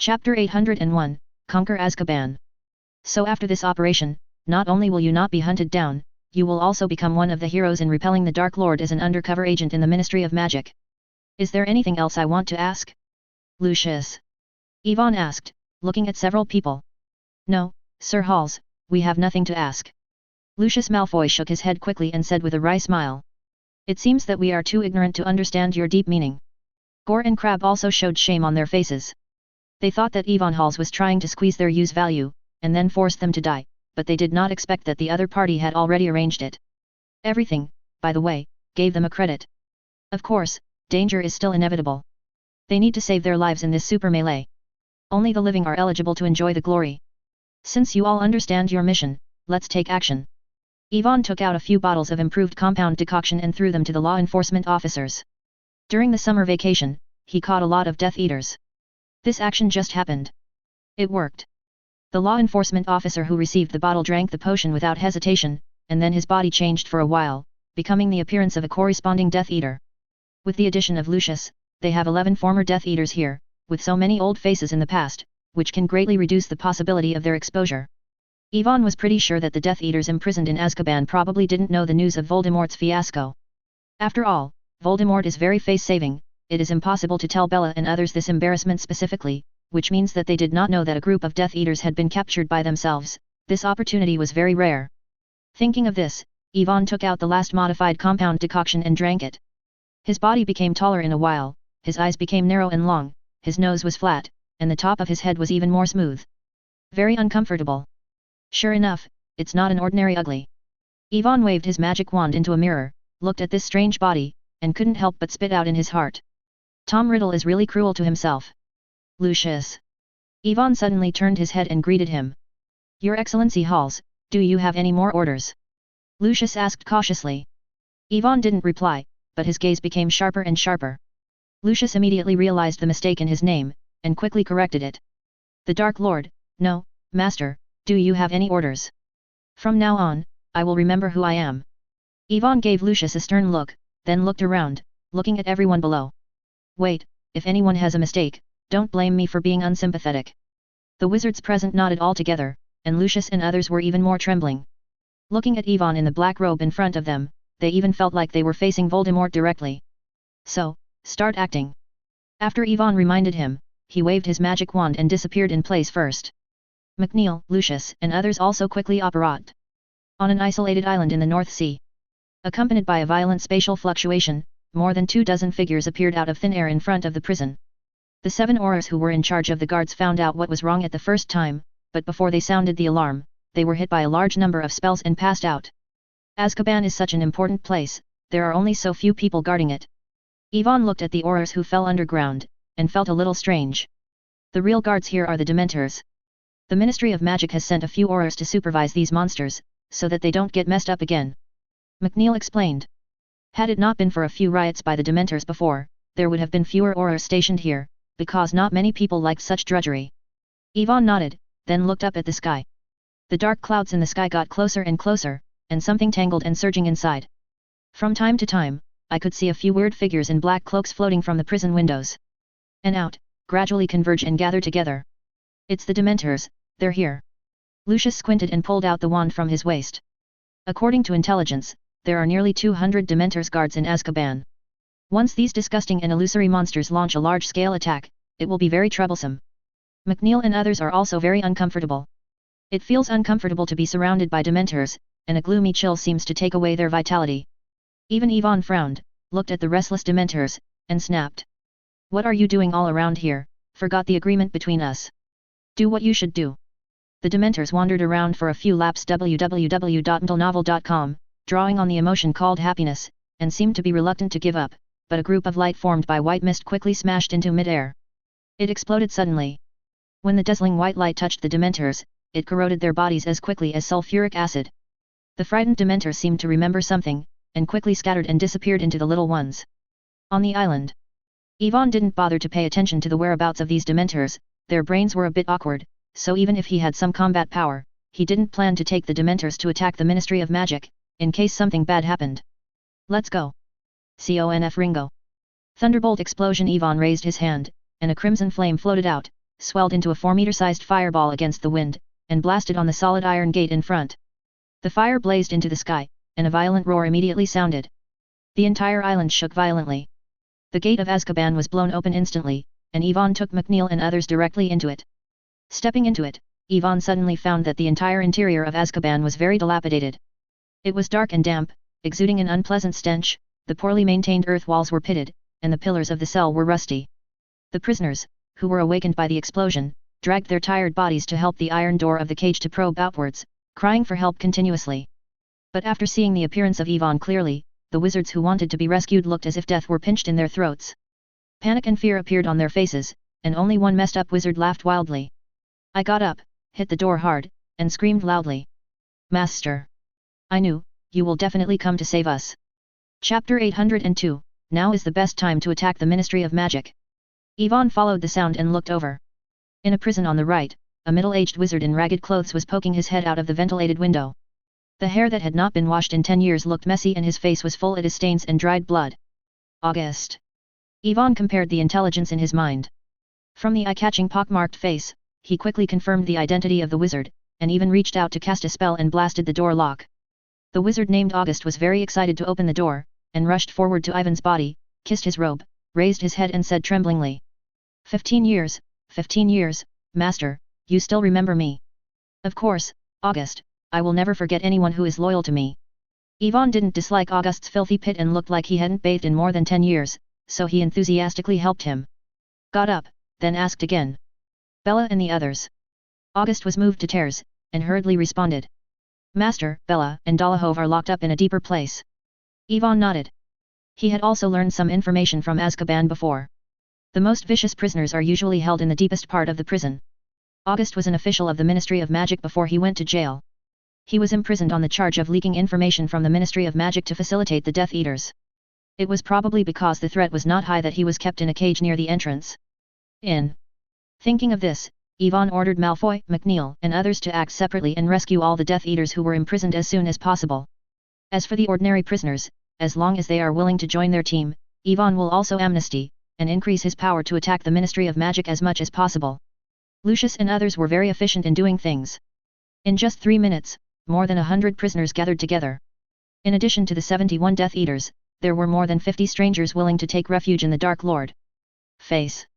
Chapter 801, Conquer Azkaban. So after this operation, not only will you not be hunted down, you will also become one of the heroes in repelling the Dark Lord as an undercover agent in the Ministry of Magic. Is there anything else I want to ask? Lucius. Yvonne asked, looking at several people. No, Sir Halls, we have nothing to ask. Lucius Malfoy shook his head quickly and said with a wry smile. It seems that we are too ignorant to understand your deep meaning. Gore and Crabbe also showed shame on their faces. They thought that Yvonne Halls was trying to squeeze their use value, and then force them to die, but they did not expect that the other party had already arranged it. Everything, by the way, gave them a credit. Of course, danger is still inevitable. They need to save their lives in this super melee. Only the living are eligible to enjoy the glory. Since you all understand your mission, let's take action. Yvonne took out a few bottles of improved compound decoction and threw them to the law enforcement officers. During the summer vacation, he caught a lot of Death Eaters. This action just happened. It worked. The law enforcement officer who received the bottle drank the potion without hesitation, and then his body changed for a while, becoming the appearance of a corresponding Death Eater. With the addition of Lucius, they have 11 former Death Eaters here, with so many old faces in the past, which can greatly reduce the possibility of their exposure. Yvonne was pretty sure that the Death Eaters imprisoned in Azkaban probably didn't know the news of Voldemort's fiasco. After all, Voldemort is very face-saving. It is impossible to tell Bella and others this embarrassment specifically, which means that they did not know that a group of Death Eaters had been captured by themselves. This opportunity was very rare. Thinking of this, Yvonne took out the last modified compound decoction and drank it. His body became taller in a while, his eyes became narrow and long, his nose was flat, and the top of his head was even more smooth. Very uncomfortable. Sure enough, it's not an ordinary ugly. Yvonne waved his magic wand into a mirror, looked at this strange body, and couldn't help but spit out in his heart. Tom Riddle is really cruel to himself. Lucius. Yvonne suddenly turned his head and greeted him. Your Excellency Halls, do you have any more orders? Lucius asked cautiously. Yvonne didn't reply, but his gaze became sharper and sharper. Lucius immediately realized the mistake in his name, and quickly corrected it. The Dark Lord, no, Master, do you have any orders? From now on, I will remember who I am. Yvonne gave Lucius a stern look, then looked around, looking at everyone below. Wait, if anyone has a mistake, don't blame me for being unsympathetic. The wizards present nodded all together, and Lucius and others were even more trembling. Looking at Yvonne in the black robe in front of them, they even felt like they were facing Voldemort directly. So, start acting. After Yvonne reminded him, he waved his magic wand and disappeared in place first. McNeil, Lucius and others also quickly apparat. On an isolated island in the North Sea. Accompanied by a violent spatial fluctuation, more than 24 figures appeared out of thin air in front of the prison. The 7 Aurors who were in charge of the guards found out what was wrong at the first time, but before they sounded the alarm, they were hit by a large number of spells and passed out. Azkaban is such an important place, there are only so few people guarding it. Yvonne looked at the Aurors who fell underground, and felt a little strange. The real guards here are the Dementors. The Ministry of Magic has sent a few Aurors to supervise these monsters, so that they don't get messed up again. McNeil explained. Had it not been for a few riots by the Dementors before, there would have been fewer Aurors stationed here, because not many people liked such drudgery. Yvonne nodded, then looked up at the sky. The dark clouds in the sky got closer and closer, and something tangled and surging inside. From time to time, I could see a few weird figures in black cloaks floating from the prison windows. And out, gradually converge and gather together. It's the Dementors, they're here. Lucius squinted and pulled out the wand from his waist. According to intelligence, there are nearly 200 Dementors guards in Azkaban. Once these disgusting and illusory monsters launch a large-scale attack, it will be very troublesome. McNeil and others are also very uncomfortable. It feels uncomfortable to be surrounded by Dementors, and a gloomy chill seems to take away their vitality. Even Yvonne frowned, looked at the restless Dementors, and snapped. What are you doing all around here? Forgot the agreement between us. Do what you should do. The Dementors wandered around for a few laps www.intelnovel.com, drawing on the emotion called happiness, and seemed to be reluctant to give up, but a group of light formed by white mist quickly smashed into mid-air. It exploded suddenly. When the dazzling white light touched the Dementors, it corroded their bodies as quickly as sulfuric acid. The frightened Dementors seemed to remember something, and quickly scattered and disappeared into the little ones. On the island. Yvonne didn't bother to pay attention to the whereabouts of these Dementors, their brains were a bit awkward, so even if he had some combat power, he didn't plan to take the Dementors to attack the Ministry of Magic, in case something bad happened. Let's go. Conf Ringo. Thunderbolt explosion. Yvonne raised his hand, and a crimson flame floated out, swelled into a 4-meter-sized fireball against the wind, and blasted on the solid iron gate in front. The fire blazed into the sky, and a violent roar immediately sounded. The entire island shook violently. The gate of Azkaban was blown open instantly, and Yvonne took McNeil and others directly into it. Stepping into it, Yvonne suddenly found that the entire interior of Azkaban was very dilapidated. It was dark and damp, exuding an unpleasant stench, the poorly maintained earth walls were pitted, and the pillars of the cell were rusty. The prisoners, who were awakened by the explosion, dragged their tired bodies to help the iron door of the cage to probe outwards, crying for help continuously. But after seeing the appearance of Yvonne clearly, the wizards who wanted to be rescued looked as if death were pinched in their throats. Panic and fear appeared on their faces, and only one messed up wizard laughed wildly. I got up, hit the door hard, and screamed loudly. Master! I knew, you will definitely come to save us. Chapter 802, Now is the best time to attack the Ministry of Magic. Yvonne followed the sound and looked over. In a prison on the right, a middle-aged wizard in ragged clothes was poking his head out of the ventilated window. The hair that had not been washed in 10 years looked messy and his face was full of stains and dried blood. August. Yvonne compared the intelligence in his mind. From the eye-catching pockmarked face, he quickly confirmed the identity of the wizard, and even reached out to cast a spell and blasted the door lock. The wizard named August was very excited to open the door, and rushed forward to Ivan's body, kissed his robe, raised his head and said tremblingly. 15 years, Master, you still remember me. Of course, August, I will never forget anyone who is loyal to me. Yvonne didn't dislike August's filthy pit and looked like he hadn't bathed in more than 10 years, so he enthusiastically helped him. Got up, then asked again. Bella and the others. August was moved to tears, and hurriedly responded. Master, Bella and Dolohov are locked up in a deeper place. Yvonne nodded. He had also learned some information from Azkaban before. The most vicious prisoners are usually held in the deepest part of the prison. August was an official of the Ministry of Magic before he went to jail. He was imprisoned on the charge of leaking information from the Ministry of Magic to facilitate the Death Eaters. It was probably because the threat was not high that he was kept in a cage near the entrance. Thinking of this, Yvonne ordered Malfoy, McNeil, and others to act separately and rescue all the Death Eaters who were imprisoned as soon as possible. As for the ordinary prisoners, as long as they are willing to join their team, Yvonne will also amnesty, and increase his power to attack the Ministry of Magic as much as possible. Lucius and others were very efficient in doing things. In just 3 minutes, more than 100 prisoners gathered together. In addition to the 71 Death Eaters, there were more than 50 strangers willing to take refuge in the Dark Lord. Face.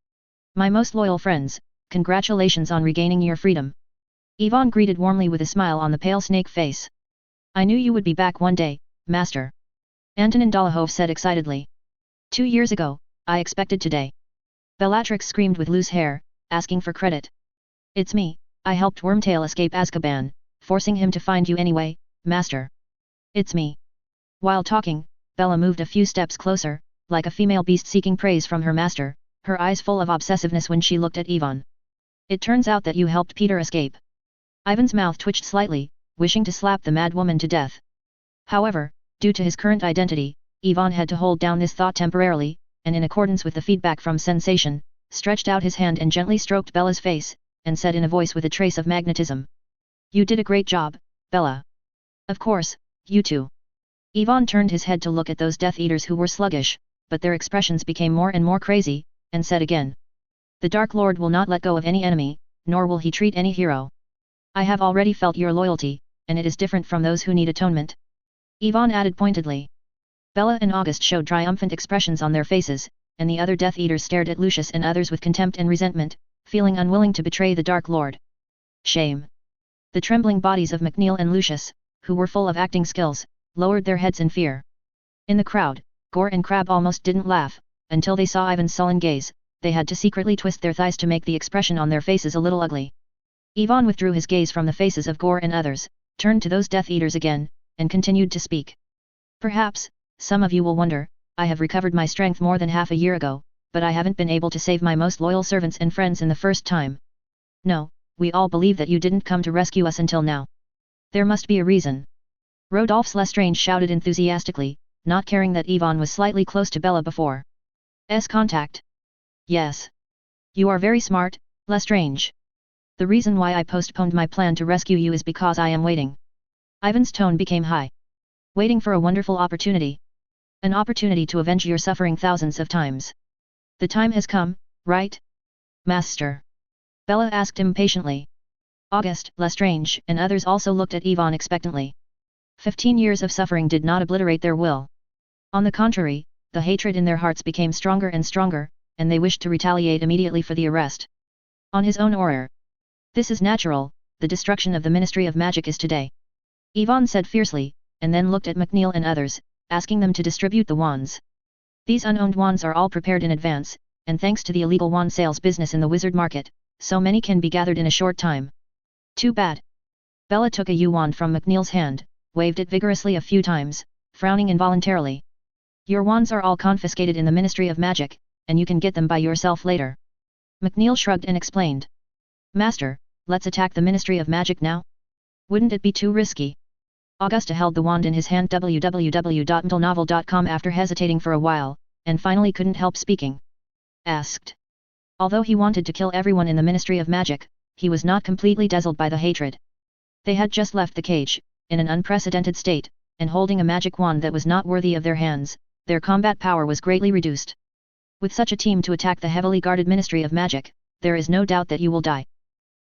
My most loyal friends, congratulations on regaining your freedom. Yvonne greeted warmly with a smile on the pale snake face. I knew you would be back one day, Master. Antonin Dolohov said excitedly. 2 years ago, I expected today. Bellatrix screamed with loose hair, asking for credit. It's me, I helped Wormtail escape Azkaban, forcing him to find you anyway, Master. It's me. While talking, Bella moved a few steps closer, like a female beast seeking praise from her master, her eyes full of obsessiveness when she looked at Yvonne. It turns out that you helped Peter escape. Ivan's mouth twitched slightly, wishing to slap the mad woman to death. However, due to his current identity, Yvonne had to hold down this thought temporarily, and in accordance with the feedback from sensation, stretched out his hand and gently stroked Bella's face, and said in a voice with a trace of magnetism. You did a great job, Bella. Of course, you too. Yvonne turned his head to look at those Death Eaters who were sluggish, but their expressions became more and more crazy, and said again. The Dark Lord will not let go of any enemy, nor will he treat any hero. I have already felt your loyalty, and it is different from those who need atonement. Yvonne added pointedly. Bella and August showed triumphant expressions on their faces, and the other Death Eaters stared at Lucius and others with contempt and resentment, feeling unwilling to betray the Dark Lord. Shame. The trembling bodies of McNeil and Lucius, who were full of acting skills, lowered their heads in fear. In the crowd, Gore and Crabbe almost didn't laugh, until they saw Ivan's sullen gaze. They had to secretly twist their thighs to make the expression on their faces a little ugly. Yvonne withdrew his gaze from the faces of Gore and others, turned to those Death Eaters again, and continued to speak. Perhaps, some of you will wonder, I have recovered my strength more than half a year ago, but I haven't been able to save my most loyal servants and friends in the first time. No, we all believe that you didn't come to rescue us until now. There must be a reason. Rodolphe Lestrange shouted enthusiastically, not caring that Yvonne was slightly close to Bella before. Contact. Yes. You are very smart, Lestrange. The reason why I postponed my plan to rescue you is because I am waiting. Ivan's tone became high. Waiting for a wonderful opportunity. An opportunity to avenge your suffering thousands of times. The time has come, right? Master. Bella asked impatiently. August, Lestrange, and others also looked at Yvonne expectantly. 15 years of suffering did not obliterate their will. On the contrary, the hatred in their hearts became stronger and stronger, and they wished to retaliate immediately for the arrest. On his own order. This is natural, the destruction of the Ministry of Magic is today. Yvonne said fiercely, and then looked at McNeil and others, asking them to distribute the wands. These unowned wands are all prepared in advance, and thanks to the illegal wand sales business in the wizard market, so many can be gathered in a short time. Too bad. Bella took a U-wand from McNeil's hand, waved it vigorously a few times, frowning involuntarily. Your wands are all confiscated in the Ministry of Magic, and you can get them by yourself later. McNeil shrugged and explained. Master, let's attack the Ministry of Magic now? Wouldn't it be too risky? Augusta held the wand in his hand www.mtlnovel.com after hesitating for a while, and finally couldn't help speaking. Asked. Although he wanted to kill everyone in the Ministry of Magic, he was not completely dazzled by the hatred. They had just left the cage, in an unprecedented state, and holding a magic wand that was not worthy of their hands, their combat power was greatly reduced. With such a team to attack the heavily guarded Ministry of Magic, there is no doubt that you will die.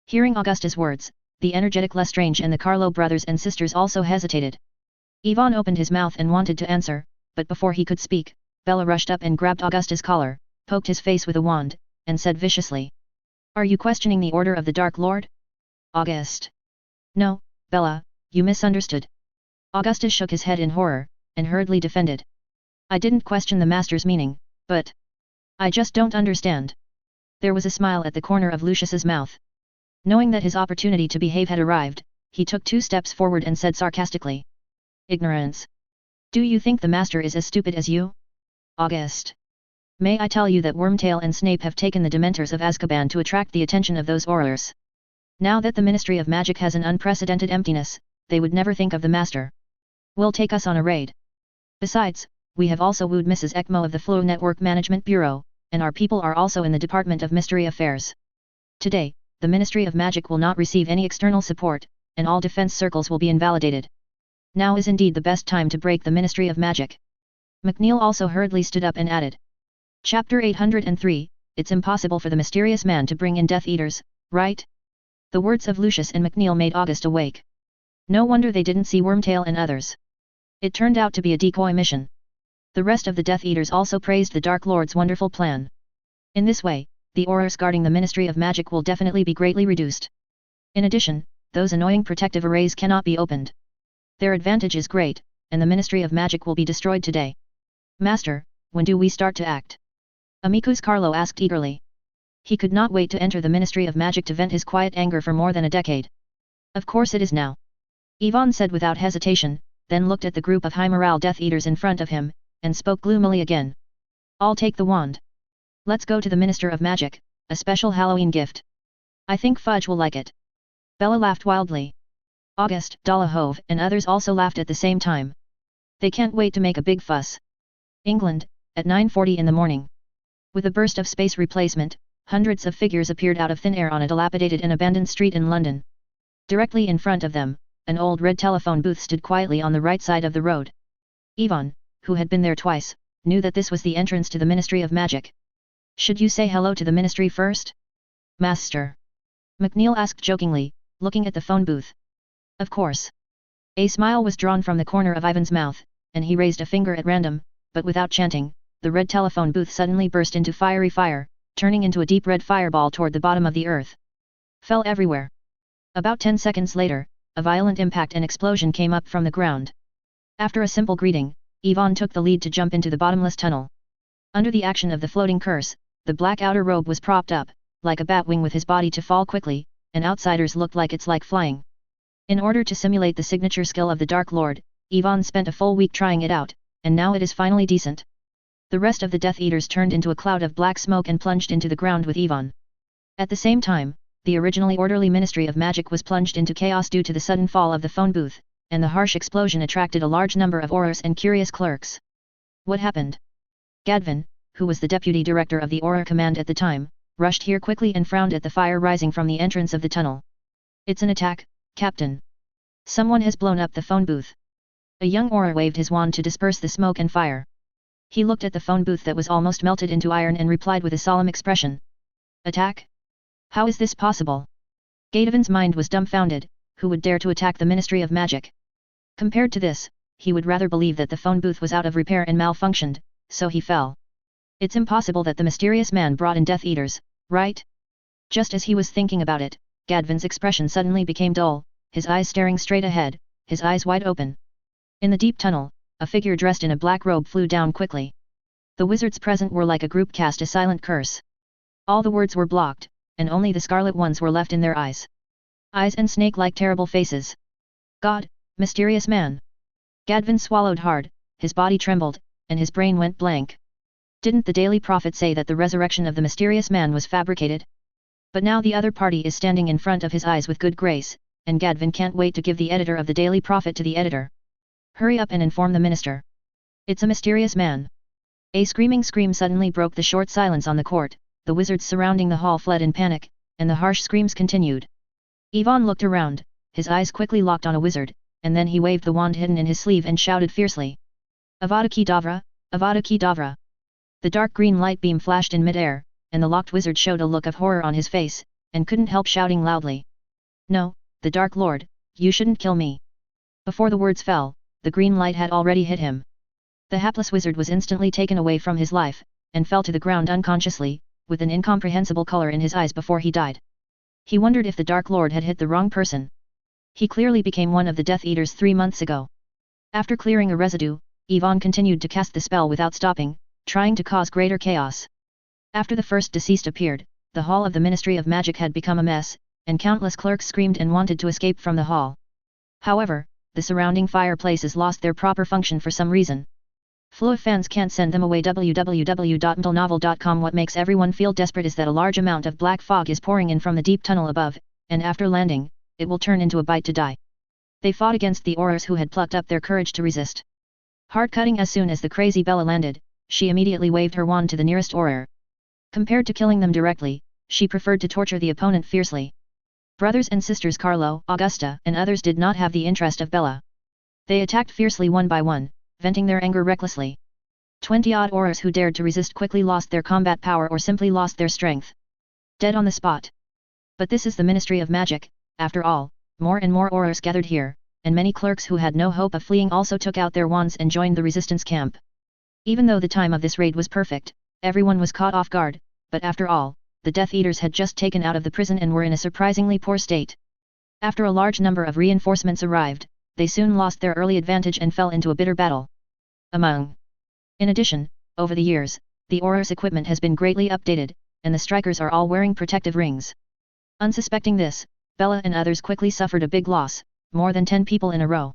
Hearing Augusta's words, the energetic Lestrange and the Carlo brothers and sisters also hesitated. Yvonne opened his mouth and wanted to answer, but before he could speak, Bella rushed up and grabbed Augusta's collar, poked his face with a wand, and said viciously. Are you questioning the order of the Dark Lord? August. No, Bella, you misunderstood. Augustus shook his head in horror, and hurriedly defended. I didn't question the master's meaning, but I just don't understand. There was a smile at the corner of Lucius's mouth. Knowing that his opportunity to behave had arrived, he took 2 steps forward and said sarcastically. Ignorance. Do you think the master is as stupid as you? August. May I tell you that Wormtail and Snape have taken the Dementors of Azkaban to attract the attention of those Aurors. Now that the Ministry of Magic has an unprecedented emptiness, they would never think of the master. Will take us on a raid. Besides, we have also wooed Mrs. Ekmo of the Flow Network Management Bureau, and our people are also in the Department of Mystery Affairs. Today, the Ministry of Magic will not receive any external support, and all defense circles will be invalidated. Now is indeed the best time to break the Ministry of Magic. McNeil also hurriedly stood up and added. Chapter 803, It's impossible for the mysterious man to bring in Death Eaters, right? The words of Lucius and McNeil made August awake. No wonder they didn't see Wormtail and others. It turned out to be a decoy mission. The rest of the Death Eaters also praised the Dark Lord's wonderful plan. In this way, the Aurors guarding the Ministry of Magic will definitely be greatly reduced. In addition, those annoying protective arrays cannot be opened. Their advantage is great, and the Ministry of Magic will be destroyed today. Master, when do we start to act? Amicus Carlo asked eagerly. He could not wait to enter the Ministry of Magic to vent his quiet anger for more than a decade. Of course it is now. Yvonne said without hesitation, then looked at the group of high-morale Death Eaters in front of him, and spoke gloomily again. I'll take the wand. Let's go to the Minister of Magic, a special Halloween gift. I think Fudge will like it. Bella laughed wildly. August, Dollahove, and others also laughed at the same time. They can't wait to make a big fuss. England, at 9:40 in the morning. With a burst of space replacement, hundreds of figures appeared out of thin air on a dilapidated and abandoned street in London. Directly in front of them, an old red telephone booth stood quietly on the right side of the road. Yvonne, who had been there twice, knew that this was the entrance to the Ministry of Magic. Should you say hello to the Ministry first? Master. McNeil asked jokingly, looking at the phone booth. Of course. A smile was drawn from the corner of Ivan's mouth, and he raised a finger at random, but without chanting, the red telephone booth suddenly burst into fiery fire, turning into a deep red fireball toward the bottom of the earth. Fell everywhere. About 10 seconds later, a violent impact and explosion came up from the ground. After a simple greeting, Yvonne took the lead to jump into the bottomless tunnel. Under the action of the floating curse, the black outer robe was propped up, like a bat wing with his body to fall quickly, and outsiders looked like it's like flying. In order to simulate the signature skill of the Dark Lord, Yvonne spent a full week trying it out, and now it is finally decent. The rest of the Death Eaters turned into a cloud of black smoke and plunged into the ground with Yvonne. At the same time, the originally orderly Ministry of Magic was plunged into chaos due to the sudden fall of the phone booth, and the harsh explosion attracted a large number of Aurors and curious clerks. What happened? Gadvin, who was the deputy director of the Auror Command at the time, rushed here quickly and frowned at the fire rising from the entrance of the tunnel. It's an attack, Captain. Someone has blown up the phone booth. A young Auror waved his wand to disperse the smoke and fire. He looked at the phone booth that was almost melted into iron and replied with a solemn expression. Attack? How is this possible? Gadavin's mind was dumbfounded. Who would dare to attack the Ministry of Magic? Compared to this, he would rather believe that the phone booth was out of repair and malfunctioned, so he fell. It's impossible that the mysterious man brought in Death Eaters, right? Just as he was thinking about it, Gadavin's expression suddenly became dull, his eyes staring straight ahead, his eyes wide open. In the deep tunnel, a figure dressed in a black robe flew down quickly. The wizards present were like a group cast a silent curse. All the words were blocked, and only the scarlet ones were left in their eyes. Eyes and snake-like terrible faces. God, mysterious man. Gadvin swallowed hard, his body trembled, and his brain went blank. Didn't the Daily Prophet say that the resurrection of the mysterious man was fabricated? But now the other party is standing in front of his eyes with good grace, and Gadvin can't wait to give the editor of the Daily Prophet to the editor. Hurry up and inform the minister. It's a mysterious man. A screaming scream suddenly broke the short silence on the court, the wizards surrounding the hall fled in panic, and the harsh screams continued. Ivan looked around, his eyes quickly locked on a wizard, and then he waved the wand hidden in his sleeve and shouted fiercely. Avada Kedavra, Avada Kedavra. The dark green light beam flashed in mid-air, and the locked wizard showed a look of horror on his face, and couldn't help shouting loudly. No, the Dark Lord, you shouldn't kill me. Before the words fell, the green light had already hit him. The hapless wizard was instantly taken away from his life, and fell to the ground unconsciously, with an incomprehensible color in his eyes before he died. He wondered if the Dark Lord had hit the wrong person. He clearly became one of the Death Eaters 3 months ago. After clearing a residue, Ivan continued to cast the spell without stopping, trying to cause greater chaos. After the first deceased appeared, the hall of the Ministry of Magic had become a mess, and countless clerks screamed and wanted to escape from the hall. However, the surrounding fireplaces lost their proper function for some reason. Flow fans can't send them away. www.mtlnovel.com. What makes everyone feel desperate is that a large amount of black fog is pouring in from the deep tunnel above, and after landing, it will turn into a bite to die. They fought against the Aurors who had plucked up their courage to resist. Hard-cutting as soon as the crazy Bella landed, she immediately waved her wand to the nearest Auror. Compared to killing them directly, she preferred to torture the opponent fiercely. Brothers and sisters Carlo, Augusta, and others did not have the interest of Bella. They attacked fiercely one by one, venting their anger recklessly. 20-odd Aurors who dared to resist quickly lost their combat power or simply lost their strength. Dead on the spot. But this is the Ministry of Magic, after all. More and more Aurors gathered here, and many clerks who had no hope of fleeing also took out their wands and joined the resistance camp. Even though the time of this raid was perfect, everyone was caught off guard, but after all, the Death Eaters had just taken out of the prison and were in a surprisingly poor state. After a large number of reinforcements arrived, they soon lost their early advantage and fell into a bitter battle. In addition, over the years, the Aurors' equipment has been greatly updated, and the strikers are all wearing protective rings. Unsuspecting this, Bella and others quickly suffered a big loss, more than 10 people in a row.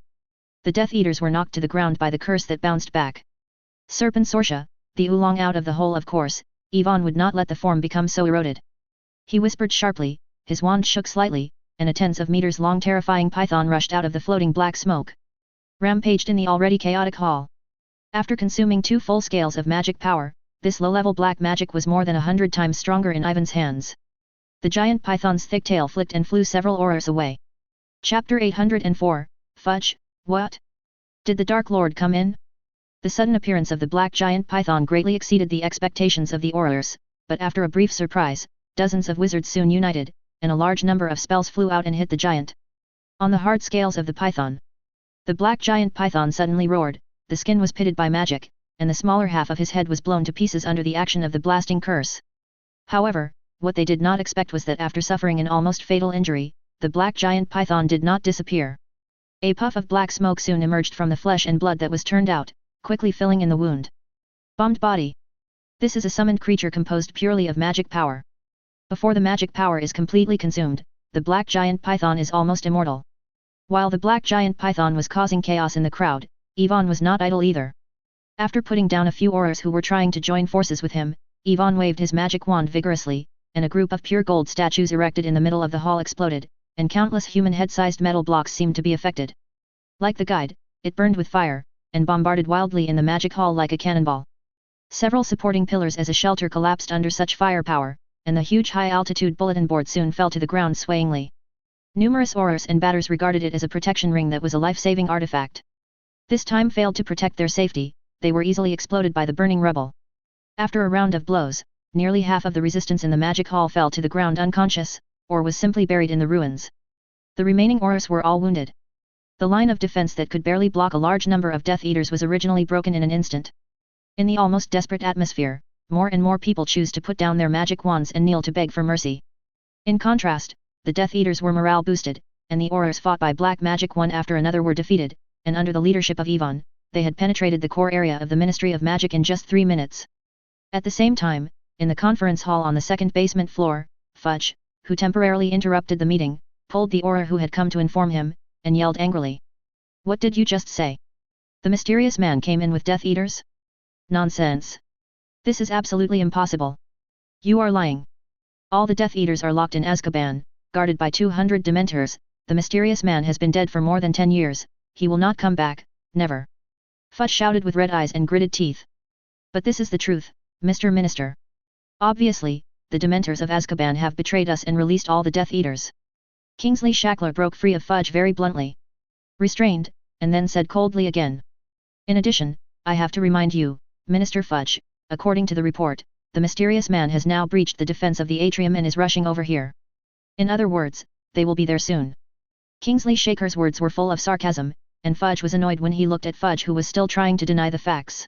The Death Eaters were knocked to the ground by the curse that bounced back. Serpent Sorsha, the oolong out of the hole of course, Ivan would not let the form become so eroded. He whispered sharply, his wand shook slightly, and a tens of meters long terrifying python rushed out of the floating black smoke. Rampaged in the already chaotic hall. After consuming 2 full scales of magic power, this low-level black magic was more than 100 times stronger in Ivan's hands. The giant python's thick tail flicked and flew several Aurors away. Chapter 804, Fudge, what? Did the Dark Lord come in? The sudden appearance of the black giant python greatly exceeded the expectations of the Aurors, but after a brief surprise, dozens of wizards soon united, and a large number of spells flew out and hit the giant. On the hard scales of the python. The black giant python suddenly roared, the skin was pitted by magic, and the smaller half of his head was blown to pieces under the action of the blasting curse. However, what they did not expect was that after suffering an almost fatal injury, the black giant python did not disappear. A puff of black smoke soon emerged from the flesh and blood that was turned out, quickly filling in the wound. Bombed body. This is a summoned creature composed purely of magic power. Before the magic power is completely consumed, the black giant python is almost immortal. While the black giant python was causing chaos in the crowd, Ivan was not idle either. After putting down a few Aurors who were trying to join forces with him, Ivan waved his magic wand vigorously, and a group of pure gold statues erected in the middle of the hall exploded, and countless human head-sized metal blocks seemed to be affected. Like the guide, it burned with fire, and bombarded wildly in the magic hall like a cannonball. Several supporting pillars as a shelter collapsed under such firepower, and the huge high-altitude bulletin board soon fell to the ground swayingly. Numerous Aurors and batters regarded it as a protection ring that was a life-saving artifact. This time failed to protect their safety, they were easily exploded by the burning rubble. After a round of blows, nearly half of the resistance in the magic hall fell to the ground unconscious, or was simply buried in the ruins. The remaining Aurors were all wounded. The line of defense that could barely block a large number of Death Eaters was originally broken in an instant. In the almost desperate atmosphere, more and more people choose to put down their magic wands and kneel to beg for mercy. In contrast, the Death Eaters were morale boosted, and the Aurors fought by black magic one after another were defeated, and under the leadership of Yvonne, they had penetrated the core area of the Ministry of Magic in just 3 minutes. At the same time, in the conference hall on the second basement floor, Fudge, who temporarily interrupted the meeting, pulled the Auror who had come to inform him, and yelled angrily. "What did you just say? The mysterious man came in with Death Eaters? Nonsense! This is absolutely impossible. You are lying. All the Death Eaters are locked in Azkaban, guarded by 200 Dementors. The mysterious man has been dead for more than 10 years, he will not come back, never." Fudge shouted with red eyes and gritted teeth. "But this is the truth, Mr. Minister. Obviously, the Dementors of Azkaban have betrayed us and released all the Death Eaters." Kingsley Shackler broke free of Fudge very bluntly. Restrained, and then said coldly again. "In addition, I have to remind you, Minister Fudge, according to the report, the mysterious man has now breached the defense of the atrium and is rushing over here. In other words, they will be there soon." Kingsley Shaker's words were full of sarcasm, and Fudge was annoyed when he looked at Fudge, who was still trying to deny the facts.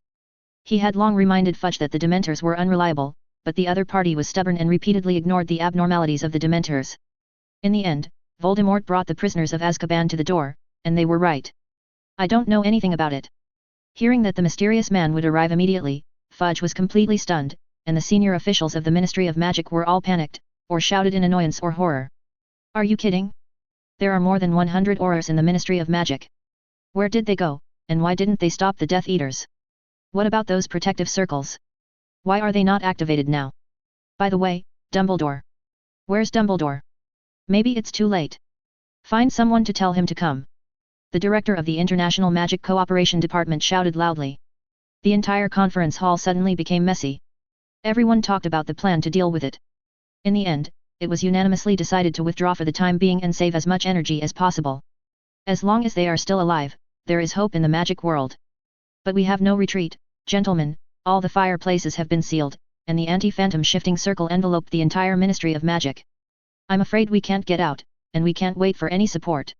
He had long reminded Fudge that the Dementors were unreliable, but the other party was stubborn and repeatedly ignored the abnormalities of the Dementors. In the end, Voldemort brought the prisoners of Azkaban to the door, and they were right. "I don't know anything about it." Hearing that the mysterious man would arrive immediately, Fudge was completely stunned, and the senior officials of the Ministry of Magic were all panicked, or shouted in annoyance or horror. "Are you kidding? There are more than 100 Aurors in the Ministry of Magic. Where did they go, and why didn't they stop the Death Eaters? What about those protective circles? Why are they not activated now? By the way, Dumbledore. Where's Dumbledore? Maybe it's too late. Find someone to tell him to come." The director of the International Magic Cooperation Department shouted loudly. The entire conference hall suddenly became messy. Everyone talked about the plan to deal with it. In the end, it was unanimously decided to withdraw for the time being and save as much energy as possible. As long as they are still alive, there is hope in the magic world. "But we have no retreat, gentlemen, all the fireplaces have been sealed, and the anti-phantom shifting circle enveloped the entire Ministry of Magic. I'm afraid we can't get out, and we can't wait for any support."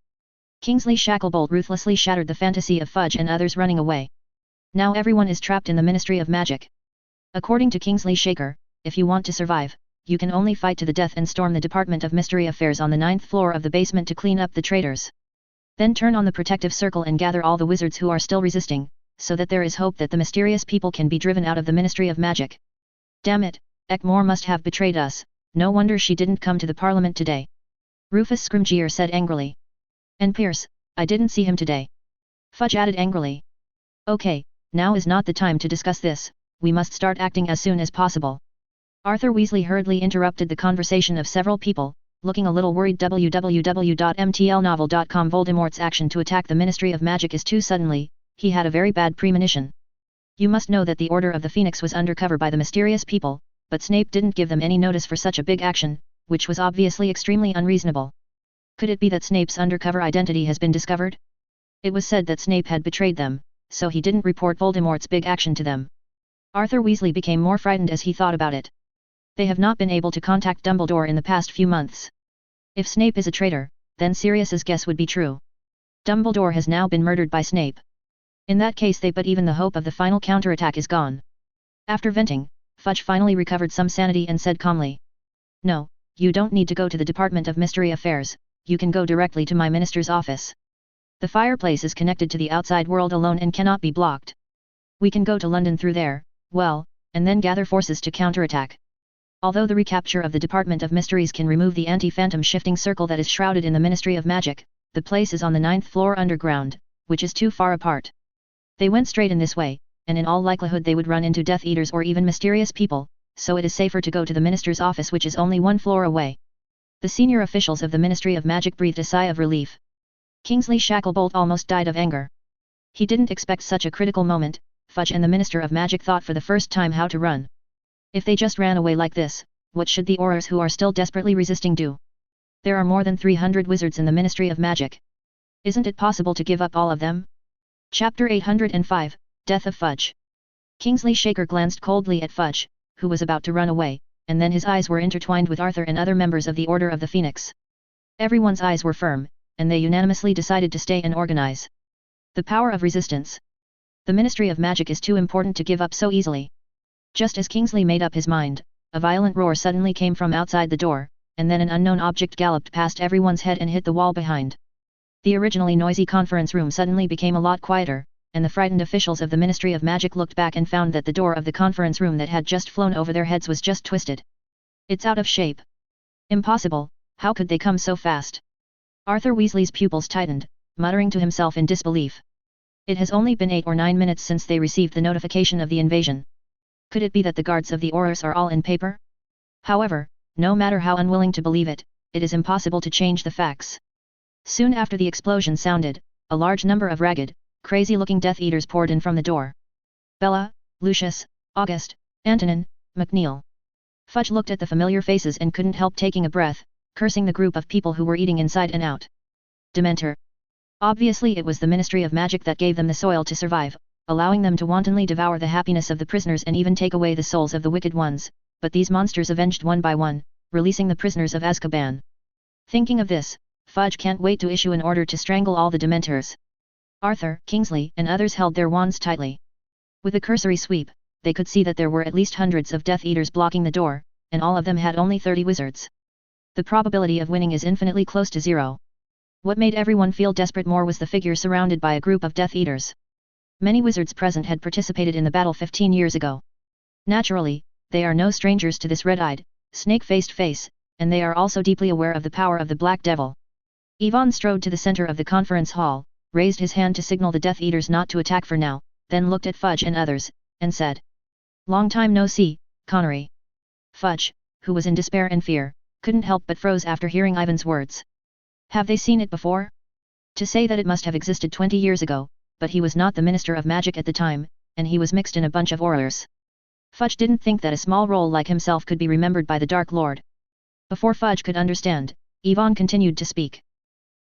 Kingsley Shacklebolt ruthlessly shattered the fantasy of Fudge and others running away. Now everyone is trapped in the Ministry of Magic. According to Kingsley Shaker, if you want to survive, you can only fight to the death and storm the Department of Mystery Affairs on the 9th floor of the basement to clean up the traitors. Then turn on the protective circle and gather all the wizards who are still resisting, so that there is hope that the mysterious people can be driven out of the Ministry of Magic. Damn it, Ekmore must have betrayed us, no wonder she didn't come to the Parliament today. Rufus Scrimgeour said angrily. And Pierce, I didn't see him today. Fudge added angrily. Okay, now is not the time to discuss this, we must start acting as soon as possible. Arthur Weasley hurriedly interrupted the conversation of several people, looking a little worried. www.mtlnovel.com Voldemort's action to attack the Ministry of Magic is too suddenly, he had a very bad premonition. You must know that the Order of the Phoenix was undercover by the mysterious people, but Snape didn't give them any notice for such a big action, which was obviously extremely unreasonable. Could it be that Snape's undercover identity has been discovered? It was said that Snape had betrayed them, so he didn't report Voldemort's big action to them. Arthur Weasley became more frightened as he thought about it. They have not been able to contact Dumbledore in the past few months. If Snape is a traitor, then Sirius's guess would be true. Dumbledore has now been murdered by Snape. In that case but even the hope of the final counterattack is gone. After venting, Fudge finally recovered some sanity and said calmly. No, you don't need to go to the Department of Mystery Affairs, you can go directly to my minister's office. The fireplace is connected to the outside world alone and cannot be blocked. We can go to London through there, well, and then gather forces to counterattack. Although the recapture of the Department of Mysteries can remove the anti-phantom shifting circle that is shrouded in the Ministry of Magic, the place is on the 9th floor underground, which is too far apart. They went straight in this way, and in all likelihood they would run into Death Eaters or even mysterious people, so it is safer to go to the minister's office, which is only 1 floor away. The senior officials of the Ministry of Magic breathed a sigh of relief. Kingsley Shacklebolt almost died of anger. He didn't expect such a critical moment. Fudge and the Minister of Magic thought for the first time how to run. If they just ran away like this, what should the Aurors who are still desperately resisting do? There are more than 300 wizards in the Ministry of Magic. Isn't it possible to give up all of them? Chapter 805, Death of Fudge. Kingsley Shaker glanced coldly at Fudge, who was about to run away, and then his eyes were intertwined with Arthur and other members of the Order of the Phoenix. Everyone's eyes were firm, and they unanimously decided to stay and organize. The power of resistance. The Ministry of Magic is too important to give up so easily. Just as Kingsley made up his mind, a violent roar suddenly came from outside the door, and then an unknown object galloped past everyone's head and hit the wall behind. The originally noisy conference room suddenly became a lot quieter, and the frightened officials of the Ministry of Magic looked back and found that the door of the conference room that had just flown over their heads was just twisted. It's out of shape. Impossible, how could they come so fast? Arthur Weasley's pupils tightened, muttering to himself in disbelief. It has only been 8 or 9 minutes since they received the notification of the invasion. Could it be that the guards of the Aurors are all in paper? However, no matter how unwilling to believe it, it is impossible to change the facts. Soon after the explosion sounded, a large number of ragged, crazy-looking Death Eaters poured in from the door. Bella, Lucius, August, Antonin, McNeil. Fudge looked at the familiar faces and couldn't help taking a breath, cursing the group of people who were eating inside and out. Dementor. Obviously it was the Ministry of Magic that gave them the soil to survive, allowing them to wantonly devour the happiness of the prisoners and even take away the souls of the wicked ones, but these monsters avenged one by one, releasing the prisoners of Azkaban. Thinking of this, Fudge can't wait to issue an order to strangle all the Dementors. Arthur, Kingsley, and others held their wands tightly. With a cursory sweep, they could see that there were at least hundreds of Death Eaters blocking the door, and all of them had only 30 wizards. The probability of winning is infinitely close to 0. What made everyone feel desperate more was the figure surrounded by a group of Death Eaters. Many wizards present had participated in the battle 15 years ago. Naturally, they are no strangers to this red-eyed, snake-faced face, and they are also deeply aware of the power of the Black Devil. Yvonne strode to the center of the conference hall, raised his hand to signal the Death Eaters not to attack for now, then looked at Fudge and others, and said, "Long time no see, Connery." Fudge, who was in despair and fear, couldn't help but froze after hearing Ivan's words. Have they seen it before? To say that it must have existed 20 years ago, but he was not the Minister of Magic at the time, and he was mixed in a bunch of Aurors. Fudge didn't think that a small role like himself could be remembered by the Dark Lord. Before Fudge could understand, Yvonne continued to speak.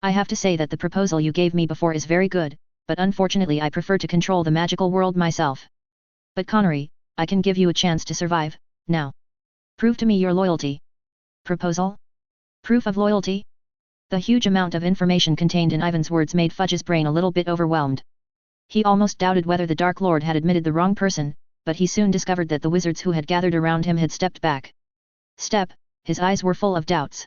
I have to say that the proposal you gave me before is very good, but unfortunately I prefer to control the magical world myself. But Connery, I can give you a chance to survive, now. Prove to me your loyalty. Proposal? Proof of loyalty? The huge amount of information contained in Ivan's words made Fudge's brain a little bit overwhelmed. He almost doubted whether the Dark Lord had admitted the wrong person, but he soon discovered that the wizards who had gathered around him had stepped back. His eyes were full of doubts.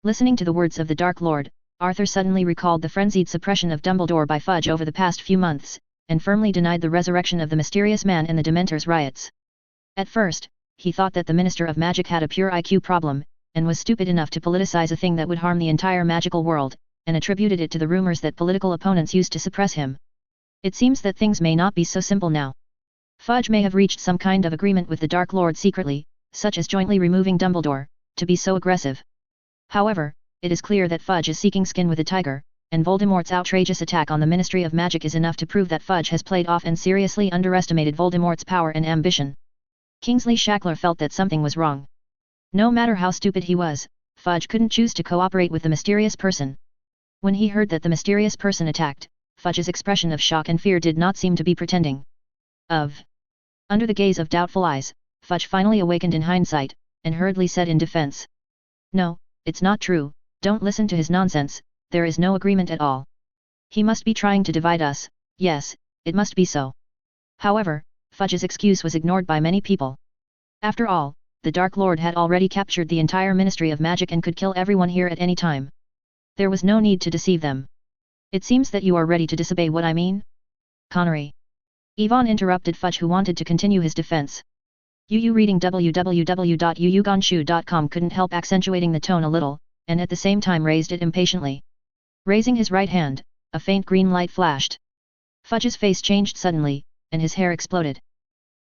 Listening to the words of the Dark Lord, Arthur suddenly recalled the frenzied suppression of Dumbledore by Fudge over the past few months, and firmly denied the resurrection of the mysterious man in the Dementors' riots. At first, he thought that the Minister of Magic had a pure IQ problem, and was stupid enough to politicize a thing that would harm the entire magical world, and attributed it to the rumors that political opponents used to suppress him. It seems that things may not be so simple now. Fudge may have reached some kind of agreement with the Dark Lord secretly, such as jointly removing Dumbledore, to be so aggressive. However, it is clear that Fudge is seeking skin with a tiger, and Voldemort's outrageous attack on the Ministry of Magic is enough to prove that Fudge has played off and seriously underestimated Voldemort's power and ambition. Kingsley Shackler felt that something was wrong. No matter how stupid he was, Fudge couldn't choose to cooperate with the mysterious person. When he heard that the mysterious person attacked, Fudge's expression of shock and fear did not seem to be pretending. Under the gaze of doubtful eyes, Fudge finally awakened in hindsight, and hurriedly said in defense. No, it's not true, don't listen to his nonsense, there is no agreement at all. He must be trying to divide us, yes, it must be so. However, Fudge's excuse was ignored by many people. After all, the Dark Lord had already captured the entire Ministry of Magic and could kill everyone here at any time. There was no need to deceive them. It seems that you are ready to disobey what I mean? Connery. Yvonne interrupted Fudge, who wanted to continue his defense. Yu reading www.yuyuganshu.com couldn't help accentuating the tone a little, and at the same time raised it impatiently. Raising his right hand, a faint green light flashed. Fudge's face changed suddenly, and his hair exploded.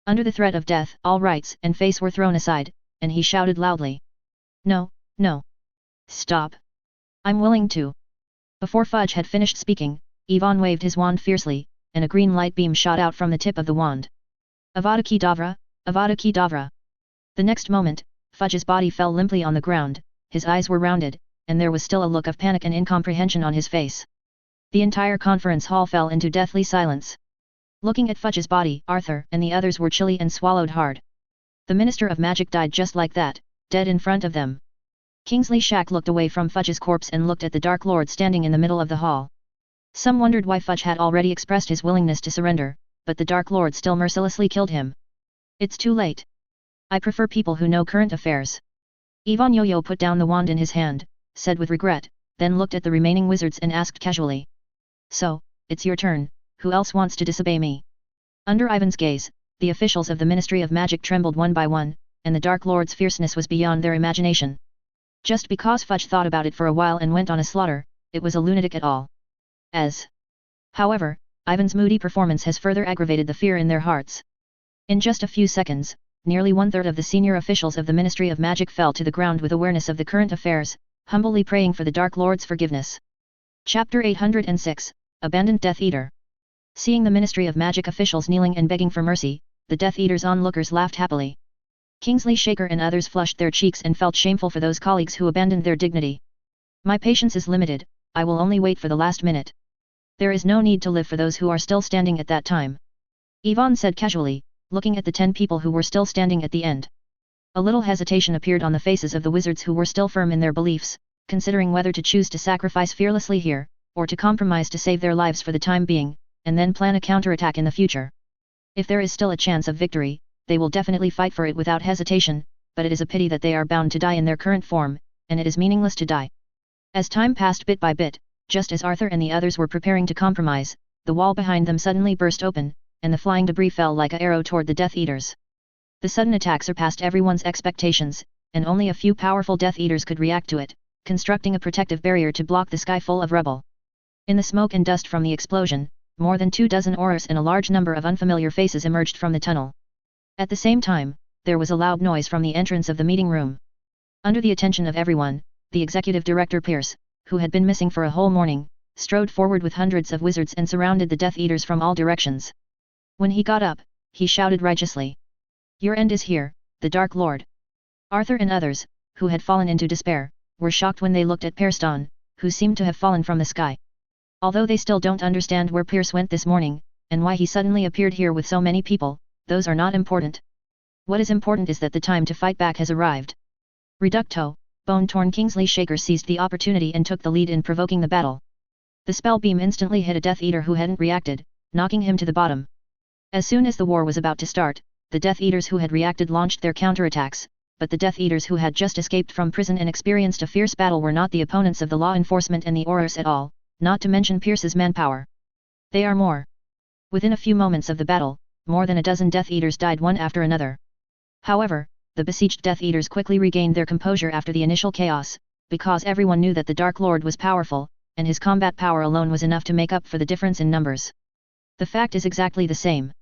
Under the threat of death, all rights and face were thrown aside, and he shouted loudly. No, no. Stop. I'm willing to. Before Fudge had finished speaking, Yvonne waved his wand fiercely, and a green light beam shot out from the tip of the wand. Avada Kedavra, Avada Kedavra. The next moment, Fudge's body fell limply on the ground, his eyes were rounded, and there was still a look of panic and incomprehension on his face. The entire conference hall fell into deathly silence. Looking at Fudge's body, Arthur and the others were chilly and swallowed hard. The Minister of Magic died just like that, dead in front of them. Kingsley Shak looked away from Fudge's corpse and looked at the Dark Lord standing in the middle of the hall. Some wondered why Fudge had already expressed his willingness to surrender, but the Dark Lord still mercilessly killed him. It's too late. I prefer people who know current affairs. Ivan Yo-Yo put down the wand in his hand, said with regret, then looked at the remaining wizards and asked casually. So, it's your turn, who else wants to disobey me? Under Ivan's gaze, the officials of the Ministry of Magic trembled one by one, and the Dark Lord's fierceness was beyond their imagination. Just because Fudge thought about it for a while and went on a slaughter, it was a lunatic at all. However, Ivan's moody performance has further aggravated the fear in their hearts. In just a few seconds, nearly one-third of the senior officials of the Ministry of Magic fell to the ground with awareness of the current affairs, humbly praying for the Dark Lord's forgiveness. Chapter 806, Abandoned Death Eater. Seeing the Ministry of Magic officials kneeling and begging for mercy, the Death Eater's onlookers laughed happily. Kingsley Shaker and others flushed their cheeks and felt shameful for those colleagues who abandoned their dignity. My patience is limited, I will only wait for the last minute. There is no need to live for those who are still standing at that time. Yvonne said casually, looking at the 10 people who were still standing at the end. A little hesitation appeared on the faces of the wizards who were still firm in their beliefs, considering whether to choose to sacrifice fearlessly here, or to compromise to save their lives for the time being, and then plan a counterattack in the future. If there is still a chance of victory, they will definitely fight for it without hesitation, but it is a pity that they are bound to die in their current form, and it is meaningless to die. As time passed bit by bit, just as Arthur and the others were preparing to compromise, the wall behind them suddenly burst open, and the flying debris fell like an arrow toward the Death Eaters. The sudden attack surpassed everyone's expectations, and only a few powerful Death Eaters could react to it, constructing a protective barrier to block the sky full of rubble. In the smoke and dust from the explosion, more than 24 auras and a large number of unfamiliar faces emerged from the tunnel. At the same time, there was a loud noise from the entrance of the meeting room. Under the attention of everyone, the executive director Pierce, who had been missing for a whole morning, strode forward with hundreds of wizards and surrounded the Death Eaters from all directions. When he got up, he shouted righteously. Your end is here, the Dark Lord. Arthur and others, who had fallen into despair, were shocked when they looked at Pierston, who seemed to have fallen from the sky. Although they still don't understand where Pierce went this morning, and why he suddenly appeared here with so many people, those are not important. What is important is that the time to fight back has arrived. Reducto, bone-torn Kingsley Shaker seized the opportunity and took the lead in provoking the battle. The spell beam instantly hit a Death Eater who hadn't reacted, knocking him to the bottom. As soon as the war was about to start, the Death Eaters who had reacted launched their counterattacks, but the Death Eaters who had just escaped from prison and experienced a fierce battle were not the opponents of the law enforcement and the Aurors at all, not to mention Pierce's manpower. They are more. Within a few moments of the battle, more than a dozen Death Eaters died one after another. However, the besieged Death Eaters quickly regained their composure after the initial chaos, because everyone knew that the Dark Lord was powerful, and his combat power alone was enough to make up for the difference in numbers. The fact is exactly the same.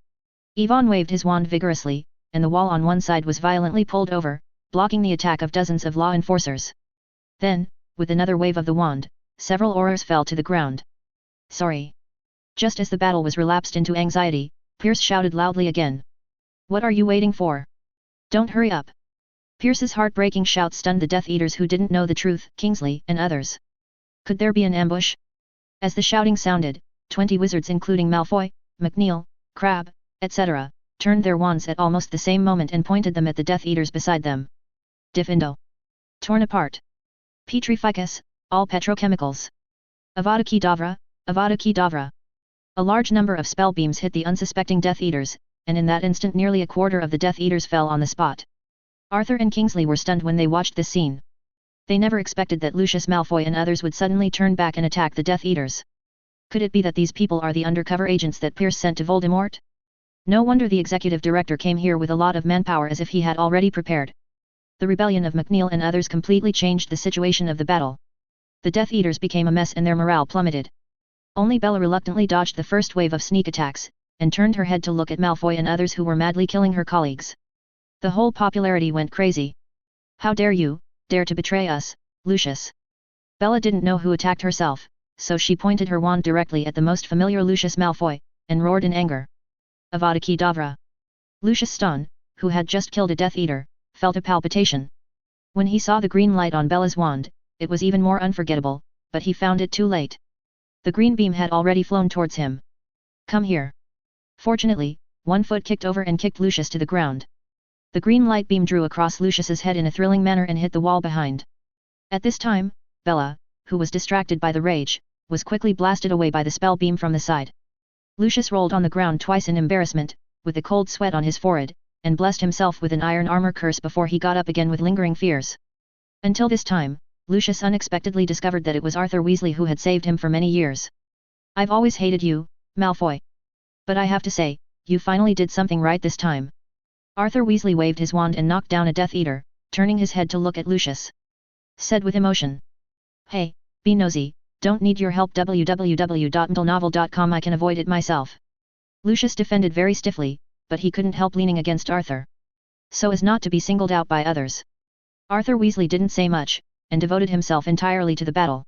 Yvonne waved his wand vigorously, and the wall on one side was violently pulled over, blocking the attack of dozens of law enforcers. Then, with another wave of the wand, several Aurors fell to the ground. Sorry. Just as the battle was relapsed into anxiety, Pierce shouted loudly again. What are you waiting for? Don't hurry up. Pierce's heartbreaking shout stunned the Death Eaters who didn't know the truth, Kingsley and others. Could there be an ambush? As the shouting sounded, 20 wizards including Malfoy, McNeil, Crabbe, etc., turned their wands at almost the same moment and pointed them at the Death Eaters beside them. Diffindo. Torn apart. Petrificus, all petrochemicals. Avada Kedavra, Avada Kedavra. A large number of spell beams hit the unsuspecting Death Eaters, and in that instant nearly a quarter of the Death Eaters fell on the spot. Arthur and Kingsley were stunned when they watched this scene. They never expected that Lucius Malfoy and others would suddenly turn back and attack the Death Eaters. Could it be that these people are the undercover agents that Pierce sent to Voldemort? No wonder the executive director came here with a lot of manpower as if he had already prepared. The rebellion of McNeil and others completely changed the situation of the battle. The Death Eaters became a mess and their morale plummeted. Only Bella reluctantly dodged the first wave of sneak attacks, and turned her head to look at Malfoy and others who were madly killing her colleagues. The whole popularity went crazy. How dare you, dare to betray us, Lucius? Bella didn't know who attacked herself, so she pointed her wand directly at the most familiar Lucius Malfoy, and roared in anger. Avada Kedavra. Lucius Stone, who had just killed a Death Eater, felt a palpitation. When he saw the green light on Bella's wand, it was even more unforgettable, but he found it too late. The green beam had already flown towards him. Come here. Fortunately, one foot kicked over and kicked Lucius to the ground. The green light beam drew across Lucius's head in a thrilling manner and hit the wall behind. At this time, Bella, who was distracted by the rage, was quickly blasted away by the spell beam from the side. Lucius rolled on the ground twice in embarrassment, with a cold sweat on his forehead, and blessed himself with an iron armor curse before he got up again with lingering fears. Until this time, Lucius unexpectedly discovered that it was Arthur Weasley who had saved him for many years. "I've always hated you, Malfoy. But I have to say, you finally did something right this time." Arthur Weasley waved his wand and knocked down a Death Eater, turning his head to look at Lucius. Said with emotion. "Hey, be nosy, don't need your help. www.mdlnovel.com. I can avoid it myself." Lucius defended very stiffly, but he couldn't help leaning against Arthur, so as not to be singled out by others. Arthur Weasley didn't say much, and devoted himself entirely to the battle.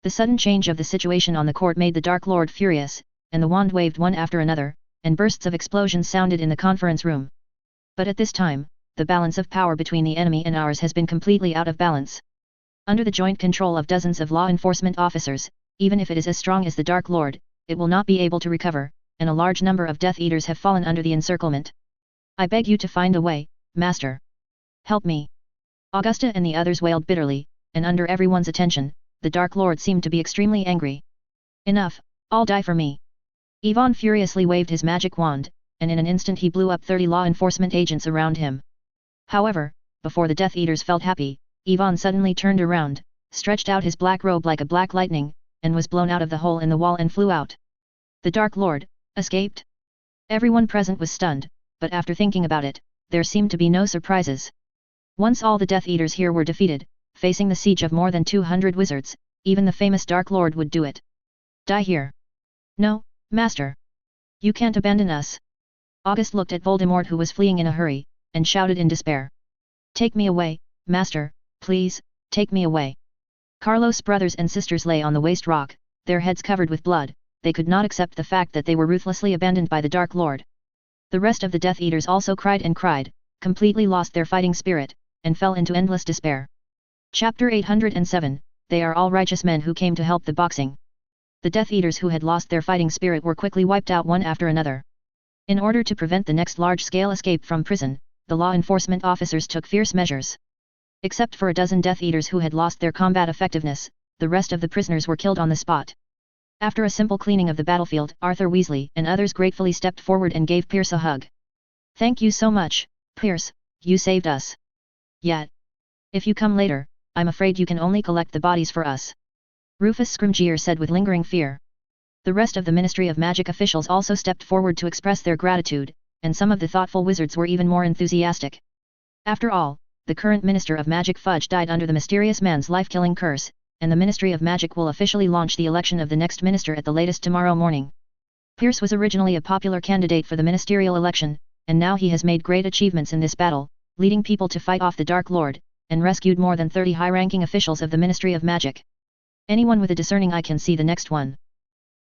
The sudden change of the situation on the court made the Dark Lord furious, and the wand waved one after another, and bursts of explosions sounded in the conference room. But at this time, the balance of power between the enemy and ours has been completely out of balance. Under the joint control of dozens of law enforcement officers, even if it is as strong as the Dark Lord, it will not be able to recover, and a large number of Death Eaters have fallen under the encirclement. "I beg you to find a way, Master. Help me." Augusta and the others wailed bitterly, and under everyone's attention, the Dark Lord seemed to be extremely angry. "Enough, all die for me." Yvonne furiously waved his magic wand, and in an instant he blew up 30 law enforcement agents around him. However, before the Death Eaters felt happy, Yvonne suddenly turned around, stretched out his black robe like a black lightning, and was blown out of the hole in the wall and flew out. The Dark Lord escaped? Everyone present was stunned, but after thinking about it, there seemed to be no surprises. Once all the Death Eaters here were defeated, facing the siege of more than 200 wizards, even the famous Dark Lord would do it. "Die here." "No, Master. You can't abandon us." August looked at Voldemort, who was fleeing in a hurry, and shouted in despair. "Take me away, Master, please, take me away." Carlos' brothers and sisters lay on the waste rock, their heads covered with blood. They could not accept the fact that they were ruthlessly abandoned by the Dark Lord. The rest of the Death Eaters also cried and cried, completely lost their fighting spirit, and fell into endless despair. Chapter 807, They are all righteous men who came to help the boxing. The Death Eaters who had lost their fighting spirit were quickly wiped out one after another. In order to prevent the next large-scale escape from prison, the law enforcement officers took fierce measures. Except for a dozen Death Eaters who had lost their combat effectiveness, the rest of the prisoners were killed on the spot. After a simple cleaning of the battlefield, Arthur Weasley and others gratefully stepped forward and gave Pierce a hug. "Thank you so much, Pierce, you saved us. Yet, if you come later, I'm afraid you can only collect the bodies for us," Rufus Scrimgeour said with lingering fear. The rest of the Ministry of Magic officials also stepped forward to express their gratitude, and some of the thoughtful wizards were even more enthusiastic. After all, the current Minister of Magic Fudge died under the mysterious man's life-killing curse, and the Ministry of Magic will officially launch the election of the next minister at the latest tomorrow morning. Pierce was originally a popular candidate for the ministerial election, and now he has made great achievements in this battle, leading people to fight off the Dark Lord, and rescued more than 30 high-ranking officials of the Ministry of Magic. Anyone with a discerning eye can see the next one.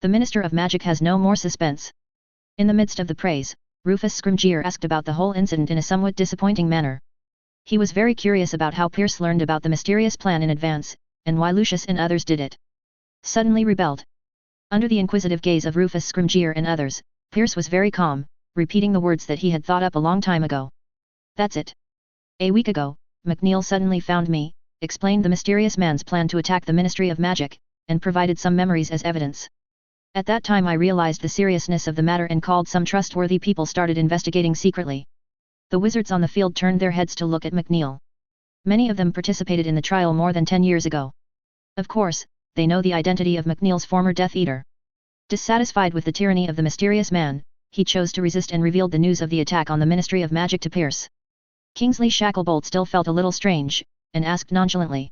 The Minister of Magic has no more suspense. In the midst of the praise, Rufus Scrimgeour asked about the whole incident in a somewhat disappointing manner. He was very curious about how Pierce learned about the mysterious plan in advance, and why Lucius and others did it. Suddenly rebelled. Under the inquisitive gaze of Rufus Scrimgeour and others, Pierce was very calm, repeating the words that he had thought up a long time ago. "That's it. A week ago, McNeil suddenly found me, explained the mysterious man's plan to attack the Ministry of Magic, and provided some memories as evidence. At that time I realized the seriousness of the matter and called some trustworthy people started investigating secretly." The wizards on the field turned their heads to look at McNeil. Many of them participated in the trial more than 10 years ago. Of course, they know the identity of McNeil's former Death Eater. Dissatisfied with the tyranny of the mysterious man, he chose to resist and revealed the news of the attack on the Ministry of Magic to Pierce. Kingsley Shacklebolt still felt a little strange, and asked nonchalantly.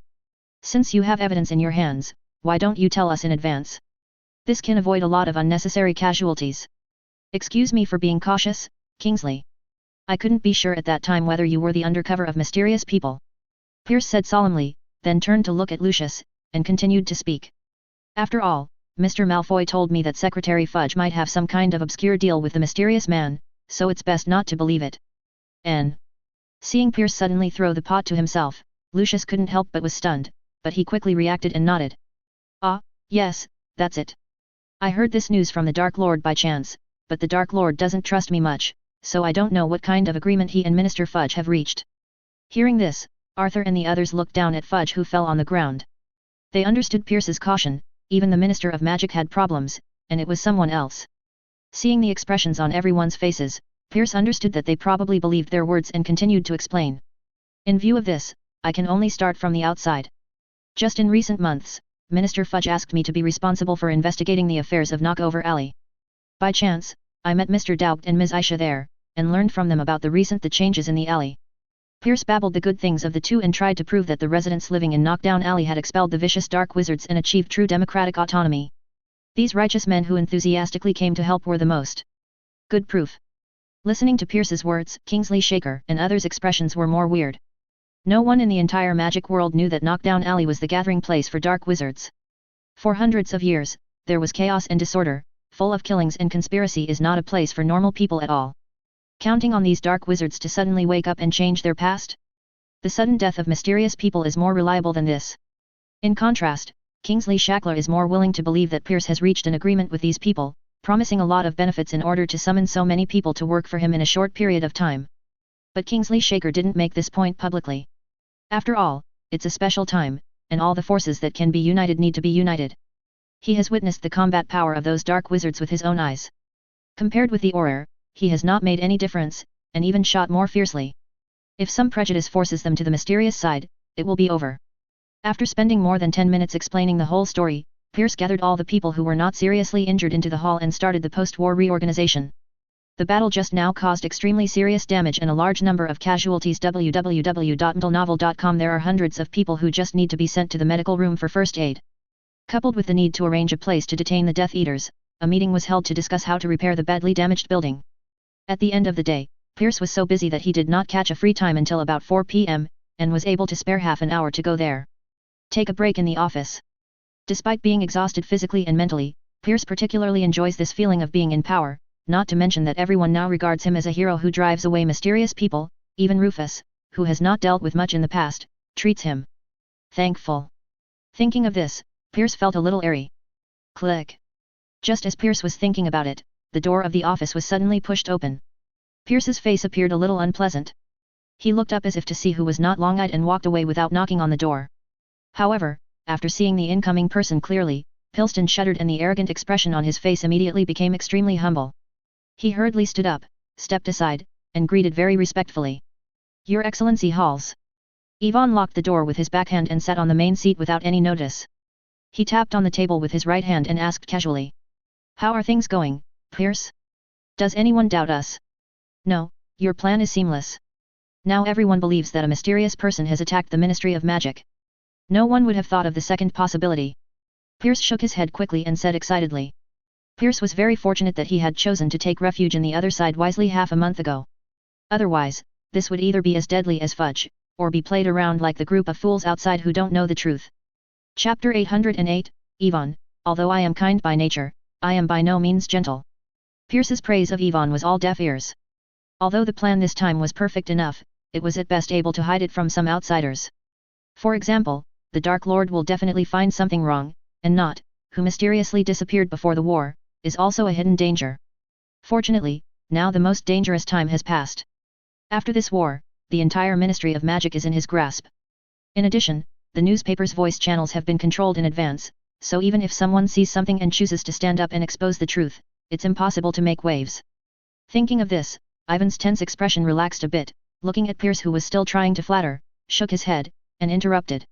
"Since you have evidence in your hands, why don't you tell us in advance? This can avoid a lot of unnecessary casualties." "Excuse me for being cautious, Kingsley. I couldn't be sure at that time whether you were the undercover of mysterious people," Pierce said solemnly, then turned to look at Lucius, and continued to speak. "After all, Mr. Malfoy told me that Secretary Fudge might have some kind of obscure deal with the mysterious man, so it's best not to believe it." And seeing Pierce suddenly throw the pot to himself, Lucius couldn't help but was stunned, but he quickly reacted and nodded. "Ah, yes, that's it. I heard this news from the Dark Lord by chance, but the Dark Lord doesn't trust me much, so I don't know what kind of agreement he and Minister Fudge have reached. Hearing this, Arthur and the others looked down at Fudge, who fell on the ground. They understood Pierce's caution. Even the Minister of Magic had problems, and it was someone else. Seeing the expressions on everyone's faces, Pierce understood that they probably believed their words and continued to explain. In view of this, I can only start from the outside. Just in recent months, Minister Fudge asked me to be responsible for investigating the affairs of Knockoff Alley. By chance, I met Mr. Doubt and Ms. Aisha there, and learned from them about the changes in the alley. Pierce babbled the good things of the two and tried to prove that the residents living in Knockdown Alley had expelled the vicious dark wizards and achieved true democratic autonomy. These righteous men who enthusiastically came to help were the most good proof. Listening to Pierce's words, Kingsley Shaker and others' expressions were more weird. No one in the entire magic world knew that Knockdown Alley was the gathering place for dark wizards. For hundreds of years, there was chaos and disorder, full of killings, and conspiracy is not a place for normal people at all. Counting on these dark wizards to suddenly wake up and change their past? The sudden death of mysterious people is more reliable than this. In contrast, Kingsley Shackler is more willing to believe that Pierce has reached an agreement with these people, promising a lot of benefits in order to summon so many people to work for him in a short period of time. But Kingsley Shaker didn't make this point publicly. After all, it's a special time, and all the forces that can be united need to be united. He has witnessed the combat power of those dark wizards with his own eyes. Compared with the Auror, he has not made any difference, and even shot more fiercely. If some prejudice forces them to the mysterious side, it will be over. After spending more than 10 minutes explaining the whole story, Pierce gathered all the people who were not seriously injured into the hall and started the post-war reorganization. The battle just now caused extremely serious damage and a large number of casualties. www.mentalnovel.com. There are hundreds of people who just need to be sent to the medical room for first aid. Coupled with the need to arrange a place to detain the Death Eaters, a meeting was held to discuss how to repair the badly damaged building. At the end of the day, Pierce was so busy that he did not catch a free time until about 4 p.m., and was able to spare half an hour to go there. Take a break in the office. Despite being exhausted physically and mentally, Pierce particularly enjoys this feeling of being in power, not to mention that everyone now regards him as a hero who drives away mysterious people. Even Rufus, who has not dealt with much in the past, treats him thankful. Thinking of this, Pierce felt a little airy. Click. Just as Pierce was thinking about it, the door of the office was suddenly pushed open. Pierce's face appeared a little unpleasant. He looked up as if to see who was not long-eyed and walked away without knocking on the door. However, after seeing the incoming person clearly, Pilston shuddered and the arrogant expression on his face immediately became extremely humble. He hurriedly stood up, stepped aside, and greeted very respectfully. Your Excellency Halls. Ivan locked the door with his backhand and sat on the main seat without any notice. He tapped on the table with his right hand and asked casually. How are things going, Pierce? Does anyone doubt us? No, your plan is seamless. Now everyone believes that a mysterious person has attacked the Ministry of Magic. No one would have thought of the second possibility. Pierce shook his head quickly and said excitedly. Pierce was very fortunate that he had chosen to take refuge in the other side wisely half a month ago. Otherwise, this would either be as deadly as fudge, or be played around like the group of fools outside who don't know the truth. Chapter 808, Ivan, although I am kind by nature, I am by no means gentle. Pierce's praise of Ivan was all deaf ears. Although the plan this time was perfect enough, it was at best able to hide it from some outsiders. For example, the Dark Lord will definitely find something wrong, and not, who mysteriously disappeared before the war, is also a hidden danger. Fortunately, now the most dangerous time has passed. After this war, the entire Ministry of Magic is in his grasp. In addition, the newspaper's voice channels have been controlled in advance, so even if someone sees something and chooses to stand up and expose the truth, it's impossible to make waves. Thinking of this, Ivan's tense expression relaxed a bit, looking at Pierce who was still trying to flatter, shook his head, and interrupted.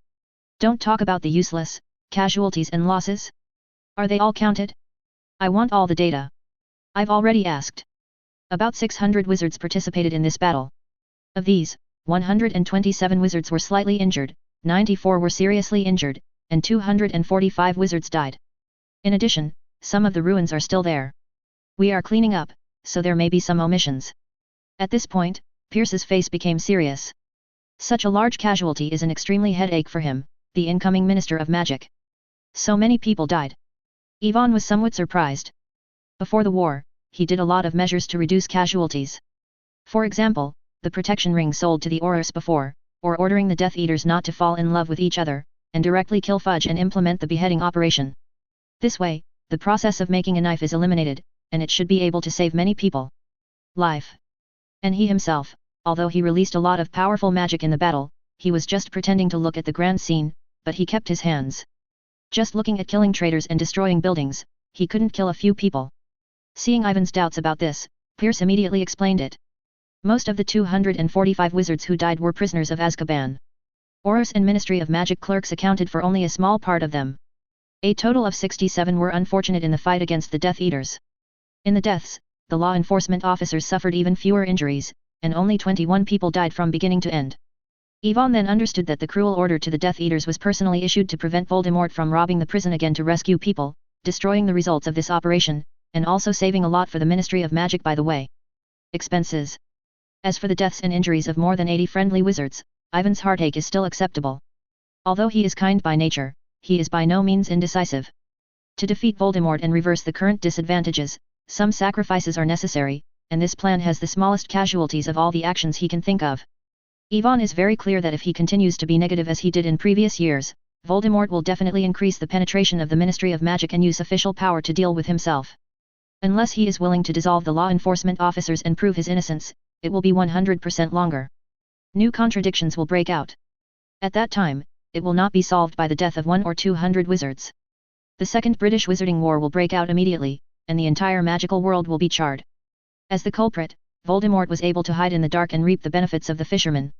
Don't talk about the useless casualties and losses. Are they all counted? I want all the data. I've already asked. About 600 wizards participated in this battle. Of these, 127 wizards were slightly injured, 94 were seriously injured, and 245 wizards died. In addition, some of the ruins are still there. We are cleaning up, so there may be some omissions. At this point, Pierce's face became serious. Such a large casualty is an extremely headache for him, the incoming Minister of Magic. So many people died. Ivan was somewhat surprised. Before the war, he did a lot of measures to reduce casualties. For example, the protection ring sold to the Aurors before, or ordering the Death Eaters not to fall in love with each other, and directly kill Fudge and implement the beheading operation. This way, the process of making a knife is eliminated, and it should be able to save many people. Life. And he himself, although he released a lot of powerful magic in the battle, he was just pretending to look at the grand scene, but he kept his hands just looking at killing traitors and destroying buildings. He couldn't kill a few people. Seeing Ivan's doubts about this, Pierce immediately explained it. Most of the 245 wizards who died were prisoners of Azkaban. Aurors and Ministry of Magic clerks accounted for only a small part of them. A total of 67 were unfortunate in the fight against the Death Eaters. In the deaths, the law enforcement officers suffered even fewer injuries, and only 21 people died from beginning to end. Ivan then understood that the cruel order to the Death Eaters was personally issued to prevent Voldemort from robbing the prison again to rescue people, destroying the results of this operation, and also saving a lot for the Ministry of Magic by the way. Expenses. As for the deaths and injuries of more than 80 friendly wizards, Ivan's heartache is still acceptable. Although he is kind by nature, he is by no means indecisive. To defeat Voldemort and reverse the current disadvantages, some sacrifices are necessary, and this plan has the smallest casualties of all the actions he can think of. Ivan is very clear that if he continues to be negative as he did in previous years, Voldemort will definitely increase the penetration of the Ministry of Magic and use official power to deal with himself. Unless he is willing to dissolve the law enforcement officers and prove his innocence, it will be 100% longer. New contradictions will break out. At that time, it will not be solved by the death of 100 or 200 wizards. The Second British Wizarding War will break out immediately, and the entire magical world will be charred. As the culprit, Voldemort was able to hide in the dark and reap the benefits of the fishermen.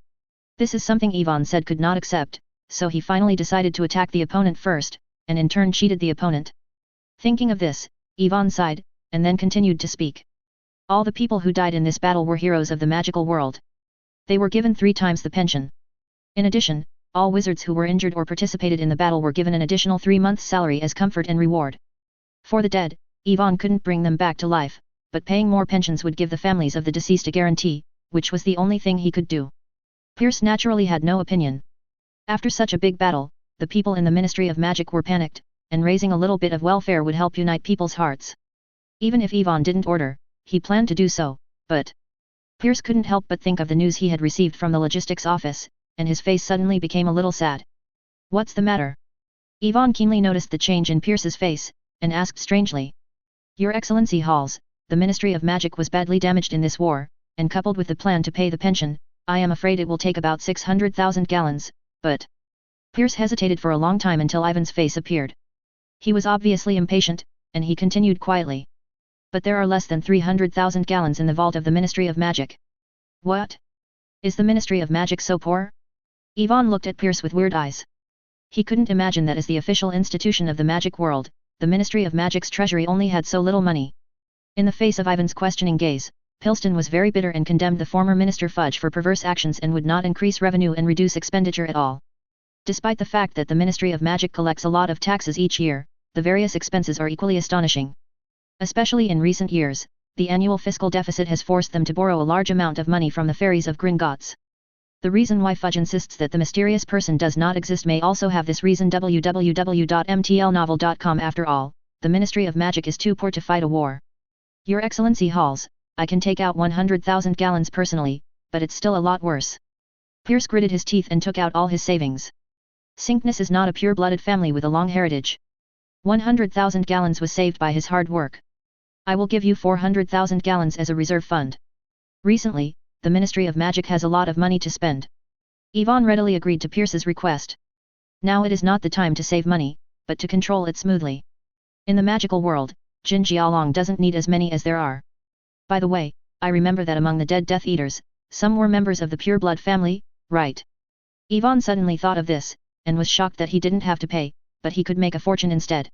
This is something Ivan said could not accept, so he finally decided to attack the opponent first, and in turn cheated the opponent. Thinking of this, Ivan sighed, and then continued to speak. All the people who died in this battle were heroes of the magical world. They were given 3 times the pension. In addition, all wizards who were injured or participated in the battle were given an additional 3 months' salary as comfort and reward. For the dead, Ivan couldn't bring them back to life, but paying more pensions would give the families of the deceased a guarantee, which was the only thing he could do. Pierce naturally had no opinion. After such a big battle, the people in the Ministry of Magic were panicked, and raising a little bit of welfare would help unite people's hearts. Even if Ivan didn't order, he planned to do so, but Pierce couldn't help but think of the news he had received from the logistics office, and his face suddenly became a little sad. What's the matter? Ivan keenly noticed the change in Pierce's face, and asked strangely. Your Excellency Halls, the Ministry of Magic was badly damaged in this war, and coupled with the plan to pay the pension, I am afraid it will take about 600,000 gallons, but... Pierce hesitated for a long time until Ivan's face appeared. He was obviously impatient, and he continued quietly. But there are less than 300,000 gallons in the vault of the Ministry of Magic. What? Is the Ministry of Magic so poor? Ivan looked at Pierce with weird eyes. He couldn't imagine that as the official institution of the magic world, the Ministry of Magic's treasury only had so little money. In the face of Ivan's questioning gaze, Pilston was very bitter and condemned the former Minister Fudge for perverse actions and would not increase revenue and reduce expenditure at all. Despite the fact that the Ministry of Magic collects a lot of taxes each year, the various expenses are equally astonishing. Especially in recent years, the annual fiscal deficit has forced them to borrow a large amount of money from the fairies of Gringotts. The reason why Fudge insists that the mysterious person does not exist may also have this reason. www.mtlnovel.com. After all, the Ministry of Magic is too poor to fight a war. Your Excellency Halls, I can take out 100,000 gallons personally, but it's still a lot worse. Pierce gritted his teeth and took out all his savings. Cygnus is not a pure-blooded family with a long heritage. 100,000 gallons was saved by his hard work. I will give you 400,000 gallons as a reserve fund. Recently, the Ministry of Magic has a lot of money to spend. Ivan readily agreed to Pierce's request. Now it is not the time to save money, but to control it smoothly. In the magical world, Jin Jialong doesn't need as many as there are. By the way, I remember that among the dead Death Eaters, some were members of the Pure Blood family, right? Ivan suddenly thought of this, and was shocked that he didn't have to pay, but he could make a fortune instead.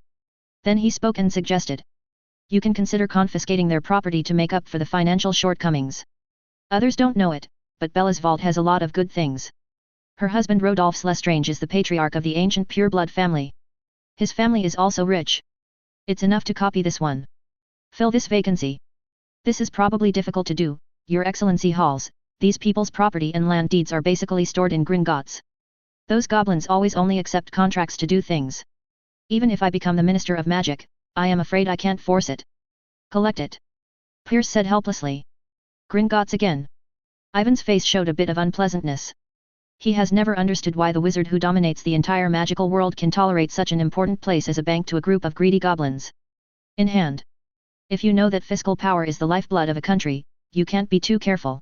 Then he spoke and suggested. You can consider confiscating their property to make up for the financial shortcomings. Others don't know it, but Bella's vault has a lot of good things. Her husband Rodolphe Lestrange is the patriarch of the ancient Pure Blood family. His family is also rich. It's enough to copy this one. Fill this vacancy. This is probably difficult to do, Your Excellency Halls. These people's property and land deeds are basically stored in Gringotts. Those goblins always only accept contracts to do things. Even if I become the Minister of Magic, I am afraid I can't force it. Collect it. Pierce said helplessly. Gringotts again. Ivan's face showed a bit of unpleasantness. He has never understood why the wizard who dominates the entire magical world can tolerate such an important place as a bank to a group of greedy goblins. In hand. If you know that fiscal power is the lifeblood of a country, you can't be too careful.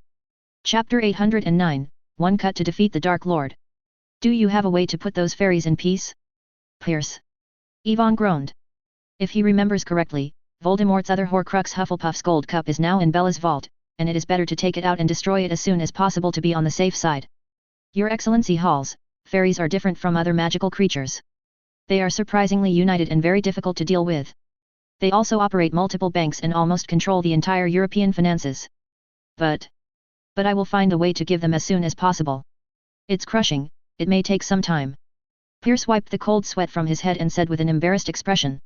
Chapter 809, One Cut to Defeat the Dark Lord. Do you have a way to put those fairies in peace? Pierce. Yvonne groaned. If he remembers correctly, Voldemort's other Horcrux Hufflepuff's gold cup is now in Bella's vault, and it is better to take it out and destroy it as soon as possible to be on the safe side. Your Excellency Halls, fairies are different from other magical creatures. They are surprisingly united and very difficult to deal with. They also operate multiple banks and almost control the entire European finances. But I will find a way to give them as soon as possible. It's crushing, it may take some time. Pierce wiped the cold sweat from his head and said with an embarrassed expression.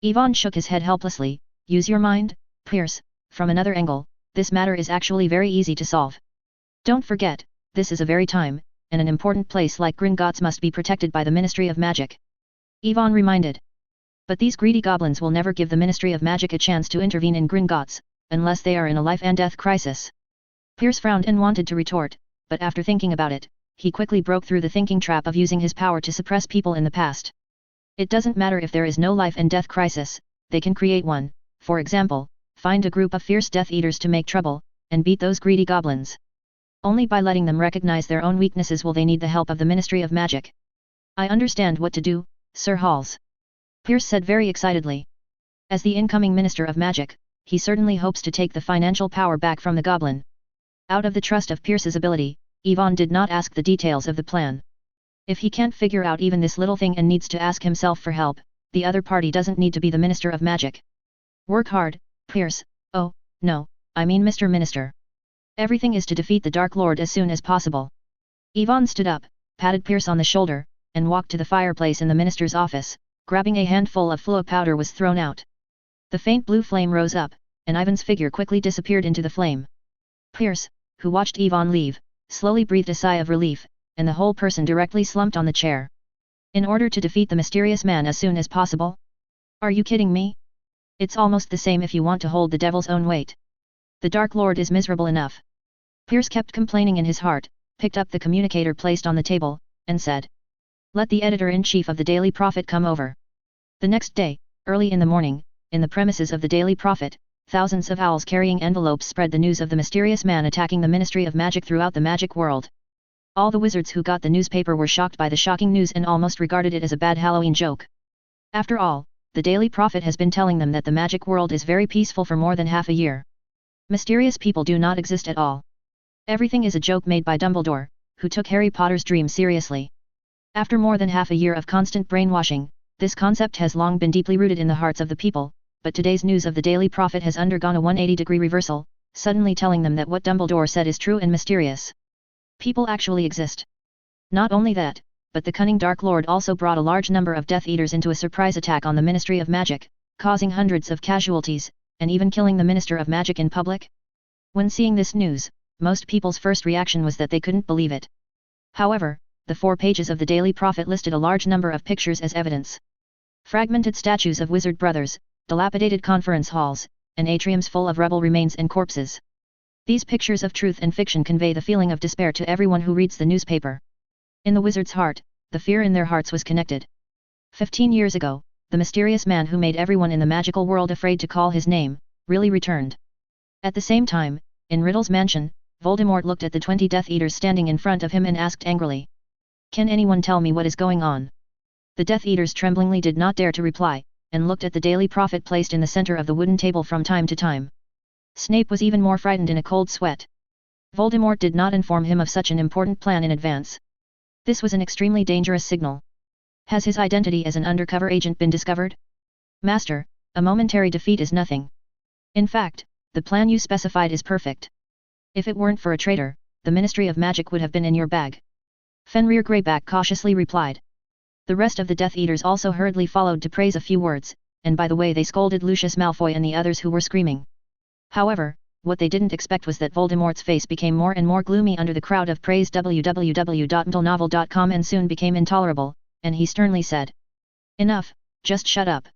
Yvonne shook his head helplessly. Use your mind, Pierce, from another angle, this matter is actually very easy to solve. Don't forget, this is a very time, and an important place like Gringotts must be protected by the Ministry of Magic. Yvonne reminded. But these greedy goblins will never give the Ministry of Magic a chance to intervene in Gringotts, unless they are in a life and death crisis. Pierce frowned and wanted to retort, but after thinking about it, he quickly broke through the thinking trap of using his power to suppress people in the past. It doesn't matter if there is no life and death crisis, they can create one. For example, find a group of fierce Death Eaters to make trouble, and beat those greedy goblins. Only by letting them recognize their own weaknesses will they need the help of the Ministry of Magic. I understand what to do, Sir Halls. Pierce said very excitedly. As the incoming Minister of Magic, he certainly hopes to take the financial power back from the goblin. Out of the trust of Pierce's ability, Yvonne did not ask the details of the plan. If he can't figure out even this little thing and needs to ask himself for help, the other party doesn't need to be the Minister of Magic. Work hard, Pierce. Oh, no, I mean Mr. Minister. Everything is to defeat the Dark Lord as soon as possible. Yvonne stood up, patted Pierce on the shoulder, and walked to the fireplace in the minister's office. Grabbing a handful of fluid powder was thrown out. The faint blue flame rose up, and Ivan's figure quickly disappeared into the flame. Pierce, who watched Yvonne leave, slowly breathed a sigh of relief, and the whole person directly slumped on the chair. In order to defeat the mysterious man as soon as possible? Are you kidding me? It's almost the same if you want to hold the devil's own weight. The Dark Lord is miserable enough. Pierce kept complaining in his heart, picked up the communicator placed on the table, and said. Let the editor-in-chief of the Daily Prophet come over. The next day, early in the morning, in the premises of the Daily Prophet, thousands of owls carrying envelopes spread the news of the mysterious man attacking the Ministry of Magic throughout the magic world. All the wizards who got the newspaper were shocked by the shocking news and almost regarded it as a bad Halloween joke. After all, the Daily Prophet has been telling them that the magic world is very peaceful for more than half a year. Mysterious people do not exist at all. Everything is a joke made by Dumbledore, who took Harry Potter's dream seriously. After more than half a year of constant brainwashing, this concept has long been deeply rooted in the hearts of the people, but today's news of the Daily Prophet has undergone a 180-degree reversal, suddenly telling them that what Dumbledore said is true and mysterious. People actually exist. Not only that, but the cunning Dark Lord also brought a large number of Death Eaters into a surprise attack on the Ministry of Magic, causing hundreds of casualties, and even killing the Minister of Magic in public. When seeing this news, most people's first reaction was that they couldn't believe it. However, the 4 pages of the Daily Prophet listed a large number of pictures as evidence. Fragmented statues of wizard brothers, dilapidated conference halls, and atriums full of rebel remains and corpses. These pictures of truth and fiction convey the feeling of despair to everyone who reads the newspaper. In the wizard's heart, the fear in their hearts was connected. 15 years ago, the mysterious man who made everyone in the magical world afraid to call his name, really returned. At the same time, in Riddle's mansion, Voldemort looked at the 20 Death Eaters standing in front of him and asked angrily. Can anyone tell me what is going on? The Death Eaters tremblingly did not dare to reply, and looked at the Daily Prophet placed in the center of the wooden table from time to time. Snape was even more frightened in a cold sweat. Voldemort did not inform him of such an important plan in advance. This was an extremely dangerous signal. Has his identity as an undercover agent been discovered? Master, a momentary defeat is nothing. In fact, the plan you specified is perfect. If it weren't for a traitor, the Ministry of Magic would have been in your bag. Fenrir Greyback cautiously replied. The rest of the Death Eaters also hurriedly followed to praise a few words, and by the way they scolded Lucius Malfoy and the others who were screaming. However, what they didn't expect was that Voldemort's face became more and more gloomy under the crowd of praise. www.mtlnovel.com and soon became intolerable, and he sternly said. Enough, just shut up.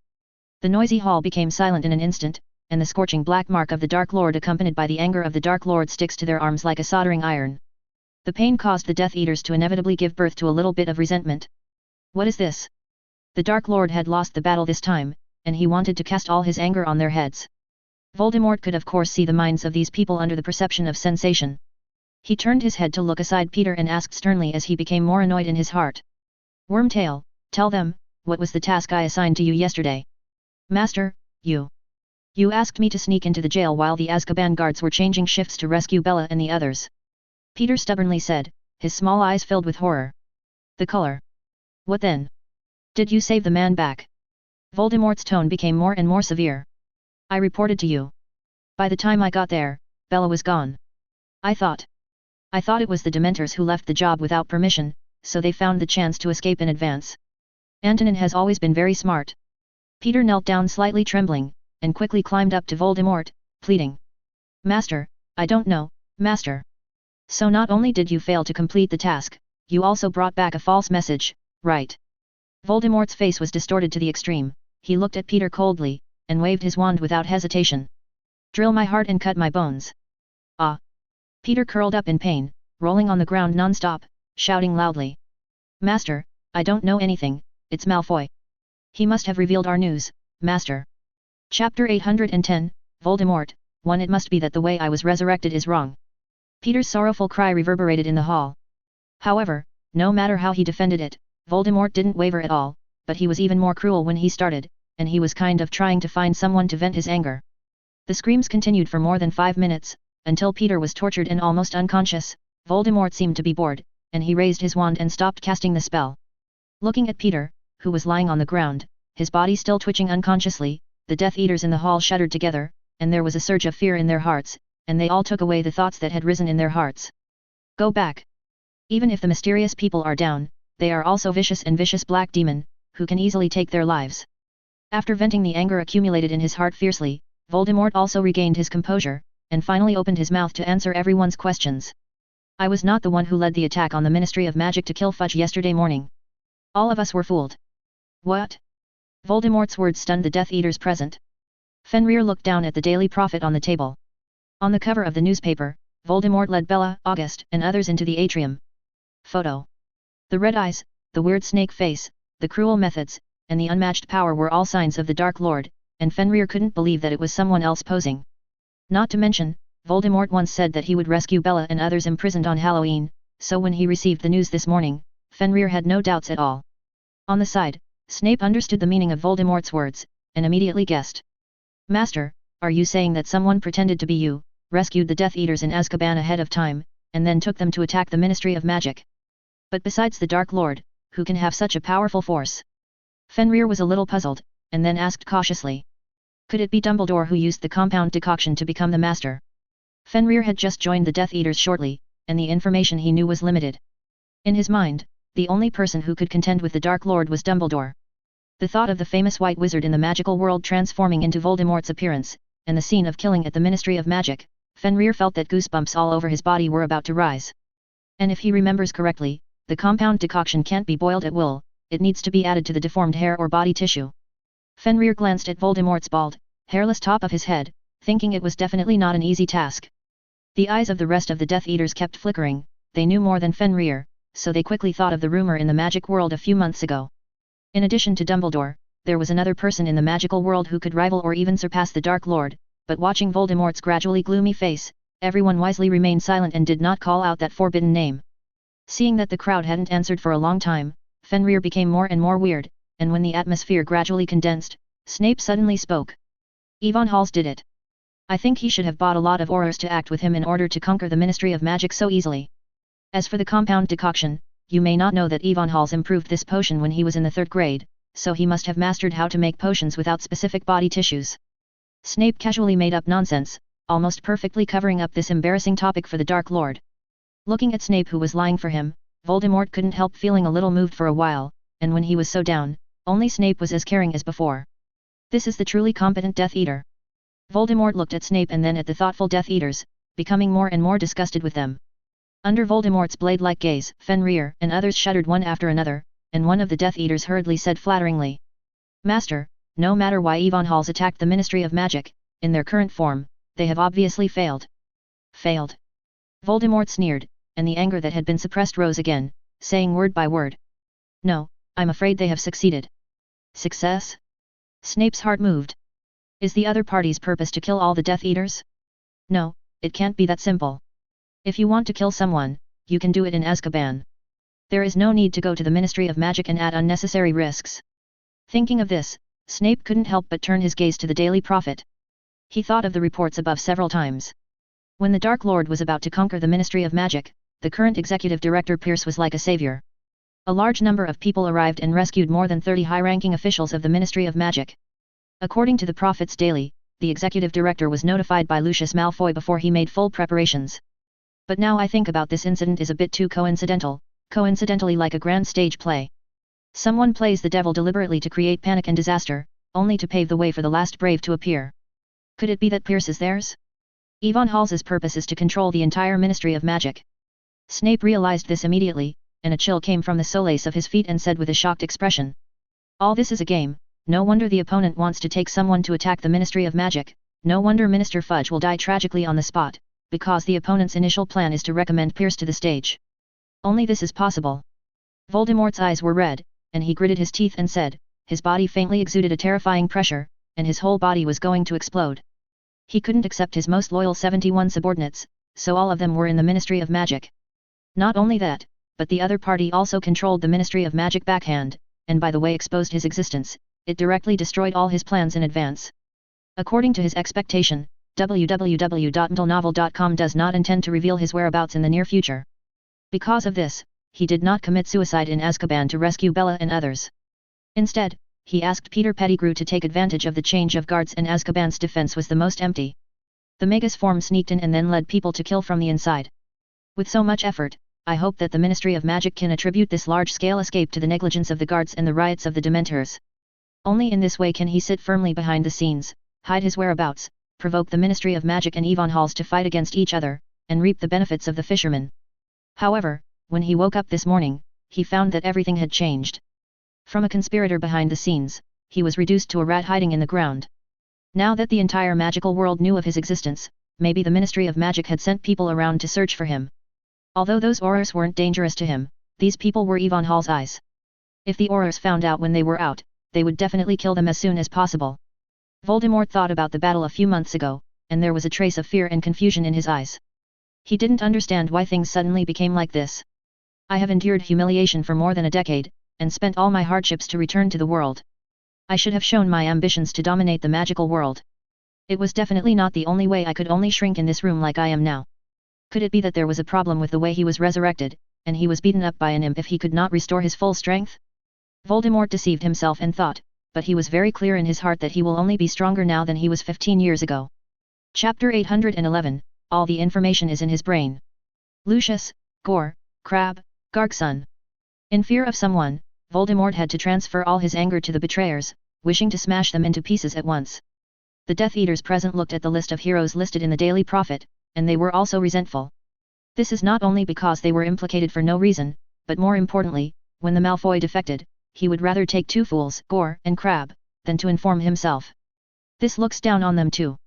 The noisy hall became silent in an instant, and the scorching black mark of the Dark Lord accompanied by the anger of the Dark Lord sticks to their arms like a soldering iron. The pain caused the Death Eaters to inevitably give birth to a little bit of resentment. What is this? The Dark Lord had lost the battle this time, and he wanted to cast all his anger on their heads. Voldemort could of course see the minds of these people under the perception of sensation. He turned his head to look aside Peter and asked sternly as he became more annoyed in his heart. Wormtail, tell them, what was the task I assigned to you yesterday? Master, you asked me to sneak into the jail while the Azkaban guards were changing shifts to rescue Bella and the others. Peter stubbornly said, his small eyes filled with horror. The color. What then? Did you save the man back? Voldemort's tone became more and more severe. I reported to you. By the time I got there, Bella was gone. I thought it was the Dementors who left the job without permission, so they found the chance to escape in advance. Antonin has always been very smart. Peter knelt down slightly trembling, and quickly climbed up to Voldemort, pleading. Master, I don't know, Master. So not only did you fail to complete the task, you also brought back a false message, right? Voldemort's face was distorted to the extreme, he looked at Peter coldly, and waved his wand without hesitation. Drill my heart and cut my bones. Ah! Peter curled up in pain, rolling on the ground non-stop, shouting loudly. Master, I don't know anything, it's Malfoy. He must have revealed our news, Master. Chapter 810, Voldemort, 1 It must be that the way I was resurrected is wrong. Peter's sorrowful cry reverberated in the hall. However, no matter how he defended it, Voldemort didn't waver at all, but he was even more cruel when he started, and he was kind of trying to find someone to vent his anger. The screams continued for more than 5 minutes, until Peter was tortured and almost unconscious. Voldemort seemed to be bored, and he raised his wand and stopped casting the spell. Looking at Peter, who was lying on the ground, his body still twitching unconsciously, the Death Eaters in the hall shuddered together, and there was a surge of fear in their hearts, and they all took away the thoughts that had risen in their hearts. Go back. Even if the mysterious people are down, they are also vicious and vicious black demon, who can easily take their lives. After venting the anger accumulated in his heart fiercely, Voldemort also regained his composure, and finally opened his mouth to answer everyone's questions. I was not the one who led the attack on the Ministry of Magic to kill Fudge yesterday morning. All of us were fooled. What? Voldemort's words stunned the Death Eaters present. Fenrir looked down at the Daily Prophet on the table. On the cover of the newspaper, Voldemort led Bella, August, and others into the atrium. Photo. The red eyes, the weird snake face, the cruel methods, and the unmatched power were all signs of the Dark Lord, and Fenrir couldn't believe that it was someone else posing. Not to mention, Voldemort once said that he would rescue Bella and others imprisoned on Halloween, so when he received the news this morning, Fenrir had no doubts at all. On the side, Snape understood the meaning of Voldemort's words, and immediately guessed. Master, are you saying that someone pretended to be you, rescued the Death Eaters in Azkaban ahead of time, and then took them to attack the Ministry of Magic? But besides the Dark Lord, who can have such a powerful force? Fenrir was a little puzzled, and then asked cautiously. Could it be Dumbledore who used the compound decoction to become the Master? Fenrir had just joined the Death Eaters shortly, and the information he knew was limited. In his mind, the only person who could contend with the Dark Lord was Dumbledore. The thought of the famous White Wizard in the magical world transforming into Voldemort's appearance, and the scene of killing at the Ministry of Magic, Fenrir felt that goosebumps all over his body were about to rise. And if he remembers correctly, the compound decoction can't be boiled at will, it needs to be added to the deformed hair or body tissue. Fenrir glanced at Voldemort's bald, hairless top of his head, thinking it was definitely not an easy task. The eyes of the rest of the Death Eaters kept flickering, they knew more than Fenrir, so they quickly thought of the rumor in the magic world a few months ago. In addition to Dumbledore, there was another person in the magical world who could rival or even surpass the Dark Lord, but watching Voldemort's gradually gloomy face, everyone wisely remained silent and did not call out that forbidden name. Seeing that the crowd hadn't answered for a long time, Fenrir became more and more weird, and when the atmosphere gradually condensed, Snape suddenly spoke. Yvonne Halls did it. I think he should have bought a lot of Aurors to act with him in order to conquer the Ministry of Magic so easily. As for the compound decoction, you may not know that Yvonne Halls improved this potion when he was in the 3rd grade, so he must have mastered how to make potions without specific body tissues. Snape casually made up nonsense, almost perfectly covering up this embarrassing topic for the Dark Lord. Looking at Snape who was lying for him, Voldemort couldn't help feeling a little moved for a while, and when he was so down, only Snape was as caring as before. This is the truly competent Death Eater. Voldemort looked at Snape and then at the thoughtful Death Eaters, becoming more and more disgusted with them. Under Voldemort's blade-like gaze, Fenrir and others shuddered one after another, and one of the Death Eaters hurriedly said flatteringly. Master, no matter why Yvonne Halls attacked the Ministry of Magic, in their current form, they have obviously failed. Failed? Voldemort sneered, and the anger that had been suppressed rose again, saying word by word. No, I'm afraid they have succeeded. Success? Snape's heart moved. Is the other party's purpose to kill all the Death Eaters? No, it can't be that simple. If you want to kill someone, you can do it in Azkaban. There is no need to go to the Ministry of Magic and add unnecessary risks. Thinking of this, Snape couldn't help but turn his gaze to the Daily Prophet. He thought of the reports above several times. When the Dark Lord was about to conquer the Ministry of Magic, the current executive director Pierce was like a savior. A large number of people arrived and rescued more than 30 high-ranking officials of the Ministry of Magic. According to the Prophet's Daily, the executive director was notified by Lucius Malfoy before he made full preparations. But now I think about this incident is a bit too coincidentally like a grand stage play. Someone plays the devil deliberately to create panic and disaster, only to pave the way for the last brave to appear. Could it be that Pierce is theirs? Yvonne Hall's purpose is to control the entire Ministry of Magic. Snape realized this immediately, and a chill came from the solace of his feet and said with a shocked expression. All this is a game, no wonder the opponent wants to take someone to attack the Ministry of Magic, no wonder Minister Fudge will die tragically on the spot, because the opponent's initial plan is to recommend Pierce to the stage. Only this is possible. Voldemort's eyes were red, and he gritted his teeth and said, his body faintly exuded a terrifying pressure, and his whole body was going to explode. He couldn't accept his most loyal 71 subordinates, so all of them were in the Ministry of Magic. Not only that, but the other party also controlled the Ministry of Magic backhand, and by the way exposed his existence, it directly destroyed all his plans in advance. According to his expectation, www.mtlnovel.com does not intend to reveal his whereabouts in the near future. Because of this, he did not commit suicide in Azkaban to rescue Bella and others. Instead, he asked Peter Pettigrew to take advantage of the change of guards and Azkaban's defense was the most empty. The Magus form sneaked in and then led people to kill from the inside. With so much effort, I hope that the Ministry of Magic can attribute this large-scale escape to the negligence of the guards and the riots of the Dementors. Only in this way can he sit firmly behind the scenes, hide his whereabouts, provoke the Ministry of Magic and Yvonne Halls to fight against each other, and reap the benefits of the fishermen. However, when he woke up this morning, he found that everything had changed. From a conspirator behind the scenes, he was reduced to a rat hiding in the ground. Now that the entire magical world knew of his existence, maybe the Ministry of Magic had sent people around to search for him. Although those Aurors weren't dangerous to him, these people were Yvonne Hall's eyes. If the Aurors found out when they were out, they would definitely kill them as soon as possible. Voldemort thought about the battle a few months ago, and there was a trace of fear and confusion in his eyes. He didn't understand why things suddenly became like this. I have endured humiliation for more than a decade, and spent all my hardships to return to the world. I should have shown my ambitions to dominate the magical world. It was definitely not the only way I could only shrink in this room like I am now. Could it be that there was a problem with the way he was resurrected, and he was beaten up by an imp if he could not restore his full strength? Voldemort deceived himself and thought, but he was very clear in his heart that he will only be stronger now than he was 15 years ago. Chapter 811, all the information is in his brain. Lucius, Gore, Crabbe, Gargson. In fear of someone, Voldemort had to transfer all his anger to the betrayers, wishing to smash them into pieces at once. The Death Eaters present looked at the list of heroes listed in the Daily Prophet, and they were also resentful. This is not only because they were implicated for no reason, but more importantly, when the Malfoy defected, he would rather take two fools, Gore and Crabbe, than to inform himself. This looks down on them too.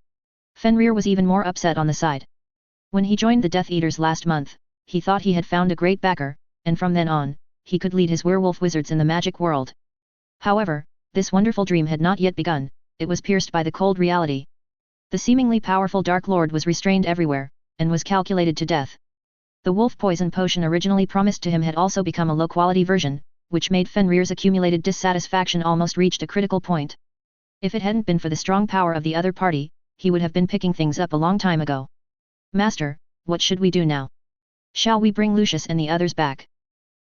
Fenrir was even more upset on the side. When he joined the Death Eaters last month, he thought he had found a great backer, and from then on, he could lead his werewolf wizards in the magic world. However, this wonderful dream had not yet begun, it was pierced by the cold reality. The seemingly powerful Dark Lord was restrained everywhere, and was calculated to death. The wolf poison potion originally promised to him had also become a low-quality version, which made Fenrir's accumulated dissatisfaction almost reached a critical point. If it hadn't been for the strong power of the other party, he would have been picking things up a long time ago. Master, what should we do now? Shall we bring Lucius and the others back?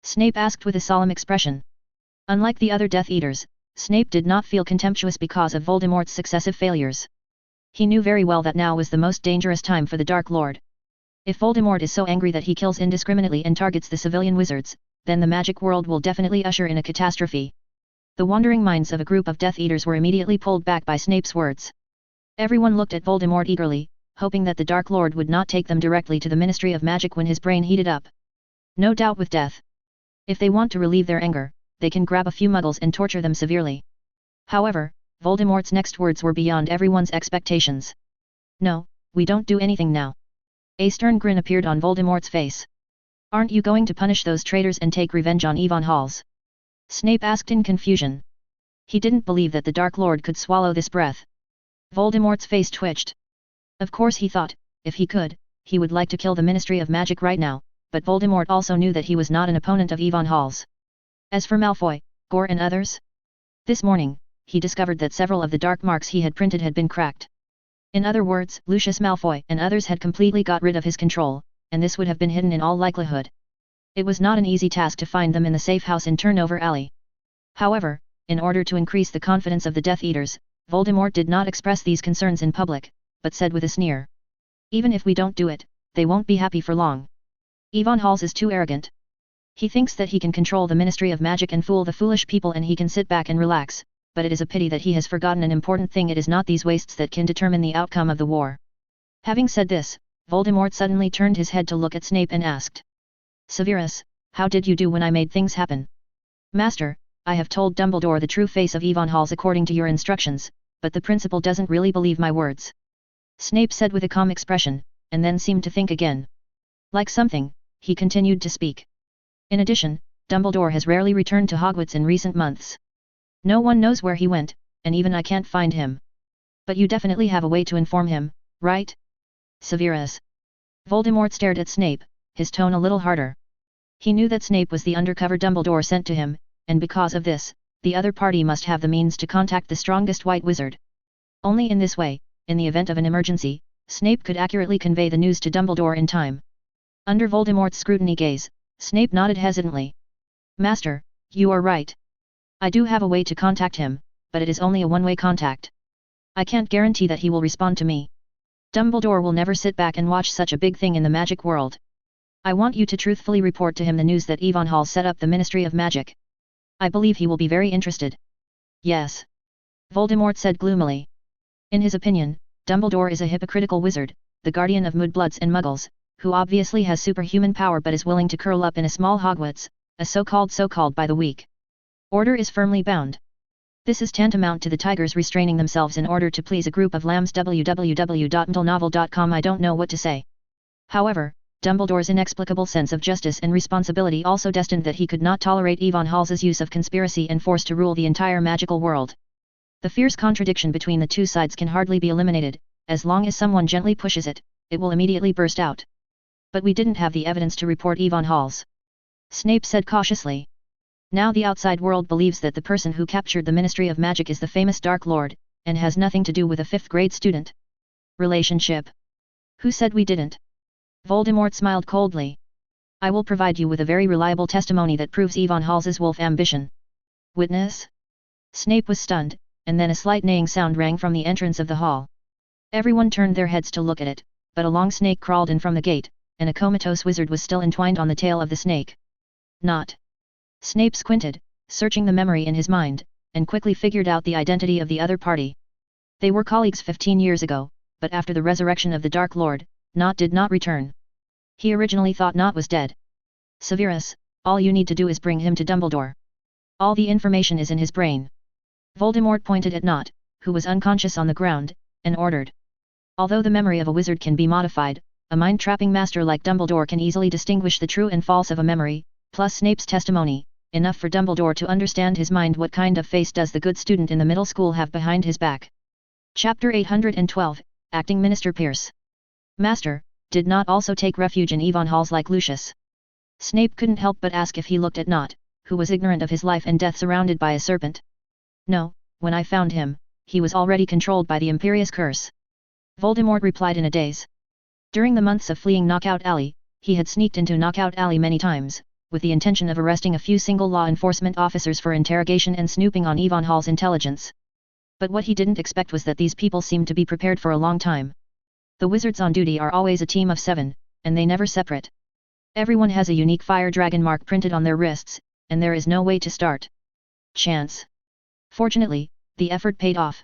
Snape asked with a solemn expression. Unlike the other Death Eaters, Snape did not feel contemptuous because of Voldemort's successive failures. He knew very well that now was the most dangerous time for the Dark Lord. If Voldemort is so angry that he kills indiscriminately and targets the civilian wizards, then the magic world will definitely usher in a catastrophe. The wandering minds of a group of Death Eaters were immediately pulled back by Snape's words. Everyone looked at Voldemort eagerly, hoping that the Dark Lord would not take them directly to the Ministry of Magic when his brain heated up. No doubt with death. If they want to relieve their anger, they can grab a few muggles and torture them severely. However, Voldemort's next words were beyond everyone's expectations. No, we don't do anything now. A stern grin appeared on Voldemort's face. Aren't you going to punish those traitors and take revenge on Yvonne Halls? Snape asked in confusion. He didn't believe that the Dark Lord could swallow this breath. Voldemort's face twitched. Of course he thought, if he could, he would like to kill the Ministry of Magic right now, but Voldemort also knew that he was not an opponent of Yvonne Hall's. As for Malfoy, Gore and others? This morning, he discovered that several of the dark marks he had printed had been cracked. In other words, Lucius Malfoy and others had completely got rid of his control, and this would have been hidden in all likelihood. It was not an easy task to find them in the safe house in Turnover Alley. However, in order to increase the confidence of the Death Eaters, Voldemort did not express these concerns in public, but said with a sneer. Even if we don't do it, they won't be happy for long. Yvonne Halls is too arrogant. He thinks that he can control the Ministry of Magic and fool the foolish people and he can sit back and relax, but it is a pity that he has forgotten an important thing. It is not these wastes that can determine the outcome of the war. Having said this, Voldemort suddenly turned his head to look at Snape and asked. Severus, how did you do when I made things happen? Master, I have told Dumbledore the true face of Yvonne Halls according to your instructions, but the principal doesn't really believe my words. Snape said with a calm expression, and then seemed to think again. Like something, he continued to speak. In addition, Dumbledore has rarely returned to Hogwarts in recent months. No one knows where he went, and even I can't find him. But you definitely have a way to inform him, right? Severus. Voldemort stared at Snape, his tone a little harder. He knew that Snape was the undercover Dumbledore sent to him, and because of this, the other party must have the means to contact the strongest white wizard. Only in this way, in the event of an emergency, Snape could accurately convey the news to Dumbledore in time. Under Voldemort's scrutiny gaze, Snape nodded hesitantly. Master, you are right. I do have a way to contact him, but it is only a one-way contact. I can't guarantee that he will respond to me. Dumbledore will never sit back and watch such a big thing in the magic world. I want you to truthfully report to him the news that Yvonne Hall set up the Ministry of Magic. I believe he will be very interested. Yes. Voldemort said gloomily. In his opinion, Dumbledore is a hypocritical wizard, the guardian of mudbloods and muggles, who obviously has superhuman power but is willing to curl up in a small Hogwarts, a so-called by the weak. Order is firmly bound. This is tantamount to the tigers restraining themselves in order to please a group of lambs. www.mdlnovel.com. I don't know what to say. However, Dumbledore's inexplicable sense of justice and responsibility also destined that he could not tolerate Yvonne Hall's use of conspiracy and force to rule the entire magical world. The fierce contradiction between the two sides can hardly be eliminated, as long as someone gently pushes it, it will immediately burst out. But we didn't have the evidence to report Yvonne Hall's. Snape said cautiously. Now the outside world believes that the person who captured the Ministry of Magic is the famous Dark Lord, and has nothing to do with a 5th grade student. Relationship. Who said we didn't? Voldemort smiled coldly. I will provide you with a very reliable testimony that proves Yvonne Hall's wolf ambition. Witness? Snape was stunned, and then a slight neighing sound rang from the entrance of the hall. Everyone turned their heads to look at it, but a long snake crawled in from the gate, and a comatose wizard was still entwined on the tail of the snake. Not. Snape squinted, searching the memory in his mind, and quickly figured out the identity of the other party. They were colleagues 15 years ago, but after the resurrection of the Dark Lord, Not did not return. He originally thought Not was dead. Severus, all you need to do is bring him to Dumbledore. All the information is in his brain. Voldemort pointed at Not, who was unconscious on the ground, and ordered. Although the memory of a wizard can be modified, a mind-trapping master like Dumbledore can easily distinguish the true and false of a memory, plus Snape's testimony, enough for Dumbledore to understand his mind. What kind of face does the good student in the middle school have behind his back? Chapter 812, Acting Minister Pierce. Master, did Not also take refuge in Yvonne Hall's like Lucius? Snape couldn't help but ask if he looked at Not, who was ignorant of his life and death surrounded by a serpent. No, when I found him, he was already controlled by the Imperious curse. Voldemort replied in a daze. During the months of fleeing Knockoff Alley, he had sneaked into Knockoff Alley many times, with the intention of arresting a few single law enforcement officers for interrogation and snooping on Yvonne Hall's intelligence. But what he didn't expect was that these people seemed to be prepared for a long time. The wizards on duty are always a team of 7, and they never separate. Everyone has a unique fire dragon mark printed on their wrists, and there is no way to start. Chance. Fortunately, the effort paid off.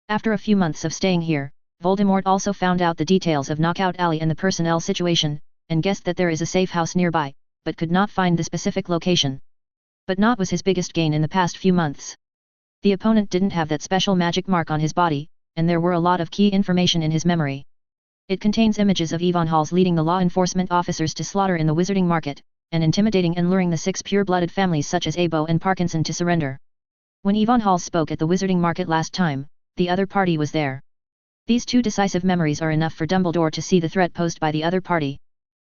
After a few months of staying here, Voldemort also found out the details of Knockoff Alley and the personnel situation, and guessed that there is a safe house nearby, but could not find the specific location. But Not was his biggest gain in the past few months. The opponent didn't have that special magic mark on his body, and there were a lot of key information in his memory. It contains images of Yvonne Hall's leading the law enforcement officers to slaughter in the wizarding market, and intimidating and luring the 6 pure-blooded families such as Abo and Parkinson to surrender. When Yvonne Hall spoke at the wizarding market last time, the other party was there. These two decisive memories are enough for Dumbledore to see the threat posed by the other party.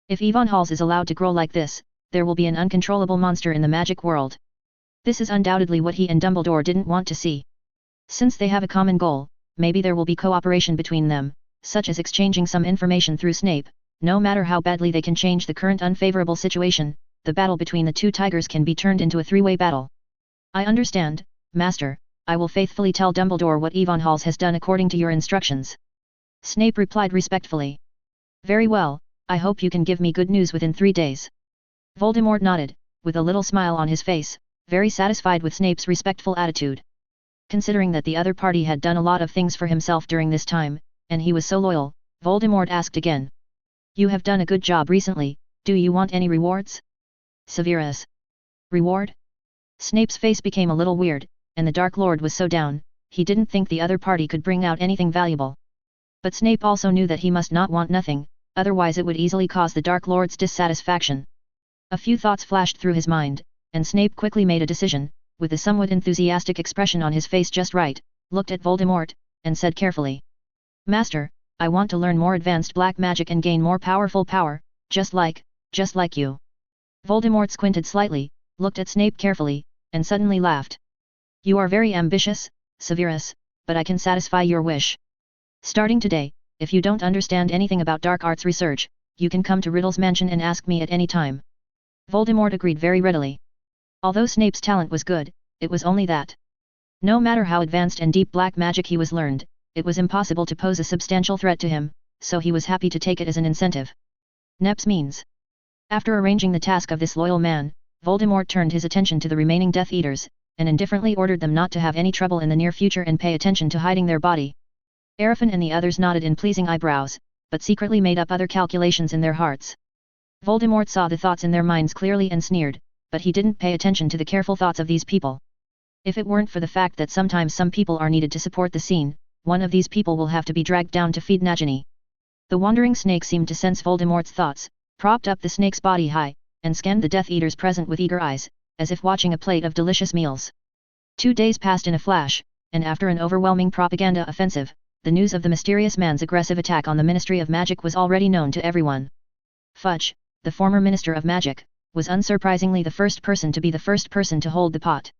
If Yvonne Halls is allowed to grow like this, there will be an uncontrollable monster in the magic world. This is undoubtedly what he and Dumbledore didn't want to see. Since they have a common goal, maybe there will be cooperation between them, such as exchanging some information through Snape. No matter how badly they can change the current unfavorable situation, the battle between the two tigers can be turned into a three-way battle. I understand, Master. I will faithfully tell Dumbledore what Yvonne Halls has done according to your instructions. Snape replied respectfully. Very well, I hope you can give me good news within 3 days. Voldemort nodded, with a little smile on his face, very satisfied with Snape's respectful attitude. Considering that the other party had done a lot of things for himself during this time, and he was so loyal, Voldemort asked again. You have done a good job recently, do you want any rewards? Severus. Reward? Snape's face became a little weird, and the Dark Lord was so down, he didn't think the other party could bring out anything valuable. But Snape also knew that he must not want nothing, otherwise it would easily cause the Dark Lord's dissatisfaction. A few thoughts flashed through his mind, and Snape quickly made a decision, with a somewhat enthusiastic expression on his face just right, looked at Voldemort, and said carefully. Master, I want to learn more advanced black magic and gain more powerful power, just like you. Voldemort squinted slightly, looked at Snape carefully, and suddenly laughed. You are very ambitious, Severus, but I can satisfy your wish. Starting today, if you don't understand anything about dark arts research, you can come to Riddle's mansion and ask me at any time. Voldemort agreed very readily. Although Snape's talent was good, it was only that. No matter how advanced and deep black magic he was learned, it was impossible to pose a substantial threat to him, so he was happy to take it as an incentive. Neps means. After arranging the task of this loyal man, Voldemort turned his attention to the remaining Death Eaters, and indifferently ordered them not to have any trouble in the near future and pay attention to hiding their body. Arafin and the others nodded in pleasing eyebrows, but secretly made up other calculations in their hearts. Voldemort saw the thoughts in their minds clearly and sneered, but he didn't pay attention to the careful thoughts of these people. If it weren't for the fact that sometimes some people are needed to support the scene, one of these people will have to be dragged down to feed Nagini. The wandering snake seemed to sense Voldemort's thoughts, propped up the snake's body high, and scanned the Death Eaters present with eager eyes, as if watching a plate of delicious meals. 2 days passed in a flash, and after an overwhelming propaganda offensive, the news of the mysterious man's aggressive attack on the Ministry of Magic was already known to everyone. Fudge, the former Minister of Magic, was unsurprisingly the first person to be the first person to hold the pot.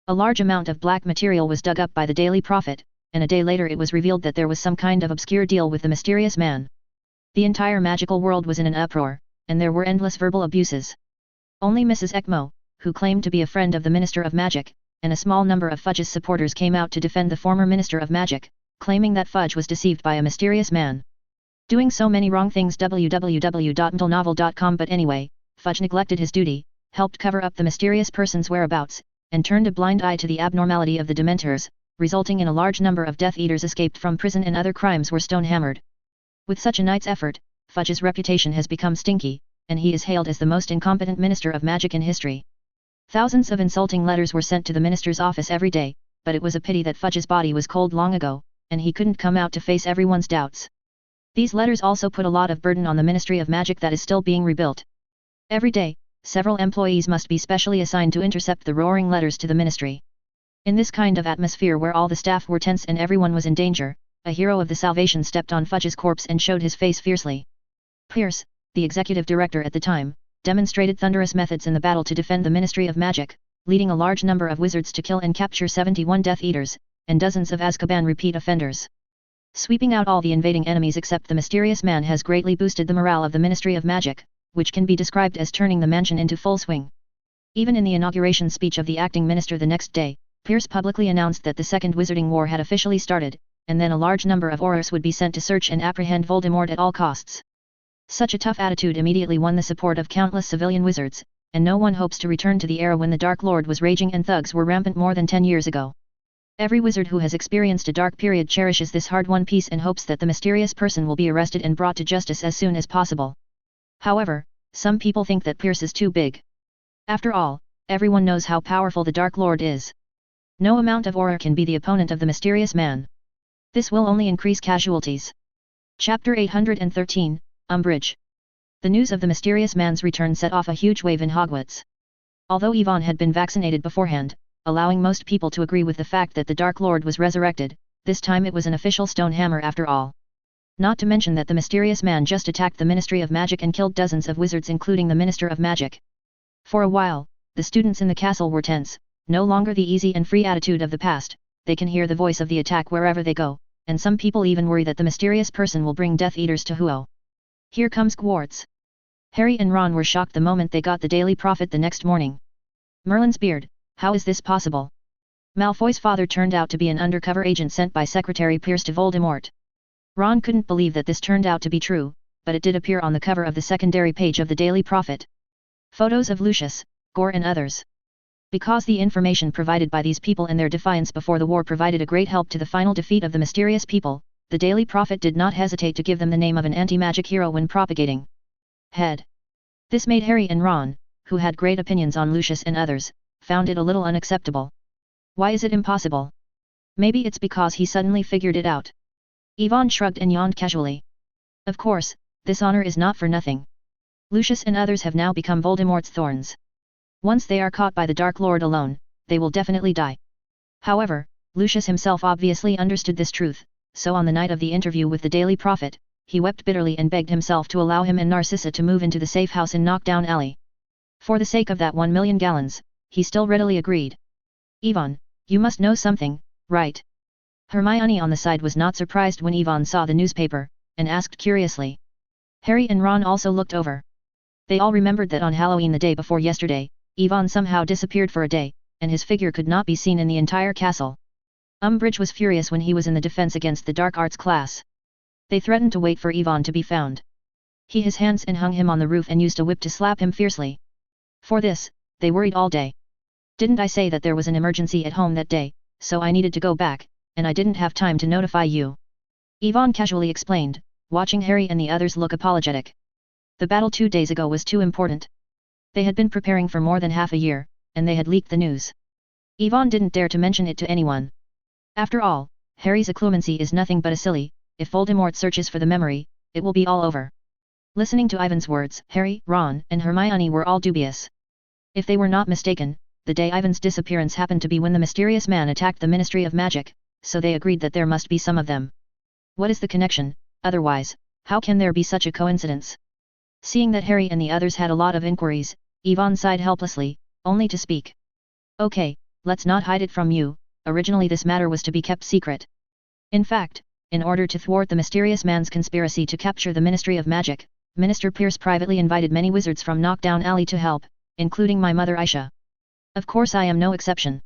A large amount of black material was dug up by the Daily Prophet, and a day later it was revealed that there was some kind of obscure deal with the mysterious man. The entire magical world was in an uproar, and there were endless verbal abuses. Only Mrs. Ekmo, who claimed to be a friend of the Minister of Magic, and a small number of Fudge's supporters came out to defend the former Minister of Magic, claiming that Fudge was deceived by a mysterious man. Doing so many wrong things www.mdlenovel.com. But anyway, Fudge neglected his duty, helped cover up the mysterious person's whereabouts, and turned a blind eye to the abnormality of the Dementors, resulting in a large number of Death Eaters escaped from prison and other crimes were stone-hammered. With such a night's effort, Fudge's reputation has become stinky, and he is hailed as the most incompetent Minister of Magic in history. Thousands of insulting letters were sent to the Minister's office every day, but it was a pity that Fudge's body was cold long ago, and he couldn't come out to face everyone's doubts. These letters also put a lot of burden on the Ministry of Magic that is still being rebuilt. Every day, several employees must be specially assigned to intercept the roaring letters to the Ministry. In this kind of atmosphere where all the staff were tense and everyone was in danger, a hero of the Salvation stepped on Fudge's corpse and showed his face fiercely. Pierce, the executive director at the time, demonstrated thunderous methods in the battle to defend the Ministry of Magic, leading a large number of wizards to kill and capture 71 Death Eaters, and dozens of Azkaban repeat offenders. Sweeping out all the invading enemies except the mysterious man has greatly boosted the morale of the Ministry of Magic, which can be described as turning the mansion into full swing. Even in the inauguration speech of the acting minister the next day, Pierce publicly announced that the Second Wizarding War had officially started, and then a large number of Aurors would be sent to search and apprehend Voldemort at all costs. Such a tough attitude immediately won the support of countless civilian wizards, and no one hopes to return to the era when the Dark Lord was raging and thugs were rampant more than 10 years ago. Every wizard who has experienced a dark period cherishes this hard-won peace and hopes that the mysterious person will be arrested and brought to justice as soon as possible. However, some people think that Pierce is too big. After all, everyone knows how powerful the Dark Lord is. No amount of aura can be the opponent of the mysterious man. This will only increase casualties. Chapter 813, Umbridge. The news of the mysterious man's return set off a huge wave in Hogwarts. Although Yvonne had been vaccinated beforehand, allowing most people to agree with the fact that the Dark Lord was resurrected, This time it was an official stone hammer after all. Not to mention that the mysterious man just attacked the Ministry of Magic and killed dozens of wizards including the Minister of Magic. For a while, the students in the castle were tense, no longer the easy and free attitude of the past. They can hear the voice of the attack wherever they go, and some people even worry that the mysterious person will bring Death Eaters to Huo. Here comes Hogwarts. Harry and Ron were shocked the moment they got the Daily Prophet the next morning. Merlin's beard, how is this possible? Malfoy's father turned out to be an undercover agent sent by Secretary Pierce to Voldemort. Ron couldn't believe that this turned out to be true, but it did appear on the cover of the secondary page of the Daily Prophet. Photos of Lucius, Gore and others. Because the information provided by these people and their defiance before the war provided a great help to the final defeat of the mysterious people, the Daily Prophet did not hesitate to give them the name of an anti-magic hero when propagating. Head. This made Harry and Ron, who had great opinions on Lucius and others, found it a little unacceptable. Why is it impossible? Maybe it's because he suddenly figured it out. Yvonne shrugged and yawned casually. Of course, this honor is not for nothing. Lucius and others have now become Voldemort's thorns. Once they are caught by the Dark Lord alone, they will definitely die. However, Lucius himself obviously understood this truth, so on the night of the interview with the Daily Prophet, he wept bitterly and begged himself to allow him and Narcissa to move into the safe house in Knockdown Alley. For the sake of that 1 million gallons, he still readily agreed. Yvonne, you must know something, right? Hermione on the side was not surprised when Yvonne saw the newspaper, and asked curiously. Harry and Ron also looked over. They all remembered that on Halloween the day before yesterday, Yvonne somehow disappeared for a day, and his figure could not be seen in the entire castle. Umbridge was furious when he was in the defense against the dark arts class. They threatened to wait for Yvonne to be found. He his hands and hung him on the roof and used a whip to slap him fiercely. For this, they worried all day. Didn't I say that there was an emergency at home that day, so I needed to go back, and I didn't have time to notify you. Yvonne casually explained, watching Harry and the others look apologetic. The battle 2 days ago was too important. They had been preparing for more than half a year, and they had leaked the news. Yvonne didn't dare to mention it to anyone. After all, Harry's occlumency is nothing but a silly. If Voldemort searches for the memory, it will be all over. Listening to Ivan's words, Harry, Ron, and Hermione were all dubious. If they were not mistaken, the day Ivan's disappearance happened to be when the mysterious man attacked the Ministry of Magic, so they agreed that there must be some of them. What is the connection? Otherwise, how can there be such a coincidence? Seeing that Harry and the others had a lot of inquiries, Yvonne sighed helplessly, only to speak. Okay, let's not hide it from you. Originally this matter was to be kept secret. In fact, in order to thwart the mysterious man's conspiracy to capture the Ministry of Magic, Minister Pierce privately invited many wizards from Knockdown Alley to help, including my mother Aisha. Of course I am no exception.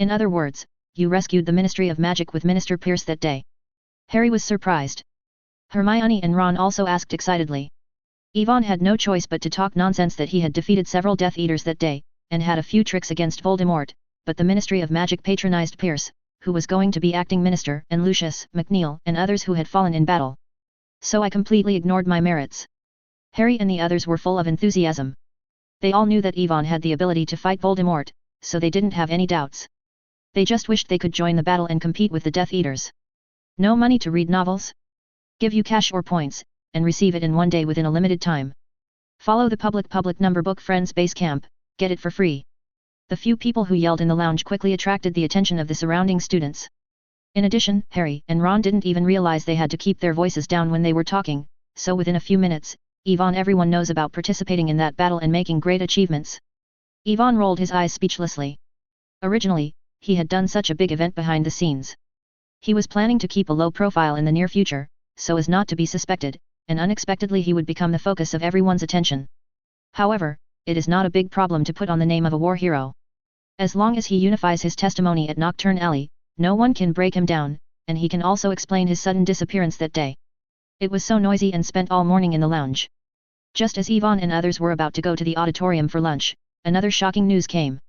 In other words, you rescued the Ministry of Magic with Minister Pierce that day. Harry was surprised. Hermione and Ron also asked excitedly. Yvonne had no choice but to talk nonsense that he had defeated several Death Eaters that day, and had a few tricks against Voldemort, but the Ministry of Magic patronized Pierce, who was going to be acting minister, and Lucius, McNeil, and others who had fallen in battle. So I completely ignored my merits. Harry and the others were full of enthusiasm. They all knew that Yvonne had the ability to fight Voldemort, so they didn't have any doubts. They just wished they could join the battle and compete with the Death Eaters. No money to read novels? Give you cash or points, and receive it in 1 day within a limited time. Follow the public number book Friends Base Camp, get it for free. The few people who yelled in the lounge quickly attracted the attention of the surrounding students. In addition, Harry and Ron didn't even realize they had to keep their voices down when they were talking, so within a few minutes, Yvonne everyone knows about participating in that battle and making great achievements. Yvonne rolled his eyes speechlessly. Originally, he had done such a big event behind the scenes. He was planning to keep a low profile in the near future, so as not to be suspected, and unexpectedly he would become the focus of everyone's attention. However, it is not a big problem to put on the name of a war hero. As long as he unifies his testimony at Knockdown Alley, no one can break him down, and he can also explain his sudden disappearance that day. It was so noisy and spent all morning in the lounge. Just as Yvonne and others were about to go to the auditorium for lunch, another shocking news came.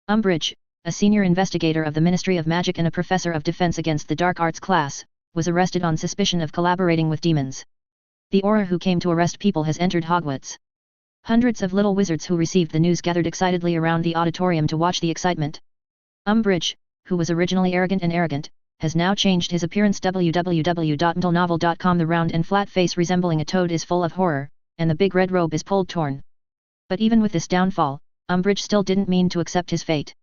Umbridge, a senior investigator of the Ministry of Magic and a professor of defense against the dark arts class, was arrested on suspicion of collaborating with demons. The Auror who came to arrest people has entered Hogwarts. Hundreds of little wizards who received the news gathered excitedly around the auditorium to watch the excitement. Umbridge, who was originally arrogant, has now changed his appearance. www.mdlnovel.com. The round and flat face resembling a toad is full of horror, and the big red robe is pulled torn. But even with this downfall, Umbridge still didn't mean to accept his fate.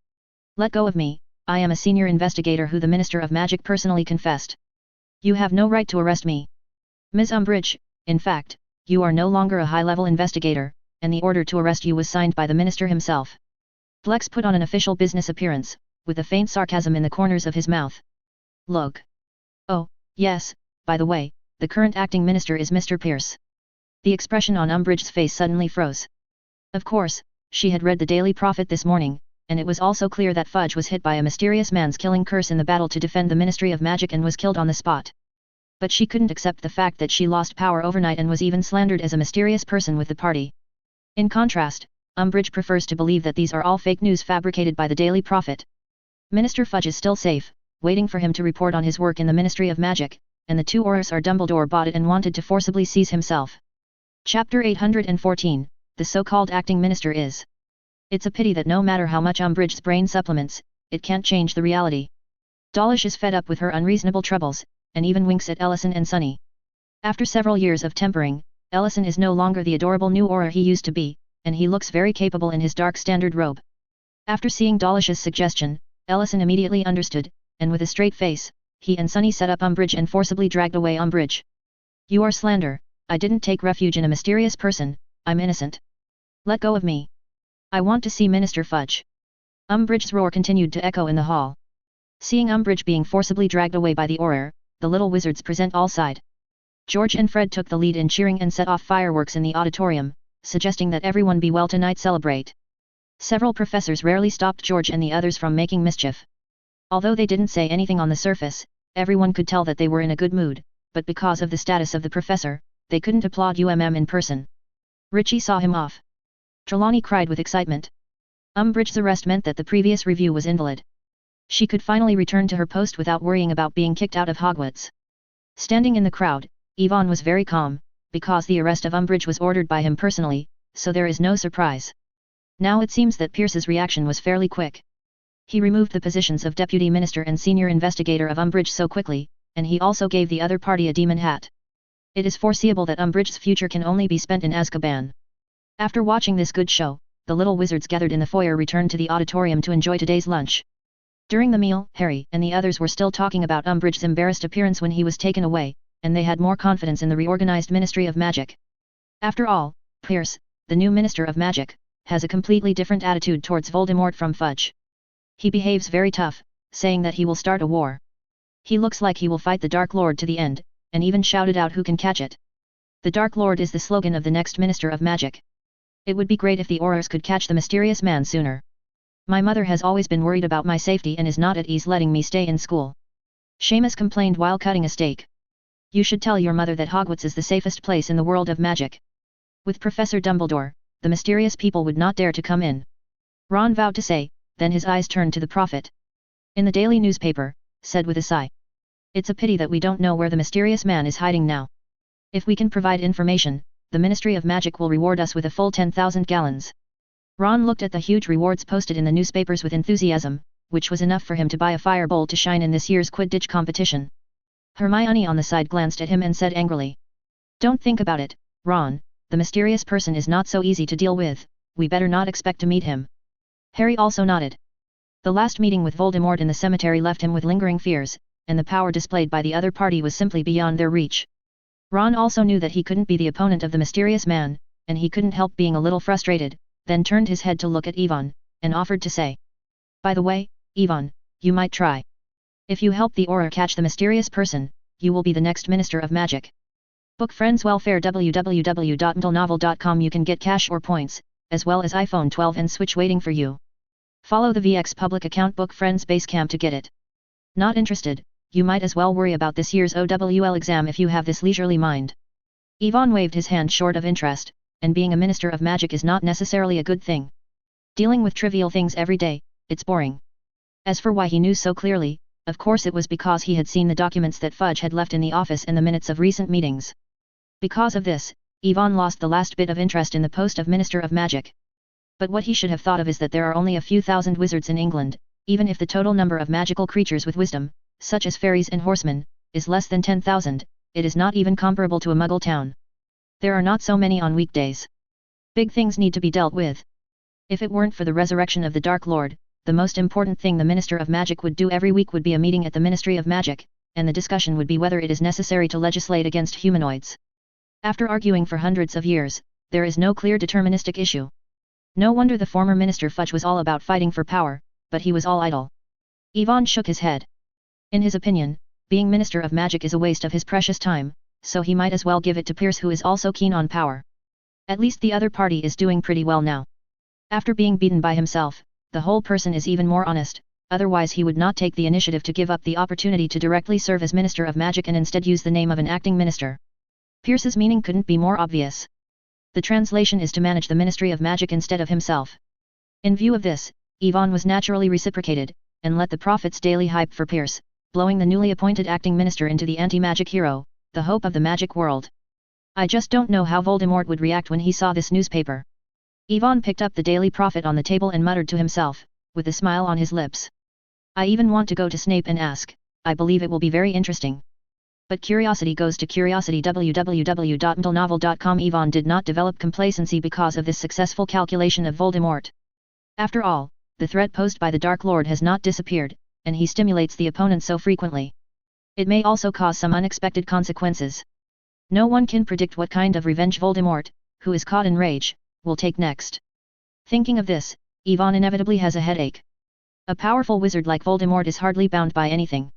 Let go of me, I am a senior investigator who the Minister of Magic personally confessed. You have no right to arrest me. Ms. Umbridge, in fact, you are no longer a high-level investigator, and the order to arrest you was signed by the Minister himself. Flex put on an official business appearance, with a faint sarcasm in the corners of his mouth. Look. Oh, yes, by the way, the current acting minister is Mr. Pierce. The expression on Umbridge's face suddenly froze. Of course, she had read the Daily Prophet this morning, and it was also clear that Fudge was hit by a mysterious man's killing curse in the battle to defend the Ministry of Magic and was killed on the spot. But she couldn't accept the fact that she lost power overnight and was even slandered as a mysterious person with the party. In contrast, Umbridge prefers to believe that these are all fake news fabricated by the Daily Prophet. Minister Fudge is still safe, waiting for him to report on his work in the Ministry of Magic, and the two Aurors are Dumbledore bought it and wanted to forcibly seize himself. Chapter 814, The so-called acting minister is. It's a pity that no matter how much Umbridge's brain supplements, it can't change the reality. Dawlish is fed up with her unreasonable troubles, and even winks at Ellison and Sunny. After several years of tempering, Ellison is no longer the adorable new Auror he used to be, and he looks very capable in his dark standard robe. After seeing Dawlish's suggestion, Ellison immediately understood, and with a straight face, he and Sunny set up Umbridge and forcibly dragged away Umbridge. You are slander. I didn't take refuge in a mysterious person, I'm innocent. Let go of me. I want to see Minister Fudge. Umbridge's roar continued to echo in the hall. Seeing Umbridge being forcibly dragged away by the Auror, the little wizards present all sighed. George and Fred took the lead in cheering and set off fireworks in the auditorium, suggesting that everyone be well tonight celebrate. Several professors rarely stopped George and the others from making mischief. Although they didn't say anything on the surface, everyone could tell that they were in a good mood, but because of the status of the professor, they couldn't applaud in person. Richie saw him off. Trelawney cried with excitement. Umbridge's arrest meant that the previous review was invalid. She could finally return to her post without worrying about being kicked out of Hogwarts. Standing in the crowd, Yvonne was very calm, because the arrest of Umbridge was ordered by him personally, so there is no surprise. Now it seems that Pierce's reaction was fairly quick. He removed the positions of Deputy Minister and Senior Investigator of Umbridge so quickly, and he also gave the other party a demon hat. It is foreseeable that Umbridge's future can only be spent in Azkaban. After watching this good show, the little wizards gathered in the foyer returned to the auditorium to enjoy today's lunch. During the meal, Harry and the others were still talking about Umbridge's embarrassed appearance when he was taken away, and they had more confidence in the reorganized Ministry of Magic. After all, Pierce, the new Minister of Magic, has a completely different attitude towards Voldemort from Fudge. He behaves very tough, saying that he will start a war. He looks like he will fight the Dark Lord to the end, and even shouted out who can catch it. The Dark Lord is the slogan of the next Minister of Magic. It would be great if the Aurors could catch the mysterious man sooner. My mother has always been worried about my safety and is not at ease letting me stay in school. Seamus complained while cutting a steak. You should tell your mother that Hogwarts is the safest place in the world of magic. With Professor Dumbledore, the mysterious people would not dare to come in. Ron vowed to say, then his eyes turned to the prophet. In the daily newspaper, said with a sigh. It's a pity that we don't know where the mysterious man is hiding now. If we can provide information, the Ministry of Magic will reward us with a full 10,000 gallons. Ron looked at the huge rewards posted in the newspapers with enthusiasm, which was enough for him to buy a firebowl to shine in this year's Quidditch competition. Hermione on the side glanced at him and said angrily. Don't think about it, Ron, the mysterious person is not so easy to deal with, we better not expect to meet him. Harry also nodded. The last meeting with Voldemort in the cemetery left him with lingering fears, and the power displayed by the other party was simply beyond their reach. Ron also knew that he couldn't be the opponent of the mysterious man, and he couldn't help being a little frustrated, then turned his head to look at Yvonne, and offered to say. By the way, Yvonne, you might try. If you help the Auror catch the mysterious person, you will be the next Minister of Magic. Book Friends Welfare www.ndlenovel.com. You can get cash or points, as well as iPhone 12 and Switch waiting for you. Follow the VX public account Book Friends Basecamp to get it. Not interested? You might as well worry about this year's OWL exam if you have this leisurely mind. Yvonne waved his hand short of interest, and being a Minister of Magic is not necessarily a good thing. Dealing with trivial things every day, it's boring. As for why he knew so clearly, of course it was because he had seen the documents that Fudge had left in the office and the minutes of recent meetings. Because of this, Yvonne lost the last bit of interest in the post of Minister of Magic. But what he should have thought of is that there are only a few thousand wizards in England, even if the total number of magical creatures with wisdom, such as fairies and horsemen, is less than 10,000, it is not even comparable to a Muggle town. There are not so many on weekdays. Big things need to be dealt with. If it weren't for the resurrection of the Dark Lord, the most important thing the Minister of Magic would do every week would be a meeting at the Ministry of Magic, and the discussion would be whether it is necessary to legislate against humanoids. After arguing for hundreds of years, there is no clear deterministic issue. No wonder the former Minister Fudge was all about fighting for power, but he was all idle. Ivan shook his head. In his opinion, being Minister of Magic is a waste of his precious time, so he might as well give it to Pierce, who is also keen on power. At least the other party is doing pretty well now. After being beaten by himself, the whole person is even more honest, otherwise he would not take the initiative to give up the opportunity to directly serve as Minister of Magic and instead use the name of an acting minister. Pierce's meaning couldn't be more obvious. The translation is to manage the Ministry of Magic instead of himself. In view of this, Ivan was naturally reciprocated, and let the Prophet's daily hype for Pierce, blowing the newly appointed acting minister into the anti-magic hero, the hope of the magic world. I just don't know how Voldemort would react when he saw this newspaper. Ivan picked up the Daily Prophet on the table and muttered to himself, with a smile on his lips. I even want to go to Snape and ask, I believe it will be very interesting. But curiosity goes to curiosity. www.mdlnovel.com. Ivan did not develop complacency because of this successful calculation of Voldemort. After all, the threat posed by the Dark Lord has not disappeared, and he stimulates the opponent so frequently. It may also cause some unexpected consequences. No one can predict what kind of revenge Voldemort, who is caught in rage, will take next. Thinking of this, Ivan inevitably has a headache. A powerful wizard like Voldemort is hardly bound by anything.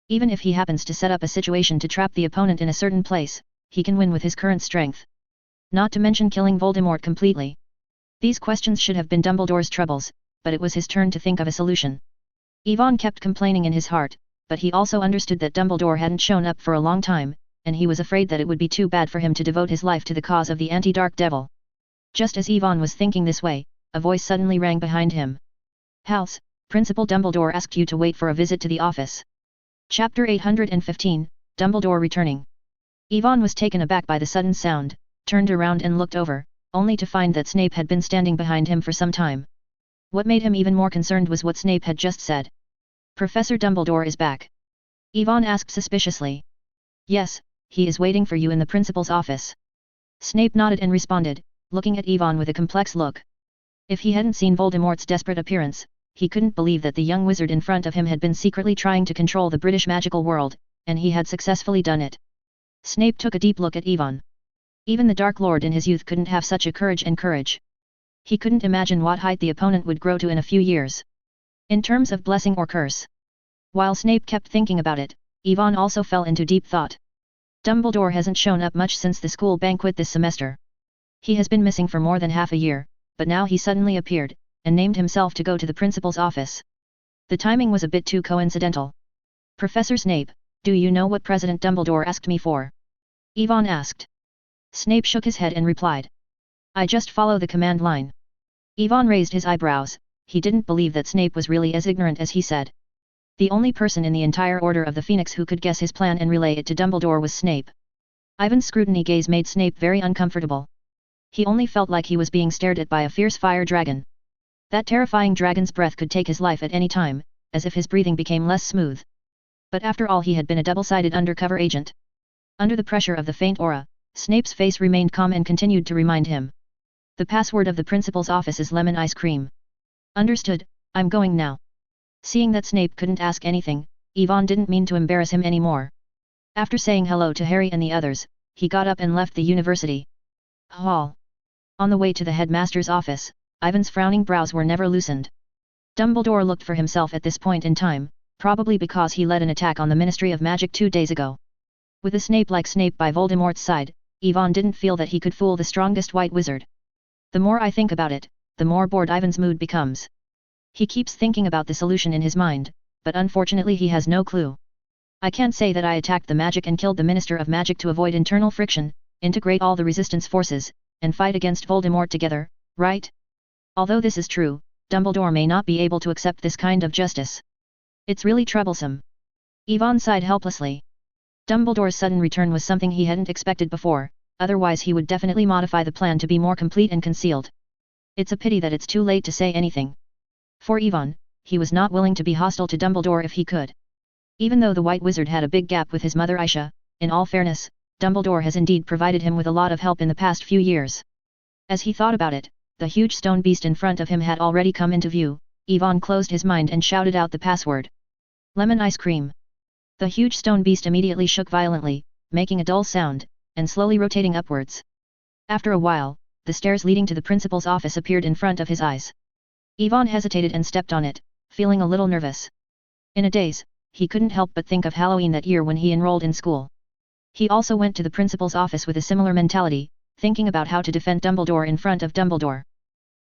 Even if he happens to set up a situation to trap the opponent in a certain place, he can win with his current strength. Not to mention killing Voldemort completely. These questions should have been Dumbledore's troubles, but it was his turn to think of a solution. Ivan kept complaining in his heart, but he also understood that Dumbledore hadn't shown up for a long time, and he was afraid that it would be too bad for him to devote his life to the cause of the anti-dark devil. Just as Ivan was thinking this way, a voice suddenly rang behind him. House, Principal Dumbledore asked you to wait for a visit to the office. Chapter 815, Dumbledore returning. Ivan was taken aback by the sudden sound, turned around and looked over, only to find that Snape had been standing behind him for some time. What made him even more concerned was what Snape had just said. Professor Dumbledore is back. Ivan asked suspiciously. Yes, he is waiting for you in the principal's office. Snape nodded and responded, looking at Ivan with a complex look. If he hadn't seen Voldemort's desperate appearance, he couldn't believe that the young wizard in front of him had been secretly trying to control the British magical world, and he had successfully done it. Snape took a deep look at Ivan. Even the Dark Lord in his youth couldn't have such a courage. He couldn't imagine what height the opponent would grow to in a few years. In terms of blessing or curse. While Snape kept thinking about it, Ivan also fell into deep thought. Dumbledore hasn't shown up much since the school banquet this semester. He has been missing for more than half a year, but now he suddenly appeared, and named himself to go to the principal's office. The timing was a bit too coincidental. Professor Snape, do you know what President Dumbledore asked me for? Ivan asked. Snape shook his head and replied. I just follow the command line. Ivan raised his eyebrows, he didn't believe that Snape was really as ignorant as he said. The only person in the entire Order of the Phoenix who could guess his plan and relay it to Dumbledore was Snape. Ivan's scrutiny gaze made Snape very uncomfortable. He only felt like he was being stared at by a fierce fire dragon. That terrifying dragon's breath could take his life at any time, as if his breathing became less smooth. But after all, he had been a double-sided undercover agent. Under the pressure of the faint aura, Snape's face remained calm and continued to remind him. The password of the principal's office is lemon ice cream. Understood, I'm going now. Seeing that Snape couldn't ask anything, Ivan didn't mean to embarrass him anymore. After saying hello to Harry and the others, he got up and left the university hall. On the way to the headmaster's office, Ivan's frowning brows were never loosened. Dumbledore looked for himself at this point in time, probably because he led an attack on the Ministry of Magic 2 days ago. With a Snape like Snape by Voldemort's side, Ivan didn't feel that he could fool the strongest white wizard. The more I think about it, the more bored Ivan's mood becomes. He keeps thinking about the solution in his mind, but unfortunately he has no clue. I can't say that I attacked the magic and killed the Minister of Magic to avoid internal friction, integrate all the resistance forces, and fight against Voldemort together, right? Although this is true, Dumbledore may not be able to accept this kind of justice. It's really troublesome. Ivan sighed helplessly. Dumbledore's sudden return was something he hadn't expected before, otherwise he would definitely modify the plan to be more complete and concealed. It's a pity that it's too late to say anything. For Ivan, he was not willing to be hostile to Dumbledore if he could. Even though the White Wizard had a big gap with his mother Aisha, in all fairness, Dumbledore has indeed provided him with a lot of help in the past few years. As he thought about it, the huge stone beast in front of him had already come into view, Ivan closed his mind and shouted out the password. Lemon ice cream. The huge stone beast immediately shook violently, making a dull sound, and slowly rotating upwards. After a while, the stairs leading to the principal's office appeared in front of his eyes. Ivan hesitated and stepped on it, feeling a little nervous. In a daze, he couldn't help but think of Halloween that year when he enrolled in school. He also went to the principal's office with a similar mentality, thinking about how to defend Dumbledore in front of Dumbledore.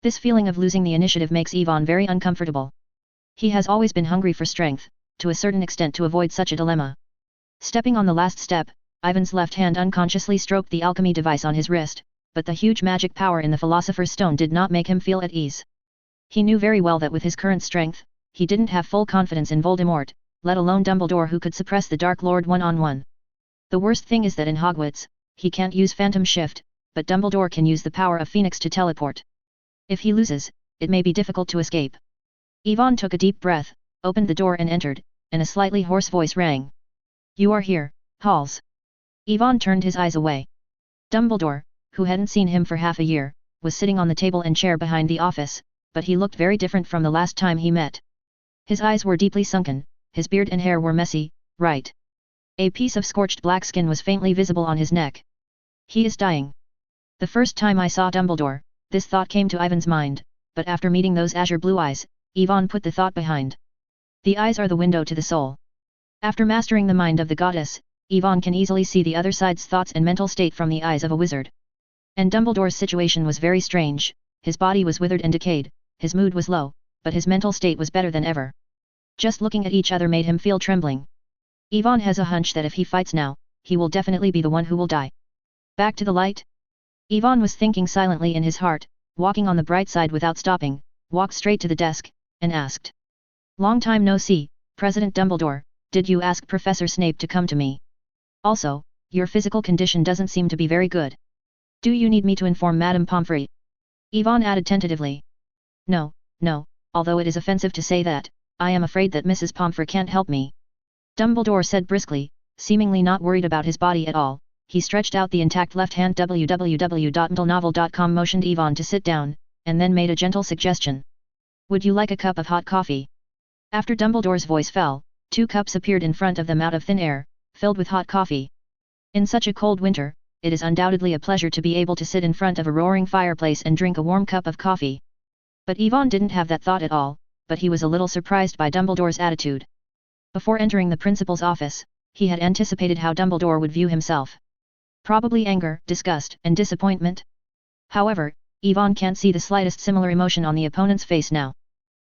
This feeling of losing the initiative makes Ivan very uncomfortable. He has always been hungry for strength, to a certain extent to avoid such a dilemma. Stepping on the last step, Ivan's left hand unconsciously stroked the alchemy device on his wrist, but the huge magic power in the Philosopher's Stone did not make him feel at ease. He knew very well that with his current strength, he didn't have full confidence in Voldemort, let alone Dumbledore who could suppress the Dark Lord one-on-one. The worst thing is that in Hogwarts, he can't use Phantom Shift, but Dumbledore can use the power of Phoenix to teleport. If he loses, it may be difficult to escape. Ivan took a deep breath, opened the door and entered, and a slightly hoarse voice rang. You are here, Halls. Ivan turned his eyes away. Dumbledore, who hadn't seen him for half a year, was sitting on the table and chair behind the office, but he looked very different from the last time he met. His eyes were deeply sunken, his beard and hair were messy, right. A piece of scorched black skin was faintly visible on his neck. He is dying. The first time I saw Dumbledore, this thought came to Ivan's mind, but after meeting those azure blue eyes, Ivan put the thought behind. The eyes are the window to the soul. After mastering the mind of the goddess, Ivan can easily see the other side's thoughts and mental state from the eyes of a wizard. And Dumbledore's situation was very strange, his body was withered and decayed, his mood was low, but his mental state was better than ever. Just looking at each other made him feel trembling. Ivan has a hunch that if he fights now, he will definitely be the one who will die. Back to the light? Ivan was thinking silently in his heart, walking on the bright side without stopping, walked straight to the desk, and asked. Long time no see, President Dumbledore, did you ask Professor Snape to come to me? Also, your physical condition doesn't seem to be very good. Do you need me to inform Madame Pomfrey? Ivan added tentatively. No, although it is offensive to say that, I am afraid that Mrs. Pomfrey can't help me. Dumbledore said briskly, seemingly not worried about his body at all. He stretched out the intact left hand. www.ndlenovel.com motioned Ivan to sit down, and then made a gentle suggestion. Would you like a cup of hot coffee? After Dumbledore's voice fell, 2 cups appeared in front of them out of thin air, filled with hot coffee. In such a cold winter, it is undoubtedly a pleasure to be able to sit in front of a roaring fireplace and drink a warm cup of coffee. But Ivan didn't have that thought at all, but he was a little surprised by Dumbledore's attitude. Before entering the principal's office, he had anticipated how Dumbledore would view himself. Probably anger, disgust, and disappointment. However, Ivan can't see the slightest similar emotion on the opponent's face now.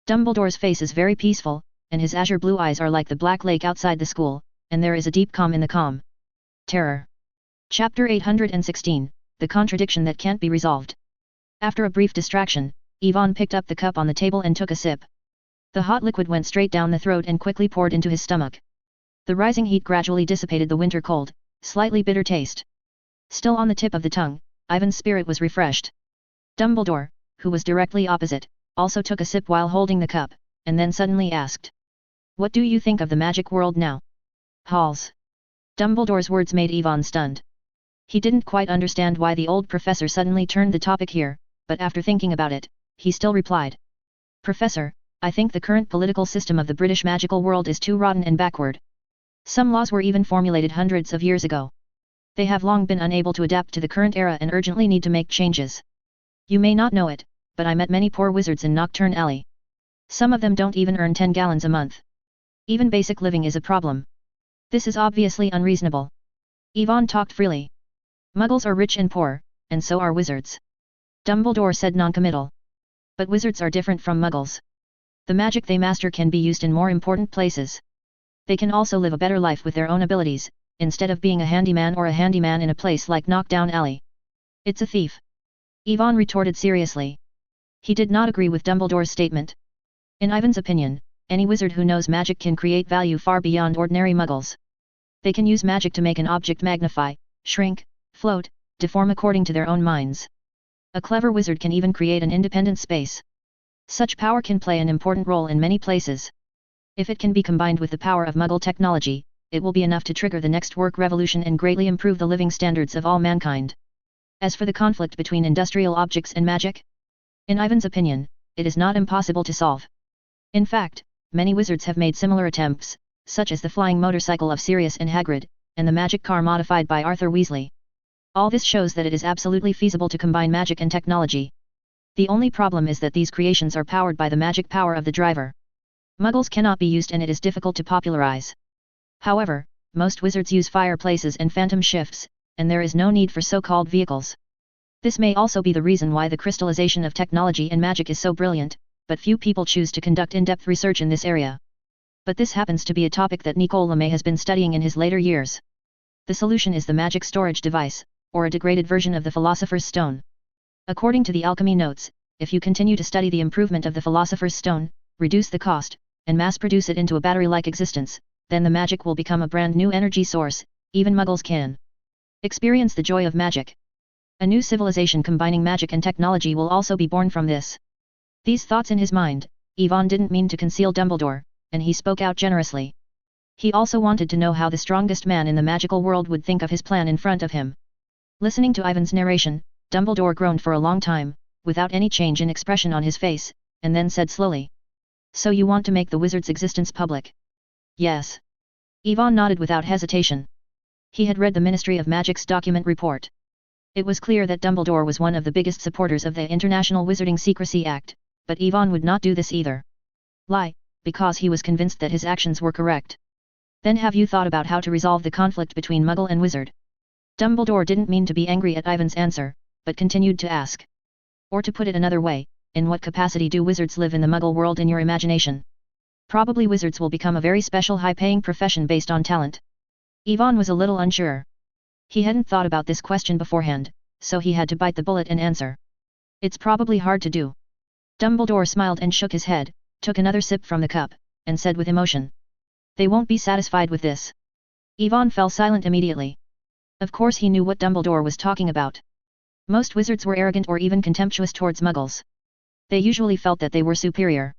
Dumbledore's face is very peaceful, and his azure blue eyes are like the black lake outside the school, and there is a deep calm in the calm. Terror. Chapter 816, The Contradiction That Can't Be Resolved. After a brief distraction, Ivan picked up the cup on the table and took a sip. The hot liquid went straight down the throat and quickly poured into his stomach. The rising heat gradually dissipated the winter cold, slightly bitter taste. Still on the tip of the tongue, Ivan's spirit was refreshed. Dumbledore, who was directly opposite, also took a sip while holding the cup, and then suddenly asked. What do you think of the magic world now? Halls. Dumbledore's words made Ivan stunned. He didn't quite understand why the old professor suddenly turned the topic here, but after thinking about it, he still replied. Professor, I think the current political system of the British magical world is too rotten and backward. Some laws were even formulated hundreds of years ago. They have long been unable to adapt to the current era and urgently need to make changes. You may not know it, but I met many poor wizards in Knockoff Alley. Some of them don't even earn 10 gallons a month. Even basic living is a problem. This is obviously unreasonable. Ivan talked freely. Muggles are rich and poor, and so are wizards. Dumbledore said noncommittal. But wizards are different from muggles. The magic they master can be used in more important places. They can also live a better life with their own abilities, instead of being a handyman or a handyman in a place like Knockoff Alley. It's a thief. Ivan retorted seriously. He did not agree with Dumbledore's statement. In Ivan's opinion, any wizard who knows magic can create value far beyond ordinary muggles. They can use magic to make an object magnify, shrink, float, deform according to their own minds. A clever wizard can even create an independent space. Such power can play an important role in many places. If it can be combined with the power of Muggle technology, it will be enough to trigger the next work revolution and greatly improve the living standards of all mankind. As for the conflict between industrial objects and magic, in Ivan's opinion, it is not impossible to solve. In fact, many wizards have made similar attempts, such as the flying motorcycle of Sirius and Hagrid, and the magic car modified by Arthur Weasley. All this shows that it is absolutely feasible to combine magic and technology. The only problem is that these creations are powered by the magic power of the driver. Muggles cannot be used and it is difficult to popularize. However, most wizards use fireplaces and phantom shifts, and there is no need for so-called vehicles. This may also be the reason why the crystallization of technology and magic is so brilliant, but few people choose to conduct in-depth research in this area. But this happens to be a topic that Nicole LeMay has been studying in his later years. The solution is the magic storage device, or a degraded version of the Philosopher's Stone. According to the alchemy notes, if you continue to study the improvement of the Philosopher's Stone, reduce the cost, and mass-produce it into a battery-like existence, then the magic will become a brand new energy source. Even Muggles can experience the joy of magic. A new civilization combining magic and technology will also be born from this. These thoughts in his mind, Yvonne didn't mean to conceal Dumbledore, and he spoke out generously. He also wanted to know how the strongest man in the magical world would think of his plan in front of him. Listening to Ivan's narration, Dumbledore groaned for a long time, without any change in expression on his face, and then said slowly, "So you want to make the wizard's existence public?" "Yes." Yvonne nodded without hesitation. He had read the Ministry of Magic's document report. It was clear that Dumbledore was one of the biggest supporters of the International Wizarding Secrecy Act, but Yvonne would not do this either. Lie, because he was convinced that his actions were correct. "Then have you thought about how to resolve the conflict between Muggle and Wizard?" Dumbledore didn't mean to be angry at Ivan's answer, but continued to ask. "Or to put it another way, in what capacity do wizards live in the Muggle world in your imagination?" "Probably wizards will become a very special high-paying profession based on talent." Yvonne was a little unsure. He hadn't thought about this question beforehand, so he had to bite the bullet and answer. "It's probably hard to do." Dumbledore smiled and shook his head, took another sip from the cup, and said with emotion, "They won't be satisfied with this." Yvonne fell silent immediately. Of course he knew what Dumbledore was talking about. Most wizards were arrogant or even contemptuous towards Muggles. They usually felt that they were superior.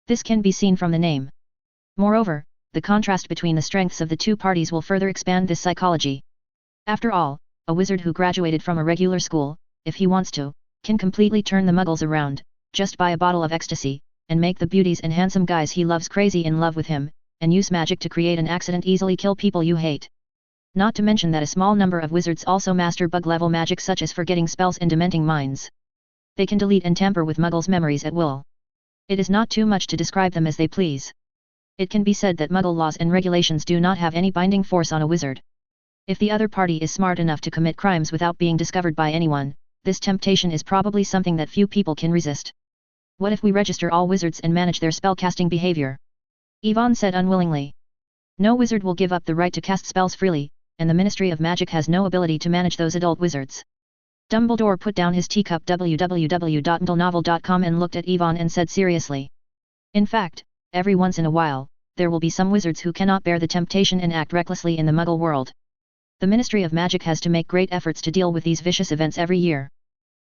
This can be seen from the name. Moreover, the contrast between the strengths of the two parties will further expand this psychology. After all, a wizard who graduated from a regular school, if he wants to, can completely turn the Muggles around, just buy a bottle of ecstasy, and make the beauties and handsome guys he loves crazy in love with him, and use magic to create an accident easily kill people you hate. Not to mention that a small number of wizards also master bug-level magic such as forgetting spells and dementing minds. They can delete and tamper with Muggles' memories at will. It is not too much to describe them as they please. It can be said that Muggle laws and regulations do not have any binding force on a wizard. If the other party is smart enough to commit crimes without being discovered by anyone, this temptation is probably something that few people can resist. What if we register all wizards and manage their spellcasting behavior? Yvonne said unwillingly. No wizard will give up the right to cast spells freely, and the Ministry of Magic has no ability to manage those adult wizards. Dumbledore put down his teacup www.ndlenovel.com and looked at Yvonne and said seriously. In fact, every once in a while, there will be some wizards who cannot bear the temptation and act recklessly in the Muggle world. The Ministry of Magic has to make great efforts to deal with these vicious events every year.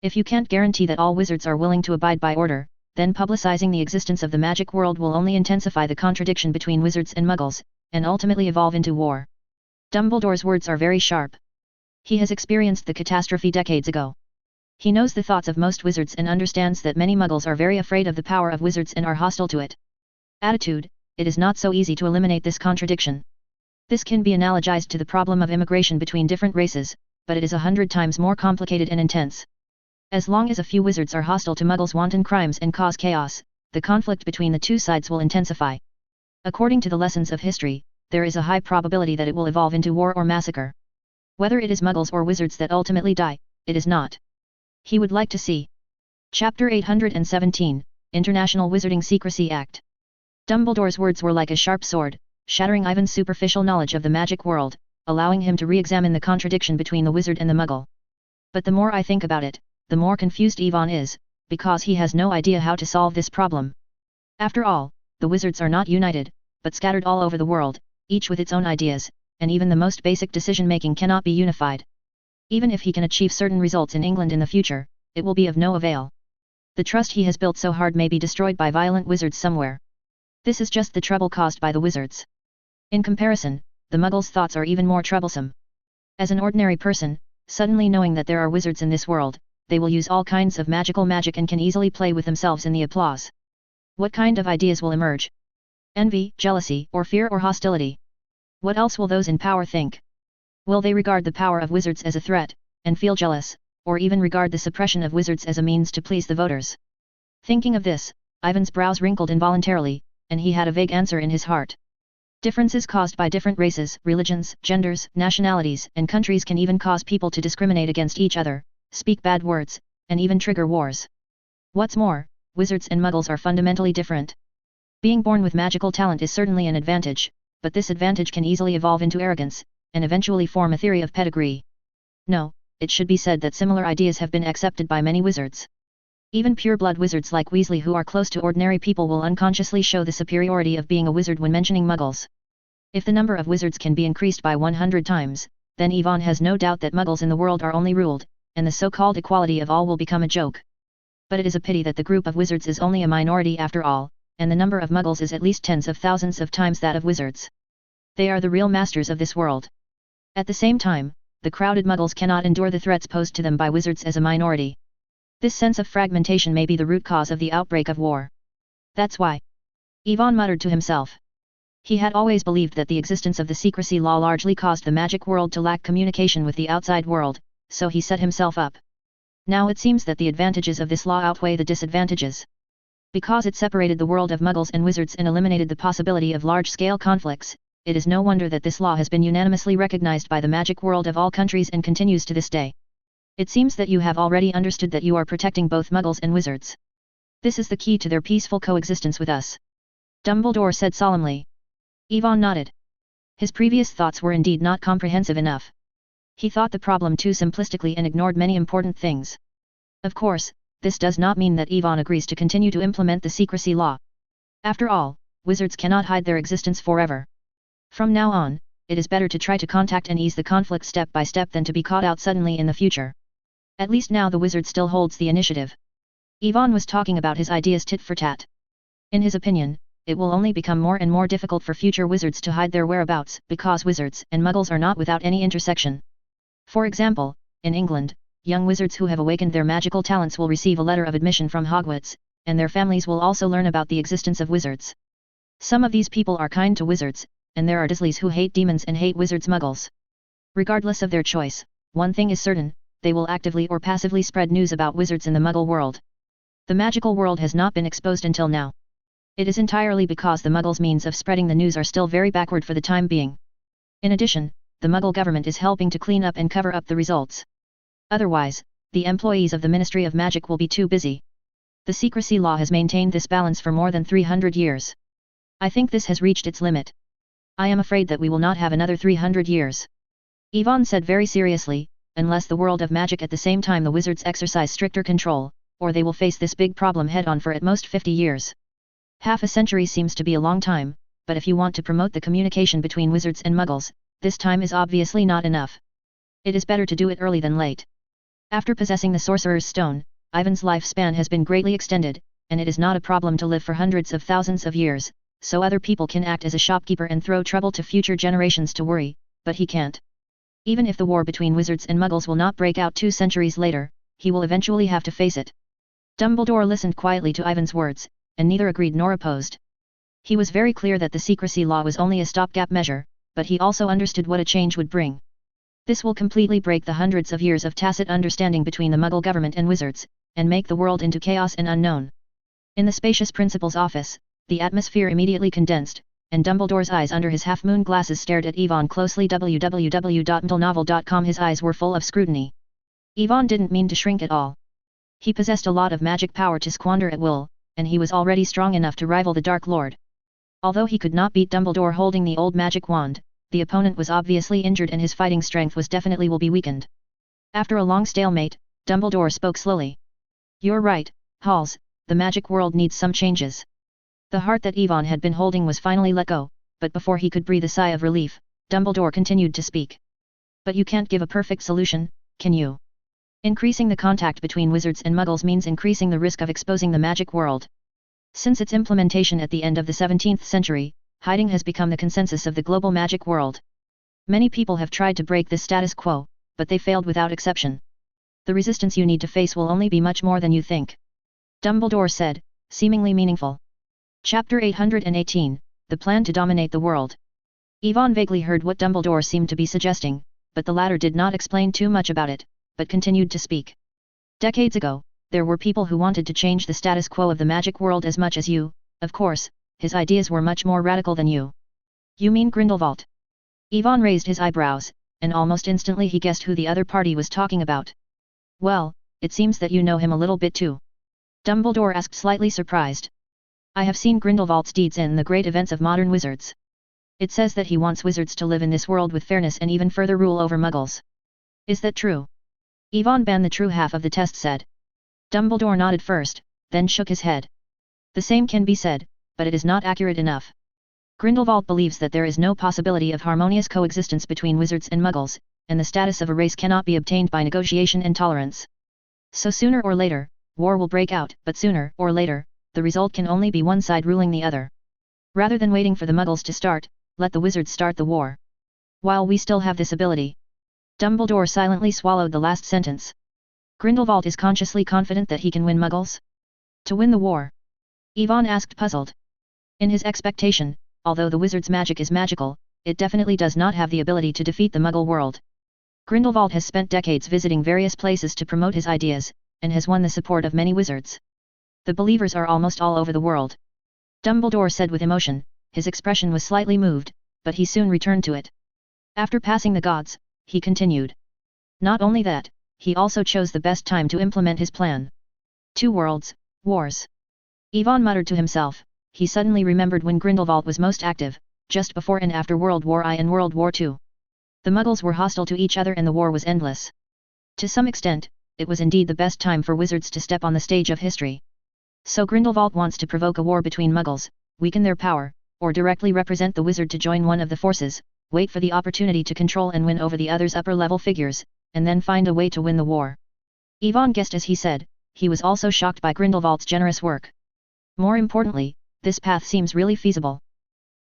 If you can't guarantee that all wizards are willing to abide by order, then publicizing the existence of the magic world will only intensify the contradiction between wizards and Muggles, and ultimately evolve into war. Dumbledore's words are very sharp. He has experienced the catastrophe decades ago. He knows the thoughts of most wizards and understands that many Muggles are very afraid of the power of wizards and are hostile to it. Attitude: it is not so easy to eliminate this contradiction. This can be analogized to the problem of immigration between different races, but it is 100 times more complicated and intense. As long as a few wizards are hostile to Muggles' wanton crimes and cause chaos, the conflict between the two sides will intensify. According to the lessons of history, there is a high probability that it will evolve into war or massacre. Whether it is Muggles or wizards that ultimately die, it is not. He would like to see. Chapter 817, International Wizarding Secrecy Act. Dumbledore's words were like a sharp sword, shattering Ivan's superficial knowledge of the magic world, allowing him to re-examine the contradiction between the wizard and the Muggle. But the more I think about it, the more confused Yvonne is, because he has no idea how to solve this problem. After all, the wizards are not united, but scattered all over the world, each with its own ideas, and even the most basic decision-making cannot be unified. Even if he can achieve certain results in England in the future, it will be of no avail. The trust he has built so hard may be destroyed by violent wizards somewhere. This is just the trouble caused by the wizards. In comparison, the Muggles' thoughts are even more troublesome. As an ordinary person, suddenly knowing that there are wizards in this world, they will use all kinds of magic and can easily play with themselves in the applause. What kind of ideas will emerge? Envy, jealousy, or fear or hostility? What else will those in power think? Will they regard the power of wizards as a threat, and feel jealous, or even regard the suppression of wizards as a means to please the voters? Thinking of this, Ivan's brows wrinkled involuntarily, and he had a vague answer in his heart. Differences caused by different races, religions, genders, nationalities, and countries can even cause people to discriminate against each other, speak bad words, and even trigger wars. What's more, wizards and muggles are fundamentally different. Being born with magical talent is certainly an advantage, but this advantage can easily evolve into arrogance, and eventually form a theory of pedigree. No, it should be said that similar ideas have been accepted by many wizards. Even pure-blood wizards like Weasley who are close to ordinary people will unconsciously show the superiority of being a wizard when mentioning muggles. If the number of wizards can be increased by 100 times, then Yvonne has no doubt that muggles in the world are only ruled, and the so-called equality of all will become a joke. But it is a pity that the group of wizards is only a minority after all, and the number of muggles is at least tens of thousands of times that of wizards. They are the real masters of this world. At the same time, the crowded muggles cannot endure the threats posed to them by wizards as a minority. This sense of fragmentation may be the root cause of the outbreak of war. That's why. Yvonne muttered to himself. He had always believed that the existence of the secrecy law largely caused the magic world to lack communication with the outside world, so he set himself up. Now it seems that the advantages of this law outweigh the disadvantages. Because it separated the world of muggles and wizards and eliminated the possibility of large-scale conflicts, it is no wonder that this law has been unanimously recognized by the magic world of all countries and continues to this day. It seems that you have already understood that you are protecting both muggles and wizards. This is the key to their peaceful coexistence with us. Dumbledore said solemnly. Yvonne nodded. His previous thoughts were indeed not comprehensive enough. He thought the problem too simplistically and ignored many important things. Of course, this does not mean that Yvonne agrees to continue to implement the secrecy law. After all, wizards cannot hide their existence forever. From now on, it is better to try to contact and ease the conflict step by step than to be caught out suddenly in the future. At least now the wizard still holds the initiative. Yvonne was talking about his ideas tit for tat. In his opinion, it will only become more and more difficult for future wizards to hide their whereabouts, because wizards and muggles are not without any intersection. For example, in England, young wizards who have awakened their magical talents will receive a letter of admission from Hogwarts, and their families will also learn about the existence of wizards. Some of these people are kind to wizards, and there are Dursleys who hate demons and hate wizards muggles. Regardless of their choice, one thing is certain, they will actively or passively spread news about wizards in the muggle world. The magical world has not been exposed until now. It is entirely because the muggles' means of spreading the news are still very backward for the time being. In addition, the muggle government is helping to clean up and cover up the results. Otherwise, the employees of the Ministry of Magic will be too busy. The secrecy law has maintained this balance for more than 300 years. I think this has reached its limit. I am afraid that we will not have another 300 years. Yvonne said very seriously, unless the world of magic at the same time the wizards exercise stricter control, or they will face this big problem head-on for at most 50 years. Half a century seems to be a long time, but if you want to promote the communication between wizards and muggles, this time is obviously not enough. It is better to do it early than late. After possessing the Sorcerer's Stone, Ivan's lifespan has been greatly extended, and it is not a problem to live for hundreds of thousands of years, so other people can act as a shopkeeper and throw trouble to future generations to worry, but he can't. Even if the war between wizards and muggles will not break out 2 centuries later, he will eventually have to face it. Dumbledore listened quietly to Ivan's words, and neither agreed nor opposed. He was very clear that the secrecy law was only a stopgap measure, but he also understood what a change would bring. This will completely break the hundreds of years of tacit understanding between the Muggle government and wizards, and make the world into chaos and unknown. In the spacious principal's office, the atmosphere immediately condensed, and Dumbledore's eyes under his half-moon glasses stared at Yvonne closely. www.mdlenovel.com. His eyes were full of scrutiny. Yvonne didn't mean to shrink at all. He possessed a lot of magic power to squander at will, and he was already strong enough to rival the Dark Lord. Although he could not beat Dumbledore holding the old magic wand, the opponent was obviously injured and his fighting strength was definitely will be weakened. After a long stalemate, Dumbledore spoke slowly. You're right, Halls, the magic world needs some changes. The heart that Yvonne had been holding was finally let go, but before he could breathe a sigh of relief, Dumbledore continued to speak. But you can't give a perfect solution, can you? Increasing the contact between wizards and muggles means increasing the risk of exposing the magic world. Since its implementation at the end of the 17th century, hiding has become the consensus of the global magic world. Many people have tried to break this status quo, but they failed without exception. The resistance you need to face will only be much more than you think. Dumbledore said, seemingly meaningful. Chapter 818, The Plan to Dominate the World. Yvonne vaguely heard what Dumbledore seemed to be suggesting, but the latter did not explain too much about it, but continued to speak. Decades ago, there were people who wanted to change the status quo of the magic world as much as you. Of course, his ideas were much more radical than you. You mean Grindelwald? Yvonne raised his eyebrows, and almost instantly he guessed who the other party was talking about. Well, it seems that you know him a little bit too. Dumbledore asked, slightly surprised. I have seen Grindelwald's deeds in the great events of modern wizards. It says that he wants wizards to live in this world with fairness and even further rule over muggles. Is that true? Yvonne Ban, the true half of the test, said. Dumbledore nodded first, then shook his head. The same can be said, but it is not accurate enough. Grindelwald believes that there is no possibility of harmonious coexistence between wizards and muggles, and the status of a race cannot be obtained by negotiation and tolerance. So sooner or later, war will break out, but sooner or later, the result can only be one side ruling the other. Rather than waiting for the muggles to start, let the wizards start the war. While we still have this ability. Dumbledore silently swallowed the last sentence. Grindelwald is consciously confident that he can win muggles? To win the war? Yvonne asked, puzzled. In his expectation, although the wizard's magic is magical, it definitely does not have the ability to defeat the muggle world. Grindelwald has spent decades visiting various places to promote his ideas, and has won the support of many wizards. The believers are almost all over the world. Dumbledore said with emotion. His expression was slightly moved, but he soon returned to it. After passing the gods, he continued. Not only that, he also chose the best time to implement his plan. 2 worlds, wars. Yvonne muttered to himself. He suddenly remembered when Grindelwald was most active, just before and after World War I and World War II. The muggles were hostile to each other and the war was endless. To some extent, it was indeed the best time for wizards to step on the stage of history. So Grindelwald wants to provoke a war between muggles, weaken their power, or directly represent the wizard to join one of the forces, wait for the opportunity to control and win over the other's upper-level figures, and then find a way to win the war. Yvonne guessed as he said. He was also shocked by Grindelwald's generous work. More importantly, this path seems really feasible.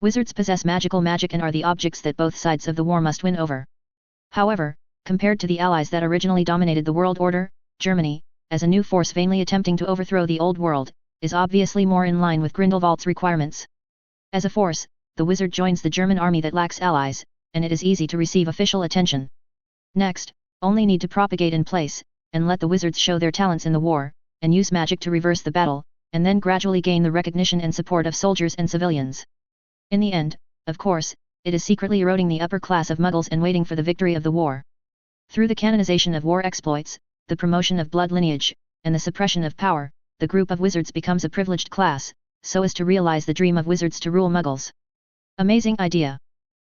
Wizards possess magical magic and are the objects that both sides of the war must win over. However, compared to the allies that originally dominated the world order, Germany, as a new force vainly attempting to overthrow the old world, is obviously more in line with Grindelwald's requirements. As a force, the wizard joins the German army that lacks allies, and it is easy to receive official attention. Next, only need to propagate in place, and let the wizards show their talents in the war, and use magic to reverse the battle, and then gradually gain the recognition and support of soldiers and civilians. In the end, of course, it is secretly eroding the upper class of muggles and waiting for the victory of the war. Through the canonization of war exploits, the promotion of blood lineage, and the suppression of power, the group of wizards becomes a privileged class, so as to realize the dream of wizards to rule muggles. Amazing idea.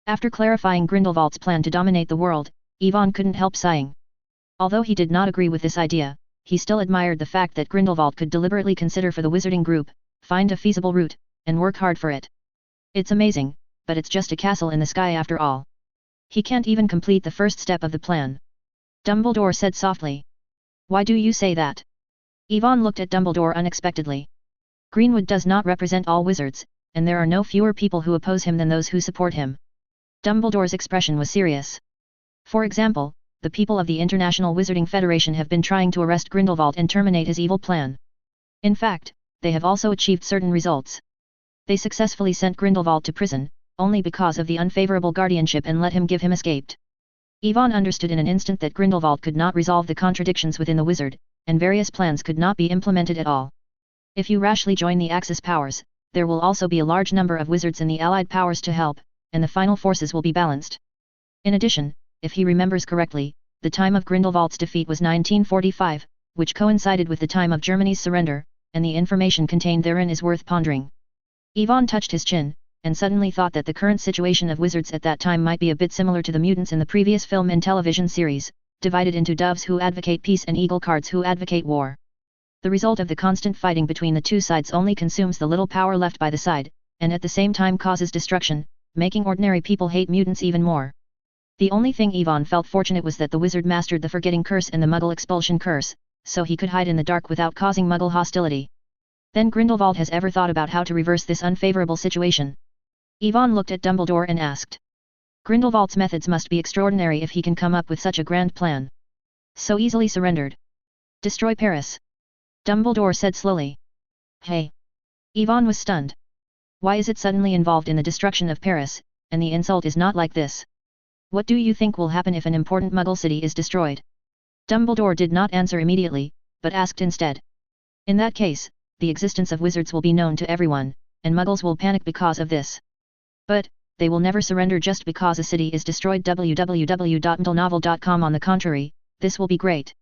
After clarifying Grindelwald's plan to dominate the world, Yvonne couldn't help sighing. Although he did not agree with this idea, he still admired the fact that Grindelwald could deliberately consider for the wizarding group, find a feasible route, and work hard for it. It's amazing, but it's just a castle in the sky after all. He can't even complete the first step of the plan. Dumbledore said softly. Why do you say that? Yvonne looked at Dumbledore unexpectedly. Greenwood does not represent all wizards, and there are no fewer people who oppose him than those who support him. Dumbledore's expression was serious. For example, the people of the International Wizarding Federation have been trying to arrest Grindelwald and terminate his evil plan. In fact, they have also achieved certain results. They successfully sent Grindelwald to prison, only because of the unfavorable guardianship, and let him give him escaped. Yvonne understood in an instant that Grindelwald could not resolve the contradictions within the wizard, and various plans could not be implemented at all. If you rashly join the Axis powers, there will also be a large number of wizards in the allied powers to help, and the final forces will be balanced. In addition, if he remembers correctly, the time of Grindelwald's defeat was 1945, which coincided with the time of Germany's surrender, and the information contained therein is worth pondering. Yvonne touched his chin, and suddenly thought that the current situation of wizards at that time might be a bit similar to the mutants in the previous film and television series, divided into doves who advocate peace and eagle cards who advocate war. The result of the constant fighting between the two sides only consumes the little power left by the side, and at the same time causes destruction, making ordinary people hate mutants even more. The only thing Yvonne felt fortunate was that the wizard mastered the forgetting curse and the muggle expulsion curse, so he could hide in the dark without causing muggle hostility. Then Grindelwald has ever thought about how to reverse this unfavorable situation? Yvonne looked at Dumbledore and asked. Grindelwald's methods must be extraordinary if he can come up with such a grand plan. So easily surrendered. Destroy Paris. Dumbledore said slowly. Hey! Yvonne was stunned. Why is it suddenly involved in the destruction of Paris, and the insult is not like this? What do you think will happen if an important Muggle city is destroyed? Dumbledore did not answer immediately, but asked instead. In that case, the existence of wizards will be known to everyone, and Muggles will panic because of this. But, they will never surrender just because a city is destroyed. www.mdlenovel.com. On the contrary, this will be great.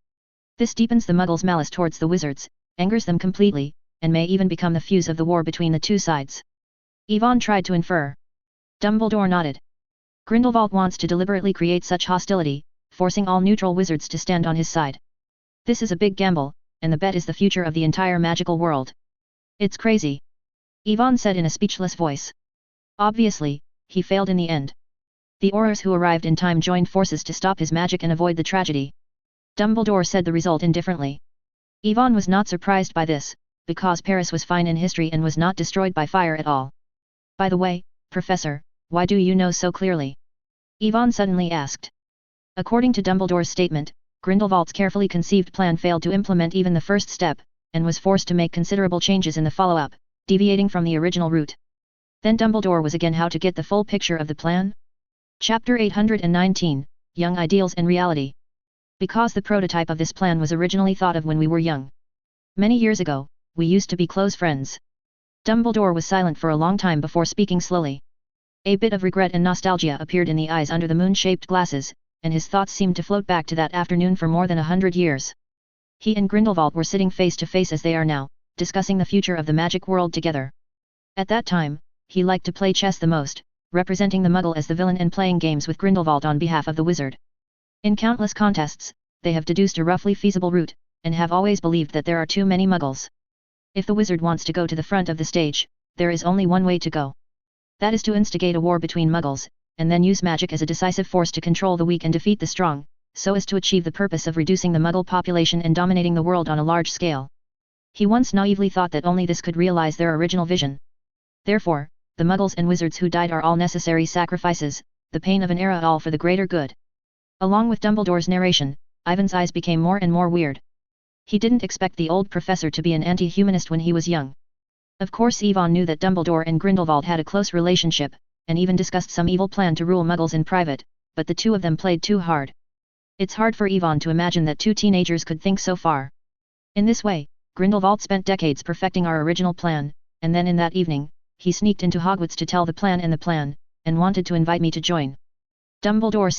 This deepens the Muggles' malice towards the wizards, angers them completely, and may even become the fuse of the war between the two sides. Yvonne tried to infer. Dumbledore nodded. Grindelwald wants to deliberately create such hostility, forcing all neutral wizards to stand on his side. This is a big gamble, and the bet is the future of the entire magical world. It's crazy. Yvonne said in a speechless voice. Obviously, he failed in the end. The Aurors who arrived in time joined forces to stop his magic and avoid the tragedy. Dumbledore said the result indifferently. Yvonne was not surprised by this, because Paris was fine in history and was not destroyed by fire at all. By the way, Professor, why do you know so clearly? Yvonne suddenly asked. According to Dumbledore's statement, Grindelwald's carefully conceived plan failed to implement even the first step, and was forced to make considerable changes in the follow-up, deviating from the original route. Then Dumbledore was again how to get the full picture of the plan? Chapter 819, Young Ideals and Reality. Because the prototype of this plan was originally thought of when we were young. Many years ago, we used to be close friends. Dumbledore was silent for a long time before speaking slowly. A bit of regret and nostalgia appeared in the eyes under the moon-shaped glasses, and his thoughts seemed to float back to that afternoon for more than 100 years. He and Grindelwald were sitting face to face as they are now, discussing the future of the magic world together. At that time, he liked to play chess the most, representing the Muggle as the villain and playing games with Grindelwald on behalf of the wizard. In countless contests, they have deduced a roughly feasible route, and have always believed that there are too many Muggles. If the wizard wants to go to the front of the stage, there is only one way to go. That is to instigate a war between Muggles, and then use magic as a decisive force to control the weak and defeat the strong, so as to achieve the purpose of reducing the Muggle population and dominating the world on a large scale. He once naively thought that only this could realize their original vision. Therefore, the Muggles and wizards who died are all necessary sacrifices, the pain of an era all for the greater good. Along with Dumbledore's narration, Ivan's eyes became more and more weird. He didn't expect the old professor to be an anti-humanist when he was young. Of course Yvonne knew that Dumbledore and Grindelwald had a close relationship, and even discussed some evil plan to rule Muggles in private, but the two of them played too hard. It's hard for Yvonne to imagine that two teenagers could think so far. In this way, Grindelwald spent decades perfecting our original plan, and then in that evening, he sneaked into Hogwarts to tell the plan, and wanted to invite me to join. Dumbledore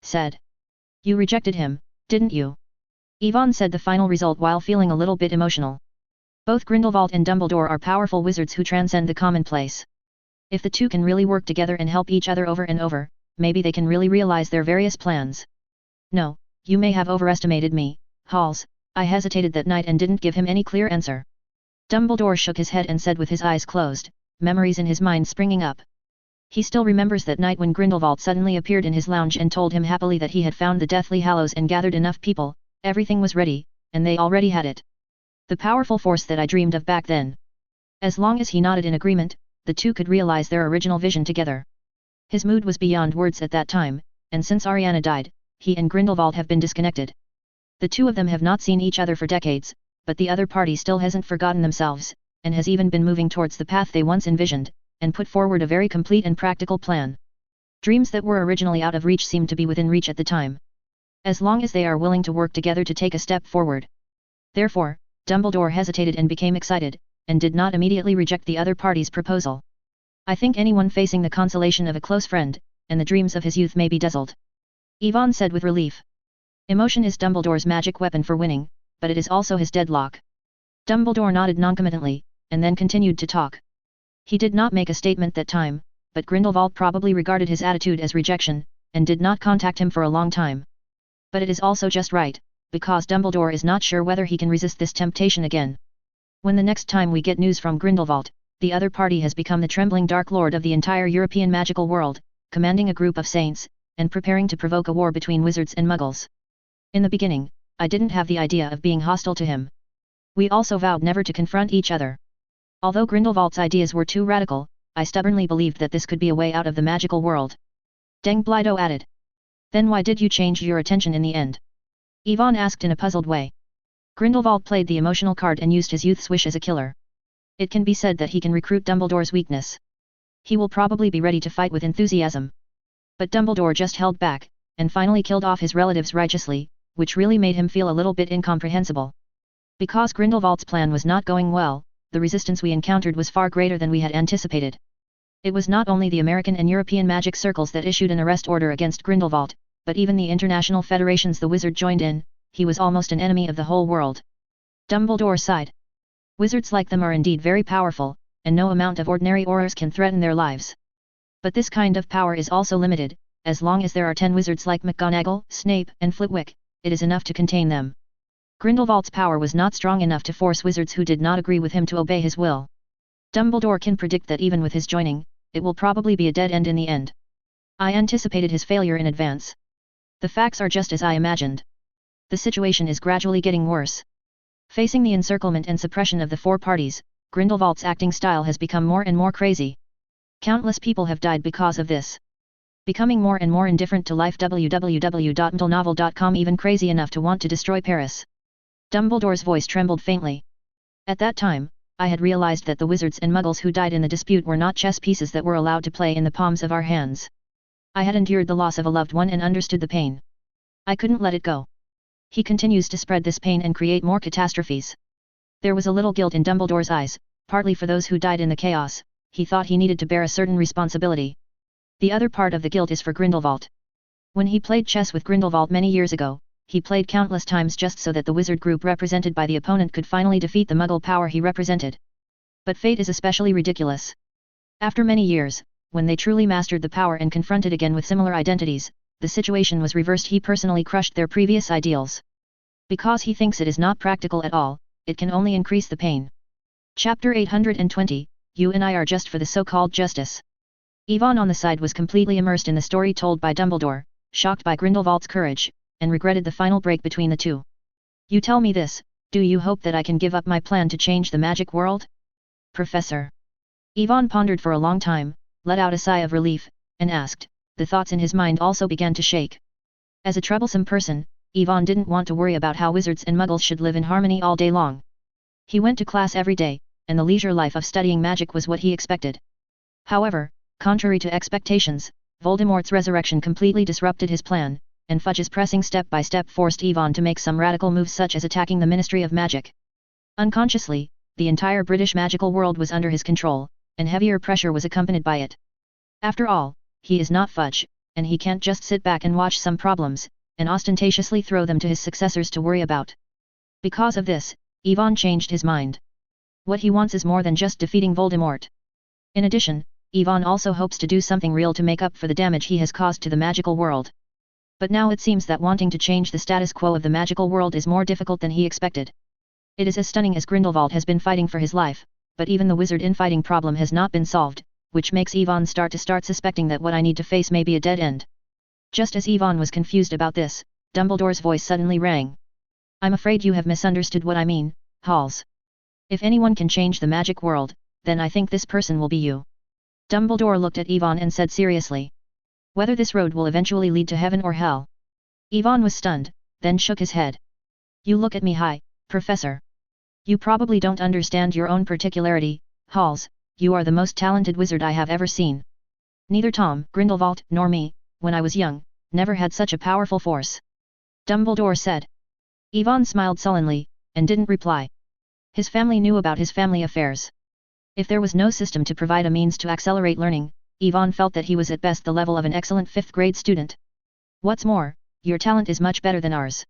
said. You rejected him, didn't you? Yvonne said the final result while feeling a little bit emotional. Both Grindelwald and Dumbledore are powerful wizards who transcend the commonplace. If the two can really work together and help each other over and over, maybe they can really realize their various plans. No, you may have overestimated me, Halls. I hesitated that night and didn't give him any clear answer. Dumbledore shook his head and said with his eyes closed, memories in his mind springing up. He still remembers that night when Grindelwald suddenly appeared in his lounge and told him happily that he had found the Deathly Hallows and gathered enough people, everything was ready, and they already had it. The powerful force that I dreamed of back then. As long as he nodded in agreement, the two could realize their original vision together. His mood was beyond words at that time, and since Ariana died, he and Grindelwald have been disconnected. The two of them have not seen each other for decades, but the other party still hasn't forgotten themselves, and has even been moving towards the path they once envisioned, and put forward a very complete and practical plan. Dreams that were originally out of reach seem to be within reach at the time. As long as they are willing to work together to take a step forward. Therefore, Dumbledore hesitated and became excited, and did not immediately reject the other party's proposal. I think anyone facing the consolation of a close friend, and the dreams of his youth may be dazzled. Yvonne said with relief. Emotion is Dumbledore's magic weapon for winning, but it is also his deadlock. Dumbledore nodded noncommittally, and then continued to talk. He did not make a statement that time, but Grindelwald probably regarded his attitude as rejection, and did not contact him for a long time. But it is also just right, because Dumbledore is not sure whether he can resist this temptation again. When the next time we get news from Grindelwald, the other party has become the trembling Dark Lord of the entire European magical world, commanding a group of saints, and preparing to provoke a war between wizards and muggles. In the beginning, I didn't have the idea of being hostile to him. We also vowed never to confront each other. Although Grindelwald's ideas were too radical, I stubbornly believed that this could be a way out of the magical world. Dengblido added. Then why did you change your attention in the end? Yvonne asked in a puzzled way. Grindelwald played the emotional card and used his youth's wish as a killer. It can be said that he can recruit Dumbledore's weakness. He will probably be ready to fight with enthusiasm. But Dumbledore just held back, and finally killed off his relatives righteously, which really made him feel a little bit incomprehensible. Because Grindelwald's plan was not going well, the resistance we encountered was far greater than we had anticipated. It was not only the American and European magic circles that issued an arrest order against Grindelwald, but even the international federations the wizard joined in. He was almost an enemy of the whole world. Dumbledore sighed. Wizards like them are indeed very powerful, and no amount of ordinary horrors can threaten their lives. But this kind of power is also limited. As long as there are 10 wizards like McGonagall, Snape, and Flitwick, it is enough to contain them. Grindelwald's power was not strong enough to force wizards who did not agree with him to obey his will. Dumbledore can predict that even with his joining, it will probably be a dead end in the end. I anticipated his failure in advance. The facts are just as I imagined. The situation is gradually getting worse. Facing the encirclement and suppression of the 4 parties, Grindelwald's acting style has become more and more crazy. Countless people have died because of this. Becoming more and more indifferent to life. www.mdlenovel.com even crazy enough to want to destroy Paris. Dumbledore's voice trembled faintly. At that time, I had realized that the wizards and muggles who died in the dispute were not chess pieces that were allowed to play in the palms of our hands. I had endured the loss of a loved one and understood the pain. I couldn't let it go. He continues to spread this pain and create more catastrophes. There was a little guilt in Dumbledore's eyes, partly for those who died in the chaos. He thought he needed to bear a certain responsibility. The other part of the guilt is for Grindelwald. When he played chess with Grindelwald many years ago, he played countless times just so that the wizard group represented by the opponent could finally defeat the muggle power he represented. But fate is especially ridiculous. After many years, when they truly mastered the power and confronted again with similar identities, the situation was reversed. He personally crushed their previous ideals. Because he thinks it is not practical at all, it can only increase the pain. Chapter 820, You and I are just for the so-called justice. Yvonne on the side was completely immersed in the story told by Dumbledore, shocked by Grindelwald's courage, and regretted the final break between the two. You tell me this, do you hope that I can give up my plan to change the magic world? Professor. Yvonne pondered for a long time, let out a sigh of relief, and asked. The thoughts in his mind also began to shake. As a troublesome person, Yvonne didn't want to worry about how wizards and muggles should live in harmony all day long. He went to class every day, and the leisure life of studying magic was what he expected. However, contrary to expectations, Voldemort's resurrection completely disrupted his plan, and Fudge's pressing step by step forced Yvonne to make some radical moves such as attacking the Ministry of Magic. Unconsciously, the entire British magical world was under his control, and heavier pressure was accompanied by it. After all, he is not Fudge, and he can't just sit back and watch some problems, and ostentatiously throw them to his successors to worry about. Because of this, Yvonne changed his mind. What he wants is more than just defeating Voldemort. In addition, Yvonne also hopes to do something real to make up for the damage he has caused to the magical world. But now it seems that wanting to change the status quo of the magical world is more difficult than he expected. It is as stunning as Grindelwald has been fighting for his life, but even the wizard infighting problem has not been solved, which makes Yvonne start suspecting that what I need to face may be a dead end. Just as Yvonne was confused about this, Dumbledore's voice suddenly rang. I'm afraid you have misunderstood what I mean, Halls. If anyone can change the magic world, then I think this person will be you. Dumbledore looked at Yvonne and said seriously. Whether this road will eventually lead to heaven or hell. Yvonne was stunned, then shook his head. You look at me high, Professor. You probably don't understand your own particularity, Halls, you are the most talented wizard I have ever seen. Neither Tom, Grindelwald, nor me, when I was young, never had such a powerful force. Dumbledore said. Yvonne smiled sullenly, and didn't reply. His family knew about his family affairs. If there was no system to provide a means to accelerate learning, Yvonne felt that he was at best the level of an excellent 5th grade student. What's more, your talent is much better than ours.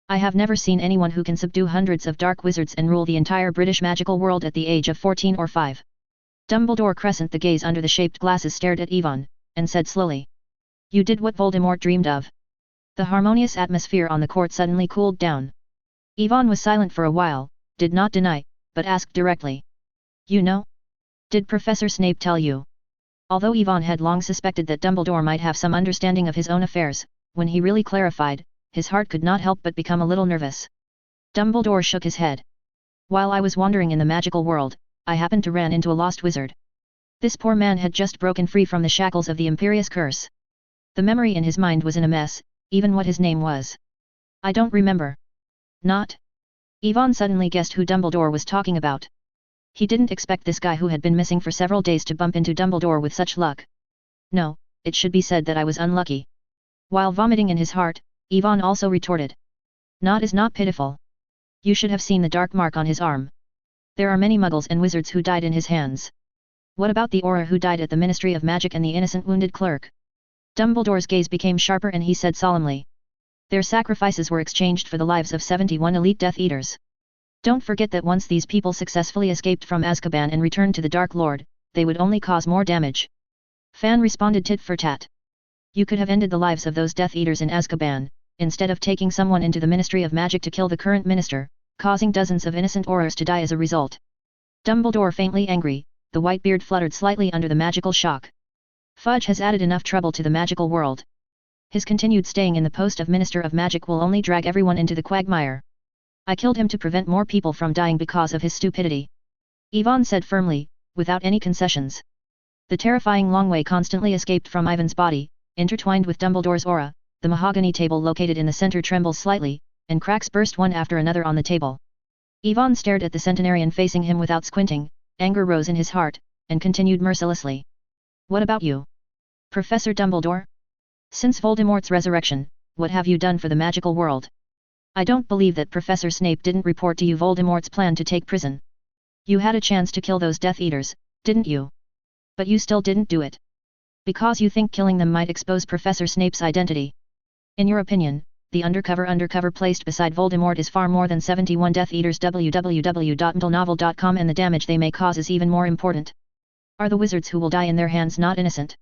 I have never seen anyone who can subdue hundreds of dark wizards and rule the entire British magical world at the age of 14 or 5. Dumbledore crescent the gaze under the shaped glasses stared at Yvonne, and said slowly. You did what Voldemort dreamed of. The harmonious atmosphere on the court suddenly cooled down. Yvonne was silent for a while, did not deny, but asked directly. You know? Did Professor Snape tell you? Although Yvonne had long suspected that Dumbledore might have some understanding of his own affairs, when he really clarified, his heart could not help but become a little nervous. Dumbledore shook his head. While I was wandering in the magical world, I happened to run into a lost wizard. This poor man had just broken free from the shackles of the Imperious Curse. The memory in his mind was in a mess, even what his name was. I don't remember. Not? Yvonne suddenly guessed who Dumbledore was talking about. He didn't expect this guy who had been missing for several days to bump into Dumbledore with such luck. No, it should be said that I was unlucky. While vomiting in his heart, Yvonne also retorted. Not is not pitiful. You should have seen the dark mark on his arm. There are many muggles and wizards who died in his hands. What about the Auror who died at the Ministry of Magic and the innocent wounded clerk? Dumbledore's gaze became sharper and he said solemnly. Their sacrifices were exchanged for the lives of 71 elite Death Eaters. Don't forget that once these people successfully escaped from Azkaban and returned to the Dark Lord, they would only cause more damage. Fan responded tit for tat. You could have ended the lives of those Death Eaters in Azkaban, instead of taking someone into the Ministry of Magic to kill the current minister, causing dozens of innocent Aurors to die as a result. Dumbledore faintly angry, the white beard fluttered slightly under the magical shock. Fudge has added enough trouble to the magical world. His continued staying in the post of Minister of Magic will only drag everyone into the quagmire. I killed him to prevent more people from dying because of his stupidity. Yvonne said firmly, without any concessions. The terrifying Longway constantly escaped from Ivan's body, intertwined with Dumbledore's aura. The mahogany table located in the center trembles slightly, and cracks burst one after another on the table. Yvonne stared at the centenarian facing him without squinting, anger rose in his heart, and continued mercilessly. What about you? Professor Dumbledore? Since Voldemort's resurrection, what have you done for the magical world? I don't believe that Professor Snape didn't report to you Voldemort's plan to take prison. You had a chance to kill those Death Eaters, didn't you? But you still didn't do it. Because you think killing them might expose Professor Snape's identity. In your opinion, the undercover placed beside Voldemort is far more than 71 Death Eaters. www.mtlnovel.com and the damage they may cause is even more important. Are the wizards who will die in their hands not innocent?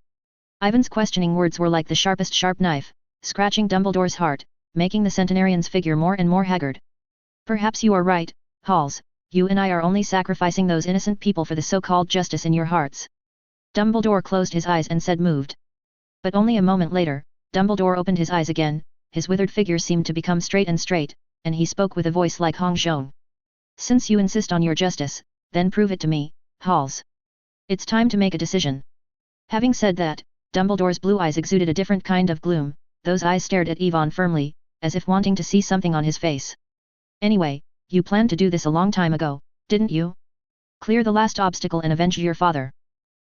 Ivan's questioning words were like the sharpest sharp knife, scratching Dumbledore's heart, making the centenarian's figure more and more haggard. Perhaps you are right, Halls, you and I are only sacrificing those innocent people for the so-called justice in your hearts. Dumbledore closed his eyes and said moved. But only a moment later, Dumbledore opened his eyes again, his withered figure seemed to become straight, and he spoke with a voice like Hong Zhong. Since you insist on your justice, then prove it to me, Halls. It's time to make a decision. Having said that, Dumbledore's blue eyes exuded a different kind of gloom, those eyes stared at Yvonne firmly, as if wanting to see something on his face. Anyway, you planned to do this a long time ago, didn't you? Clear the last obstacle and avenge your father.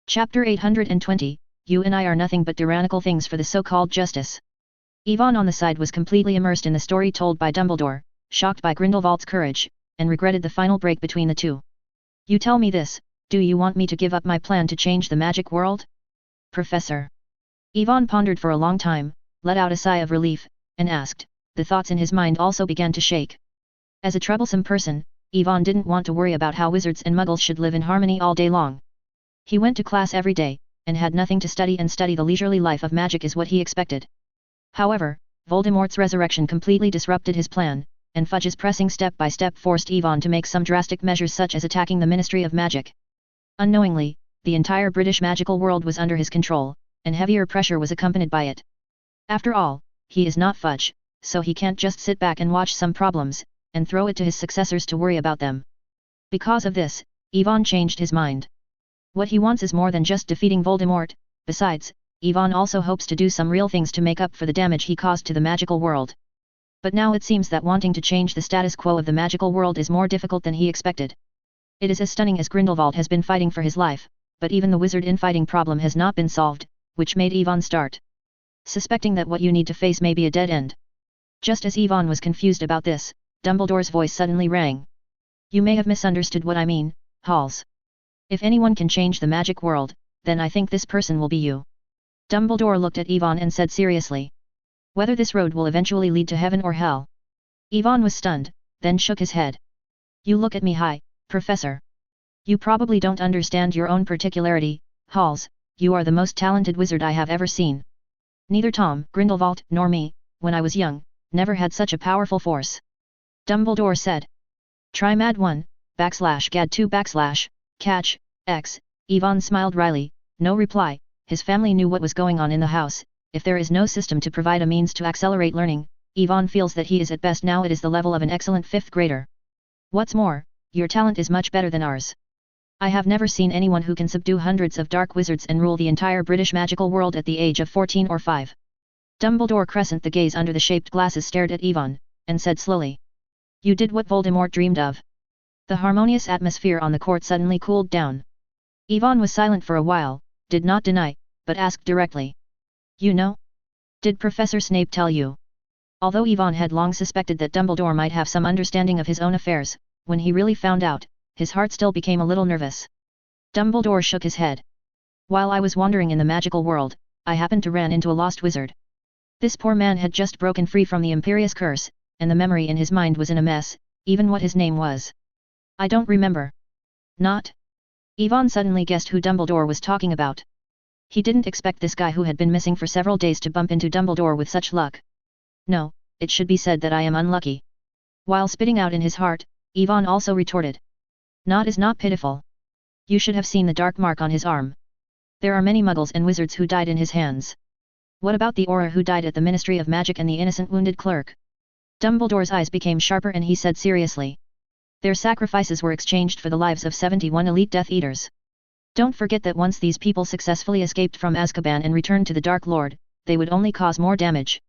Chapter 820, You and I are nothing but tyrannical things for the so-called justice. Yvonne on the side was completely immersed in the story told by Dumbledore, shocked by Grindelwald's courage, and regretted the final break between the two. You tell me this, do you want me to give up my plan to change the magic world? Professor. Yvonne pondered for a long time, let out a sigh of relief, and asked, the thoughts in his mind also began to shake. As a troublesome person, Yvonne didn't want to worry about how wizards and muggles should live in harmony all day long. He went to class every day, and had nothing to study, and study the leisurely life of magic is what he expected. However, Voldemort's resurrection completely disrupted his plan, and Fudge's pressing step by step forced Yvonne to make some drastic measures such as attacking the Ministry of Magic. Unknowingly, the entire British magical world was under his control, and heavier pressure was accompanied by it. After all, he is not Fudge, so he can't just sit back and watch some problems, and throw it to his successors to worry about them. Because of this, Yvonne changed his mind. What he wants is more than just defeating Voldemort. Besides, Yvonne also hopes to do some real things to make up for the damage he caused to the magical world. But now it seems that wanting to change the status quo of the magical world is more difficult than he expected. It is as stunning as Grindelwald has been fighting for his life, but even the wizard infighting problem has not been solved, which made Yvonne start suspecting that what you need to face may be a dead end. Just as Yvonne was confused about this, Dumbledore's voice suddenly rang. You may have misunderstood what I mean, Halls. If anyone can change the magic world, then I think this person will be you. Dumbledore looked at Yvonne and said seriously. Whether this road will eventually lead to heaven or hell. Yvonne was stunned, then shook his head. You look at me high, Professor. You probably don't understand your own particularity, Halls, you are the most talented wizard I have ever seen. Neither Tom, Grindelwald, nor me, when I was young, never had such a powerful force. Dumbledore said. Try Mad 1, /Gad 2 / Catch, X, Yvonne smiled wryly, no reply, his family knew what was going on in the house, if there is no system to provide a means to accelerate learning, Yvonne feels that he is at best now it is the level of an excellent 5th grader. What's more, your talent is much better than ours. I have never seen anyone who can subdue hundreds of dark wizards and rule the entire British magical world at the age of 14 or 5. Dumbledore crescent the gaze under the shaped glasses stared at Yvonne, and said slowly. You did what Voldemort dreamed of. The harmonious atmosphere on the court suddenly cooled down. Ivan was silent for a while, did not deny, but asked directly. You know? Did Professor Snape tell you? Although Ivan had long suspected that Dumbledore might have some understanding of his own affairs, when he really found out, his heart still became a little nervous. Dumbledore shook his head. While I was wandering in the magical world, I happened to run into a lost wizard. This poor man had just broken free from the Imperious curse, and the memory in his mind was in a mess, even what his name was. I don't remember. Not? Ivan suddenly guessed who Dumbledore was talking about. He didn't expect this guy who had been missing for several days to bump into Dumbledore with such luck. No, it should be said that I am unlucky. While spitting out in his heart, Ivan also retorted. Not is not pitiful. You should have seen the dark mark on his arm. There are many muggles and wizards who died in his hands. What about the Auror who died at the Ministry of Magic and the innocent wounded clerk? Dumbledore's eyes became sharper and he said seriously. Their sacrifices were exchanged for the lives of 71 elite Death Eaters. Don't forget that once these people successfully escaped from Azkaban and returned to the Dark Lord, they would only cause more damage.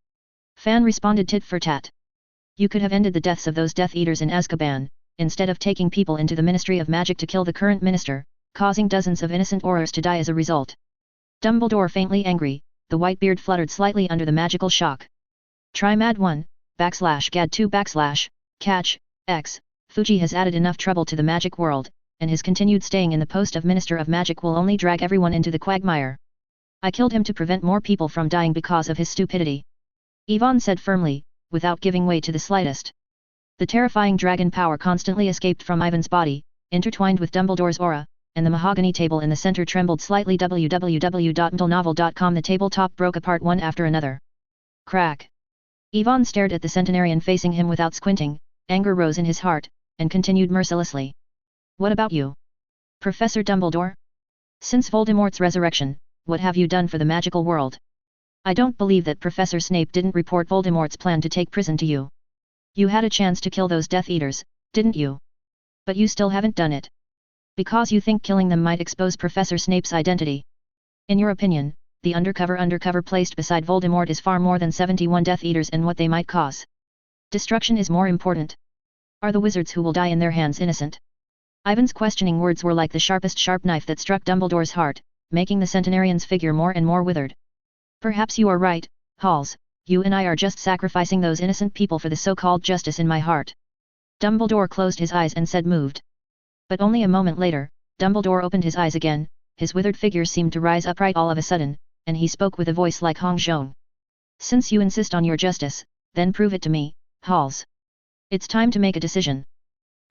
Fan responded tit for tat. You could have ended the deaths of those Death Eaters in Azkaban, instead of taking people into the Ministry of Magic to kill the current minister, causing dozens of innocent Aurors to die as a result. Dumbledore faintly angry, the white beard fluttered slightly under the magical shock. Try Mad 1, /Gad 2 / Catch, X. Fuji has added enough trouble to the magic world, and his continued staying in the post of Minister of Magic will only drag everyone into the quagmire. I killed him to prevent more people from dying because of his stupidity. Ivan said firmly, without giving way to the slightest. The terrifying dragon power constantly escaped from Ivan's body, intertwined with Dumbledore's aura, and the mahogany table in the center trembled slightly. www.mtlnovel.com. The tabletop broke apart one after another. Crack. Ivan stared at the centenarian facing him without squinting, anger rose in his heart, and continued mercilessly. What about you? Professor Dumbledore? Since Voldemort's resurrection, what have you done for the magical world? I don't believe that Professor Snape didn't report Voldemort's plan to take prison to you. You had a chance to kill those Death Eaters, didn't you? But you still haven't done it. Because you think killing them might expose Professor Snape's identity. In your opinion, the undercover placed beside Voldemort is far more than 71 Death Eaters and what they might cause. Destruction is more important. Are the wizards who will die in their hands innocent? Ivan's questioning words were like the sharpest sharp knife that struck Dumbledore's heart, making the centenarian's figure more and more withered. Perhaps you are right, Halls, you and I are just sacrificing those innocent people for the so-called justice in my heart. Dumbledore closed his eyes and said moved. But only a moment later, Dumbledore opened his eyes again, his withered figure seemed to rise upright all of a sudden, and he spoke with a voice like Hong Zhong. Since you insist on your justice, then prove it to me, Halls. It's time to make a decision.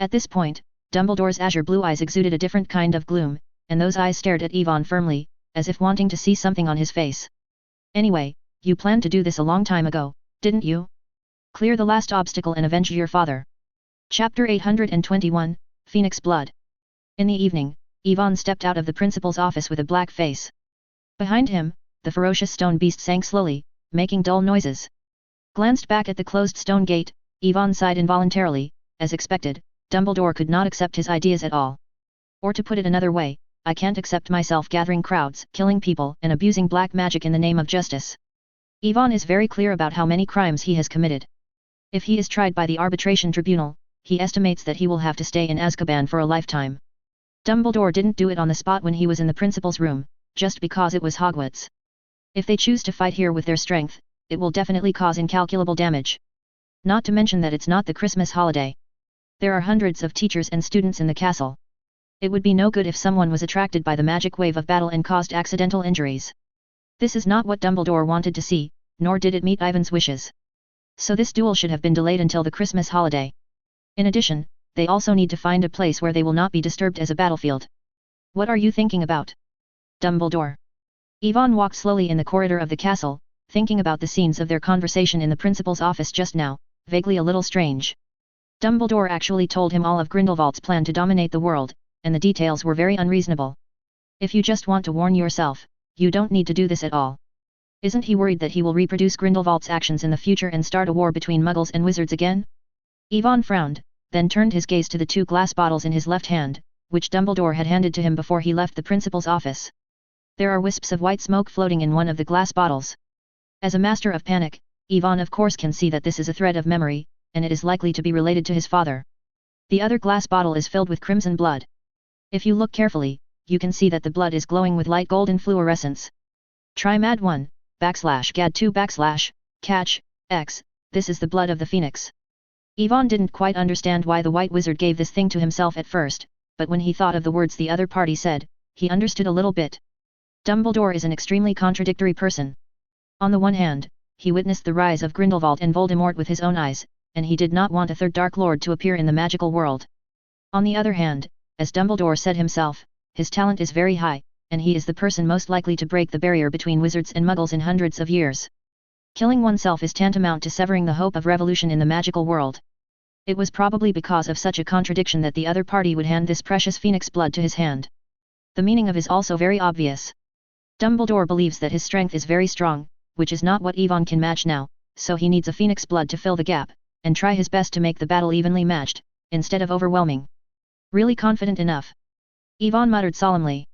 At this point, Dumbledore's azure blue eyes exuded a different kind of gloom, and those eyes stared at Ivan firmly, as if wanting to see something on his face. Anyway, you planned to do this a long time ago, didn't you? Clear the last obstacle and avenge your father. Chapter 821, Phoenix Blood. In the evening, Ivan stepped out of the principal's office with a black face. Behind him, the ferocious stone beast sank slowly, making dull noises. Glanced back at the closed stone gate, Ivan sighed involuntarily. As expected, Dumbledore could not accept his ideas at all. Or to put it another way, I can't accept myself gathering crowds, killing people, and abusing black magic in the name of justice. Ivan is very clear about how many crimes he has committed. If he is tried by the arbitration tribunal, he estimates that he will have to stay in Azkaban for a lifetime. Dumbledore didn't do it on the spot when he was in the principal's room, just because it was Hogwarts. If they choose to fight here with their strength, it will definitely cause incalculable damage. Not to mention that it's not the Christmas holiday. There are hundreds of teachers and students in the castle. It would be no good if someone was attracted by the magic wave of battle and caused accidental injuries. This is not what Dumbledore wanted to see, nor did it meet Ivan's wishes. So this duel should have been delayed until the Christmas holiday. In addition, they also need to find a place where they will not be disturbed as a battlefield. What are you thinking about? Dumbledore. Ivan walked slowly in the corridor of the castle, thinking about the scenes of their conversation in the principal's office just now, vaguely a little strange. Dumbledore actually told him all of Grindelwald's plan to dominate the world, and the details were very unreasonable. If you just want to warn yourself, you don't need to do this at all. Isn't he worried that he will reproduce Grindelwald's actions in the future and start a war between muggles and wizards again? Ivan frowned, then turned his gaze to the two glass bottles in his left hand, which Dumbledore had handed to him before he left the principal's office. There are wisps of white smoke floating in one of the glass bottles. As a master of panic, Ivan of course can see that this is a thread of memory, and it is likely to be related to his father. The other glass bottle is filled with crimson blood. If you look carefully, you can see that the blood is glowing with light golden fluorescence. Try Mad 1, /Gad 2 /Catch, X, this is the blood of the phoenix. Yvonne didn't quite understand why the White Wizard gave this thing to himself at first, but when he thought of the words the other party said, he understood a little bit. Dumbledore is an extremely contradictory person. On the one hand, he witnessed the rise of Grindelwald and Voldemort with his own eyes, and he did not want a third Dark Lord to appear in the magical world. On the other hand, as Dumbledore said himself, his talent is very high, and he is the person most likely to break the barrier between wizards and muggles in hundreds of years. Killing oneself is tantamount to severing the hope of revolution in the magical world. It was probably because of such a contradiction that the other party would hand this precious phoenix blood to his hand. The meaning of is also very obvious. Dumbledore believes that his strength is very strong, which is not what Yvonne can match now, so he needs a phoenix blood to fill the gap, and try his best to make the battle evenly matched, instead of overwhelming. Really confident enough? Yvonne muttered solemnly.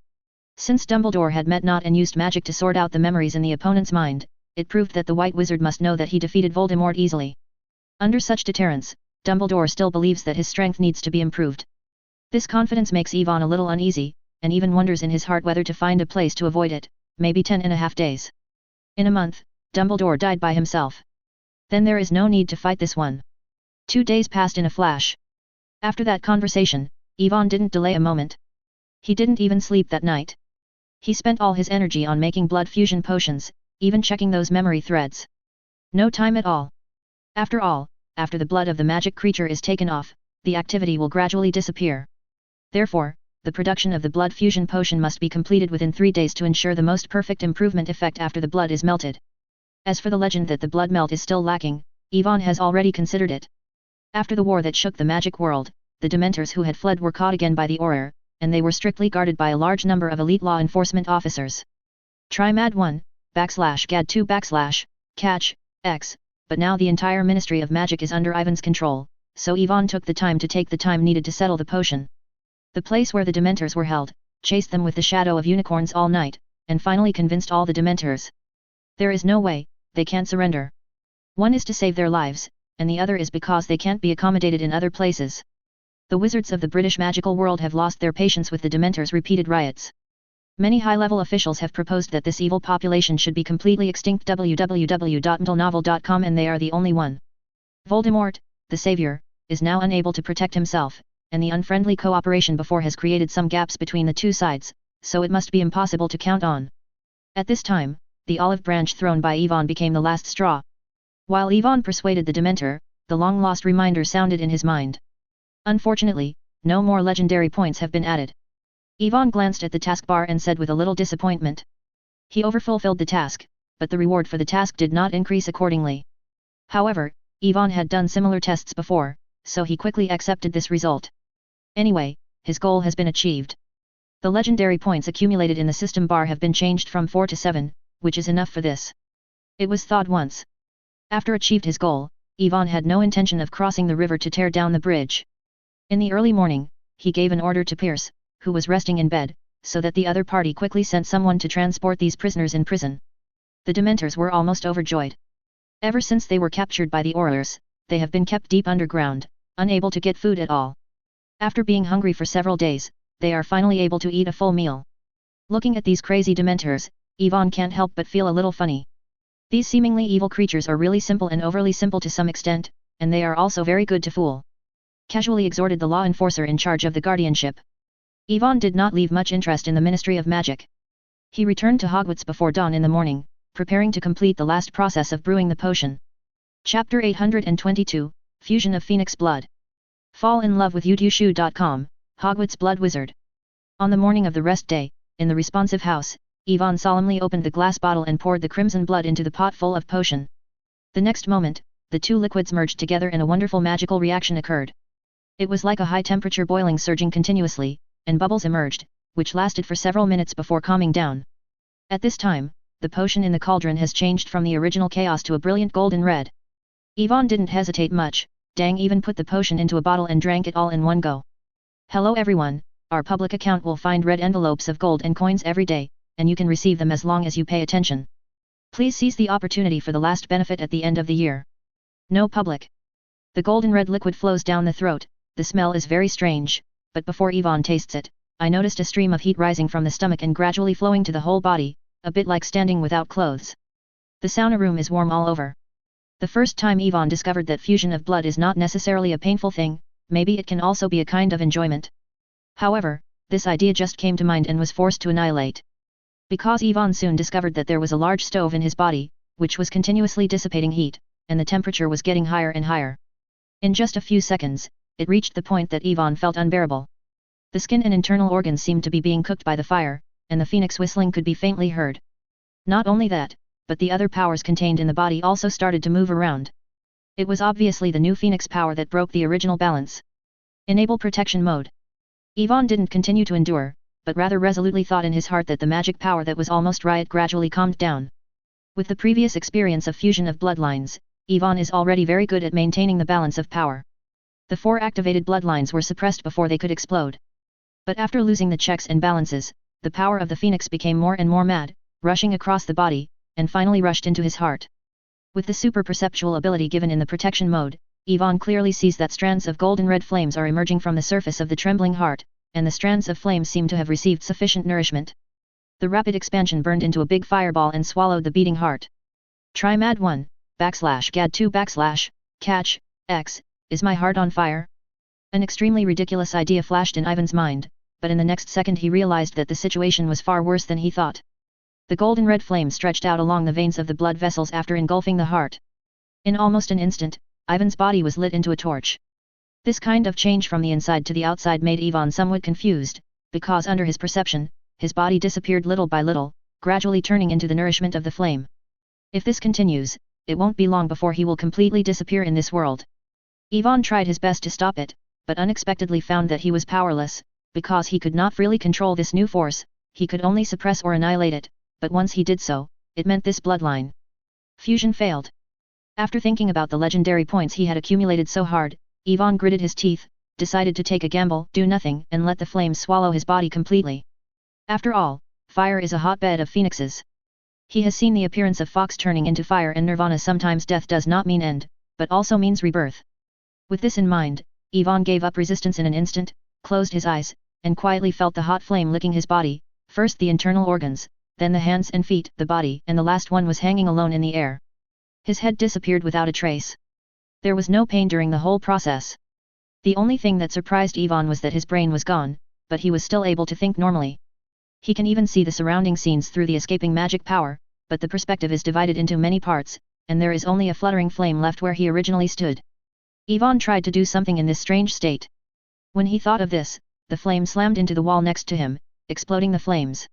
Since Dumbledore had met Nott and used magic to sort out the memories in the opponent's mind, it proved that the White Wizard must know that he defeated Voldemort easily. Under such deterrence, Dumbledore still believes that his strength needs to be improved. This confidence makes Yvonne a little uneasy, and even wonders in his heart whether to find a place to avoid it, maybe 10.5 days. In a month, Dumbledore died by himself. Then there is no need to fight this one. 2 days passed in a flash. After that conversation, Yvonne didn't delay a moment. He didn't even sleep that night. He spent all his energy on making blood fusion potions, even checking those memory threads. No time at all. After all, after the blood of the magic creature is taken off, the activity will gradually disappear. Therefore, the production of the blood fusion potion must be completed within 3 days to ensure the most perfect improvement effect after the blood is melted. As for the legend that the blood melt is still lacking, Yvonne has already considered it. After the war that shook the magic world, the Dementors who had fled were caught again by the Auror, and they were strictly guarded by a large number of elite law enforcement officers. Try Mad 1, /Gad 2 /Catch, X, but now the entire Ministry of Magic is under Ivan's control, so Yvonne took the time needed to settle the potion. The place where the Dementors were held, chased them with the shadow of unicorns all night, and finally convinced all the Dementors. There is no way, they can't surrender. One is to save their lives, and the other is because they can't be accommodated in other places. The wizards of the British magical world have lost their patience with the Dementors' repeated riots. Many high-level officials have proposed that this evil population should be completely extinct. www.mtlnovel.com, and they are the only one. Voldemort, the savior, is now unable to protect himself, and the unfriendly cooperation before has created some gaps between the two sides, so it must be impossible to count on. At this time, the olive branch thrown by Yvonne became the last straw. While Yvonne persuaded the Dementor, the long-lost reminder sounded in his mind. Unfortunately, no more legendary points have been added. Yvonne glanced at the taskbar and said with a little disappointment. He overfulfilled the task, but the reward for the task did not increase accordingly. However, Yvonne had done similar tests before, so he quickly accepted this result. Anyway, his goal has been achieved. The legendary points accumulated in the system bar have been changed from 4 to 7, which is enough for this. It was thought once. After achieved his goal, Yvonne had no intention of crossing the river to tear down the bridge. In the early morning, he gave an order to Pierce, who was resting in bed, so that the other party quickly sent someone to transport these prisoners in prison. The Dementors were almost overjoyed. Ever since they were captured by the Aurors, they have been kept deep underground, unable to get food at all. After being hungry for several days, they are finally able to eat a full meal. Looking at these crazy Dementors, Yvonne can't help but feel a little funny. These seemingly evil creatures are really simple and overly simple to some extent, and they are also very good to fool. Casually exhorted the law enforcer in charge of the guardianship. Yvonne did not leave much interest in the Ministry of Magic. He returned to Hogwarts before dawn in the morning, preparing to complete the last process of brewing the potion. Chapter 822, Fusion of Phoenix Blood. Fall in love with youtube.com, Hogwarts Blood Wizard. On the morning of the rest day, in the responsive house, Yvonne solemnly opened the glass bottle and poured the crimson blood into the pot full of potion. The next moment, the two liquids merged together and a wonderful magical reaction occurred. It was like a high-temperature boiling surging continuously, and bubbles emerged, which lasted for several minutes before calming down. At this time, the potion in the cauldron has changed from the original chaos to a brilliant golden red. Yvonne didn't hesitate much, Dang even put the potion into a bottle and drank it all in one go. Hello everyone, our public account will find red envelopes of gold and coins every day, and you can receive them as long as you pay attention. Please seize the opportunity for the last benefit at the end of the year. No public. The golden red liquid flows down the throat, the smell is very strange, but before Ivan tastes it, I noticed a stream of heat rising from the stomach and gradually flowing to the whole body, a bit like standing without clothes. The sauna room is warm all over. The first time Ivan discovered that fusion of blood is not necessarily a painful thing, maybe it can also be a kind of enjoyment. However, this idea just came to mind and was forced to annihilate. Because Ivan soon discovered that there was a large stove in his body, which was continuously dissipating heat, and the temperature was getting higher and higher. In just a few seconds, it reached the point that Ivan felt unbearable. The skin and internal organs seemed to be being cooked by the fire, and the phoenix whistling could be faintly heard. Not only that, but the other powers contained in the body also started to move around. It was obviously the new phoenix power that broke the original balance. Enable protection mode. Ivan didn't continue to endure, but rather resolutely thought in his heart that the magic power that was almost riot gradually calmed down. With the previous experience of fusion of bloodlines, Ivan is already very good at maintaining the balance of power. The 4 activated bloodlines were suppressed before they could explode. But after losing the checks and balances, the power of the phoenix became more and more mad, rushing across the body, and finally rushed into his heart. With the super perceptual ability given in the protection mode, Ivan clearly sees that strands of golden red flames are emerging from the surface of the trembling heart, and the strands of flames seem to have received sufficient nourishment. The rapid expansion burned into a big fireball and swallowed the beating heart. Try mad 1, /gad 2 / catch, x, is my heart on fire? An extremely ridiculous idea flashed in Ivan's mind, but in the next second he realized that the situation was far worse than he thought. The golden red flame stretched out along the veins of the blood vessels after engulfing the heart. In almost an instant, Ivan's body was lit into a torch. This kind of change from the inside to the outside made Ivan somewhat confused, because under his perception, his body disappeared little by little, gradually turning into the nourishment of the flame. If this continues, it won't be long before he will completely disappear in this world. Ivan tried his best to stop it, but unexpectedly found that he was powerless, because he could not freely control this new force, he could only suppress or annihilate it, but once he did so, it meant this bloodline fusion failed. After thinking about the legendary points he had accumulated so hard, Ivan gritted his teeth, decided to take a gamble, do nothing, and let the flames swallow his body completely. After all, fire is a hotbed of phoenixes. He has seen the appearance of fox turning into fire and nirvana. Sometimes death does not mean end, but also means rebirth. With this in mind, Ivan gave up resistance in an instant, closed his eyes, and quietly felt the hot flame licking his body, first the internal organs, then the hands and feet, the body, and the last one was hanging alone in the air. His head disappeared without a trace. There was no pain during the whole process. The only thing that surprised Ivan was that his brain was gone, but he was still able to think normally. He can even see the surrounding scenes through the escaping magic power, but the perspective is divided into many parts, and there is only a fluttering flame left where he originally stood. Ivan tried to do something in this strange state. When he thought of this, the flame slammed into the wall next to him, exploding the flames.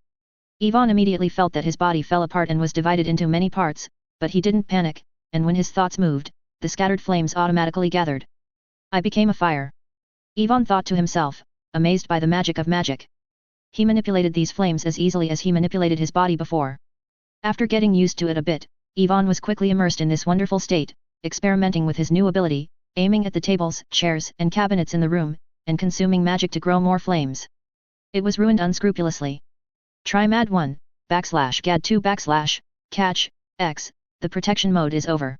Ivan immediately felt that his body fell apart and was divided into many parts, but he didn't panic, and when his thoughts moved, the scattered flames automatically gathered. I became a fire. Ivan thought to himself, amazed by the magic of magic. He manipulated these flames as easily as he manipulated his body before. After getting used to it a bit, Ivan was quickly immersed in this wonderful state, experimenting with his new ability, aiming at the tables, chairs, and cabinets in the room, and consuming magic to grow more flames. It was ruined unscrupulously. Try mad 1, /gad 2 / catch, x, the protection mode is over.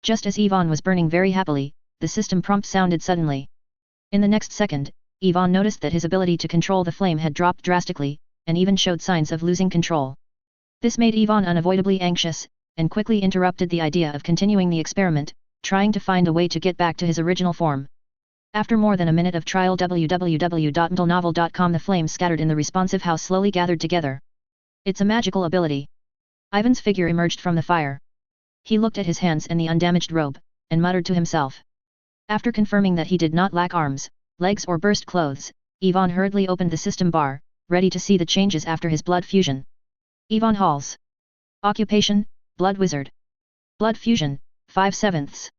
Just as Ivan was burning very happily, the system prompt sounded suddenly. In the next second, Ivan noticed that his ability to control the flame had dropped drastically, and even showed signs of losing control. This made Ivan unavoidably anxious, and quickly interrupted the idea of continuing the experiment, trying to find a way to get back to his original form. After more than a minute of trial, www.ndlenovel.com, the flames scattered in the responsive house slowly gathered together. It's a magical ability. Ivan's figure emerged from the fire. He looked at his hands and the undamaged robe, and muttered to himself. After confirming that he did not lack arms, legs or burst clothes, Ivan hurriedly opened the system bar, ready to see the changes after his blood fusion. Ivan Halls. Occupation, Blood Wizard. Blood Fusion, 5/7.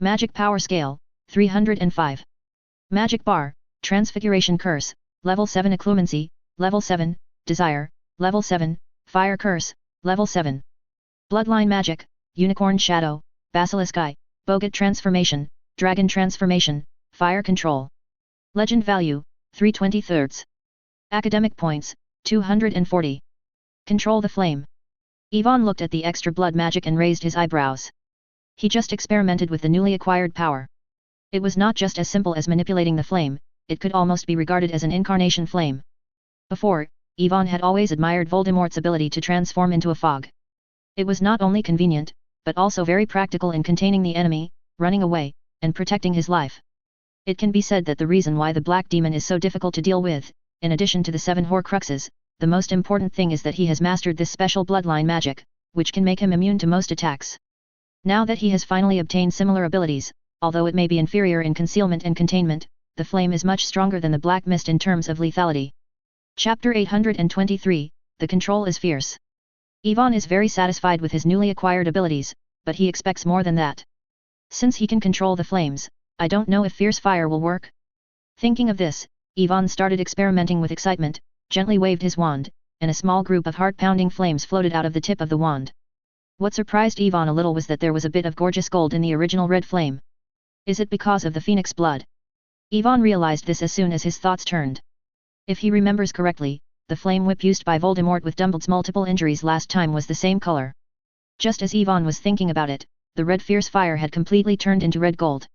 Magic Power Scale, 305. Magic Bar, Transfiguration Curse, Level 7. Occlumency, Level 7, Desire, Level 7, Fire Curse, Level 7. Bloodline Magic, Unicorn Shadow, Basilisk Eye, Bogut Transformation, Dragon Transformation, Fire Control. Legend Value, 3/23. Academic Points, 240. Control the Flame. Ivan looked at the extra blood magic and raised his eyebrows. He just experimented with the newly acquired power. It was not just as simple as manipulating the flame, it could almost be regarded as an incarnation flame. Before, Yvonne had always admired Voldemort's ability to transform into a fog. It was not only convenient, but also very practical in containing the enemy, running away, and protecting his life. It can be said that the reason why the Black Demon is so difficult to deal with, in addition to the 7 Horcruxes, the most important thing is that he has mastered this special bloodline magic, which can make him immune to most attacks. Now that he has finally obtained similar abilities, although it may be inferior in concealment and containment, the flame is much stronger than the Black Mist in terms of lethality. Chapter 823, The Control is Fierce. Yvonne is very satisfied with his newly acquired abilities, but he expects more than that. Since he can control the flames, I don't know if fierce fire will work. Thinking of this, Yvonne started experimenting with excitement, gently waved his wand, and a small group of heart-pounding flames floated out of the tip of the wand. What surprised Yvonne a little was that there was a bit of gorgeous gold in the original red flame. Is it because of the phoenix blood? Yvonne realized this as soon as his thoughts turned. If he remembers correctly, the flame whip used by Voldemort with Dumbledore's multiple injuries last time was the same color. Just as Yvonne was thinking about it, the red fierce fire had completely turned into red gold.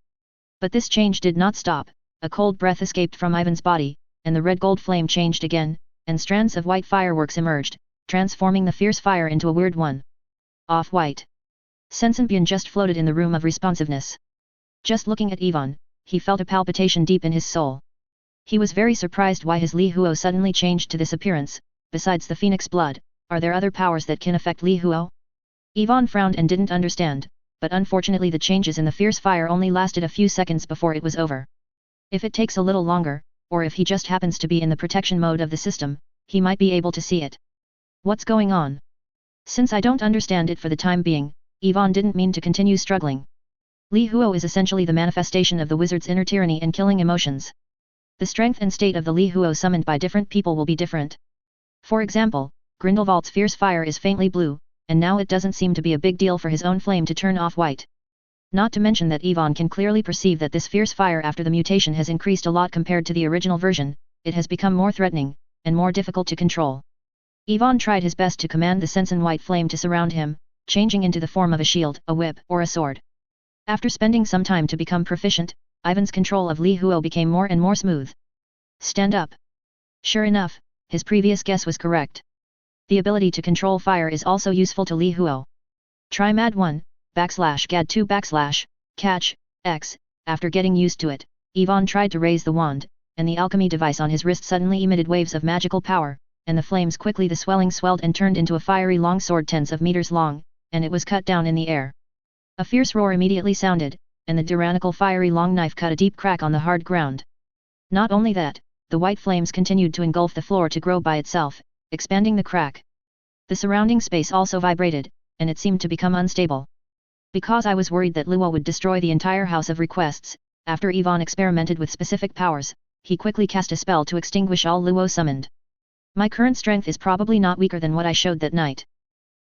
But this change did not stop, a cold breath escaped from Ivan's body, and the red gold flame changed again, and strands of white fireworks emerged, transforming the fierce fire into a weird one. Off-white. Sensation just floated in the room of responsiveness. Just looking at Yvonne, he felt a palpitation deep in his soul. He was very surprised why his Li Huo suddenly changed to this appearance. Besides the phoenix blood, are there other powers that can affect Li Huo? Yvonne frowned and didn't understand, but unfortunately the changes in the fierce fire only lasted a few seconds before it was over. If it takes a little longer, or if he just happens to be in the protection mode of the system, he might be able to see it. What's going on? Since I don't understand it for the time being, Yvonne didn't mean to continue struggling. Li Huo is essentially the manifestation of the wizard's inner tyranny and killing emotions. The strength and state of the Li Huo summoned by different people will be different. For example, Grindelwald's fierce fire is faintly blue, and now it doesn't seem to be a big deal for his own flame to turn off white. Not to mention that Yvonne can clearly perceive that this fierce fire after the mutation has increased a lot compared to the original version, it has become more threatening, and more difficult to control. Yvonne tried his best to command the Sensen white flame to surround him, changing into the form of a shield, a whip, or a sword. After spending some time to become proficient, Ivan's control of Li Huo became more and more smooth. Stand up. Sure enough, his previous guess was correct. The ability to control fire is also useful to Li Huo. Try Mad 1, /Gad 2 /Catch, X. After getting used to it, Yvonne tried to raise the wand, and the alchemy device on his wrist suddenly emitted waves of magical power, and the flames quickly the swelling swelled and turned into a fiery long sword tens of meters long, and it was cut down in the air. A fierce roar immediately sounded, and the tyrannical fiery long knife cut a deep crack on the hard ground. Not only that, the white flames continued to engulf the floor to grow by itself, expanding the crack. The surrounding space also vibrated, and it seemed to become unstable. Because I was worried that Luo would destroy the entire House of Requests, after Yvonne experimented with specific powers, he quickly cast a spell to extinguish all Luo summoned. My current strength is probably not weaker than what I showed that night.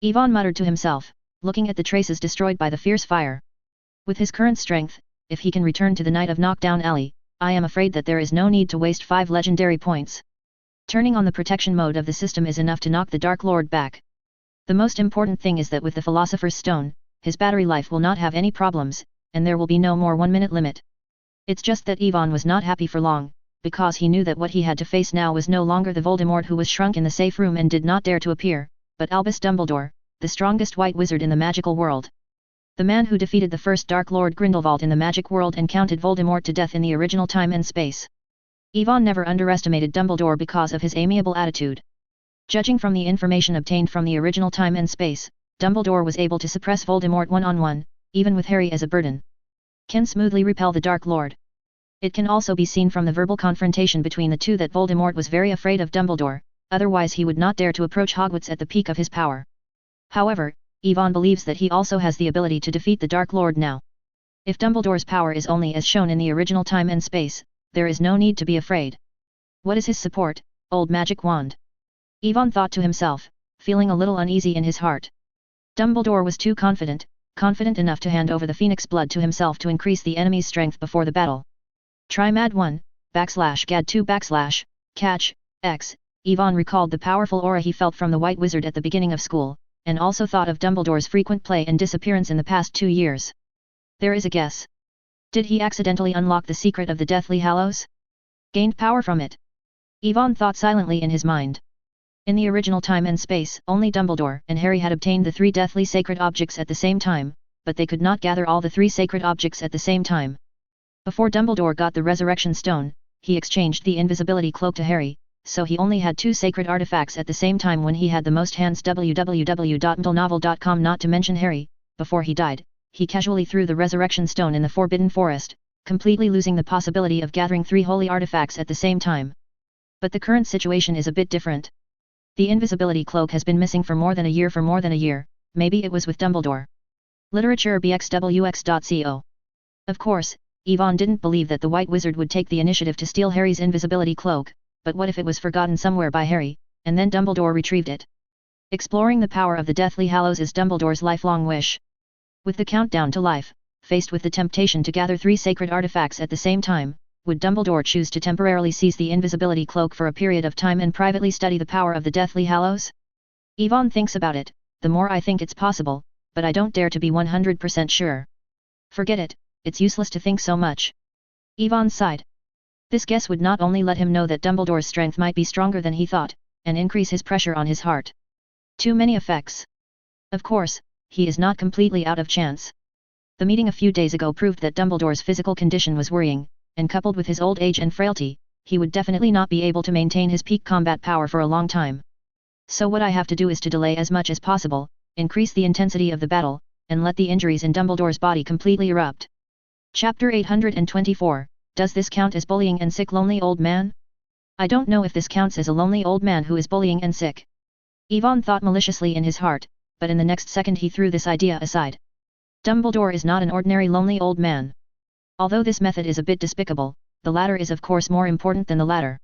Yvonne muttered to himself, looking at the traces destroyed by the fierce fire. With his current strength, if he can return to the night of Knockdown Alley, I am afraid that there is no need to waste 5 legendary points. Turning on the protection mode of the system is enough to knock the Dark Lord back. The most important thing is that with the Philosopher's Stone, his battery life will not have any problems, and there will be no more 1-minute limit. It's just that Yvonne was not happy for long, because he knew that what he had to face now was no longer the Voldemort who was shrunk in the safe room and did not dare to appear, but Albus Dumbledore, the strongest white wizard in the magical world. The man who defeated the first Dark Lord Grindelwald in the magic world and counted Voldemort to death in the original time and space. Yvonne never underestimated Dumbledore because of his amiable attitude. Judging from the information obtained from the original time and space, Dumbledore was able to suppress Voldemort one-on-one, even with Harry as a burden. Can smoothly repel the Dark Lord. It can also be seen from the verbal confrontation between the two that Voldemort was very afraid of Dumbledore, otherwise he would not dare to approach Hogwarts at the peak of his power. However, Yvonne believes that he also has the ability to defeat the Dark Lord now. If Dumbledore's power is only as shown in the original time and space, there is no need to be afraid. What is his support, old magic wand? Yvonne thought to himself, feeling a little uneasy in his heart. Dumbledore was too confident enough to hand over the phoenix blood to himself to increase the enemy's strength before the battle. Try Mad 1, /Gad 2 /Catch, X. Yvonne recalled the powerful aura he felt from the White Wizard at the beginning of school, and also thought of Dumbledore's frequent play and disappearance in the past 2 years. There is a guess. Did he accidentally unlock the secret of the Deathly Hallows? Gained power from it? Yvonne thought silently in his mind. In the original time and space, only Dumbledore and Harry had obtained the 3 deathly sacred objects at the same time, but they could not gather all the 3 sacred objects at the same time. Before Dumbledore got the Resurrection Stone, he exchanged the invisibility cloak to Harry, so he only had 2 sacred artifacts at the same time when he had the most hands. www.mdlenovel.com. Not to mention Harry, before he died, he casually threw the Resurrection Stone in the Forbidden Forest, completely losing the possibility of gathering 3 holy artifacts at the same time. But the current situation is a bit different. The invisibility cloak has been missing for more than a year. Maybe it was with Dumbledore. Literature bxwx.co. Of course, Yvonne didn't believe that the White Wizard would take the initiative to steal Harry's invisibility cloak, but what if it was forgotten somewhere by Harry, and then Dumbledore retrieved it? Exploring the power of the Deathly Hallows is Dumbledore's lifelong wish. With the countdown to life, faced with the temptation to gather 3 sacred artifacts at the same time, would Dumbledore choose to temporarily seize the invisibility cloak for a period of time and privately study the power of the Deathly Hallows? Yvonne thinks about it. The more I think it's possible, but I don't dare to be 100% sure. Forget it, it's useless to think so much. Yvonne sighed. This guess would not only let him know that Dumbledore's strength might be stronger than he thought, and increase his pressure on his heart. Too many effects. Of course, he is not completely out of chance. The meeting a few days ago proved that Dumbledore's physical condition was worrying, and coupled with his old age and frailty, he would definitely not be able to maintain his peak combat power for a long time. So what I have to do is to delay as much as possible, increase the intensity of the battle, and let the injuries in Dumbledore's body completely erupt. Chapter 824, Does this count as bullying and sick lonely old man? I don't know if this counts as a lonely old man who is bullying and sick. Yvonne thought maliciously in his heart, but in the next second he threw this idea aside. Dumbledore is not an ordinary lonely old man. Although this method is a bit despicable, the latter is of course more important than the latter.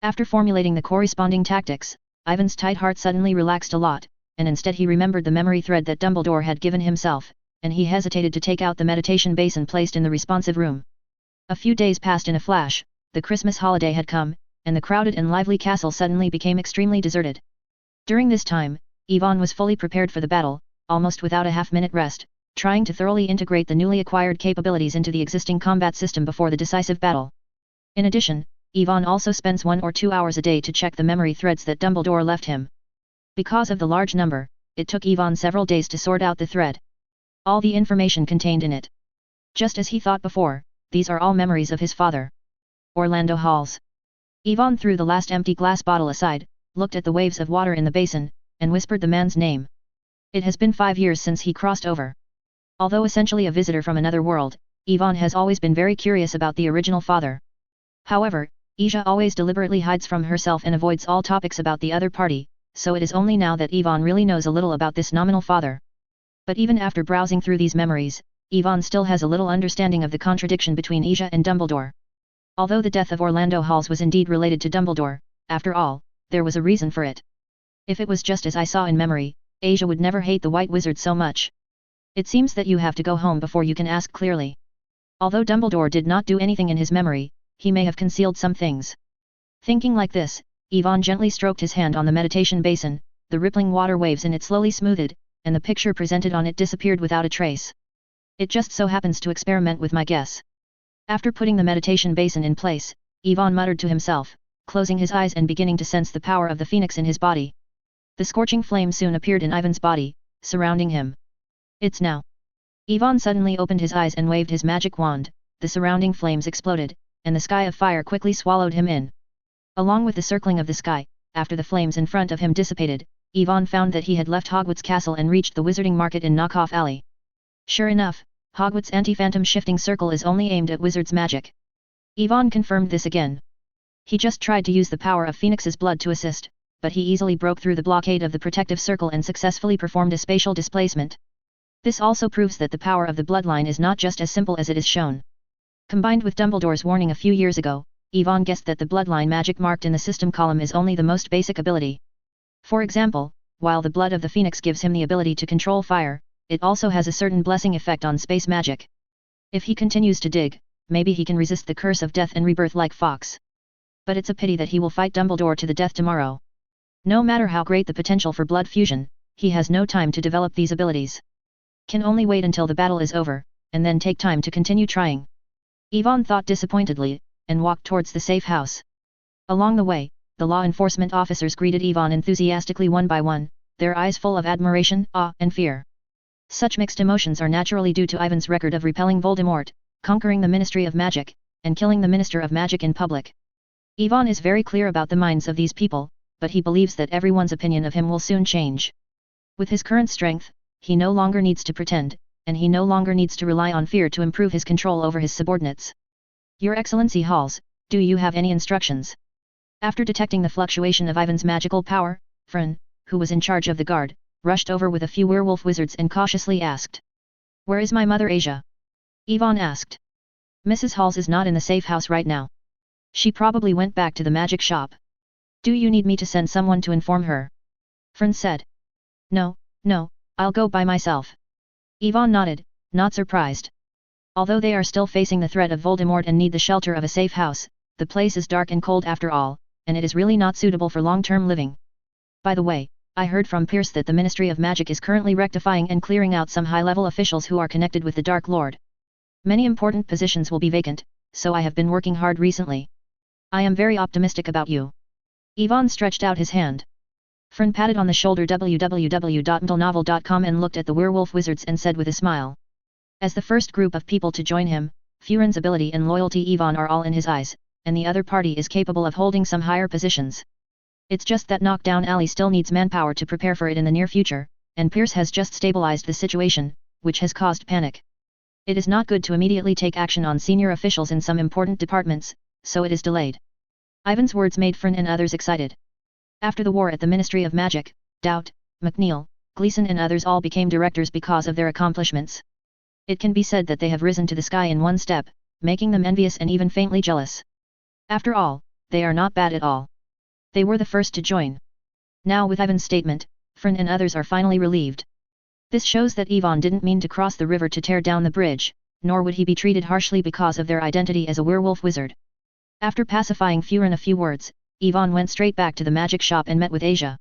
After formulating the corresponding tactics, Ivan's tight heart suddenly relaxed a lot, and instead he remembered the memory thread that Dumbledore had given himself, and he hesitated to take out the meditation basin placed in the responsive room. A few days passed in a flash, the Christmas holiday had come, and the crowded and lively castle suddenly became extremely deserted. During this time, Yvonne was fully prepared for the battle, almost without a half-minute rest, trying to thoroughly integrate the newly acquired capabilities into the existing combat system before the decisive battle. In addition, Yvonne also spends 1 or 2 hours a day to check the memory threads that Dumbledore left him. Because of the large number, it took Yvonne several days to sort out the thread. All the information contained in it. Just as he thought before, these are all memories of his father. Orlando Halls. Yvonne threw the last empty glass bottle aside, looked at the waves of water in the basin, and whispered the man's name. It has been 5 years since he crossed over. Although essentially a visitor from another world, Yvonne has always been very curious about the original father. However, Asia always deliberately hides from herself and avoids all topics about the other party, so it is only now that Yvonne really knows a little about this nominal father. But even after browsing through these memories, Yvonne still has a little understanding of the contradiction between Asia and Dumbledore. Although the death of Orlando Halls was indeed related to Dumbledore, after all, there was a reason for it. If it was just as I saw in memory, Asia would never hate the White Wizard so much. It seems that you have to go home before you can ask clearly. Although Dumbledore did not do anything in his memory, he may have concealed some things. Thinking like this, Yvonne gently stroked his hand on the meditation basin, the rippling water waves in it slowly smoothed, and the picture presented on it disappeared without a trace. It just so happens to experiment with my guess. After putting the meditation basin in place, Yvonne muttered to himself, closing his eyes and beginning to sense the power of the phoenix in his body. The scorching flame soon appeared in Ivan's body, surrounding him. It's now. Yvonne suddenly opened his eyes and waved his magic wand, the surrounding flames exploded, and the sky of fire quickly swallowed him in. Along with the circling of the sky, after the flames in front of him dissipated, Yvonne found that he had left Hogwarts Castle and reached the Wizarding Market in Knockoff Alley. Sure enough, Hogwarts' anti-phantom shifting circle is only aimed at wizards' magic. Yvonne confirmed this again. He just tried to use the power of Phoenix's blood to assist, but he easily broke through the blockade of the protective circle and successfully performed a spatial displacement. This also proves that the power of the bloodline is not just as simple as it is shown. Combined with Dumbledore's warning a few years ago, Yvonne guessed that the bloodline magic marked in the system column is only the most basic ability. For example, while the blood of the phoenix gives him the ability to control fire, it also has a certain blessing effect on space magic. If he continues to dig, maybe he can resist the curse of death and rebirth like Fox. But it's a pity that he will fight Dumbledore to the death tomorrow. No matter how great the potential for blood fusion, he has no time to develop these abilities. Can only wait until the battle is over, and then take time to continue trying. Yvonne thought disappointedly, and walked towards the safe house. Along the way, the law enforcement officers greeted Yvonne enthusiastically one by one, their eyes full of admiration, awe, and fear. Such mixed emotions are naturally due to Ivan's record of repelling Voldemort, conquering the Ministry of Magic, and killing the Minister of Magic in public. Yvonne is very clear about the minds of these people, but he believes that everyone's opinion of him will soon change. With his current strength, he no longer needs to pretend, and he no longer needs to rely on fear to improve his control over his subordinates. Your Excellency Halls, do you have any instructions? After detecting the fluctuation of Ivan's magical power, Fran, who was in charge of the guard, rushed over with a few werewolf wizards and cautiously asked. Where is my mother Asia? Yvonne asked. Mrs. Halls is not in the safe house right now. She probably went back to the magic shop. Do you need me to send someone to inform her? Fran said. No, I'll go by myself. Yvonne nodded, not surprised. Although they are still facing the threat of Voldemort and need the shelter of a safe house, the place is dark and cold after all, and it is really not suitable for long-term living. By the way, I heard from Pierce that the Ministry of Magic is currently rectifying and clearing out some high-level officials who are connected with the Dark Lord. Many important positions will be vacant, so I have been working hard recently. I am very optimistic about you. Yvonne stretched out his hand. Fran patted on the shoulder www.mdlnovel.com and looked at the werewolf wizards and said with a smile. As the first group of people to join him, Furin's ability and loyalty Yvonne are all in his eyes, and the other party is capable of holding some higher positions. It's just that Knockdown Alley still needs manpower to prepare for it in the near future, and Pierce has just stabilized the situation, which has caused panic. It is not good to immediately take action on senior officials in some important departments, so it is delayed. Ivan's words made Fran and others excited. After the war at the Ministry of Magic, Doubt, McNeil, Gleason and others all became directors because of their accomplishments. It can be said that they have risen to the sky in one step, making them envious and even faintly jealous. After all, they are not bad at all. They were the first to join. Now with Ivan's statement, Fran and others are finally relieved. This shows that Yvonne didn't mean to cross the river to tear down the bridge, nor would he be treated harshly because of their identity as a werewolf wizard. After pacifying Furin a few words, Yvonne went straight back to the magic shop and met with Asia.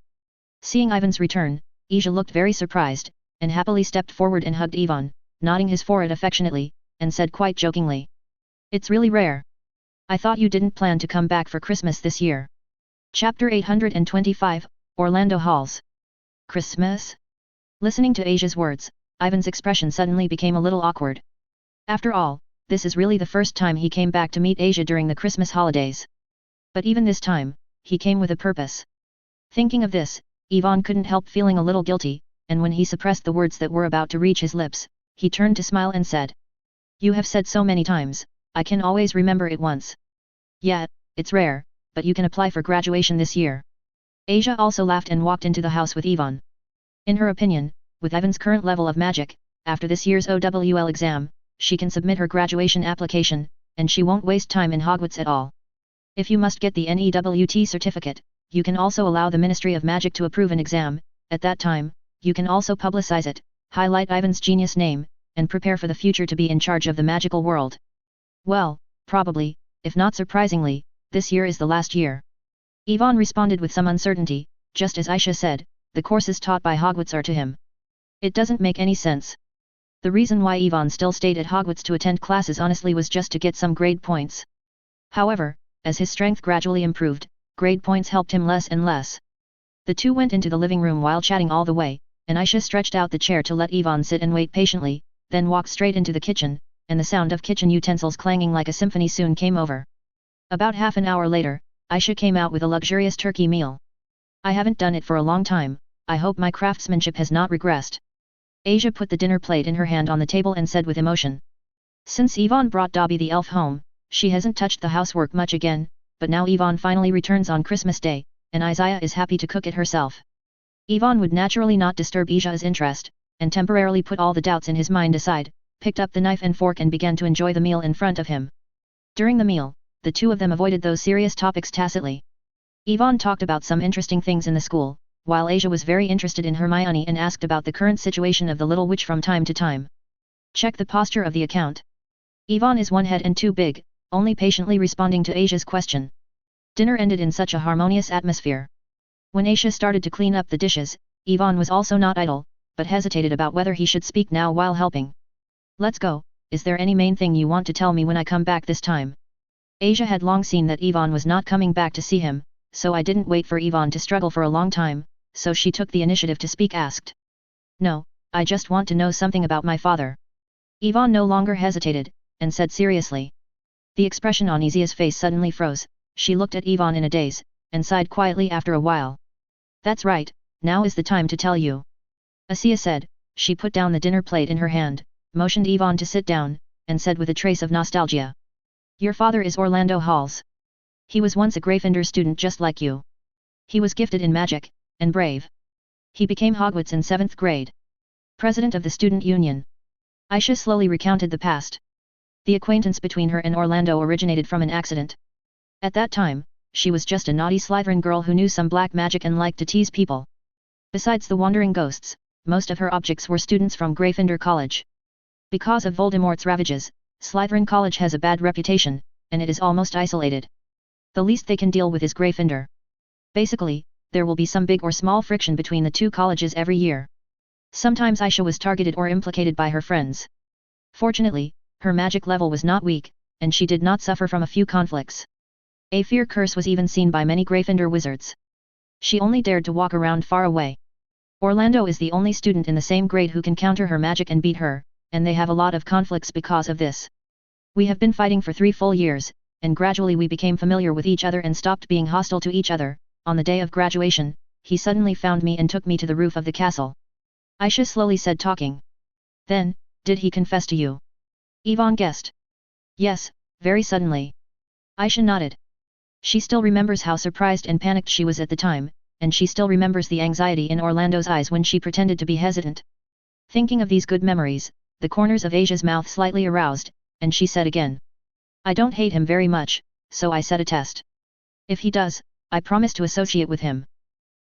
Seeing Ivan's return, Asia looked very surprised, and happily stepped forward and hugged Yvonne, nodding his forehead affectionately, and said quite jokingly. It's really rare. I thought you didn't plan to come back for Christmas this year. Chapter 825, Orlando Halls. Christmas? Listening to Asia's words, Ivan's expression suddenly became a little awkward. After all, this is really the first time he came back to meet Asia during the Christmas holidays. But even this time, he came with a purpose. Thinking of this, Yvonne couldn't help feeling a little guilty, and when he suppressed the words that were about to reach his lips, he turned to smile and said. You have said so many times, I can always remember it once. Yeah, it's rare, but you can apply for graduation this year. Asia also laughed and walked into the house with Yvonne. In her opinion, with Ivan's current level of magic, after this year's OWL exam, she can submit her graduation application, and she won't waste time in Hogwarts at all. If you must get the NEWT certificate, you can also allow the Ministry of Magic to approve an exam. At that time, you can also publicize it, highlight Ivan's genius name, and prepare for the future to be in charge of the magical world. Well, probably, if not surprisingly, this year is the last year. Yvonne responded with some uncertainty, just as Aisha said, the courses taught by Hogwarts are to him. It doesn't make any sense. The reason why Yvonne still stayed at Hogwarts to attend classes honestly was just to get some grade points. However, as his strength gradually improved, grade points helped him less and less. The two went into the living room while chatting all the way, and Aisha stretched out the chair to let Yvonne sit and wait patiently, then walked straight into the kitchen, and the sound of kitchen utensils clanging like a symphony soon came over. About half an hour later, Aisha came out with a luxurious turkey meal. I haven't done it for a long time, I hope my craftsmanship has not regressed. Asia put the dinner plate in her hand on the table and said with emotion. Since Yvonne brought Dobby the elf home, she hasn't touched the housework much again, but now Yvonne finally returns on Christmas Day, and Isaiah is happy to cook it herself. Yvonne would naturally not disturb Asia's interest, and temporarily put all the doubts in his mind aside, picked up the knife and fork and began to enjoy the meal in front of him. During the meal, the two of them avoided those serious topics tacitly. Yvonne talked about some interesting things in the school, while Asia was very interested in Hermione and asked about the current situation of the little witch from time to time. Check the posture of the account. Yvonne is one head and too big, only patiently responding to Asia's question. Dinner ended in such a harmonious atmosphere. When Asia started to clean up the dishes, Yvonne was also not idle, but hesitated about whether he should speak now while helping. Let's go, is there any main thing you want to tell me when I come back this time? Asia had long seen that Yvonne was not coming back to see him, so I didn't wait for Yvonne to struggle for a long time, so she took the initiative to speak asked. No, I just want to know something about my father. Yvonne no longer hesitated, and said seriously. The expression on Asia's face suddenly froze, she looked at Yvonne in a daze, and sighed quietly after a while. That's right, now is the time to tell you. Asia said, she put down the dinner plate in her hand, motioned Yvonne to sit down, and said with a trace of nostalgia. Your father is Orlando Halls. He was once a Gryffindor student just like you. He was gifted in magic, and brave. He became Hogwarts in 7th grade. President of the student union. Aisha slowly recounted the past. The acquaintance between her and Orlando originated from an accident. At that time, she was just a naughty Slytherin girl who knew some black magic and liked to tease people. Besides the wandering ghosts, most of her objects were students from Gryffindor College. Because of Voldemort's ravages, Slytherin College has a bad reputation, and it is almost isolated. The least they can deal with is Gryffindor. Basically, there will be some big or small friction between the two colleges every year. Sometimes Aisha was targeted or implicated by her friends. Fortunately, her magic level was not weak, and she did not suffer from a few conflicts. A fear curse was even seen by many Gryffindor wizards. She only dared to walk around far away. Orlando is the only student in the same grade who can counter her magic and beat her, and they have a lot of conflicts because of this. We have been fighting for 3 full years, and gradually we became familiar with each other and stopped being hostile to each other. On the day of graduation, he suddenly found me and took me to the roof of the castle. Aisha slowly said talking. Then, did he confess to you? Yvonne guessed. Yes, very suddenly. Aisha nodded. She still remembers how surprised and panicked she was at the time, and she still remembers the anxiety in Orlando's eyes when she pretended to be hesitant. Thinking of these good memories, the corners of Asia's mouth slightly aroused, and she said again. I don't hate him very much, so I set a test. If he does, I promise to associate with him.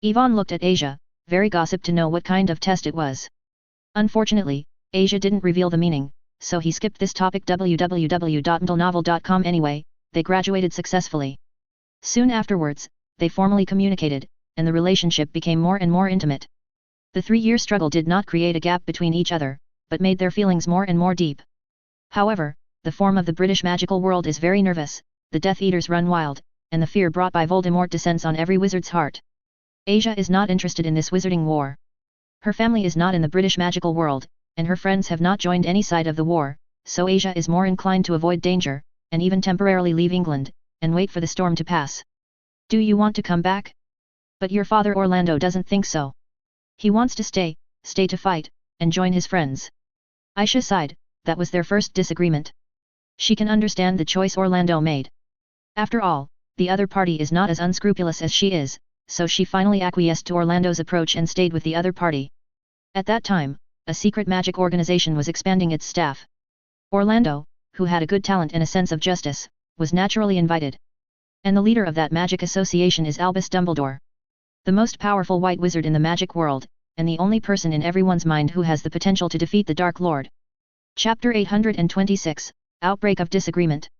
Yvonne looked at Asia, very gossiped to know what kind of test it was. Unfortunately, Asia didn't reveal the meaning, so he skipped this topic. www.mdlnovel.com Anyway, they graduated successfully. Soon afterwards, they formally communicated, and the relationship became more and more intimate. The 3-year struggle did not create a gap between each other, but made their feelings more and more deep. However, the form of the British magical world is very nervous, the Death Eaters run wild, and the fear brought by Voldemort descends on every wizard's heart. Asia is not interested in this wizarding war. Her family is not in the British magical world, and her friends have not joined any side of the war, so Asia is more inclined to avoid danger, and even temporarily leave England, and wait for the storm to pass. Do you want to come back? But your father Orlando doesn't think so. He wants to stay to fight, and join his friends. Aisha sighed, that was their first disagreement. She can understand the choice Orlando made. After all, the other party is not as unscrupulous as she is, so she finally acquiesced to Orlando's approach and stayed with the other party. At that time, a secret magic organization was expanding its staff. Orlando, who had a good talent and a sense of justice, was naturally invited. And the leader of that magic association is Albus Dumbledore. The most powerful white wizard in the magic world, and the only person in everyone's mind who has the potential to defeat the Dark Lord. Chapter 826, Outbreak of Disagreement.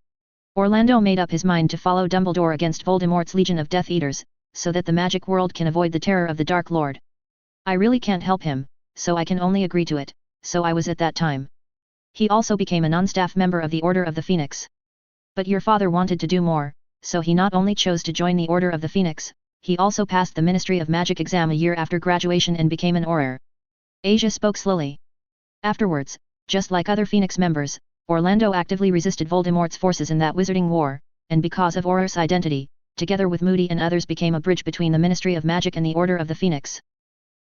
Orlando made up his mind to follow Dumbledore against Voldemort's legion of Death Eaters, so that the magic world can avoid the terror of the Dark Lord. I really can't help him, so I can only agree to it, so I was at that time. He also became a non-staff member of the Order of the Phoenix. But your father wanted to do more, so he not only chose to join the Order of the Phoenix, he also passed the Ministry of Magic exam a year after graduation and became an Auror. Asia spoke slowly. Afterwards, just like other Phoenix members, Orlando actively resisted Voldemort's forces in that wizarding war, and because of Auror's identity, together with Moody and others became a bridge between the Ministry of Magic and the Order of the Phoenix.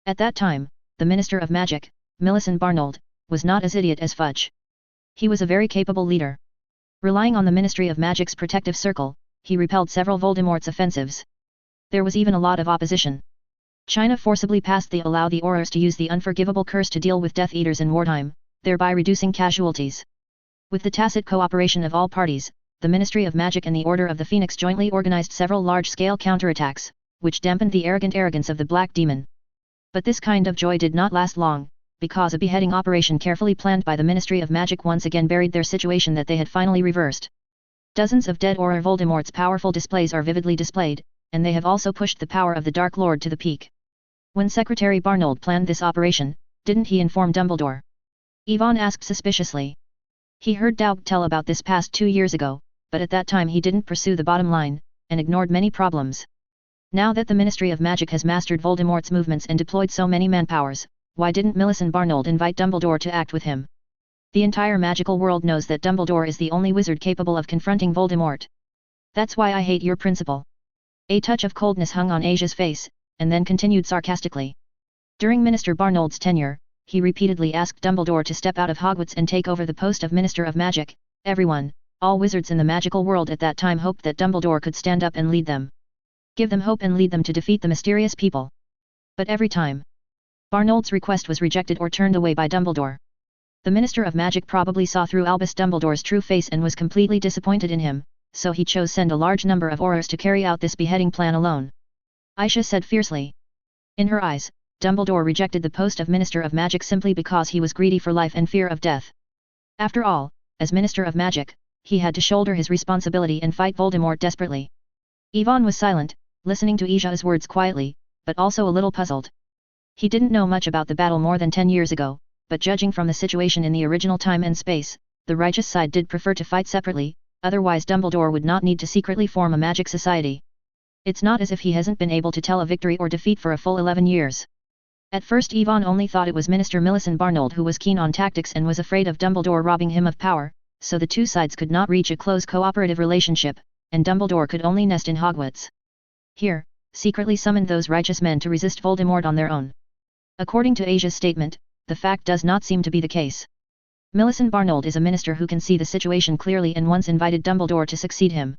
At that time, the Minister of Magic, Millicent Barnold, was not as idiot as Fudge. He was a very capable leader. Relying on the Ministry of Magic's protective circle, he repelled several Voldemort's offensives. There was even a lot of opposition. China forcibly passed the allow the Aurors to use the unforgivable curse to deal with Death Eaters in wartime, thereby reducing casualties. With the tacit cooperation of all parties, the Ministry of Magic and the Order of the Phoenix jointly organized several large-scale counterattacks, which dampened the arrogance of the Black Demon. But this kind of joy did not last long, because a beheading operation carefully planned by the Ministry of Magic once again buried their situation that they had finally reversed. Dozens of dead Auror Voldemort's powerful displays are vividly displayed, and they have also pushed the power of the Dark Lord to the peak. When Secretary Barnold planned this operation, didn't he inform Dumbledore? Yvonne asked suspiciously. He heard Daub tell about this past 2 years ago, but at that time he didn't pursue the bottom line, and ignored many problems. Now that the Ministry of Magic has mastered Voldemort's movements and deployed so many manpowers, why didn't Millicent Barnold invite Dumbledore to act with him? The entire magical world knows that Dumbledore is the only wizard capable of confronting Voldemort. That's why I hate your principal. A touch of coldness hung on Asia's face, and then continued sarcastically. During Minister Barnold's tenure, he repeatedly asked Dumbledore to step out of Hogwarts and take over the post of Minister of Magic. Everyone, all wizards in the magical world at that time hoped that Dumbledore could stand up and lead them. Give them hope and lead them to defeat the mysterious people. But every time, Barnold's request was rejected or turned away by Dumbledore. The Minister of Magic probably saw through Albus Dumbledore's true face and was completely disappointed in him, so he chose send a large number of Aurors to carry out this beheading plan alone. Aisha said fiercely. In her eyes, Dumbledore rejected the post of Minister of Magic simply because he was greedy for life and fear of death. After all, as Minister of Magic, he had to shoulder his responsibility and fight Voldemort desperately. Yvonne was silent, listening to Asia's words quietly, but also a little puzzled. He didn't know much about the battle more than 10 years ago, but judging from the situation in the original time and space, the righteous side did prefer to fight separately, otherwise Dumbledore would not need to secretly form a magic society. It's not as if he hasn't been able to tell a victory or defeat for a full 11 years. At first Yvonne only thought it was Minister Millicent Barnold who was keen on tactics and was afraid of Dumbledore robbing him of power, so the two sides could not reach a close cooperative relationship, and Dumbledore could only nest in Hogwarts. Here, secretly summoned those righteous men to resist Voldemort on their own. According to Asia's statement, the fact does not seem to be the case. Millicent Barnold is a minister who can see the situation clearly and once invited Dumbledore to succeed him.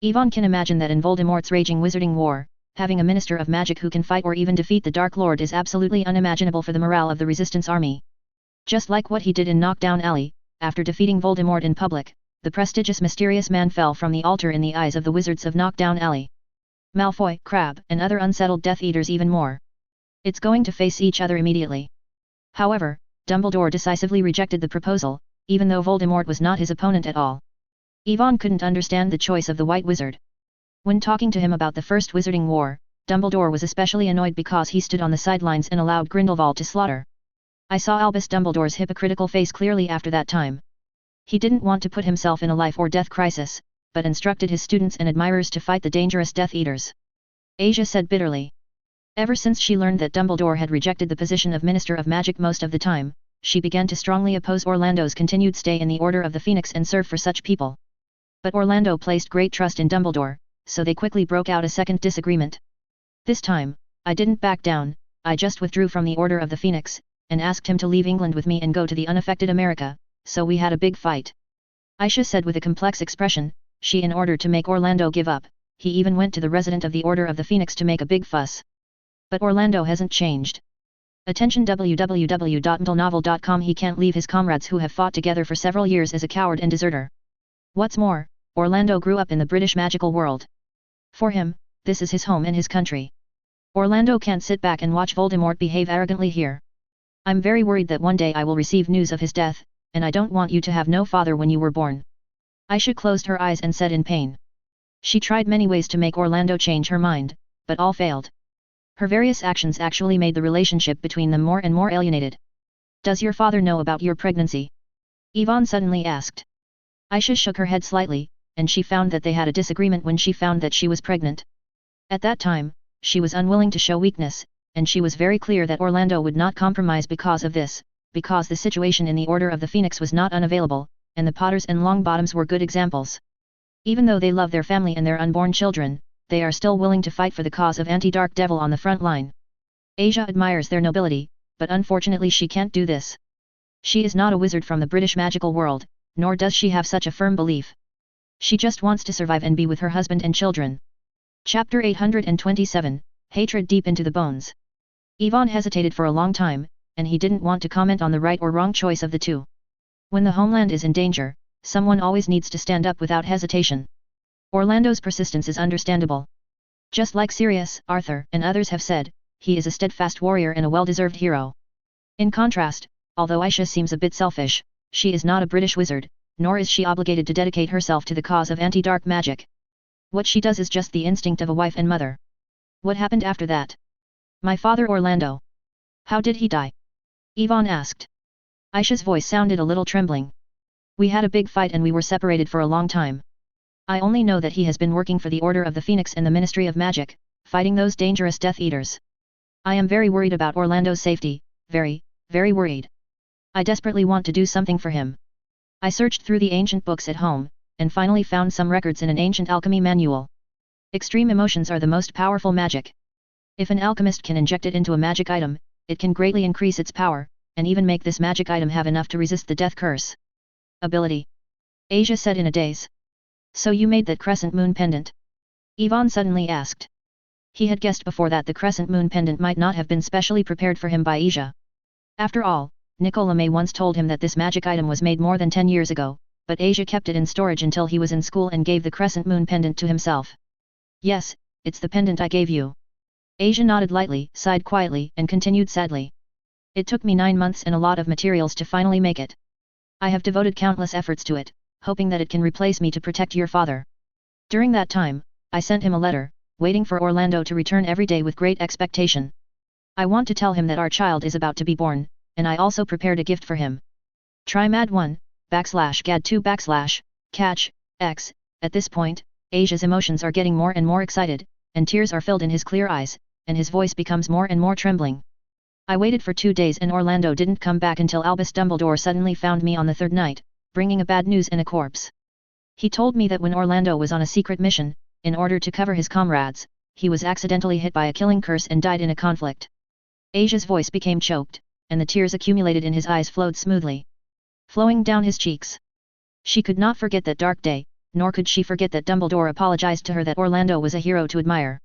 Yvonne can imagine that in Voldemort's raging wizarding war, having a minister of magic who can fight or even defeat the Dark Lord is absolutely unimaginable for the morale of the resistance army. Just like what he did in Knockoff Alley, after defeating Voldemort in public, the prestigious mysterious man fell from the altar in the eyes of the wizards of Knockoff Alley. Malfoy, Crabbe, and other unsettled Death Eaters even more. It's going to face each other immediately. However, Dumbledore decisively rejected the proposal, even though Voldemort was not his opponent at all. Yvonne couldn't understand the choice of the White Wizard. When talking to him about the First Wizarding War, Dumbledore was especially annoyed because he stood on the sidelines and allowed Grindelwald to slaughter. I saw Albus Dumbledore's hypocritical face clearly after that time. He didn't want to put himself in a life or death crisis, but instructed his students and admirers to fight the dangerous Death Eaters. Asia said bitterly. Ever since she learned that Dumbledore had rejected the position of Minister of Magic most of the time, she began to strongly oppose Orlando's continued stay in the Order of the Phoenix and serve for such people. But Orlando placed great trust in Dumbledore, so they quickly broke out a second disagreement. This time, I didn't back down, I just withdrew from the Order of the Phoenix, and asked him to leave England with me and go to the unaffected America, so we had a big fight. Aisha said with a complex expression, in order to make Orlando give up, he even went to the resident of the Order of the Phoenix to make a big fuss. But Orlando hasn't changed. Attention www.mdlnovel.com. He can't leave his comrades who have fought together for several years as a coward and deserter. What's more, Orlando grew up in the British magical world. For him, this is his home and his country. Orlando can't sit back and watch Voldemort behave arrogantly here. I'm very worried that one day I will receive news of his death, and I don't want you to have no father when you were born. Aisha closed her eyes and said in pain. She tried many ways to make Orlando change her mind, but all failed. Her various actions actually made the relationship between them more and more alienated. Does your father know about your pregnancy? Yvonne suddenly asked. Aisha shook her head slightly, and she found that they had a disagreement when she found that she was pregnant. At that time, she was unwilling to show weakness, and she was very clear that Orlando would not compromise because of this, because the situation in the Order of the Phoenix was not unavailable, and the Potters and Longbottoms were good examples. Even though they love their family and their unborn children, they are still willing to fight for the cause of anti-Dark Devil on the front line. Asia admires their nobility, but unfortunately she can't do this. She is not a wizard from the British magical world, nor does she have such a firm belief. She just wants to survive and be with her husband and children. Chapter 827, Hatred Deep into the Bones. Yvonne hesitated for a long time, and he didn't want to comment on the right or wrong choice of the two. When the homeland is in danger, someone always needs to stand up without hesitation. Orlando's persistence is understandable. Just like Sirius, Arthur, and others have said, he is a steadfast warrior and a well-deserved hero. In contrast, although Aisha seems a bit selfish, she is not a British wizard, nor is she obligated to dedicate herself to the cause of anti-dark magic. What she does is just the instinct of a wife and mother. What happened after that? My father Orlando. How did he die? Yvonne asked. Aisha's voice sounded a little trembling. We had a big fight and we were separated for a long time. I only know that he has been working for the Order of the Phoenix and the Ministry of Magic, fighting those dangerous Death Eaters. I am very worried about Orlando's safety, very, very worried. I desperately want to do something for him. I searched through the ancient books at home, and finally found some records in an ancient alchemy manual. Extreme emotions are the most powerful magic. If an alchemist can inject it into a magic item, it can greatly increase its power, and even make this magic item have enough to resist the death curse. Ability. Asia said in a daze. So you made that crescent moon pendant? Yvonne suddenly asked. He had guessed before that the crescent moon pendant might not have been specially prepared for him by Asia. After all, Nicola May once told him that this magic item was made more than 10 years ago, but Asia kept it in storage until he was in school and gave the crescent moon pendant to himself. Yes, it's the pendant I gave you. Asia nodded lightly, sighed quietly, and continued sadly. It took me 9 months and a lot of materials to finally make it. I have devoted countless efforts to it, hoping that it can replace me to protect your father. During that time, I sent him a letter, waiting for Orlando to return every day with great expectation. I want to tell him that our child is about to be born, and I also prepared a gift for him. Try Mad 1, /Gad 2 /Catch, X. At this point, Asia's emotions are getting more and more excited, and tears are filled in his clear eyes, and his voice becomes more and more trembling. I waited for 2 days and Orlando didn't come back until Albus Dumbledore suddenly found me on the 3rd night, bringing a bad news and a corpse. He told me that when Orlando was on a secret mission, in order to cover his comrades, he was accidentally hit by a killing curse and died in a conflict. Asia's voice became choked, and the tears accumulated in his eyes flowed smoothly, flowing down his cheeks. She could not forget that dark day, nor could she forget that Dumbledore apologized to her that Orlando was a hero to admire.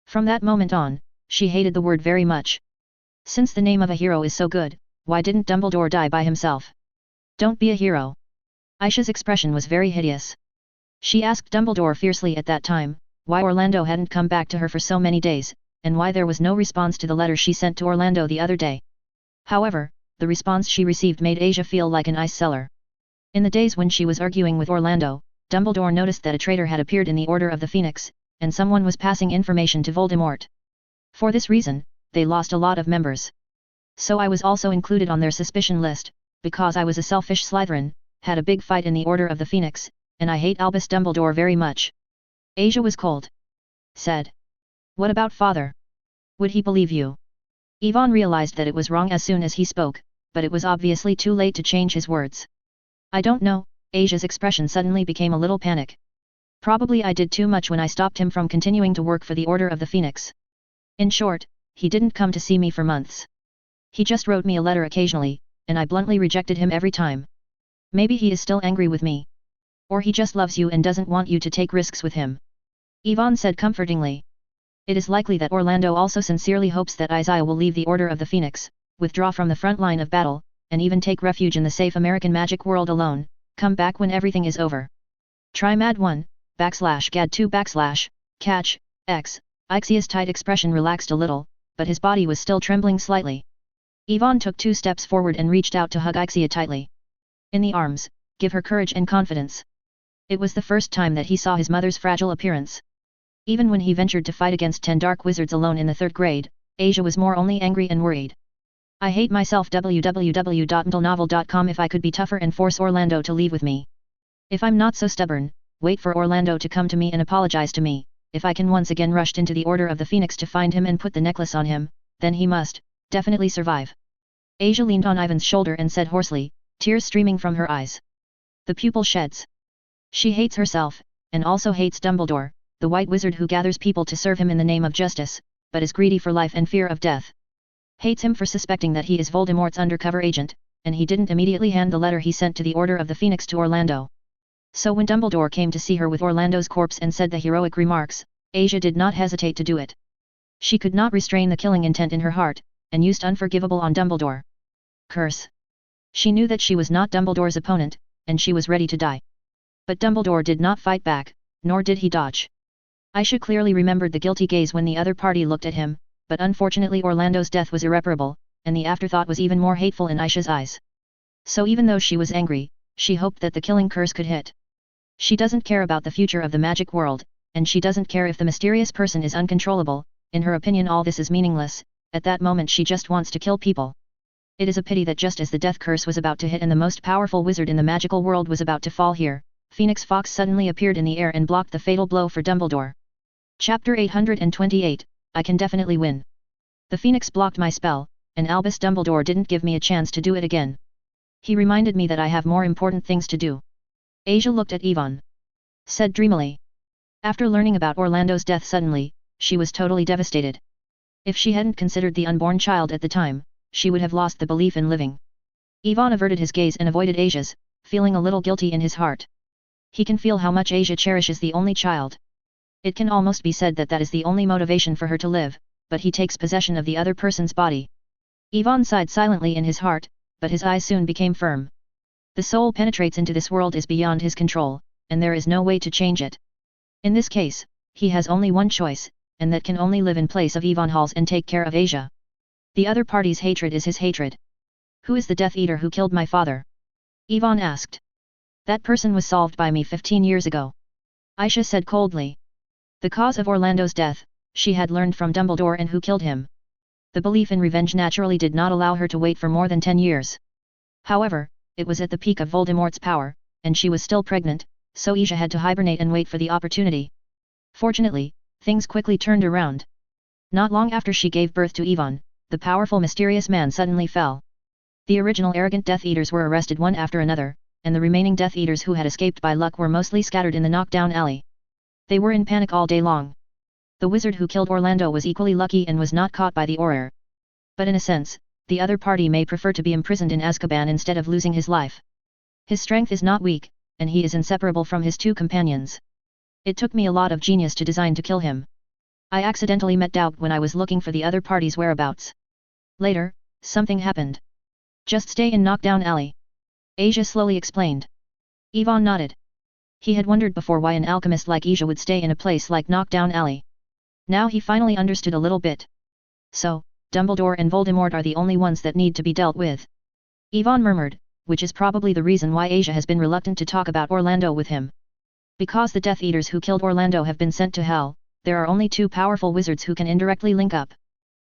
From that moment on, she hated the word very much. Since the name of a hero is so good, why didn't Dumbledore die by himself? Don't be a hero. Aisha's expression was very hideous. She asked Dumbledore fiercely at that time, why Orlando hadn't come back to her for so many days, and why there was no response to the letter she sent to Orlando the other day. However, the response she received made Asia feel like an ice cellar. In the days when she was arguing with Orlando, Dumbledore noticed that a traitor had appeared in the Order of the Phoenix, and someone was passing information to Voldemort. For this reason, they lost a lot of members. So I was also included on their suspicion list, because I was a selfish Slytherin, had a big fight in the Order of the Phoenix, and I hate Albus Dumbledore very much. Asia was cold. Said. What about father? Would he believe you? Yvonne realized that it was wrong as soon as he spoke, but it was obviously too late to change his words. I don't know. Asia's expression suddenly became a little panic. Probably I did too much when I stopped him from continuing to work for the Order of the Phoenix. In short, he didn't come to see me for months. He just wrote me a letter occasionally, and I bluntly rejected him every time. Maybe he is still angry with me. Or he just loves you and doesn't want you to take risks with him. Yvonne said comfortingly. It is likely that Orlando also sincerely hopes that Isaiah will leave the Order of the Phoenix, withdraw from the front line of battle, and even take refuge in the safe American magic world alone, come back when everything is over. Try Mad 1, /Gad 2 /Catch, X. Ixia's tight expression relaxed a little, but his body was still trembling slightly. Yvonne took 2 steps forward and reached out to hug Ixia tightly. In the arms, give her courage and confidence. It was the first time that he saw his mother's fragile appearance. Even when he ventured to fight against 10 dark wizards alone in the 3rd grade, Asia was more only angry and worried. I hate myself. www.mtlnovel.com. If I could be tougher and force Orlando to leave with me. If I'm not so stubborn, wait for Orlando to come to me and apologize to me. If I can once again rush into the Order of the Phoenix to find him and put the necklace on him, then he must, definitely survive. Asia leaned on Ivan's shoulder and said hoarsely, tears streaming from her eyes. The pupil sheds. She hates herself, and also hates Dumbledore, the white wizard who gathers people to serve him in the name of justice, but is greedy for life and fear of death. Hates him for suspecting that he is Voldemort's undercover agent, and he didn't immediately hand the letter he sent to the Order of the Phoenix to Orlando. So when Dumbledore came to see her with Orlando's corpse and said the heroic remarks, Asia did not hesitate to do it. She could not restrain the killing intent in her heart, and used unforgivable on Dumbledore. Curse. She knew that she was not Dumbledore's opponent, and she was ready to die. But Dumbledore did not fight back, nor did he dodge. Aisha clearly remembered the guilty gaze when the other party looked at him, but unfortunately Orlando's death was irreparable, and the afterthought was even more hateful in Aisha's eyes. So even though she was angry, she hoped that the killing curse could hit. She doesn't care about the future of the magic world, and she doesn't care if the mysterious person is uncontrollable. In her opinion all this is meaningless. At that moment she just wants to kill people. It is a pity that just as the death curse was about to hit and the most powerful wizard in the magical world was about to fall here, Phoenix Fox suddenly appeared in the air and blocked the fatal blow for Dumbledore. Chapter 828, I can definitely win. The Phoenix blocked my spell, and Albus Dumbledore didn't give me a chance to do it again. He reminded me that I have more important things to do. Asia looked at Yvonne. Said dreamily. After learning about Orlando's death suddenly, she was totally devastated. If she hadn't considered the unborn child at the time, she would have lost the belief in living. Yvonne averted his gaze and avoided Asia's, feeling a little guilty in his heart. He can feel how much Asia cherishes the only child. It can almost be said that that is the only motivation for her to live, but he takes possession of the other person's body. Yvonne sighed silently in his heart, but his eyes soon became firm. The soul penetrates into this world is beyond his control, and there is no way to change it. In this case, he has only one choice, and that can only live in place of Yvonne Halls and take care of Asia. The other party's hatred is his hatred. Who is the Death Eater who killed my father? Yvonne asked. That person was solved by me 15 years ago. Aisha said coldly. The cause of Orlando's death, she had learned from Dumbledore and who killed him. The belief in revenge naturally did not allow her to wait for more than 10 years. However, it was at the peak of Voldemort's power, and she was still pregnant, so Aisha had to hibernate and wait for the opportunity. Fortunately, things quickly turned around. Not long after she gave birth to Yvonne, the powerful mysterious man suddenly fell. The original arrogant Death Eaters were arrested one after another, and the remaining Death Eaters who had escaped by luck were mostly scattered in the Knockdown Alley. They were in panic all day long. The wizard who killed Orlando was equally lucky and was not caught by the Auror. But in a sense, the other party may prefer to be imprisoned in Azkaban instead of losing his life. His strength is not weak, and he is inseparable from his two companions. It took me a lot of genius to design to kill him. I accidentally met Doubt when I was looking for the other party's whereabouts. Later, something happened. Just stay in Knockdown Alley. Asia slowly explained. Yvonne nodded. He had wondered before why an alchemist like Asia would stay in a place like Knockdown Alley. Now he finally understood a little bit. So, Dumbledore and Voldemort are the only ones that need to be dealt with. Yvonne murmured, which is probably the reason why Asia has been reluctant to talk about Orlando with him. Because the Death Eaters who killed Orlando have been sent to hell, there are only two powerful wizards who can indirectly link up.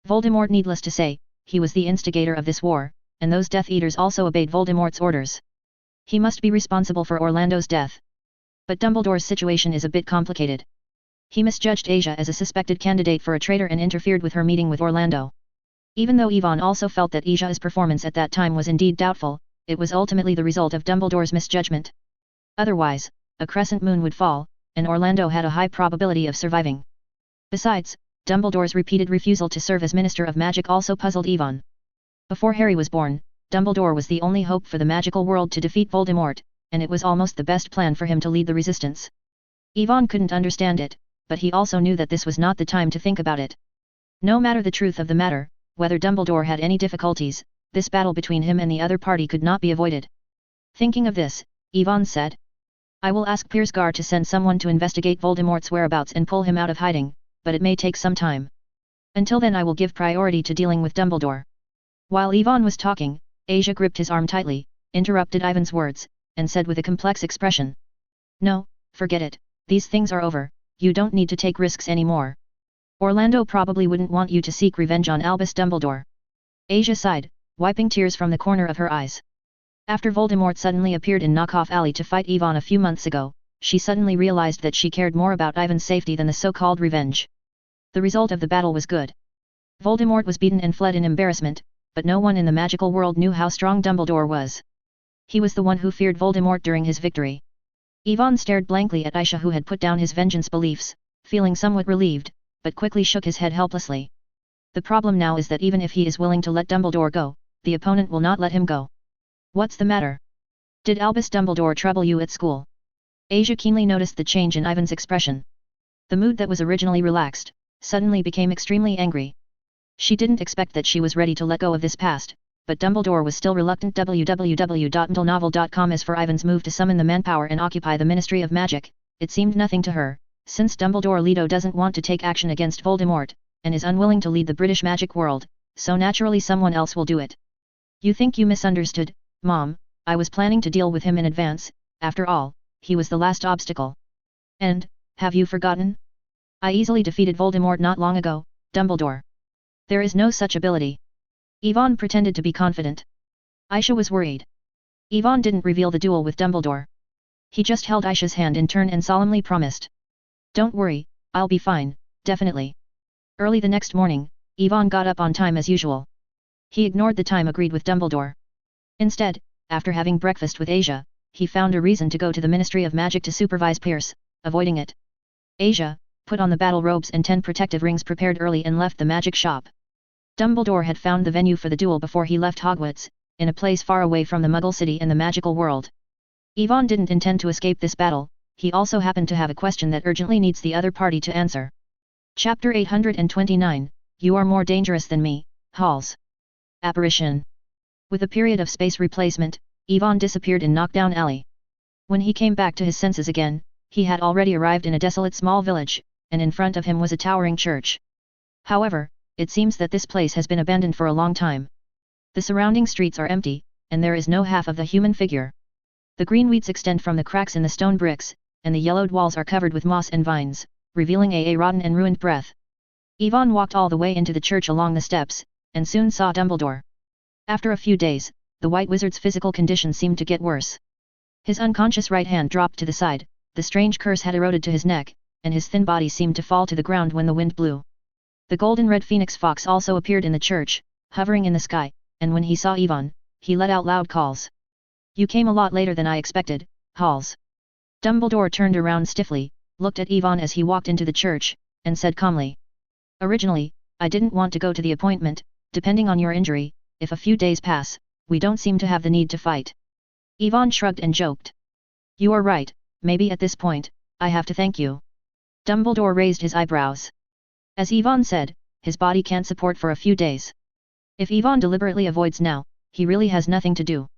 Voldemort, needless to say, he was the instigator of this war, and those Death Eaters also obeyed Voldemort's orders. He must be responsible for Orlando's death. But Dumbledore's situation is a bit complicated. He misjudged Asia as a suspected candidate for a traitor and interfered with her meeting with Orlando. Even though Yvonne also felt that Asia's performance at that time was indeed doubtful, it was ultimately the result of Dumbledore's misjudgment. Otherwise, a crescent moon would fall, and Orlando had a high probability of surviving. Besides, Dumbledore's repeated refusal to serve as Minister of Magic also puzzled Yvonne. Before Harry was born, Dumbledore was the only hope for the magical world to defeat Voldemort, and it was almost the best plan for him to lead the resistance. Yvonne couldn't understand it, but he also knew that this was not the time to think about it. No matter the truth of the matter, whether Dumbledore had any difficulties, this battle between him and the other party could not be avoided. Thinking of this, Yvonne said, I will ask Piersgar to send someone to investigate Voldemort's whereabouts and pull him out of hiding, but it may take some time. Until then I will give priority to dealing with Dumbledore. While Yvonne was talking, Asia gripped his arm tightly, interrupted Ivan's words, and said with a complex expression. No, forget it, these things are over, you don't need to take risks anymore. Orlando probably wouldn't want you to seek revenge on Albus Dumbledore. Asia sighed, wiping tears from the corner of her eyes. After Voldemort suddenly appeared in Knockoff Alley to fight Yvonne a few months ago, she suddenly realized that she cared more about Ivan's safety than the so-called revenge. The result of the battle was good. Voldemort was beaten and fled in embarrassment, but no one in the magical world knew how strong Dumbledore was. He was the one who feared Voldemort during his victory. Yvonne stared blankly at Aisha, who had put down his vengeance beliefs, feeling somewhat relieved, but quickly shook his head helplessly. The problem now is that even if he is willing to let Dumbledore go, the opponent will not let him go. What's the matter? Did Albus Dumbledore trouble you at school? Asia keenly noticed the change in Ivan's expression. The mood that was originally relaxed, suddenly became extremely angry. She didn't expect that she was ready to let go of this past, but Dumbledore was still reluctant. www.mtlnovel.com. As for Ivan's move to summon the manpower and occupy the Ministry of Magic, it seemed nothing to her, since Dumbledore Leto doesn't want to take action against Voldemort, and is unwilling to lead the British magic world, so naturally someone else will do it. You think you misunderstood, Mom, I was planning to deal with him in advance, after all, he was the last obstacle. And, have you forgotten? I easily defeated Voldemort not long ago, Dumbledore. There is no such ability. Yvonne pretended to be confident. Aisha was worried. Yvonne didn't reveal the duel with Dumbledore. He just held Aisha's hand in turn and solemnly promised. Don't worry, I'll be fine, definitely. Early the next morning, Yvonne got up on time as usual. He ignored the time agreed with Dumbledore. Instead, after having breakfast with Asia, he found a reason to go to the Ministry of Magic to supervise Pierce, avoiding it. Asia put on the battle robes and 10 protective rings prepared early and left the magic shop. Dumbledore had found the venue for the duel before he left Hogwarts, in a place far away from the Muggle city and the magical world. Yvonne didn't intend to escape this battle, he also happened to have a question that urgently needs the other party to answer. Chapter 829, You Are More Dangerous Than Me, Halls. Apparition. With a period of space replacement, Yvonne disappeared in Knockoff Alley. When he came back to his senses again, he had already arrived in a desolate small village, and in front of him was a towering church. However, it seems that this place has been abandoned for a long time. The surrounding streets are empty, and there is no half of the human figure. The green weeds extend from the cracks in the stone bricks, and the yellowed walls are covered with moss and vines, revealing a rotten and ruined breath. Yvonne walked all the way into the church along the steps, and soon saw Dumbledore. After a few days, the White Wizard's physical condition seemed to get worse. His unconscious right hand dropped to the side, the strange curse had eroded to his neck, and his thin body seemed to fall to the ground when the wind blew. The golden-red phoenix fox also appeared in the church, hovering in the sky, and when he saw Yvonne, he let out loud calls. You came a lot later than I expected, Halls. Dumbledore turned around stiffly, looked at Yvonne as he walked into the church, and said calmly. Originally, I didn't want to go to the appointment, depending on your injury, if a few days pass, we don't seem to have the need to fight. Yvonne shrugged and joked. You are right, maybe at this point, I have to thank you. Dumbledore raised his eyebrows. As Yvonne said, his body can't support for a few days. If Yvonne deliberately avoids now, he really has nothing to do.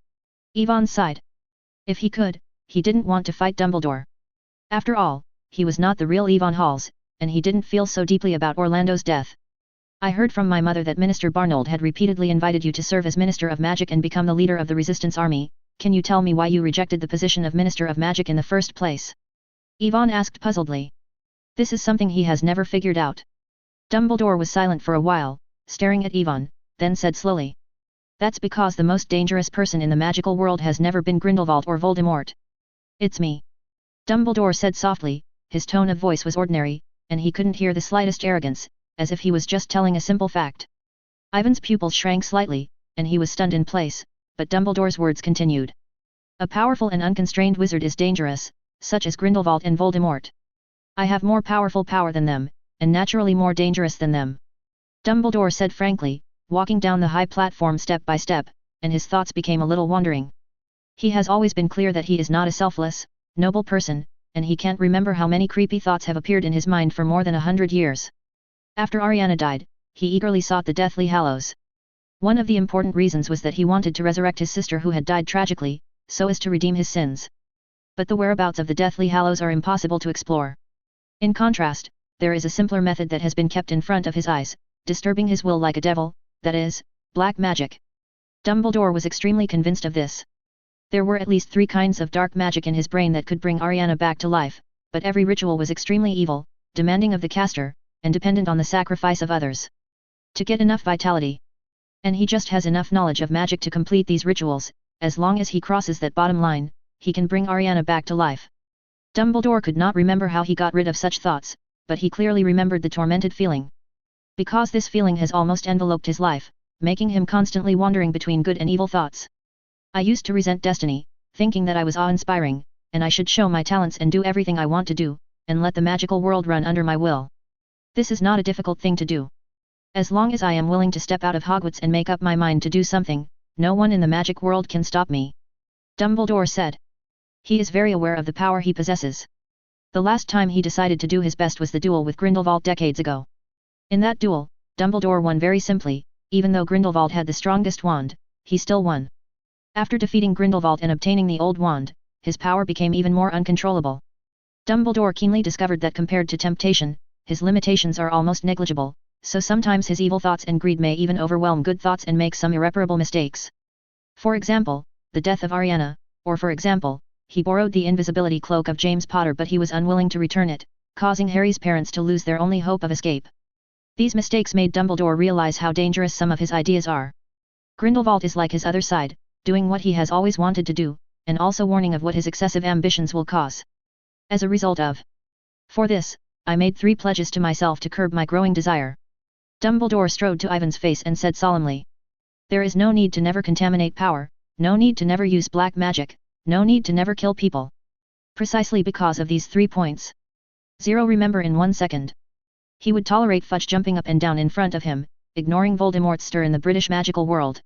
Yvonne sighed. If he could, he didn't want to fight Dumbledore. After all, he was not the real Yvonne Halls, and he didn't feel so deeply about Orlando's death. I heard from my mother that Minister Barnold had repeatedly invited you to serve as Minister of Magic and become the leader of the Resistance Army. Can you tell me why you rejected the position of Minister of Magic in the first place? Yvonne asked puzzledly. This is something he has never figured out. Dumbledore was silent for a while, staring at Yvonne, then said slowly. That's because the most dangerous person in the magical world has never been Grindelwald or Voldemort. It's me. Dumbledore said softly, his tone of voice was ordinary, and he couldn't hear the slightest arrogance, as if he was just telling a simple fact. Ivan's pupils shrank slightly, and he was stunned in place, but Dumbledore's words continued. A powerful and unconstrained wizard is dangerous, such as Grindelwald and Voldemort. I have more powerful power than them, and naturally more dangerous than them. Dumbledore said frankly, walking down the high platform step by step, and his thoughts became a little wandering. He has always been clear that he is not a selfless, noble person, and he can't remember how many creepy thoughts have appeared in his mind for more than 100 years. After Ariana died, he eagerly sought the Deathly Hallows. One of the important reasons was that he wanted to resurrect his sister who had died tragically, so as to redeem his sins. But the whereabouts of the Deathly Hallows are impossible to explore. In contrast, there is a simpler method that has been kept in front of his eyes, disturbing his will like a devil, that is, black magic. Dumbledore was extremely convinced of this. There were at least 3 kinds of dark magic in his brain that could bring Ariana back to life, but every ritual was extremely evil, demanding of the caster, and dependent on the sacrifice of others. To get enough vitality. And he just has enough knowledge of magic to complete these rituals, as long as he crosses that bottom line, he can bring Ariana back to life. Dumbledore could not remember how he got rid of such thoughts, but he clearly remembered the tormented feeling. Because this feeling has almost enveloped his life, making him constantly wandering between good and evil thoughts. I used to resent destiny, thinking that I was awe-inspiring, and I should show my talents and do everything I want to do, and let the magical world run under my will. This is not a difficult thing to do. As long as I am willing to step out of Hogwarts and make up my mind to do something, no one in the magic world can stop me. Dumbledore said. He is very aware of the power he possesses. The last time he decided to do his best was the duel with Grindelwald decades ago. In that duel, Dumbledore won very simply, even though Grindelwald had the strongest wand, he still won. After defeating Grindelwald and obtaining the old wand, his power became even more uncontrollable. Dumbledore keenly discovered that compared to temptation, his limitations are almost negligible, so sometimes his evil thoughts and greed may even overwhelm good thoughts and make some irreparable mistakes. For example, the death of Ariana, or for example, he borrowed the invisibility cloak of James Potter but he was unwilling to return it, causing Harry's parents to lose their only hope of escape. These mistakes made Dumbledore realize how dangerous some of his ideas are. Grindelwald is like his other side, doing what he has always wanted to do, and also warning of what his excessive ambitions will cause. As a result of. For this, I made 3 pledges to myself to curb my growing desire. Dumbledore strode to Ivan's face and said solemnly. There is no need to never contaminate power, no need to never use black magic, no need to never kill people. Precisely because of these 3 points. 0 remember in 1 second. He would tolerate Fudge jumping up and down in front of him, ignoring Voldemort's stir in the British magical world.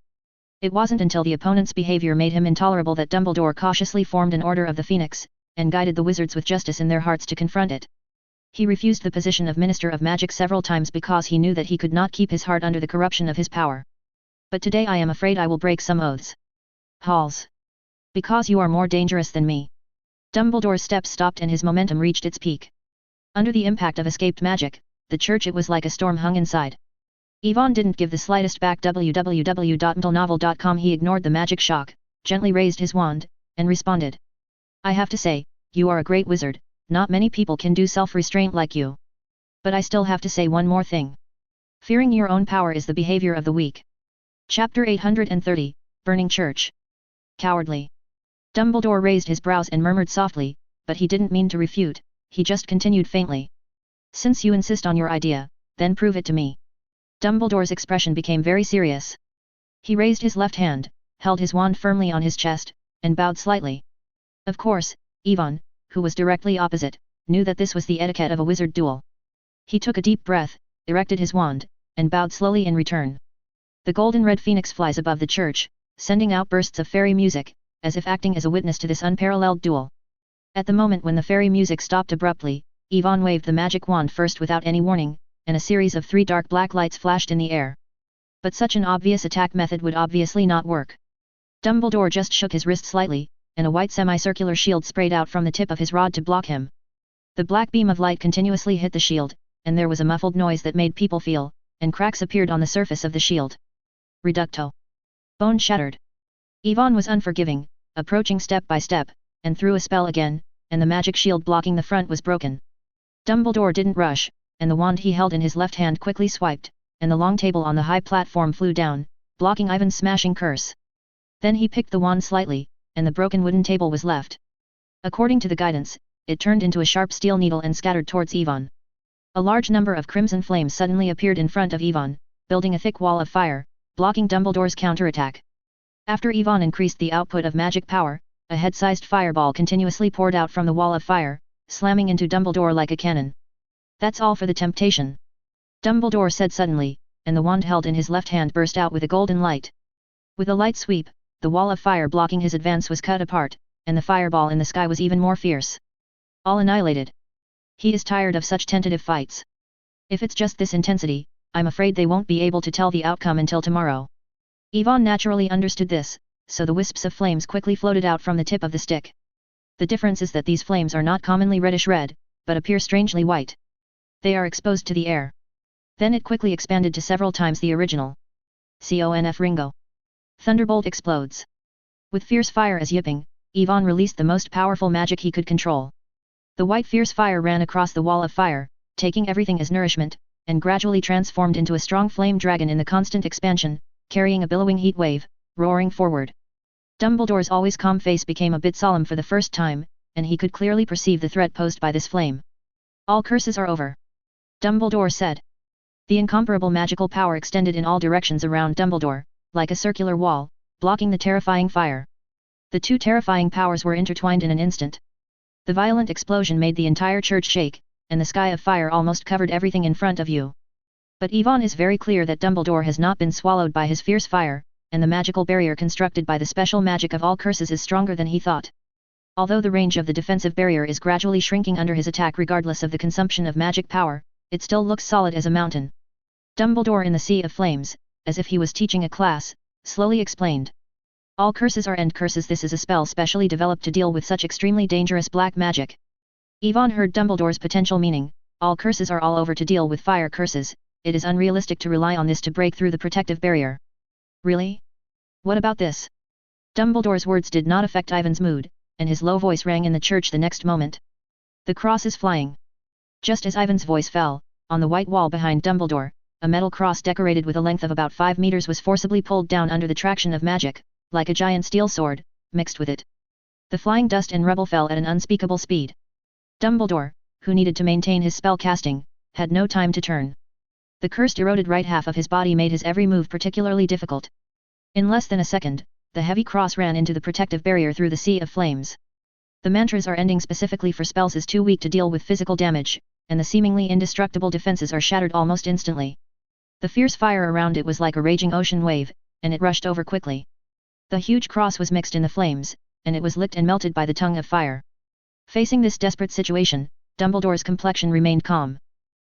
It wasn't until the opponent's behavior made him intolerable that Dumbledore cautiously formed an Order of the Phoenix, and guided the wizards with justice in their hearts to confront it. He refused the position of Minister of Magic several times because he knew that he could not keep his heart under the corruption of his power. But today I am afraid I will break some oaths. Halls. Because you are more dangerous than me. Dumbledore's steps stopped and his momentum reached its peak. Under the impact of escaped magic, the church it was like a storm hung inside. Ivan didn't give the slightest back. www.mentalnovel.com. He ignored the magic shock, gently raised his wand, and responded. I have to say, you are a great wizard, not many people can do self-restraint like you. But I still have to say one more thing. Fearing your own power is the behavior of the weak. Chapter 830, Burning Church. Cowardly. Dumbledore raised his brows and murmured softly, but he didn't mean to refute, he just continued faintly. Since you insist on your idea, then prove it to me. Dumbledore's expression became very serious. He raised his left hand, held his wand firmly on his chest, and bowed slightly. Of course, Ivan, who was directly opposite, knew that this was the etiquette of a wizard duel. He took a deep breath, erected his wand, and bowed slowly in return. The golden-red phoenix flies above the church, sending out bursts of fairy music, as if acting as a witness to this unparalleled duel. At the moment when the fairy music stopped abruptly, Ivan waved the magic wand first without any warning, and a series of 3 dark black lights flashed in the air. But such an obvious attack method would obviously not work. Dumbledore just shook his wrist slightly, and a white semicircular shield sprayed out from the tip of his rod to block him. The black beam of light continuously hit the shield, and there was a muffled noise that made people feel, and cracks appeared on the surface of the shield. Reducto. Bone shattered. Ivan was unforgiving, approaching step by step, and threw a spell again, and the magic shield blocking the front was broken. Dumbledore didn't rush, and the wand he held in his left hand quickly swiped, and the long table on the high platform flew down, blocking Ivan's smashing curse. Then he picked the wand slightly, and the broken wooden table was left. According to the guidance, it turned into a sharp steel needle and scattered towards Ivan. A large number of crimson flames suddenly appeared in front of Ivan, building a thick wall of fire, blocking Dumbledore's counterattack. After Ivan increased the output of magic power, a head-sized fireball continuously poured out from the wall of fire, slamming into Dumbledore like a cannon. That's all for the temptation. Dumbledore said suddenly, and the wand held in his left hand burst out with a golden light. With a light sweep, the wall of fire blocking his advance was cut apart, and the fireball in the sky was even more fierce. All annihilated. He is tired of such tentative fights. If it's just this intensity, I'm afraid they won't be able to tell the outcome until tomorrow. Ivan naturally understood this, so the wisps of flames quickly floated out from the tip of the stick. The difference is that these flames are not commonly reddish-red, but appear strangely white. They are exposed to the air. Then it quickly expanded to several times the original. Conf Ringo. Thunderbolt explodes. With fierce fire as yipping, Ivan released the most powerful magic he could control. The white fierce fire ran across the wall of fire, taking everything as nourishment, and gradually transformed into a strong flame dragon in the constant expansion, carrying a billowing heat wave, roaring forward. Dumbledore's always calm face became a bit solemn for the first time, and he could clearly perceive the threat posed by this flame. All curses are over. Dumbledore said. The incomparable magical power extended in all directions around Dumbledore, like a circular wall, blocking the terrifying fire. The 2 terrifying powers were intertwined in an instant. The violent explosion made the entire church shake, and the sky of fire almost covered everything in front of you. But Ivan is very clear that Dumbledore has not been swallowed by his fierce fire, and the magical barrier constructed by the special magic of all curses is stronger than he thought. Although the range of the defensive barrier is gradually shrinking under his attack regardless of the consumption of magic power, it still looks solid as a mountain. Dumbledore in the Sea of Flames, as if he was teaching a class, slowly explained. All curses are end curses. This is a spell specially developed to deal with such extremely dangerous black magic. Ivan heard Dumbledore's potential meaning, all curses are all over to deal with fire curses, it is unrealistic to rely on this to break through the protective barrier. Really? What about this? Dumbledore's words did not affect Ivan's mood, and his low voice rang in the church the next moment. The cross is flying. Just as Ivan's voice fell, on the white wall behind Dumbledore, a metal cross decorated with a length of about 5 meters was forcibly pulled down under the traction of magic, like a giant steel sword, mixed with it. The flying dust and rubble fell at an unspeakable speed. Dumbledore, who needed to maintain his spell casting, had no time to turn. The cursed eroded right half of his body made his every move particularly difficult. In less than a second, the heavy cross ran into the protective barrier through the sea of flames. The mantras are ending specifically for spells is too weak to deal with physical damage, and the seemingly indestructible defenses are shattered almost instantly. The fierce fire around it was like a raging ocean wave, and it rushed over quickly. The huge cross was mixed in the flames, and it was licked and melted by the tongue of fire. Facing this desperate situation, Dumbledore's complexion remained calm.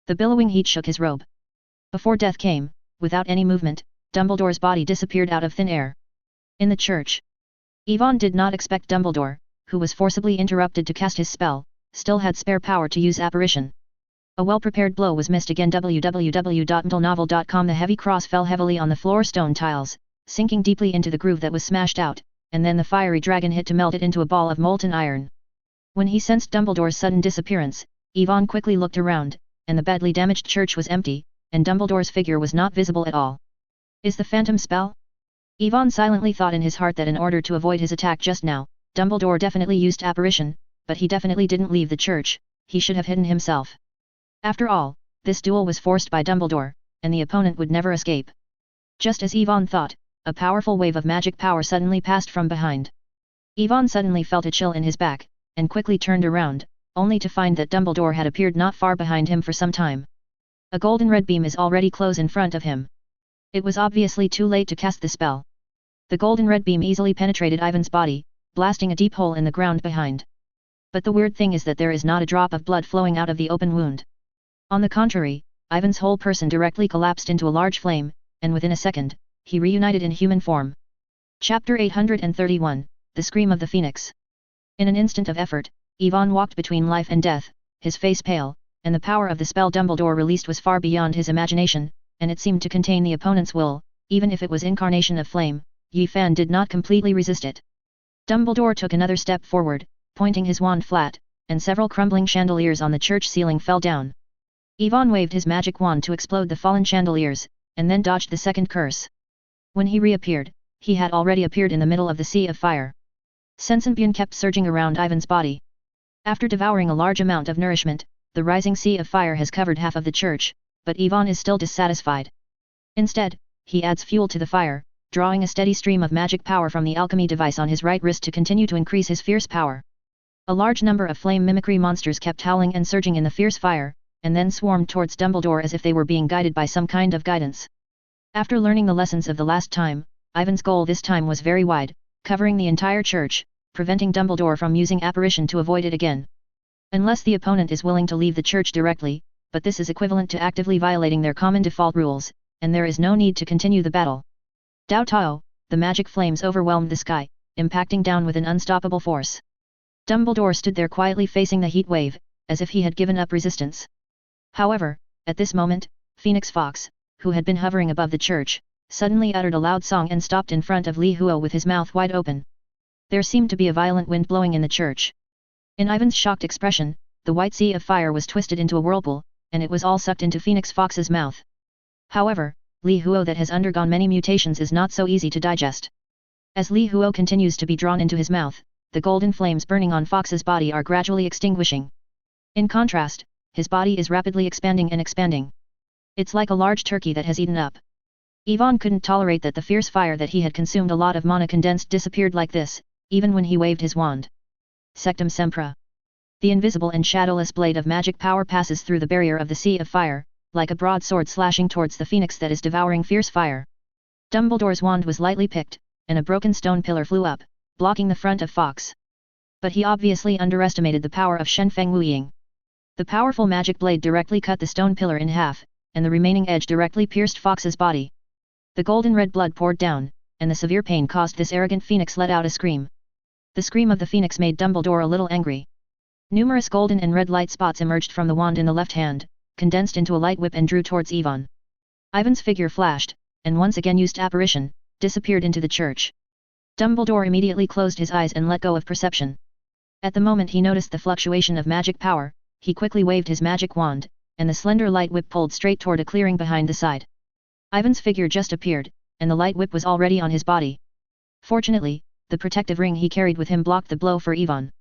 The billowing heat shook his robe. Before death came, without any movement, Dumbledore's body disappeared out of thin air. In the church, Yvonne did not expect Dumbledore, who was forcibly interrupted to cast his spell, still had spare power to use apparition. A well-prepared blow was missed again. www.mdlnovel.com. The heavy cross fell heavily on the floor stone tiles, sinking deeply into the groove that was smashed out, and then the fiery dragon hit to melt it into a ball of molten iron. When he sensed Dumbledore's sudden disappearance, Yvonne quickly looked around, and the badly damaged church was empty, and Dumbledore's figure was not visible at all. Is the phantom spell? Yvonne silently thought in his heart that in order to avoid his attack just now, Dumbledore definitely used apparition, but he definitely didn't leave the church, he should have hidden himself. After all, this duel was forced by Dumbledore, and the opponent would never escape. Just as Yvonne thought, a powerful wave of magic power suddenly passed from behind. Yvonne suddenly felt a chill in his back, and quickly turned around, only to find that Dumbledore had appeared not far behind him for some time. A golden red beam is already close in front of him. It was obviously too late to cast the spell. The golden red beam easily penetrated Ivan's body, blasting a deep hole in the ground behind. But the weird thing is that there is not a drop of blood flowing out of the open wound. On the contrary, Ivan's whole person directly collapsed into a large flame, and within a second, he reunited in human form. Chapter 831, The Scream of the Phoenix. In an instant of effort, Yvonne walked between life and death, his face pale, and the power of the spell Dumbledore released was far beyond his imagination, and it seemed to contain the opponent's will, even if it was incarnation of flame. Yi Fan did not completely resist it. Dumbledore took another step forward, pointing his wand flat, and several crumbling chandeliers on the church ceiling fell down. Yvonne waved his magic wand to explode the fallen chandeliers, and then dodged the second curse. When he reappeared, he had already appeared in the middle of the sea of fire. Sensenbune kept surging around Ivan's body. After devouring a large amount of nourishment, the rising sea of fire has covered half of the church, but Yvonne is still dissatisfied. Instead, he adds fuel to the fire, drawing a steady stream of magic power from the alchemy device on his right wrist to continue to increase his fierce power. A large number of flame mimicry monsters kept howling and surging in the fierce fire, and then swarmed towards Dumbledore as if they were being guided by some kind of guidance. After learning the lessons of the last time, Ivan's goal this time was very wide, covering the entire church, preventing Dumbledore from using apparition to avoid it again. Unless the opponent is willing to leave the church directly, but this is equivalent to actively violating their common default rules, and there is no need to continue the battle. Dao Tao, the magic flames overwhelmed the sky, impacting down with an unstoppable force. Dumbledore stood there quietly facing the heat wave, as if he had given up resistance. However, at this moment, Phoenix Fox, who had been hovering above the church, suddenly uttered a loud song and stopped in front of Li Huo with his mouth wide open. There seemed to be a violent wind blowing in the church. In Ivan's shocked expression, the white sea of fire was twisted into a whirlpool, and it was all sucked into Phoenix Fox's mouth. However, Li Huo that has undergone many mutations is not so easy to digest. As Li Huo continues to be drawn into his mouth, the golden flames burning on Fox's body are gradually extinguishing. In contrast, his body is rapidly expanding and expanding. It's like a large turkey that has eaten up. Yvonne couldn't tolerate that the fierce fire that he had consumed a lot of mana condensed disappeared like this, even when he waved his wand. Sectum Sempra. The invisible and shadowless blade of magic power passes through the barrier of the sea of fire, like a broadsword slashing towards the phoenix that is devouring fierce fire. Dumbledore's wand was lightly picked, and a broken stone pillar flew up, blocking the front of Fox. But he obviously underestimated the power of Shenfeng Wuying. The powerful magic blade directly cut the stone pillar in half, and the remaining edge directly pierced Fox's body. The golden red blood poured down, and the severe pain caused this arrogant phoenix let out a scream. The scream of the phoenix made Dumbledore a little angry. Numerous golden and red light spots emerged from the wand in the left hand, condensed into a light whip and drew towards Yvonne. Ivan's figure flashed, and once again used apparition, disappeared into the church. Dumbledore immediately closed his eyes and let go of perception. At the moment he noticed the fluctuation of magic power, he quickly waved his magic wand, and the slender light whip pulled straight toward a clearing behind the side. Ivan's figure just appeared, and the light whip was already on his body. Fortunately, the protective ring he carried with him blocked the blow for Ivan.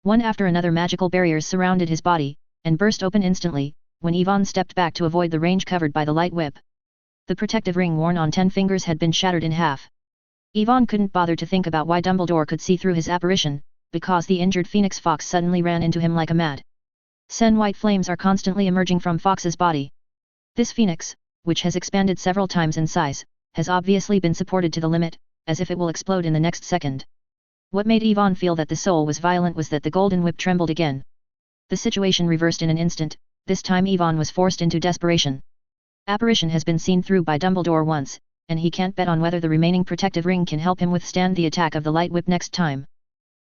One after another magical barriers surrounded his body, and burst open instantly, when Ivan stepped back to avoid the range covered by the light whip. The protective ring worn on 10 fingers had been shattered in half. Ivan couldn't bother to think about why Dumbledore could see through his apparition, because the injured Phoenix Fox suddenly ran into him like a mad. White flames are constantly emerging from Fox's body. This Phoenix, which has expanded several times in size, has obviously been supported to the limit, as if it will explode in the next second. What made Ivan feel that the soul was violent was that the golden whip trembled again. The situation reversed in an instant. This time Ivan was forced into desperation. Apparition has been seen through by Dumbledore once, and he can't bet on whether the remaining protective ring can help him withstand the attack of the light whip next time.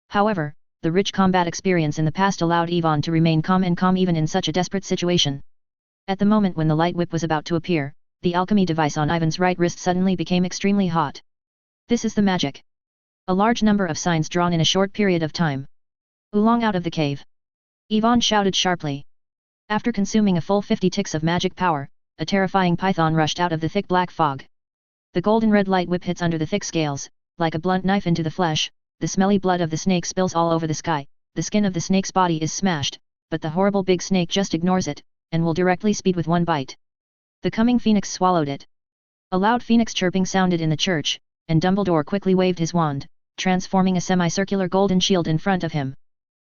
However, the rich combat experience in the past allowed Ivan to remain calm even in such a desperate situation. At the moment when the light whip was about to appear, the alchemy device on Ivan's right wrist suddenly became extremely hot. This is the magic. A large number of signs drawn in a short period of time. Oolong out of the cave! Ivan shouted sharply. After consuming a full 50 ticks of magic power, a terrifying python rushed out of the thick black fog. The golden red light whip hits under the thick scales, like a blunt knife into the flesh. The smelly blood of the snake spills all over the sky. The skin of the snake's body is smashed, but the horrible big snake just ignores it, and will directly speed with one bite. The coming phoenix swallowed it. A loud phoenix chirping sounded in the church, and Dumbledore quickly waved his wand, transforming a semicircular golden shield in front of him.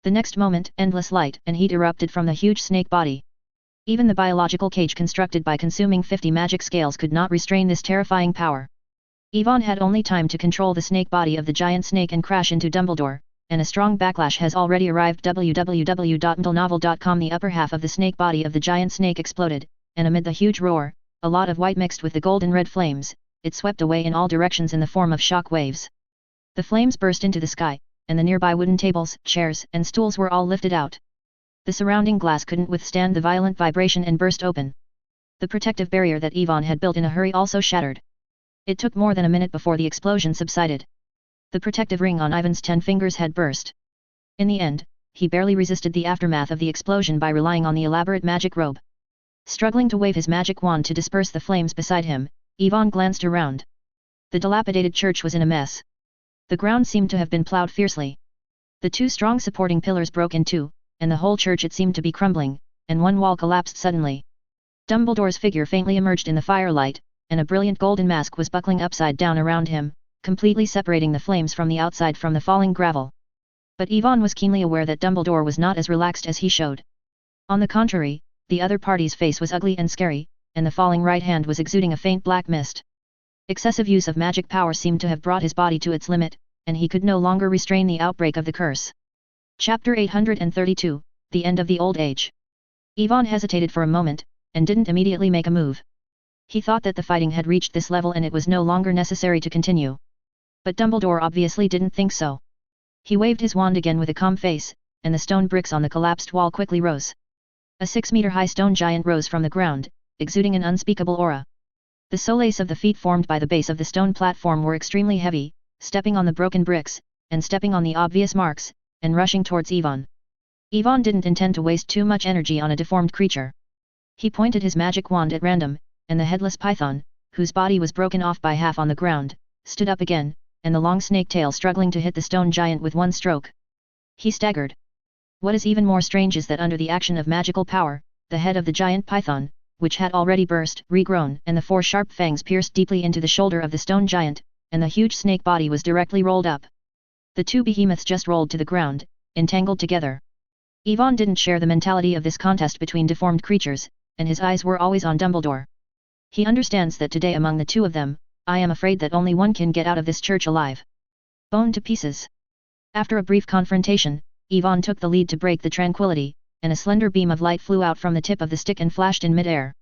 The next moment, endless light and heat erupted from the huge snake body. Even the biological cage constructed by consuming 50 magic scales could not restrain this terrifying power. Ivan had only time to control the snake body of the giant snake and crash into Dumbledore, and a strong backlash has already arrived. www.mdlnovel.com. The upper half of the snake body of the giant snake exploded, and amid the huge roar, a lot of white mixed with the golden red flames, it swept away in all directions in the form of shock waves. The flames burst into the sky, and the nearby wooden tables, chairs, and stools were all lifted out. The surrounding glass couldn't withstand the violent vibration and burst open. The protective barrier that Ivan had built in a hurry also shattered. It took more than a minute before the explosion subsided. The protective ring on Ivan's 10 fingers had burst. In the end, he barely resisted the aftermath of the explosion by relying on the elaborate magic robe. Struggling to wave his magic wand to disperse the flames beside him, Ivan glanced around. The dilapidated church was in a mess. The ground seemed to have been plowed fiercely. The two strong supporting pillars broke in two, and the whole church it seemed to be crumbling, and one wall collapsed suddenly. Dumbledore's figure faintly emerged in the firelight, and a brilliant golden mask was buckling upside down around him, completely separating the flames from the outside from the falling gravel. But Ivan was keenly aware that Dumbledore was not as relaxed as he showed. On the contrary, the other party's face was ugly and scary, and the falling right hand was exuding a faint black mist. Excessive use of magic power seemed to have brought his body to its limit, and he could no longer restrain the outbreak of the curse. Chapter 832, The End of the Old Age. Ivan hesitated for a moment, and didn't immediately make a move. He thought that the fighting had reached this level and it was no longer necessary to continue. But Dumbledore obviously didn't think so. He waved his wand again with a calm face, and the stone bricks on the collapsed wall quickly rose. A 6-meter-high stone giant rose from the ground, exuding an unspeakable aura. The soles of the feet formed by the base of the stone platform were extremely heavy, stepping on the broken bricks, and stepping on the obvious marks, and rushing towards Ivan. Ivan didn't intend to waste too much energy on a deformed creature. He pointed his magic wand at random, and the headless python, whose body was broken off by half on the ground, stood up again, and the long snake tail struggling to hit the stone giant with one stroke. He staggered. What is even more strange is that under the action of magical power, the head of the giant python, which had already burst, regrown, and the 4 sharp fangs pierced deeply into the shoulder of the stone giant, and the huge snake body was directly rolled up. The two behemoths just rolled to the ground, entangled together. Ivan didn't share the mentality of this contest between deformed creatures, and his eyes were always on Dumbledore. He understands that today among the two of them, I am afraid that only one can get out of this church alive. Bone to pieces. After a brief confrontation, Ivan took the lead to break the tranquility, and a slender beam of light flew out from the tip of the stick and flashed in mid-air.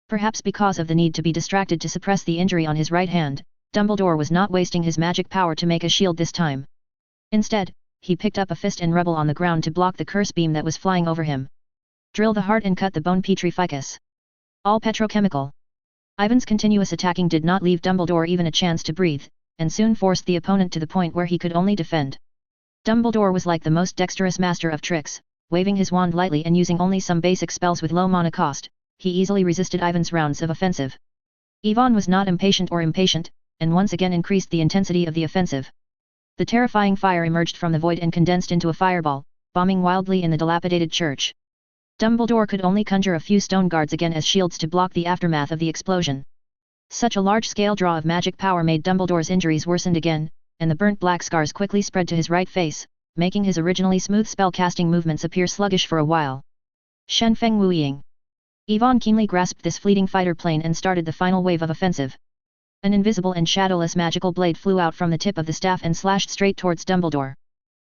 Perhaps because of the need to be distracted to suppress the injury on his right hand, Dumbledore was not wasting his magic power to make a shield this time. Instead, he picked up a fist and rubble on the ground to block the curse beam that was flying over him. Drill the heart and cut the bone petrificus. All petrochemical. Ivan's continuous attacking did not leave Dumbledore even a chance to breathe, and soon forced the opponent to the point where he could only defend. Dumbledore was like the most dexterous master of tricks. waving his wand lightly and using only some basic spells with low mana cost, he easily resisted Ivan's rounds of offensive. Ivan was not impatient, and once again increased the intensity of the offensive. The terrifying fire emerged from the void and condensed into a fireball, bombing wildly in the dilapidated church. Dumbledore could only conjure a few stone guards again as shields to block the aftermath of the explosion. Such a large-scale draw of magic power made Dumbledore's injuries worsened again, and the burnt black scars quickly spread to his right face, making his originally smooth spell-casting movements appear sluggish for a while. Shen Feng Wuiying. Ivan keenly grasped this fleeting fighter plane and started the final wave of offensive. An invisible and shadowless magical blade flew out from the tip of the staff and slashed straight towards Dumbledore.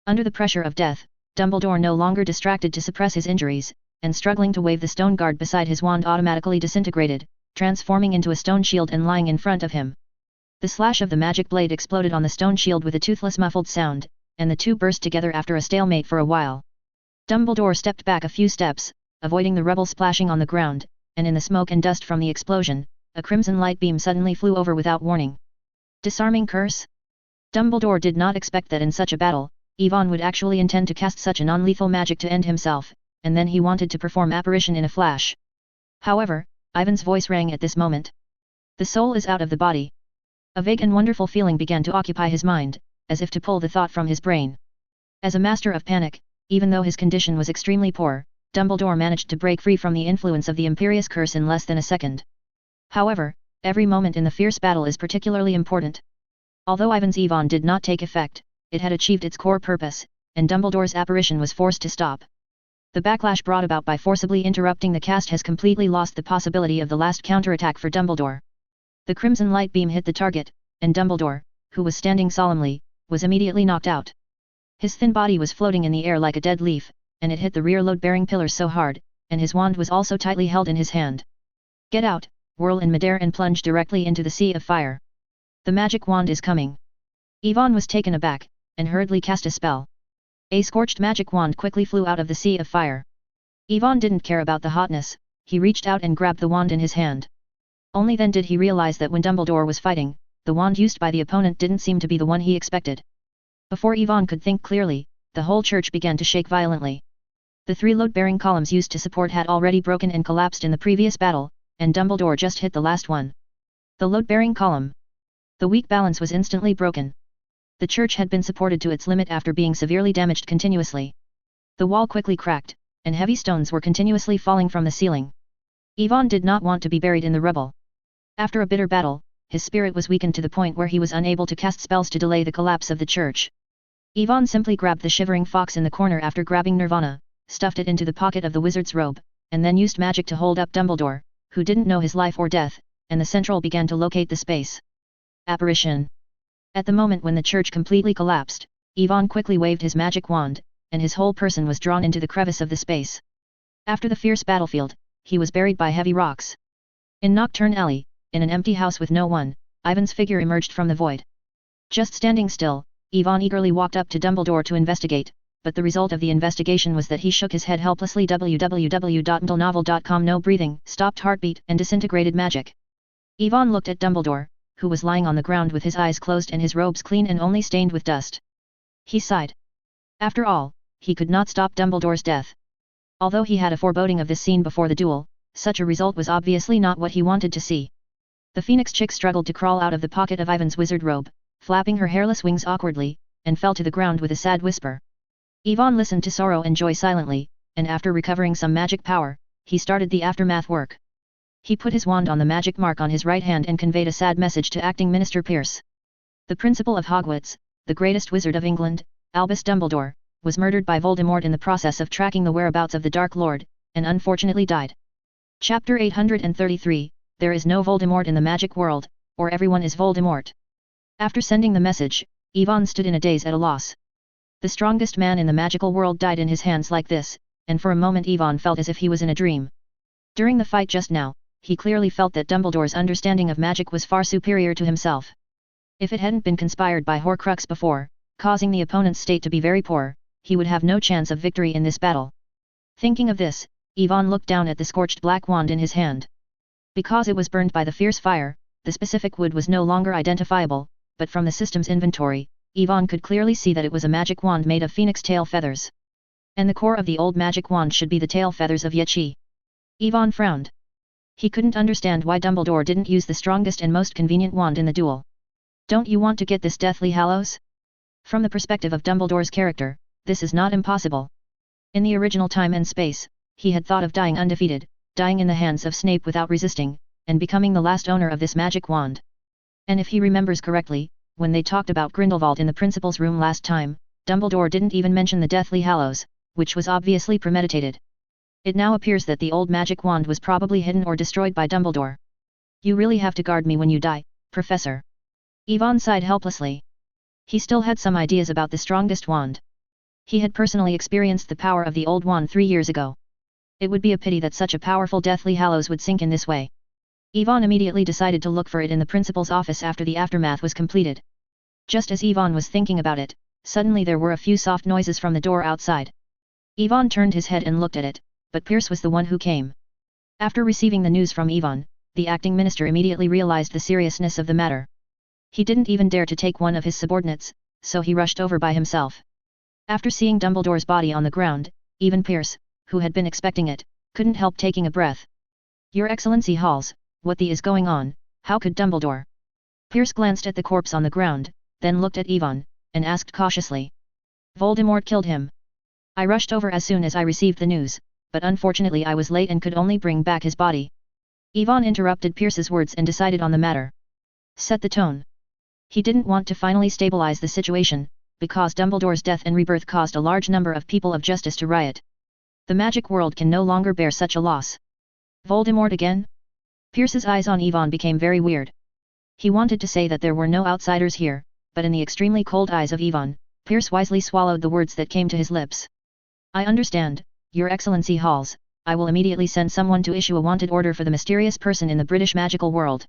Under the pressure of death, Dumbledore no longer distracted to suppress his injuries, and struggling to wave the stone guard beside his wand automatically disintegrated, transforming into a stone shield and lying in front of him. The slash of the magic blade exploded on the stone shield with a toothless muffled sound, and the two burst together after a stalemate for a while. Dumbledore stepped back a few steps, avoiding the rubble splashing on the ground, and in the smoke and dust from the explosion, a crimson light beam suddenly flew over without warning. Disarming curse? Dumbledore did not expect that in such a battle, Ivan would actually intend to cast such a non-lethal magic to end himself, and then he wanted to perform apparition in a flash. However, Ivan's voice rang at this moment. The soul is out of the body. A vague and wonderful feeling began to occupy his mind, as if to pull the thought from his brain. As a master of panic, even though his condition was extremely poor, Dumbledore managed to break free from the influence of the imperious curse in less than a second. However, every moment in the fierce battle is particularly important. Although Ivan's Ivan did not take effect, it had achieved its core purpose, and Dumbledore's apparition was forced to stop. The backlash brought about by forcibly interrupting the cast has completely lost the possibility of the last counterattack for Dumbledore. The crimson light beam hit the target, and Dumbledore, who was standing solemnly, was immediately knocked out. His thin body was floating in the air like a dead leaf, and it hit the rear load-bearing pillars so hard, and his wand was also tightly held in his hand. Get out, whirl in midair and plunge directly into the sea of fire. The magic wand is coming. Ivan was taken aback, and hurriedly cast a spell. A scorched magic wand quickly flew out of the sea of fire. Ivan didn't care about the hotness, he reached out and grabbed the wand in his hand. Only then did he realize that when Dumbledore was fighting, the wand used by the opponent didn't seem to be the one he expected. Before Ivan could think clearly, the whole church began to shake violently. The three load-bearing columns used to support had already broken and collapsed in the previous battle, and Dumbledore just hit the last one. The load-bearing column. The weak balance was instantly broken. The church had been supported to its limit after being severely damaged continuously. The wall quickly cracked, and heavy stones were continuously falling from the ceiling. Ivan did not want to be buried in the rubble. After a bitter battle, his spirit was weakened to the point where he was unable to cast spells to delay the collapse of the church. Ivan simply grabbed the shivering fox in the corner after grabbing Nirvana, stuffed it into the pocket of the wizard's robe, and then used magic to hold up Dumbledore, who didn't know his life or death, and the central began to locate the space. Apparition. At the moment when the church completely collapsed, Ivan quickly waved his magic wand, and his whole person was drawn into the crevice of the space. After the fierce battlefield, he was buried by heavy rocks. In Knockoff Alley, in an empty house with no one, Ivan's figure emerged from the void. Just standing still, Ivan eagerly walked up to Dumbledore to investigate, but the result of the investigation was that he shook his head helplessly. www.mdlnovel.com. No breathing, stopped heartbeat, and disintegrated magic. Ivan looked at Dumbledore, who was lying on the ground with his eyes closed and his robes clean and only stained with dust. He sighed. After all, he could not stop Dumbledore's death. Although he had a foreboding of this scene before the duel, such a result was obviously not what he wanted to see. The Phoenix chick struggled to crawl out of the pocket of Ivan's wizard robe, flapping her hairless wings awkwardly, and fell to the ground with a sad whisper. Ivan listened to sorrow and joy silently, and after recovering some magic power, he started the aftermath work. He put his wand on the magic mark on his right hand and conveyed a sad message to acting Minister Pierce. The principal of Hogwarts, the greatest wizard of England, Albus Dumbledore, was murdered by Voldemort in the process of tracking the whereabouts of the Dark Lord, and unfortunately died. Chapter 833, There is no Voldemort in the magic world, or everyone is Voldemort. After sending the message, Ivan stood in a daze at a loss. The strongest man in the magical world died in his hands like this, and for a moment Ivan felt as if he was in a dream. During the fight just now, he clearly felt that Dumbledore's understanding of magic was far superior to himself. If it hadn't been conspired by Horcrux before, causing the opponent's state to be very poor, he would have no chance of victory in this battle. Thinking of this, Ivan looked down at the scorched black wand in his hand. Because it was burned by the fierce fire, the specific wood was no longer identifiable, but from the system's inventory, Ivan could clearly see that it was a magic wand made of phoenix tail feathers. And the core of the old magic wand should be the tail feathers of Yechi. Yvonne frowned. He couldn't understand why Dumbledore didn't use the strongest and most convenient wand in the duel. Don't you want to get this Deathly Hallows? From the perspective of Dumbledore's character, this is not impossible. In the original time and space, he had thought of dying undefeated, dying in the hands of Snape without resisting, and becoming the last owner of this magic wand. And if he remembers correctly, when they talked about Grindelwald in the principal's room last time, Dumbledore didn't even mention the Deathly Hallows, which was obviously premeditated. It now appears that the old magic wand was probably hidden or destroyed by Dumbledore. You really have to guard me when you die, Professor. Yvonne sighed helplessly. He still had some ideas about the strongest wand. He had personally experienced the power of the old wand 3 years ago. It would be a pity that such a powerful Deathly Hallows would sink in this way. Yvonne immediately decided to look for it in the principal's office after the aftermath was completed. Just as Yvonne was thinking about it, suddenly there were a few soft noises from the door outside. Yvonne turned his head and looked at it, but Pierce was the one who came. After receiving the news from Yvonne, the acting minister immediately realized the seriousness of the matter. He didn't even dare to take one of his subordinates, so he rushed over by himself. After seeing Dumbledore's body on the ground, even Pierce, who had been expecting it, couldn't help taking a breath. Your Excellency Halls, what the is going on? How could Dumbledore? Pierce glanced at the corpse on the ground, then looked at Yvonne, and asked cautiously. Voldemort killed him. I rushed over as soon as I received the news, but unfortunately I was late and could only bring back his body. Yvonne interrupted Pierce's words and decided on the matter. Set the tone. He didn't want to finally stabilize the situation, because Dumbledore's death and rebirth caused a large number of people of justice to riot. The magic world can no longer bear such a loss. Voldemort again? Pierce's eyes on Yvonne became very weird. He wanted to say that there were no outsiders here, but in the extremely cold eyes of Yvonne, Pierce wisely swallowed the words that came to his lips. I understand, Your Excellency Halls, I will immediately send someone to issue a wanted order for the mysterious person in the British magical world.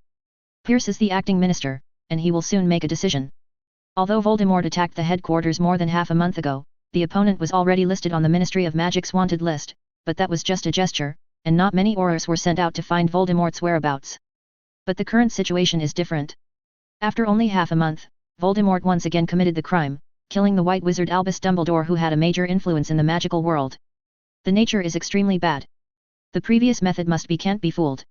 Pierce is the acting minister, and he will soon make a decision. Although Voldemort attacked the headquarters more than half a month ago, the opponent was already listed on the Ministry of Magic's wanted list, but that was just a gesture, and not many Aurors were sent out to find Voldemort's whereabouts. But the current situation is different. After only half a month, Voldemort once again committed the crime, killing the White Wizard Albus Dumbledore, who had a major influence in the magical world. The nature is extremely bad. The previous method can't be fooled.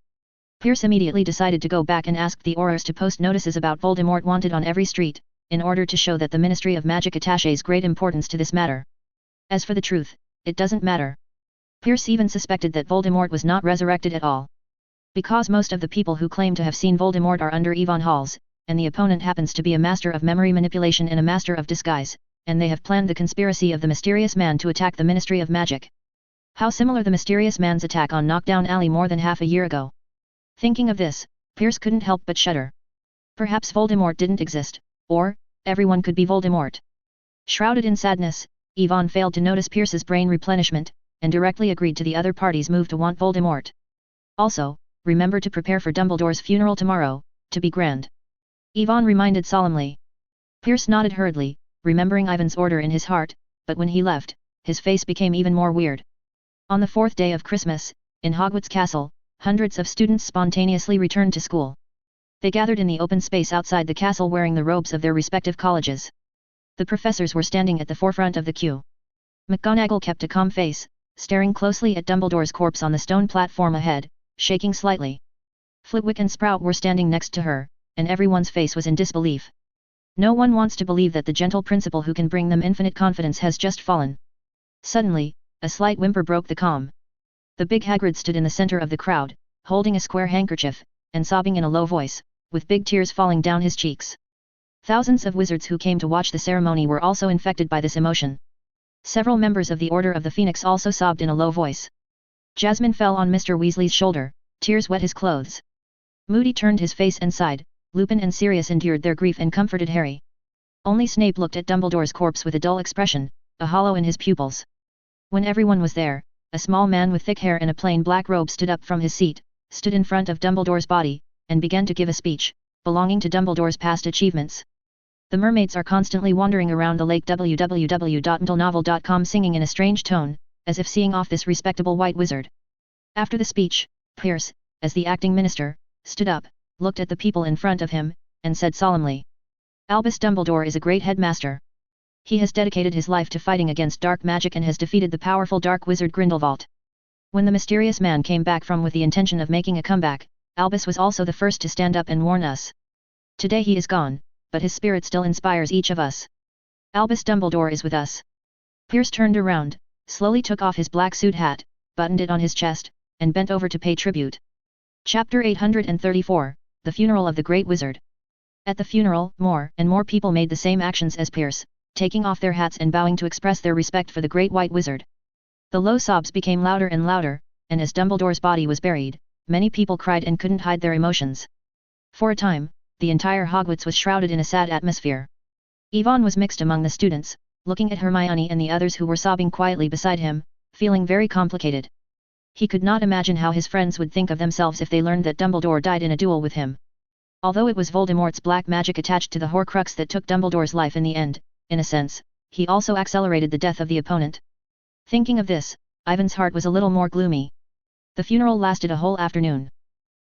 Pierce immediately decided to go back and asked the Aurors to post notices about Voldemort wanted on every street, in order to show that the Ministry of Magic attaches great importance to this matter. As for the truth, it doesn't matter. Pierce even suspected that Voldemort was not resurrected at all. Because most of the people who claim to have seen Voldemort are under Yvonne Halls, and the opponent happens to be a master of memory manipulation and a master of disguise, and they have planned the conspiracy of the mysterious man to attack the Ministry of Magic. How similar the mysterious man's attack on Knockoff Alley more than half a year ago. Thinking of this, Pierce couldn't help but shudder. Perhaps Voldemort didn't exist, or, everyone could be Voldemort. Shrouded in sadness, Yvonne failed to notice Pierce's brain replenishment, and directly agreed to the other party's move to want Voldemort. Also, remember to prepare for Dumbledore's funeral tomorrow, to be grand. Yvonne reminded solemnly. Pierce nodded hurriedly, remembering Ivan's order in his heart, but when he left, his face became even more weird. On the 4th day of Christmas, in Hogwarts Castle, hundreds of students spontaneously returned to school. They gathered in the open space outside the castle wearing the robes of their respective colleges. The professors were standing at the forefront of the queue. McGonagall kept a calm face, staring closely at Dumbledore's corpse on the stone platform ahead, shaking slightly. Flitwick and Sprout were standing next to her, and everyone's face was in disbelief. No one wants to believe that the gentle principal who can bring them infinite confidence has just fallen. Suddenly, a slight whimper broke the calm. The big Hagrid stood in the center of the crowd, holding a square handkerchief, and sobbing in a low voice, with big tears falling down his cheeks. Thousands of wizards who came to watch the ceremony were also infected by this emotion. Several members of the Order of the Phoenix also sobbed in a low voice. Jasmine fell on Mr. Weasley's shoulder, tears wet his clothes. Moody turned his face and sighed, Lupin and Sirius endured their grief and comforted Harry. Only Snape looked at Dumbledore's corpse with a dull expression, a hollow in his pupils. When everyone was there, a small man with thick hair and a plain black robe stood up from his seat, stood in front of Dumbledore's body, and began to give a speech, belonging to Dumbledore's past achievements. The mermaids are constantly wandering around the lake www.intelnovel.com singing in a strange tone, as if seeing off this respectable white wizard. After the speech, Pierce, as the acting minister, stood up, looked at the people in front of him, and said solemnly, Albus Dumbledore is a great headmaster. He has dedicated his life to fighting against dark magic and has defeated the powerful dark wizard Grindelwald. When the mysterious man came back from with the intention of making a comeback, Albus was also the first to stand up and warn us. Today he is gone, but his spirit still inspires each of us. Albus Dumbledore is with us. Pierce turned around, slowly took off his black suit hat, buttoned it on his chest, and bent over to pay tribute. Chapter 834, The Funeral of the Great Wizard. At the funeral, more and more people made the same actions as Pierce, taking off their hats and bowing to express their respect for the Great White Wizard. The low sobs became louder and louder, and as Dumbledore's body was buried, many people cried and couldn't hide their emotions. For a time, the entire Hogwarts was shrouded in a sad atmosphere. Yvonne was mixed among the students, looking at Hermione and the others who were sobbing quietly beside him, feeling very complicated. He could not imagine how his friends would think of themselves if they learned that Dumbledore died in a duel with him. Although it was Voldemort's black magic attached to the Horcrux that took Dumbledore's life in the end, in a sense, he also accelerated the death of the opponent. Thinking of this, Ivan's heart was a little more gloomy. The funeral lasted a whole afternoon.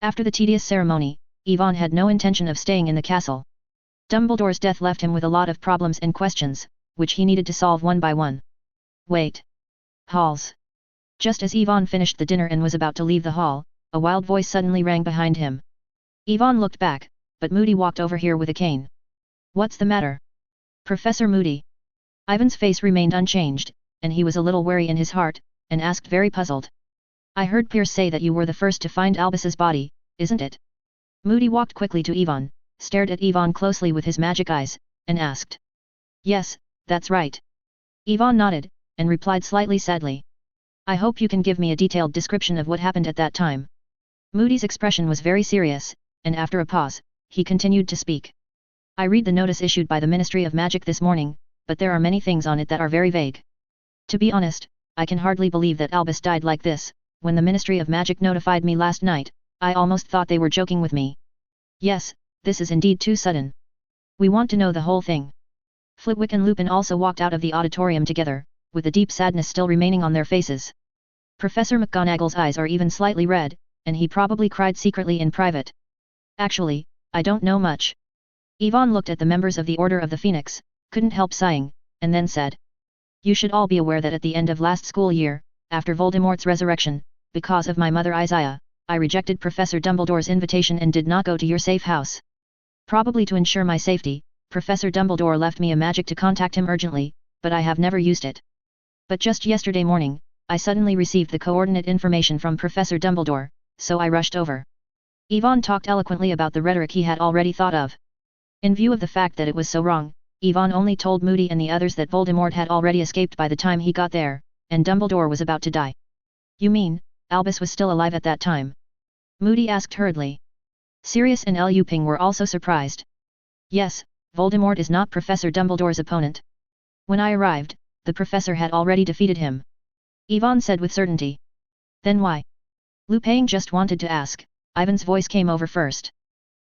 After the tedious ceremony, Yvonne had no intention of staying in the castle. Dumbledore's death left him with a lot of problems and questions, which he needed to solve one by one. Wait. Halls. Just as Yvonne finished the dinner and was about to leave the hall, a wild voice suddenly rang behind him. Yvonne looked back, but Moody walked over here with a cane. What's the matter? Professor Moody. Ivan's face remained unchanged, and he was a little wary in his heart, and asked very puzzled. I heard Pierce say that you were the first to find Albus's body, isn't it? Moody walked quickly to Yvonne, stared at Yvonne closely with his magic eyes, and asked. Yes, that's right. Yvonne nodded, and replied slightly sadly. I hope you can give me a detailed description of what happened at that time. Moody's expression was very serious, and after a pause, he continued to speak. I read the notice issued by the Ministry of Magic this morning, but there are many things on it that are very vague. To be honest, I can hardly believe that Albus died like this. When the Ministry of Magic notified me last night, I almost thought they were joking with me. Yes, this is indeed too sudden. We want to know the whole thing. Flitwick and Lupin also walked out of the auditorium together, with the deep sadness still remaining on their faces. Professor McGonagall's eyes are even slightly red, and he probably cried secretly in private. Actually, I don't know much. Yvonne looked at the members of the Order of the Phoenix, couldn't help sighing, and then said. You should all be aware that at the end of last school year, after Voldemort's resurrection, because of my mother Isaiah, I rejected Professor Dumbledore's invitation and did not go to your safe house. Probably to ensure my safety, Professor Dumbledore left me a magic to contact him urgently, but I have never used it. But just yesterday morning, I suddenly received the coordinate information from Professor Dumbledore, so I rushed over. Yvonne talked eloquently about the rhetoric he had already thought of. In view of the fact that it was so wrong, Yvonne only told Moody and the others that Voldemort had already escaped by the time he got there, and Dumbledore was about to die. You mean, Albus was still alive at that time? Moody asked hurriedly. Sirius and Lupin were also surprised. Yes, Voldemort is not Professor Dumbledore's opponent. When I arrived, the professor had already defeated him. Yvonne said with certainty. Then why? Lupin just wanted to ask. Ivan's voice came over first.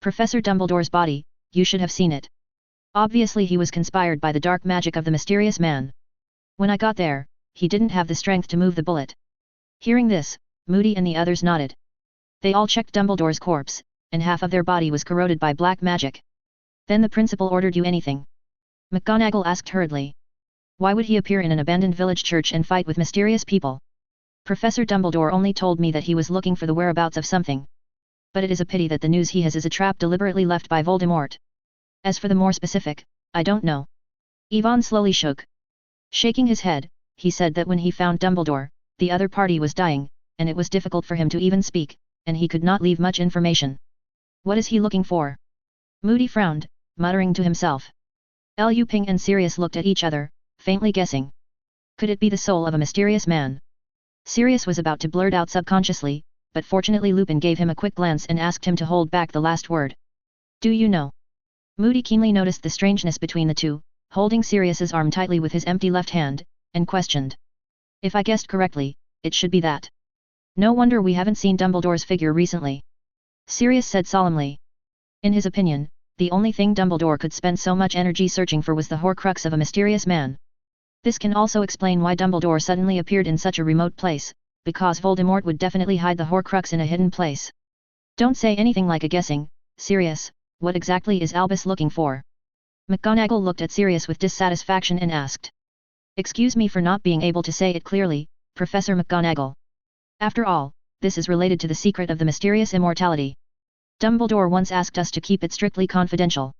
Professor Dumbledore's body, you should have seen it. Obviously he was conspired by the dark magic of the mysterious man. When I got there, he didn't have the strength to move the bullet. Hearing this, Moody and the others nodded. They all checked Dumbledore's corpse, and half of their body was corroded by black magic. Then the principal ordered you anything? McGonagall asked hurriedly. Why would he appear in an abandoned village church and fight with mysterious people? Professor Dumbledore only told me that he was looking for the whereabouts of something. But it is a pity that the news he has is a trap deliberately left by Voldemort. As for the more specific, I don't know. Yvonne slowly shook. Shaking his head, he said that when he found Dumbledore, the other party was dying, and it was difficult for him to even speak, and he could not leave much information. What is he looking for? Moody frowned, muttering to himself. Lupin and Sirius looked at each other, faintly guessing. Could it be the soul of a mysterious man? Sirius was about to blurt out subconsciously, but fortunately Lupin gave him a quick glance and asked him to hold back the last word. Do you know? Moody keenly noticed the strangeness between the two, holding Sirius's arm tightly with his empty left hand, and questioned. If I guessed correctly, it should be that. No wonder we haven't seen Dumbledore's figure recently. Sirius said solemnly. In his opinion, the only thing Dumbledore could spend so much energy searching for was the Horcrux of a mysterious man. This can also explain why Dumbledore suddenly appeared in such a remote place, because Voldemort would definitely hide the Horcrux in a hidden place. Don't say anything like a guessing, Sirius, what exactly is Albus looking for? McGonagall looked at Sirius with dissatisfaction and asked. Excuse me for not being able to say it clearly, Professor McGonagall. After all, this is related to the secret of the mysterious immortality. Dumbledore once asked us to keep it strictly confidential.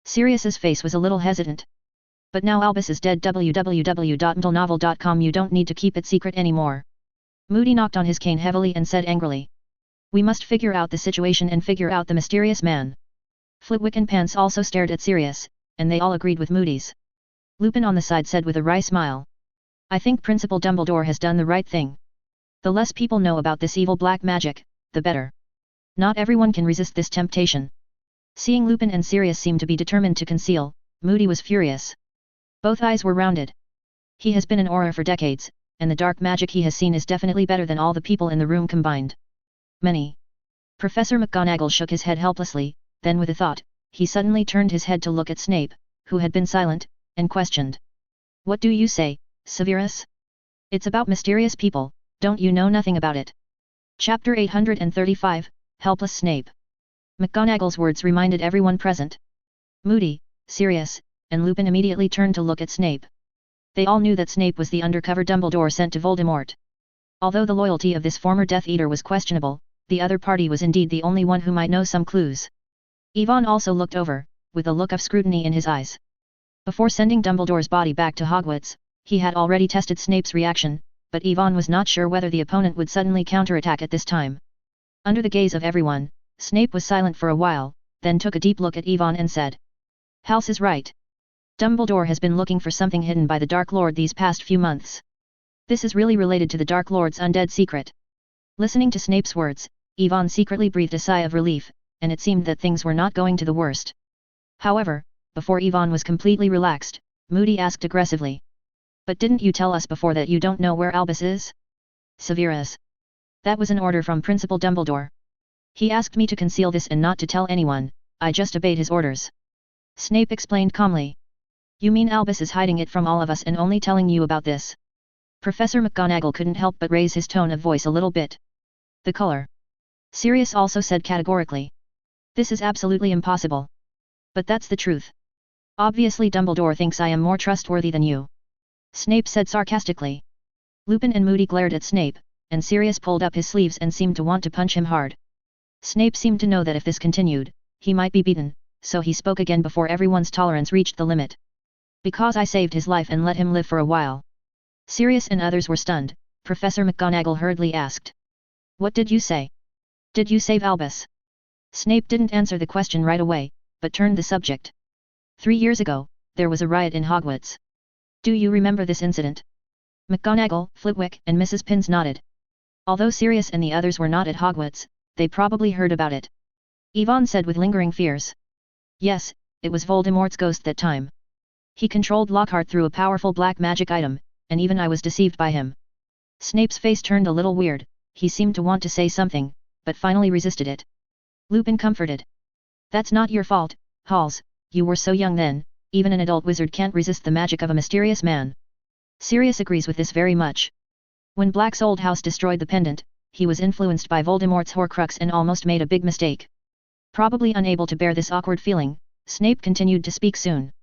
Sirius's face was a little hesitant. But now Albus is dead. www.mdlenovel.com. You don't need to keep it secret anymore. Moody knocked on his cane heavily and said angrily. We must figure out the situation and figure out the mysterious man. Flitwick and Pants also stared at Sirius, and they all agreed with Moody's. Lupin on the side said with a wry smile. I think Principal Dumbledore has done the right thing. The less people know about this evil black magic, the better. Not everyone can resist this temptation. Seeing Lupin and Sirius seem to be determined to conceal, Moody was furious. Both eyes were rounded. He has been an Auror for decades, and the dark magic he has seen is definitely better than all the people in the room combined. Many. Professor McGonagall shook his head helplessly, then with a thought, he suddenly turned his head to look at Snape, who had been silent, and questioned. What do you say, Severus? It's about mysterious people, don't you know nothing about it? Chapter 835, Helpless Snape. McGonagall's words reminded everyone present. Moody, Sirius, and Lupin immediately turned to look at Snape. They all knew that Snape was the undercover Dumbledore sent to Voldemort. Although the loyalty of this former Death Eater was questionable, the other party was indeed the only one who might know some clues. Yvonne also looked over, with a look of scrutiny in his eyes. Before sending Dumbledore's body back to Hogwarts, he had already tested Snape's reaction, but Yvonne was not sure whether the opponent would suddenly counterattack at this time. Under the gaze of everyone, Snape was silent for a while, then took a deep look at Yvonne and said. Hals is right. Dumbledore has been looking for something hidden by the Dark Lord these past few months. This is really related to the Dark Lord's undead secret. Listening to Snape's words, Yvonne secretly breathed a sigh of relief, and it seemed that things were not going to the worst. However, before Yvonne was completely relaxed, Moody asked aggressively. But didn't you tell us before that you don't know where Albus is? Severus. That was an order from Principal Dumbledore. He asked me to conceal this and not to tell anyone, I just obeyed his orders. Snape explained calmly. You mean Albus is hiding it from all of us and only telling you about this? Professor McGonagall couldn't help but raise his tone of voice a little bit. The color. Sirius also said categorically. This is absolutely impossible. But that's the truth. Obviously Dumbledore thinks I am more trustworthy than you. Snape said sarcastically. Lupin and Moody glared at Snape, and Sirius pulled up his sleeves and seemed to want to punch him hard. Snape seemed to know that if this continued, he might be beaten, so he spoke again before everyone's tolerance reached the limit. Because I saved his life and let him live for a while. Sirius and others were stunned. Professor McGonagall hurriedly asked. What did you say? Did you save Albus? Snape didn't answer the question right away, but turned the subject. 3 years ago, there was a riot in Hogwarts. Do you remember this incident? McGonagall, Flitwick, and Mrs. Pins nodded. Although Sirius and the others were not at Hogwarts, they probably heard about it. Yvonne said with lingering fears. Yes, it was Voldemort's ghost that time. He controlled Lockhart through a powerful black magic item, and even I was deceived by him. Snape's face turned a little weird, he seemed to want to say something, but finally resisted it. Lupin comforted. That's not your fault, Halls, you were so young then, even an adult wizard can't resist the magic of a mysterious man. Sirius agrees with this very much. When Black's old house destroyed the pendant, he was influenced by Voldemort's Horcrux and almost made a big mistake. Probably unable to bear this awkward feeling, Snape continued to speak soon.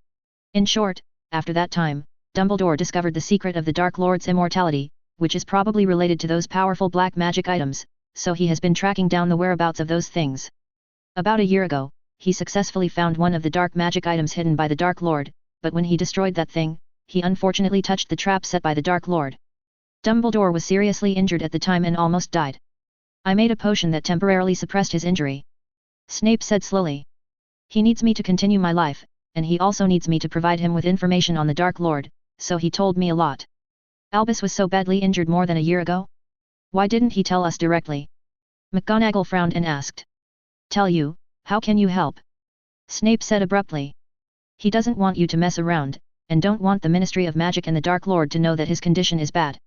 In short, after that time, Dumbledore discovered the secret of the Dark Lord's immortality, which is probably related to those powerful black magic items, so he has been tracking down the whereabouts of those things. About a year ago, he successfully found one of the dark magic items hidden by the Dark Lord, but when he destroyed that thing, he unfortunately touched the trap set by the Dark Lord. Dumbledore was seriously injured at the time and almost died. I made a potion that temporarily suppressed his injury. Snape said slowly. He needs me to continue my life, and he also needs me to provide him with information on the Dark Lord, so he told me a lot. Albus was so badly injured more than a year ago? Why didn't he tell us directly? McGonagall frowned and asked. Tell you, how can you help? Snape said abruptly. He doesn't want you to mess around, and don't want the Ministry of Magic and the Dark Lord to know that his condition is bad.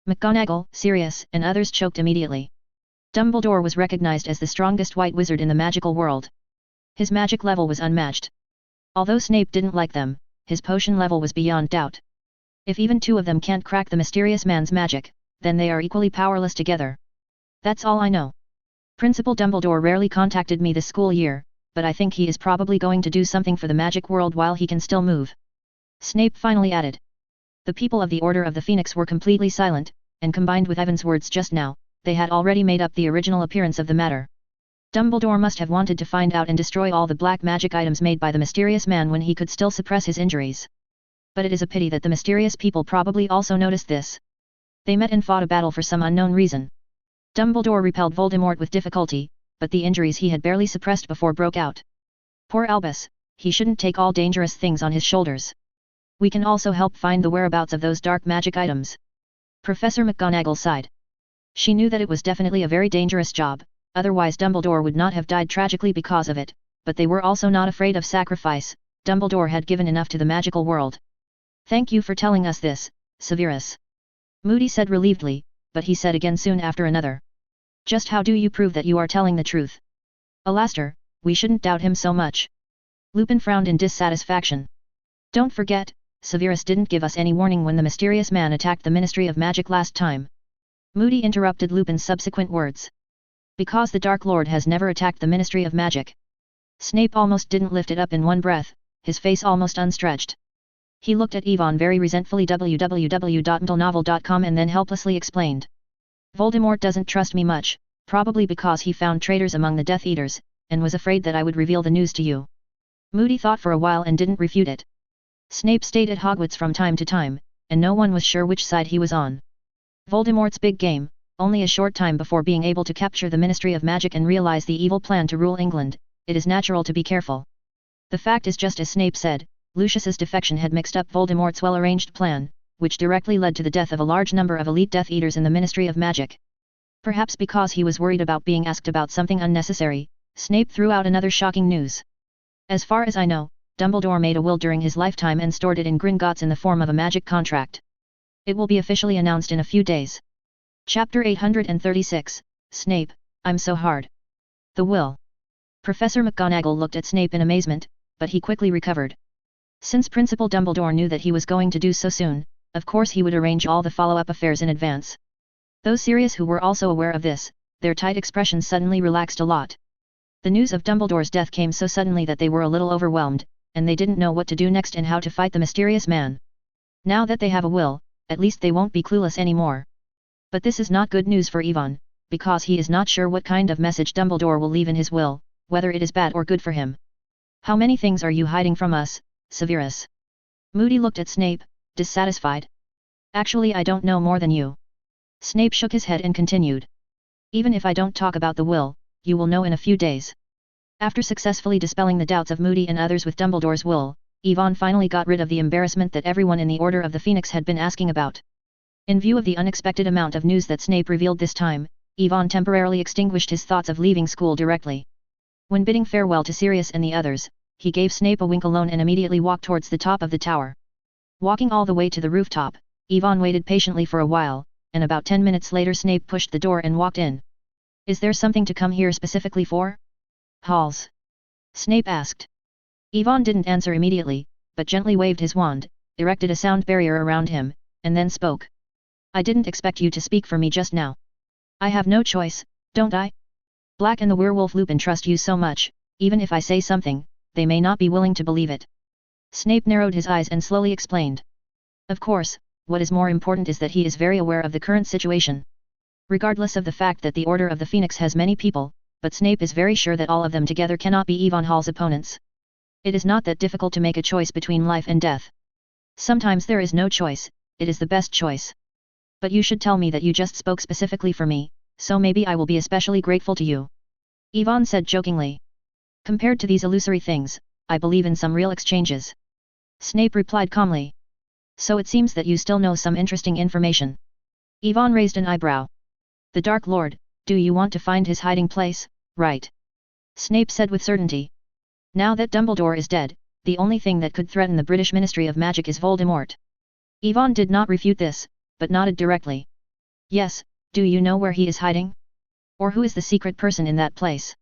McGonagall, Sirius, and others choked immediately. Dumbledore was recognized as the strongest white wizard in the magical world. His magic level was unmatched. Although Snape didn't like them, his potion level was beyond doubt. If even two of them can't crack the mysterious man's magic, then they are equally powerless together. That's all I know. Principal Dumbledore rarely contacted me this school year, but I think he is probably going to do something for the magic world while he can still move. Snape finally added. The people of the Order of the Phoenix were completely silent, and combined with Evan's words just now, they had already made up the original appearance of the matter. Dumbledore must have wanted to find out and destroy all the black magic items made by the mysterious man when he could still suppress his injuries. But it is a pity that the mysterious people probably also noticed this. They met and fought a battle for some unknown reason. Dumbledore repelled Voldemort with difficulty, but the injuries he had barely suppressed before broke out. Poor Albus, he shouldn't take all dangerous things on his shoulders. We can also help find the whereabouts of those dark magic items. Professor McGonagall sighed. She knew that it was definitely a very dangerous job, otherwise Dumbledore would not have died tragically because of it, but they were also not afraid of sacrifice. Dumbledore had given enough to the magical world. Thank you for telling us this, Severus. Moody said relievedly, but he said again soon after another. Just how do you prove that you are telling the truth? Alastor, we shouldn't doubt him so much. Lupin frowned in dissatisfaction. Don't forget, Severus didn't give us any warning when the mysterious man attacked the Ministry of Magic last time. Moody interrupted Lupin's subsequent words. Because the Dark Lord has never attacked the Ministry of Magic. Snape almost didn't lift it up in one breath, his face almost unstretched. He looked at Yvonne very resentfully www.novel.com and then helplessly explained. Voldemort doesn't trust me much, probably because he found traitors among the Death Eaters, and was afraid that I would reveal the news to you. Moody thought for a while and didn't refute it. Snape stayed at Hogwarts from time to time, and no one was sure which side he was on. Voldemort's big game, only a short time before being able to capture the Ministry of Magic and realize the evil plan to rule England, it is natural to be careful. The fact is just as Snape said, Lucius's defection had mixed up Voldemort's well-arranged plan, which directly led to the death of a large number of elite Death Eaters in the Ministry of Magic. Perhaps because he was worried about being asked about something unnecessary, Snape threw out another shocking news. As far as I know, Dumbledore made a will during his lifetime and stored it in Gringotts in the form of a magic contract. It will be officially announced in a few days. Chapter 836, Snape, I'm so hard. The will. Professor McGonagall looked at Snape in amazement, but he quickly recovered. Since Principal Dumbledore knew that he was going to do so soon, of course he would arrange all the follow-up affairs in advance. Those Sirius who were also aware of this, their tight expressions suddenly relaxed a lot. The news of Dumbledore's death came so suddenly that they were a little overwhelmed, and they didn't know what to do next and how to fight the mysterious man. Now that they have a will, at least they won't be clueless anymore. But this is not good news for Yvonne, because he is not sure what kind of message Dumbledore will leave in his will, whether it is bad or good for him. How many things are you hiding from us, Severus? Moody looked at Snape, dissatisfied. Actually I don't know more than you. Snape shook his head and continued. Even if I don't talk about the will, you will know in a few days. After successfully dispelling the doubts of Moody and others with Dumbledore's will, Yvonne finally got rid of the embarrassment that everyone in the Order of the Phoenix had been asking about. In view of the unexpected amount of news that Snape revealed this time, Yvonne temporarily extinguished his thoughts of leaving school directly. When bidding farewell to Sirius and the others, he gave Snape a wink alone and immediately walked towards the top of the tower. Walking all the way to the rooftop, Yvonne waited patiently for a while, and about 10 minutes later Snape pushed the door and walked in. Is there something to come here specifically for? Halls? Snape asked. Yvonne didn't answer immediately, but gently waved his wand, erected a sound barrier around him, and then spoke. I didn't expect you to speak for me just now. I have no choice, don't I? Black and the werewolf Lupin trust you so much, even if I say something, they may not be willing to believe it. Snape narrowed his eyes and slowly explained. Of course, what is more important is that he is very aware of the current situation. Regardless of the fact that the Order of the Phoenix has many people, but Snape is very sure that all of them together cannot be Yvonne Hall's opponents. It is not that difficult to make a choice between life and death. Sometimes there is no choice, it is the best choice. But you should tell me that you just spoke specifically for me, so maybe I will be especially grateful to you. Yvonne said jokingly. Compared to these illusory things, I believe in some real exchanges. Snape replied calmly. So it seems that you still know some interesting information. Yvonne raised an eyebrow. The Dark Lord, do you want to find his hiding place, right? Snape said with certainty. Now that Dumbledore is dead, the only thing that could threaten the British Ministry of Magic is Voldemort. Yvonne did not refute this, but nodded directly. Yes, do you know where he is hiding? Or who is the secret person in that place?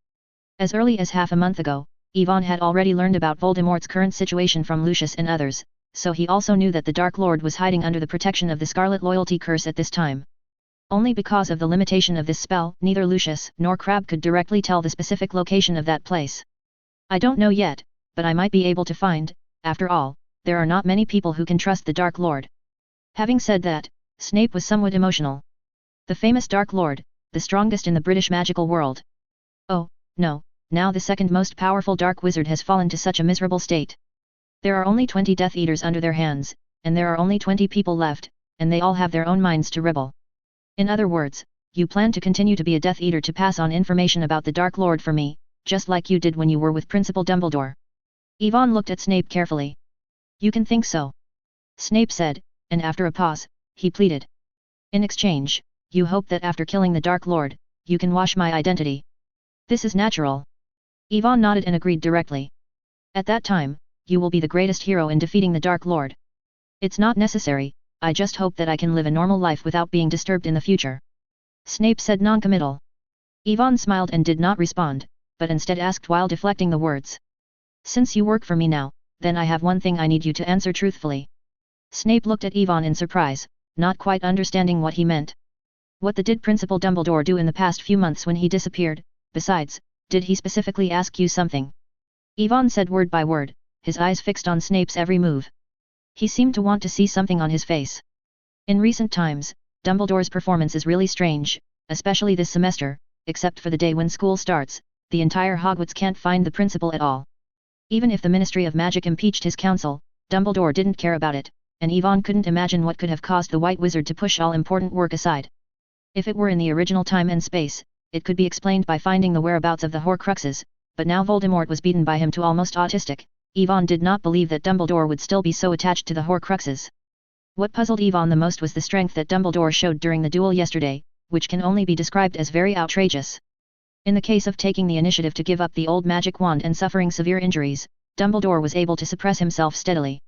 As early as half a month ago, Yvonne had already learned about Voldemort's current situation from Lucius and others, so he also knew that the Dark Lord was hiding under the protection of the Scarlet Loyalty Curse at this time. Only because of the limitation of this spell, neither Lucius nor Crabbe could directly tell the specific location of that place. I don't know yet, but I might be able to find, after all, there are not many people who can trust the Dark Lord. Having said that, Snape was somewhat emotional. The famous Dark Lord, the strongest in the British magical world. Oh, no, now the second most powerful Dark Wizard has fallen to such a miserable state. There are only 20 Death Eaters under their hands, and there are only 20 people left, and they all have their own minds to rebel. In other words, you plan to continue to be a Death Eater to pass on information about the Dark Lord for me, just like you did when you were with Principal Dumbledore. Yvonne looked at Snape carefully. You can think so. Snape said, and after a pause, he pleaded. In exchange, you hope that after killing the Dark Lord, you can wash my identity. This is natural. Yvonne nodded and agreed directly. At that time, you will be the greatest hero in defeating the Dark Lord. It's not necessary, I just hope that I can live a normal life without being disturbed in the future. Snape said non-committal. Yvonne smiled and did not respond, but instead asked while deflecting the words. Since you work for me now, then I have one thing I need you to answer truthfully. Snape looked at Yvonne in surprise, not quite understanding what he meant. What did Principal Dumbledore do in the past few months when he disappeared? Besides, did he specifically ask you something? Yvonne said word by word, his eyes fixed on Snape's every move. He seemed to want to see something on his face. In recent times, Dumbledore's performance is really strange, especially this semester, except for the day when school starts, the entire Hogwarts can't find the principal at all. Even if the Ministry of Magic impeached his council, Dumbledore didn't care about it, and Yvonne couldn't imagine what could have caused the White Wizard to push all important work aside. If it were in the original time and space, it could be explained by finding the whereabouts of the Horcruxes, but now Voldemort was beaten by him to almost autistic. Yvonne did not believe that Dumbledore would still be so attached to the Horcruxes. What puzzled Yvonne the most was the strength that Dumbledore showed during the duel yesterday, which can only be described as very outrageous. In the case of taking the initiative to give up the old magic wand and suffering severe injuries, Dumbledore was able to suppress himself steadily.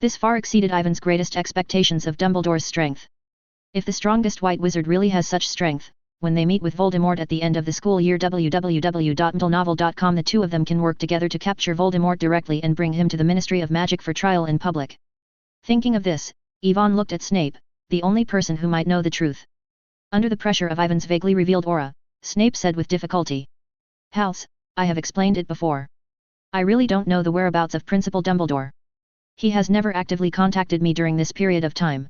This far exceeded Ivan's greatest expectations of Dumbledore's strength. If the strongest White Wizard really has such strength, when they meet with Voldemort at the end of the school year www.mdlenovel.com, the two of them can work together to capture Voldemort directly and bring him to the Ministry of Magic for trial in public. Thinking of this, Yvonne looked at Snape, the only person who might know the truth. Under the pressure of Ivan's vaguely revealed aura, Snape said with difficulty. Hals, I have explained it before. I really don't know the whereabouts of Principal Dumbledore. He has never actively contacted me during this period of time.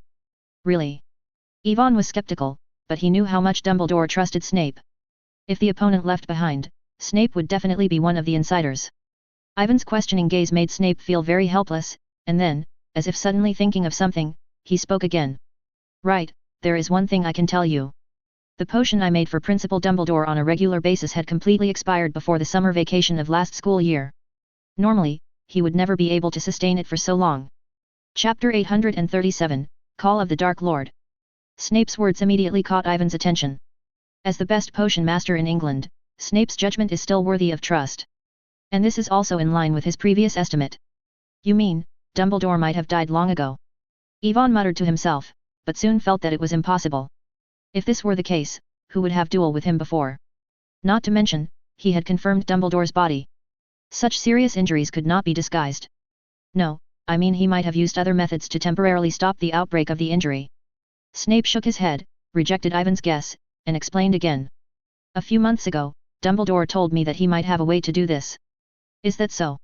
Really? Yvonne was skeptical, but he knew how much Dumbledore trusted Snape. If the opponent left behind, Snape would definitely be one of the insiders. Ivan's questioning gaze made Snape feel very helpless, and then, as if suddenly thinking of something, he spoke again. Right, there is one thing I can tell you. The potion I made for Principal Dumbledore on a regular basis had completely expired before the summer vacation of last school year. Normally, he would never be able to sustain it for so long. Chapter 837, Call of the Dark Lord. Snape's words immediately caught Ivan's attention. As the best potion master in England, Snape's judgment is still worthy of trust. And this is also in line with his previous estimate. You mean, Dumbledore might have died long ago? Yvonne muttered to himself, but soon felt that it was impossible. If this were the case, who would have dueled with him before? Not to mention, he had confirmed Dumbledore's body. Such serious injuries could not be disguised. No, I mean he might have used other methods to temporarily stop the outbreak of the injury. Snape shook his head, rejected Ivan's guess, and explained again. A few months ago, Dumbledore told me that he might have a way to do this. Is that so?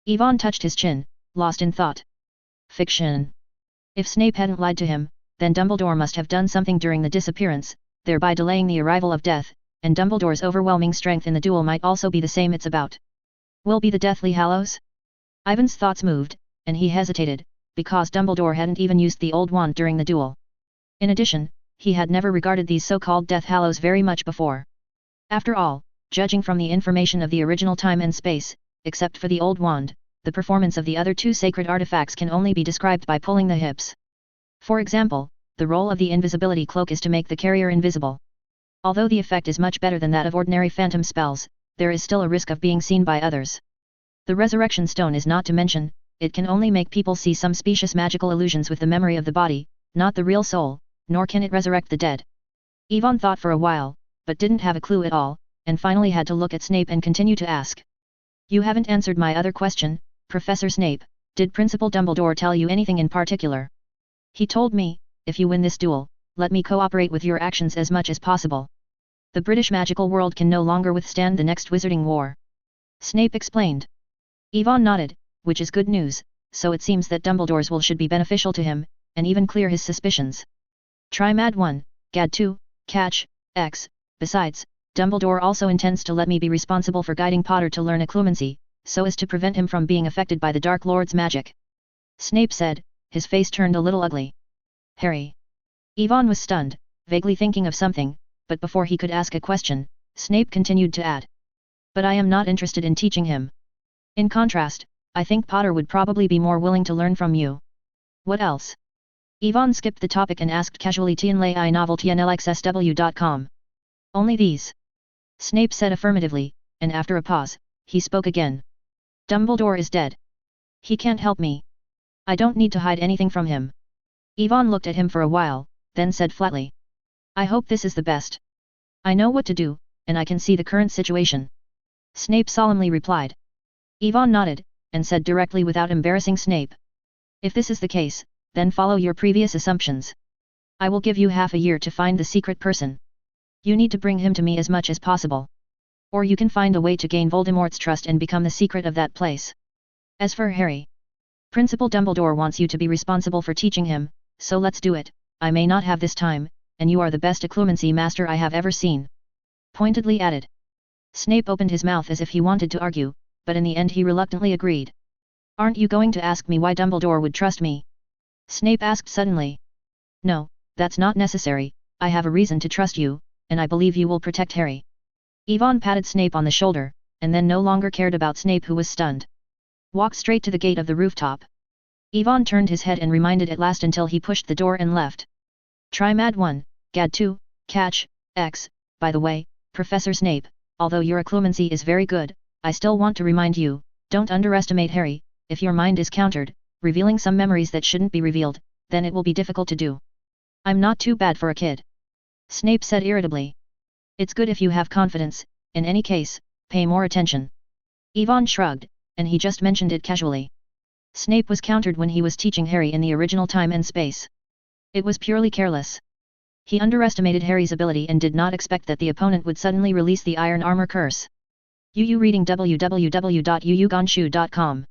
Yvonne touched his chin, lost in thought. Fiction. If Snape hadn't lied to him, then Dumbledore must have done something during the disappearance, thereby delaying the arrival of death, and Dumbledore's overwhelming strength in the duel might also be the same it's about. Will be the Deathly Hallows? Ivan's thoughts moved, and he hesitated, because Dumbledore hadn't even used the old wand during the duel. In addition, he had never regarded these so-called Death Hallows very much before. After all, judging from the information of the original time and space, except for the old wand, the performance of the other two sacred artifacts can only be described by pulling the hips. For example, the role of the invisibility cloak is to make the carrier invisible. Although the effect is much better than that of ordinary phantom spells, there is still a risk of being seen by others. The resurrection stone is not to mention, it can only make people see some specious magical illusions with the memory of the body, not the real soul, nor can it resurrect the dead. Yvonne thought for a while, but didn't have a clue at all, and finally had to look at Snape and continue to ask. You haven't answered my other question, Professor Snape. Did Principal Dumbledore tell you anything in particular? He told me, if you win this duel, let me cooperate with your actions as much as possible. The British magical world can no longer withstand the next wizarding war. Snape explained. Yvonne nodded, which is good news, so it seems that Dumbledore's will should be beneficial to him, and even clear his suspicions. Try Mad 1, Gad 2, Catch, X. Besides, Dumbledore also intends to let me be responsible for guiding Potter to learn occlumency, so as to prevent him from being affected by the Dark Lord's magic. Snape said, his face turned a little ugly. Harry. Yvonne was stunned, vaguely thinking of something, but before he could ask a question, Snape continued to add. But I am not interested in teaching him. In contrast, I think Potter would probably be more willing to learn from you. What else? Yvonne skipped the topic and asked casually Tianlei I novel TNLXSW.com. Only these. Snape said affirmatively, and after a pause, he spoke again. Dumbledore is dead. He can't help me. I don't need to hide anything from him. Yvonne looked at him for a while, then said flatly. I hope this is the best. I know what to do, and I can see the current situation. Snape solemnly replied. Yvonne nodded, and said directly without embarrassing Snape. If this is the case, then follow your previous assumptions. I will give you half a year to find the secret person. You need to bring him to me as much as possible. Or you can find a way to gain Voldemort's trust and become the secret of that place. As for Harry, Principal Dumbledore wants you to be responsible for teaching him, so let's do it. I may not have this time, and you are the best occlumency master I have ever seen. Pointedly added. Snape opened his mouth as if he wanted to argue, but in the end he reluctantly agreed. Aren't you going to ask me why Dumbledore would trust me? Snape asked suddenly. No, that's not necessary, I have a reason to trust you, and I believe you will protect Harry. Yvonne patted Snape on the shoulder, and then no longer cared about Snape who was stunned. Walk straight to the gate of the rooftop. Yvonne turned his head and reminded at last until he pushed the door and left. Try Mad 1, Gad 2, Catch, X. By the way, Professor Snape, although your occlumency is very good, I still want to remind you, don't underestimate Harry. If your mind is countered, revealing some memories that shouldn't be revealed, then it will be difficult to do. I'm not too bad for a kid. Snape said irritably. It's good if you have confidence, in any case, pay more attention. Yvonne shrugged, and he just mentioned it casually. Snape was countered when he was teaching Harry in the original time and space. It was purely careless. He underestimated Harry's ability and did not expect that the opponent would suddenly release the Iron Armor curse. UU reading www.uuganshu.com.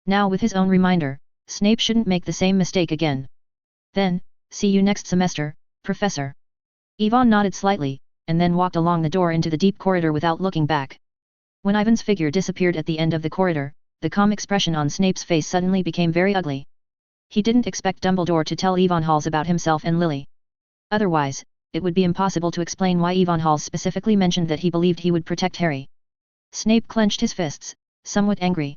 Now with his own reminder, Snape shouldn't make the same mistake again. Then, see you next semester, Professor. Yvonne nodded slightly, and then walked along the door into the deep corridor without looking back. When Ivan's figure disappeared at the end of the corridor, the calm expression on Snape's face suddenly became very ugly. He didn't expect Dumbledore to tell Yvonne Halls about himself and Lily. Otherwise, it would be impossible to explain why Yvonne Halls specifically mentioned that he believed he would protect Harry. Snape clenched his fists, somewhat angry.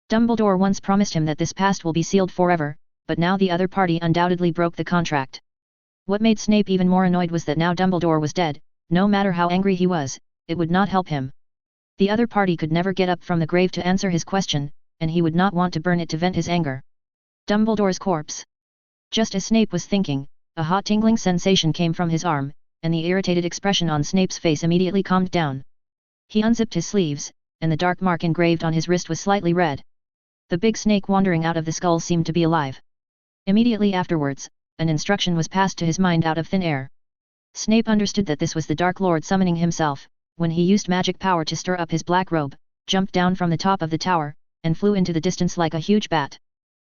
Dumbledore once promised him that this past will be sealed forever, but now the other party undoubtedly broke the contract. What made Snape even more annoyed was that now Dumbledore was dead, no matter how angry he was, it would not help him. The other party could never get up from the grave to answer his question, and he would not want to burn it to vent his anger. Dumbledore's corpse. Just as Snape was thinking, a hot tingling sensation came from his arm, and the irritated expression on Snape's face immediately calmed down. He unzipped his sleeves, and the dark mark engraved on his wrist was slightly red. The big snake wandering out of the skull seemed to be alive. Immediately afterwards, an instruction was passed to his mind out of thin air. Snape understood that this was the Dark Lord summoning himself, when he used magic power to stir up his black robe, jumped down from the top of the tower, and flew into the distance like a huge bat.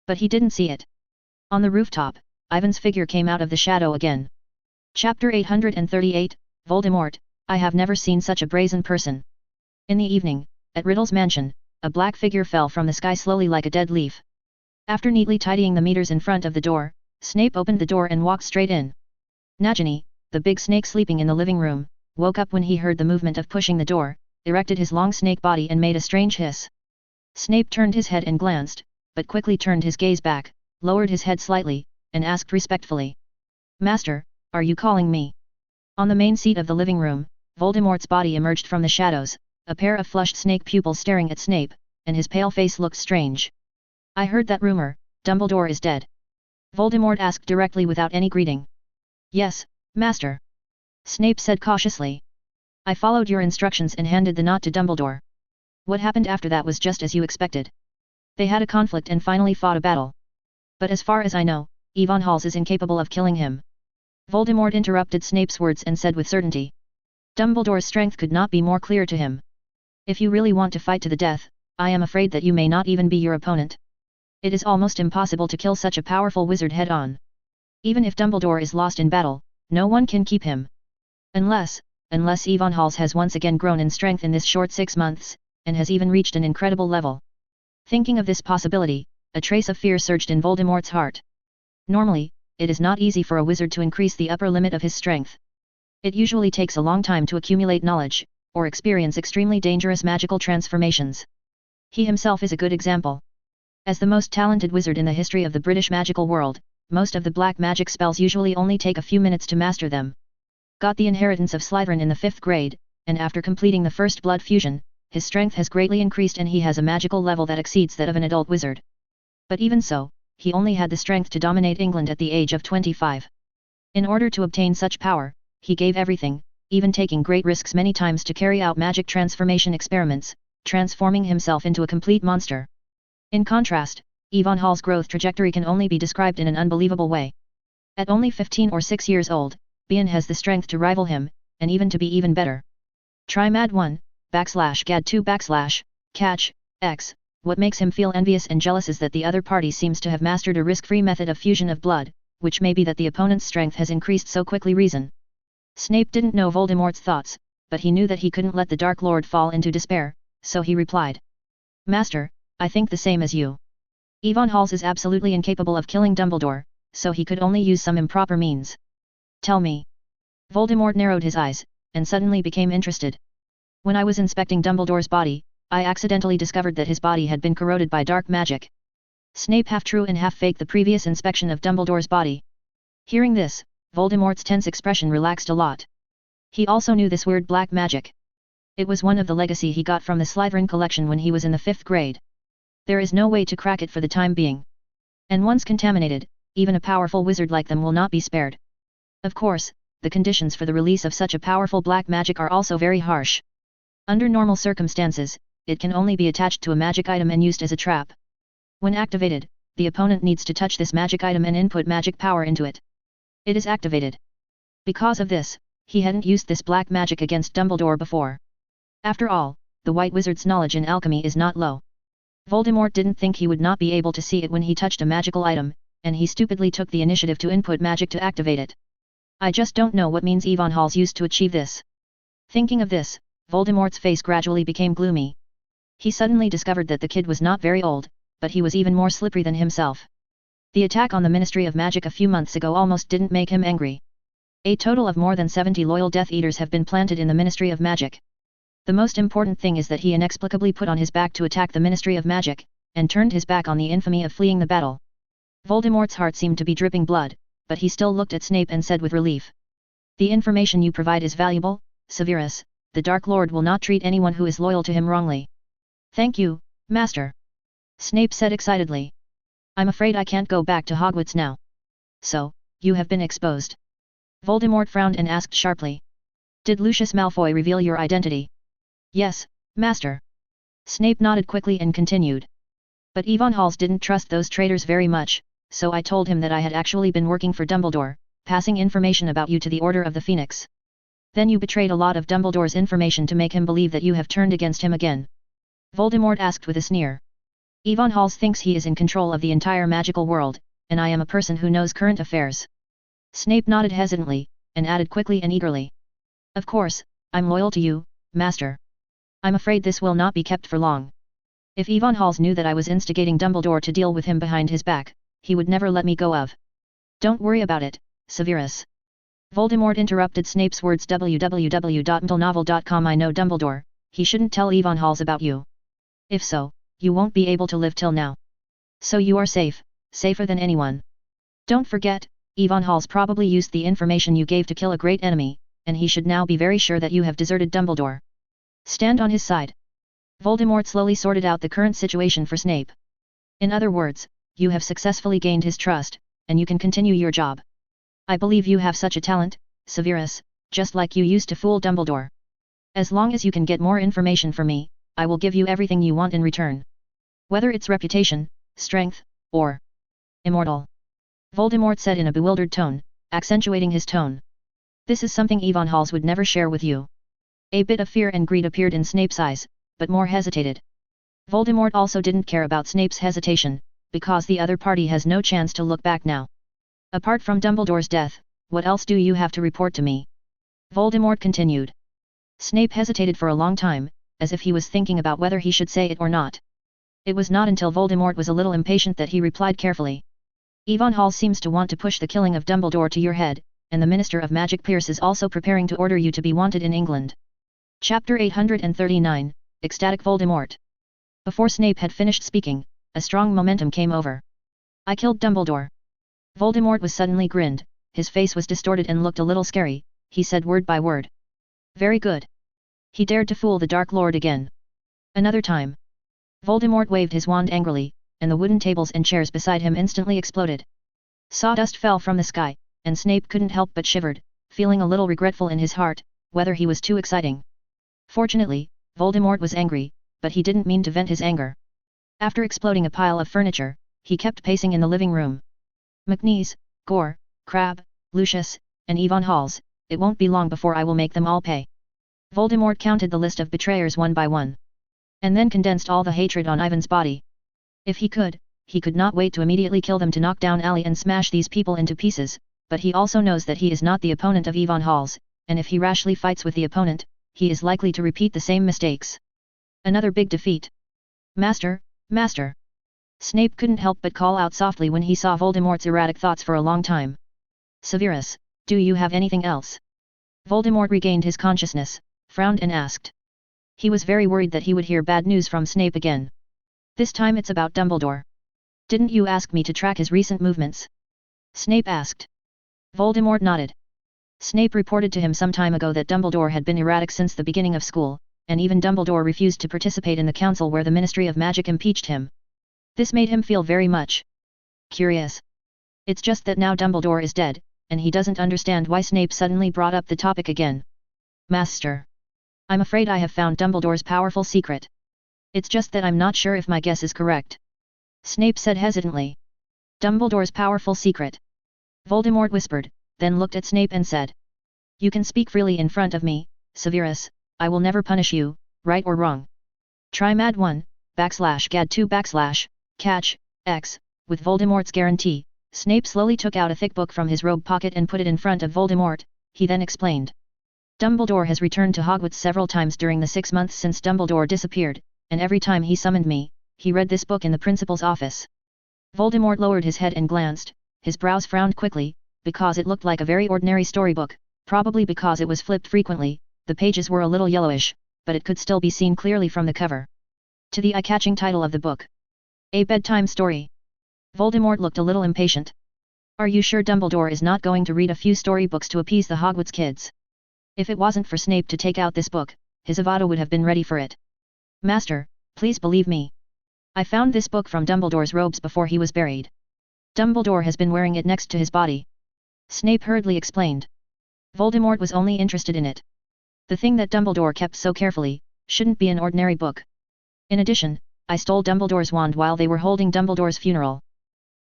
But he didn't see it. On the rooftop, Ivan's figure came out of the shadow again. Chapter 838, Voldemort, I have never seen such a brazen person. In the evening, at Riddle's mansion, a black figure fell from the sky slowly like a dead leaf. After neatly tidying the meters in front of the door, Snape opened the door and walked straight in. Nagini, the big snake sleeping in the living room, woke up when he heard the movement of pushing the door, erected his long snake body and made a strange hiss. Snape turned his head and glanced, but quickly turned his gaze back, lowered his head slightly, and asked respectfully. Master, are you calling me? On the main seat of the living room, Voldemort's body emerged from the shadows, a pair of flushed snake pupils staring at Snape, and his pale face looked strange. I heard that rumor, Dumbledore is dead. Voldemort asked directly without any greeting. Yes, Master. Snape said cautiously. I followed your instructions and handed the knot to Dumbledore. What happened after that was just as you expected. They had a conflict and finally fought a battle. But as far as I know, Yvonne Halls is incapable of killing him. Voldemort interrupted Snape's words and said with certainty. Dumbledore's strength could not be more clear to him. If you really want to fight to the death, I am afraid that you may not even be your opponent. It is almost impossible to kill such a powerful wizard head-on. Even if Dumbledore is lost in battle, no one can keep him. Unless Evanhals has once again grown in strength in this short 6 months, and has even reached an incredible level. Thinking of this possibility, a trace of fear surged in Voldemort's heart. Normally, it is not easy for a wizard to increase the upper limit of his strength. It usually takes a long time to accumulate knowledge, or experience extremely dangerous magical transformations. He himself is a good example. As the most talented wizard in the history of the British magical world, most of the black magic spells usually only take a few minutes to master them. Got the inheritance of Slytherin in the 5th grade, and after completing the first blood fusion, his strength has greatly increased and he has a magical level that exceeds that of an adult wizard. But even so, he only had the strength to dominate England at the age of 25. In order to obtain such power, he gave everything, even taking great risks many times to carry out magic transformation experiments, transforming himself into a complete monster. In contrast, Evanhal's growth trajectory can only be described in an unbelievable way. At only 15 or 6 years old, Bian has the strength to rival him, and even to be even better. Try Mad 1, /Gad 2 /Catch, X. What makes him feel envious and jealous is that the other party seems to have mastered a risk-free method of fusion of blood, which may be that the opponent's strength has increased so quickly. Reason. Snape didn't know Voldemort's thoughts, but he knew that he couldn't let the Dark Lord fall into despair, so he replied. Master, I think the same as you. Evanhals is absolutely incapable of killing Dumbledore, so he could only use some improper means. Tell me. Voldemort narrowed his eyes, and suddenly became interested. When I was inspecting Dumbledore's body, I accidentally discovered that his body had been corroded by dark magic. Snape half-true and half-faked the previous inspection of Dumbledore's body. Hearing this, Voldemort's tense expression relaxed a lot. He also knew this weird black magic. It was one of the legacy he got from the Slytherin collection when he was in the 5th grade. There is no way to crack it for the time being. And once contaminated, even a powerful wizard like them will not be spared. Of course, the conditions for the release of such a powerful black magic are also very harsh. Under normal circumstances, it can only be attached to a magic item and used as a trap. When activated, the opponent needs to touch this magic item and input magic power into it. It is activated. Because of this, he hadn't used this black magic against Dumbledore before. After all, the White Wizard's knowledge in alchemy is not low. Voldemort didn't think he would not be able to see it when he touched a magical item, and he stupidly took the initiative to input magic to activate it. I just don't know what means Evanhals used to achieve this. Thinking of this, Voldemort's face gradually became gloomy. He suddenly discovered that the kid was not very old, but he was even more slippery than himself. The attack on the Ministry of Magic a few months ago almost didn't make him angry. A total of more than 70 loyal Death Eaters have been planted in the Ministry of Magic. The most important thing is that he inexplicably put on his back to attack the Ministry of Magic, and turned his back on the infamy of fleeing the battle. Voldemort's heart seemed to be dripping blood, but he still looked at Snape and said with relief. The information you provide is valuable, Severus. The Dark Lord will not treat anyone who is loyal to him wrongly. Thank you, Master. Snape said excitedly. I'm afraid I can't go back to Hogwarts now. So, you have been exposed. Voldemort frowned and asked sharply. Did Lucius Malfoy reveal your identity? Yes, Master. Snape nodded quickly and continued. But Evanhals didn't trust those traitors very much, so I told him that I had actually been working for Dumbledore, passing information about you to the Order of the Phoenix. Then you betrayed a lot of Dumbledore's information to make him believe that you have turned against him again. Voldemort asked with a sneer. Evanhals thinks he is in control of the entire magical world, and I am a person who knows current affairs. Snape nodded hesitantly, and added quickly and eagerly. Of course, I'm loyal to you, Master. I'm afraid this will not be kept for long. If Evanhals knew that I was instigating Dumbledore to deal with him behind his back, he would never let me go of. Don't worry about it, Severus. Voldemort interrupted Snape's words. www.mtlnovel.com. I know Dumbledore, he shouldn't tell Evanhals about you. If so, you won't be able to live till now. So you are safe, safer than anyone. Don't forget, Evanhals probably used the information you gave to kill a great enemy, and he should now be very sure that you have deserted Dumbledore. Stand on his side. Voldemort slowly sorted out the current situation for Snape. In other words, you have successfully gained his trust, and you can continue your job. I believe you have such a talent, Severus, just like you used to fool Dumbledore. As long as you can get more information from me, I will give you everything you want in return. Whether it's reputation, strength, or immortal. Voldemort said in a bewildered tone, accentuating his tone. This is something Evanhals would never share with you. A bit of fear and greed appeared in Snape's eyes, but more hesitated. Voldemort also didn't care about Snape's hesitation, because the other party has no chance to look back now. Apart from Dumbledore's death, what else do you have to report to me? Voldemort continued. Snape hesitated for a long time, as if he was thinking about whether he should say it or not. It was not until Voldemort was a little impatient that he replied carefully. Yvonne Hall seems to want to push the killing of Dumbledore to your head, and the Minister of Magic Pierce is also preparing to order you to be wanted in England. Chapter 839, Ecstatic Voldemort. Before Snape had finished speaking, a strong momentum came over. I killed Dumbledore. Voldemort was suddenly grinned, his face was distorted and looked a little scary, he said word by word. Very good. He dared to fool the Dark Lord again. Another time. Voldemort waved his wand angrily, and the wooden tables and chairs beside him instantly exploded. Sawdust fell from the sky, and Snape couldn't help but shivered, feeling a little regretful in his heart, whether he was too exciting. Fortunately, Voldemort was angry, but he didn't mean to vent his anger. After exploding a pile of furniture, he kept pacing in the living room. McNeese, Gore, Crabbe, Lucius, and Yvonne Halls, it won't be long before I will make them all pay. Voldemort counted the list of betrayers one by one. And then condensed all the hatred on Ivan's body. If he could not wait to immediately kill them to knock down Alley and smash these people into pieces, but he also knows that he is not the opponent of Yvonne Halls, and if he rashly fights with the opponent, he is likely to repeat the same mistakes. Another big defeat. Master, Master! Snape couldn't help but call out softly when he saw Voldemort's erratic thoughts for a long time. Severus, do you have anything else? Voldemort regained his consciousness, frowned and asked. He was very worried that he would hear bad news from Snape again. This time it's about Dumbledore. Didn't you ask me to track his recent movements? Snape asked. Voldemort nodded. Snape reported to him some time ago that Dumbledore had been erratic since the beginning of school, and even Dumbledore refused to participate in the council where the Ministry of Magic impeached him. This made him feel very much curious. It's just that now Dumbledore is dead, and he doesn't understand why Snape suddenly brought up the topic again. Master! I'm afraid I have found Dumbledore's powerful secret. It's just that I'm not sure if my guess is correct. Snape said hesitantly. Dumbledore's powerful secret. Voldemort whispered, then looked at Snape and said. You can speak freely in front of me, Severus, I will never punish you, right or wrong. Try Mad 1, /Gad 2 / Catch, X, with Voldemort's guarantee. Snape slowly took out a thick book from his robe pocket and put it in front of Voldemort, he then explained. Dumbledore has returned to Hogwarts several times during the 6 months since Dumbledore disappeared, and every time he summoned me, he read this book in the principal's office. Voldemort lowered his head and glanced, his brows frowned quickly, because it looked like a very ordinary storybook, probably because it was flipped frequently, the pages were a little yellowish, but it could still be seen clearly from the cover. To the eye-catching title of the book. A bedtime story. Voldemort looked a little impatient. Are you sure Dumbledore is not going to read a few storybooks to appease the Hogwarts kids? If it wasn't for Snape to take out this book, his Avada would have been ready for it. Master, please believe me. I found this book from Dumbledore's robes before he was buried. Dumbledore has been wearing it next to his body. Snape hurriedly explained. Voldemort was only interested in it. The thing that Dumbledore kept so carefully, shouldn't be an ordinary book. In addition, I stole Dumbledore's wand while they were holding Dumbledore's funeral.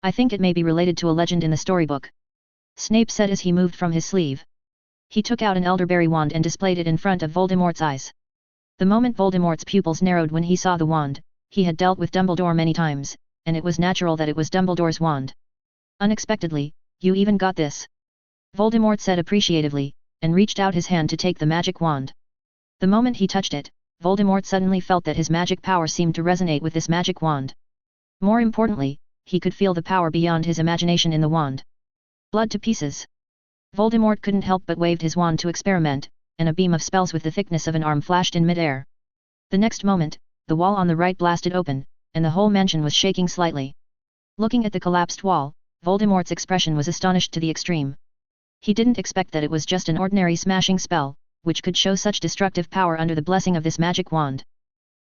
I think it may be related to a legend in the storybook. Snape said as he moved from his sleeve. He took out an elderberry wand and displayed it in front of Voldemort's eyes. The moment Voldemort's pupils narrowed when he saw the wand, he had dealt with Dumbledore many times, and it was natural that it was Dumbledore's wand. Unexpectedly, you even got this. Voldemort said appreciatively, and reached out his hand to take the magic wand. The moment he touched it, Voldemort suddenly felt that his magic power seemed to resonate with this magic wand. More importantly, he could feel the power beyond his imagination in the wand. Blood to pieces. Voldemort couldn't help but waved his wand to experiment, and a beam of spells with the thickness of an arm flashed in mid-air. The next moment, the wall on the right blasted open, and the whole mansion was shaking slightly. Looking at the collapsed wall, Voldemort's expression was astonished to the extreme. He didn't expect that it was just an ordinary smashing spell, which could show such destructive power under the blessing of this magic wand.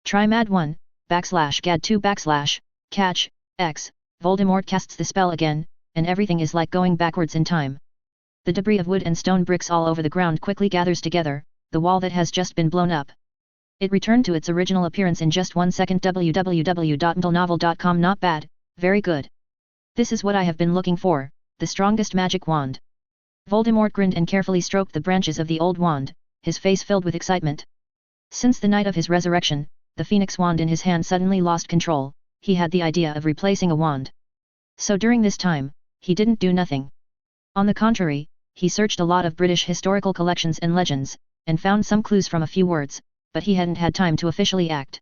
Try Mad 1, /Gad 2 / Catch, X, Voldemort casts the spell again, and everything is like going backwards in time. The debris of wood and stone bricks all over the ground quickly gathers together, the wall that has just been blown up. It returned to its original appearance in just 1 second. www.ndlenovel.com. Not bad, very good. This is what I have been looking for, the strongest magic wand. Voldemort grinned and carefully stroked the branches of the old wand, his face filled with excitement. Since the night of his resurrection, the phoenix wand in his hand suddenly lost control. He had the idea of replacing a wand. So during this time, he didn't do nothing. On the contrary, he searched a lot of British historical collections and legends, and found some clues from a few words, but he hadn't had time to officially act.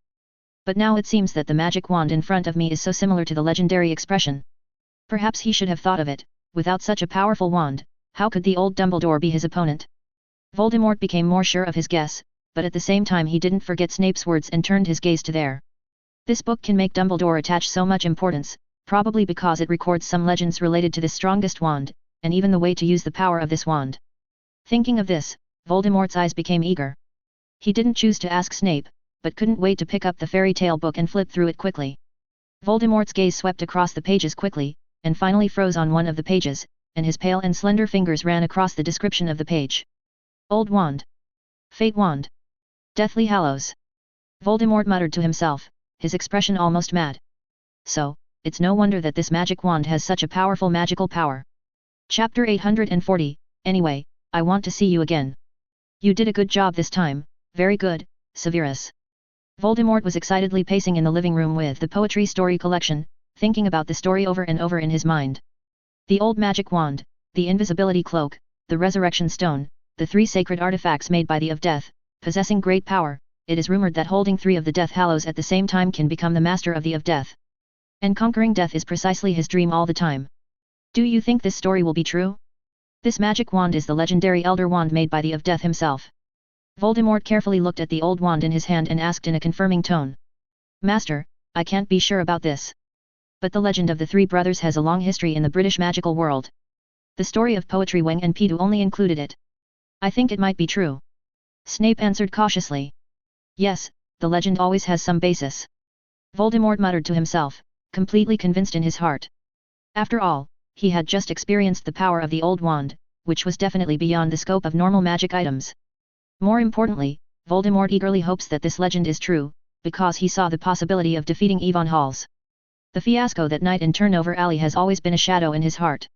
But now it seems that the magic wand in front of me is so similar to the legendary expression. Perhaps he should have thought of it. Without such a powerful wand, how could the old Dumbledore be his opponent? Voldemort became more sure of his guess, but at the same time he didn't forget Snape's words and turned his gaze to there. This book can make Dumbledore attach so much importance, probably because it records some legends related to this strongest wand, and even the way to use the power of this wand. Thinking of this, Voldemort's eyes became eager. He didn't choose to ask Snape, but couldn't wait to pick up the fairy tale book and flip through it quickly. Voldemort's gaze swept across the pages quickly, and finally froze on one of the pages, and his pale and slender fingers ran across the description of the page. Old Wand. Fate Wand. Deathly Hallows. Voldemort muttered to himself, his expression almost mad. So, it's no wonder that this magic wand has such a powerful magical power. Chapter 840, Anyway, I want to see you again. You did a good job this time, very good, Severus. Voldemort was excitedly pacing in the living room with the poetry story collection, thinking about the story over and over in his mind. The old magic wand, the invisibility cloak, the resurrection stone, the 3 sacred artifacts made by the of death, possessing great power. It is rumored that holding 3 of the Death Hallows at the same time can become the master of the of death. And conquering death is precisely his dream all the time. Do you think this story will be true? This magic wand is the legendary elder wand made by the of death himself. Voldemort carefully looked at the old wand in his hand and asked in a confirming tone. Master, I can't be sure about this. But the legend of the 3 brothers has a long history in the British magical world. The story of poetry Weng and Pidu only included it. I think it might be true. Snape answered cautiously. Yes, the legend always has some basis. Voldemort muttered to himself, completely convinced in his heart. After all, he had just experienced the power of the old wand, which was definitely beyond the scope of normal magic items. More importantly, Voldemort eagerly hopes that this legend is true, because he saw the possibility of defeating Yvonne Halls. The fiasco that night in Turnover Alley has always been a shadow in his heart.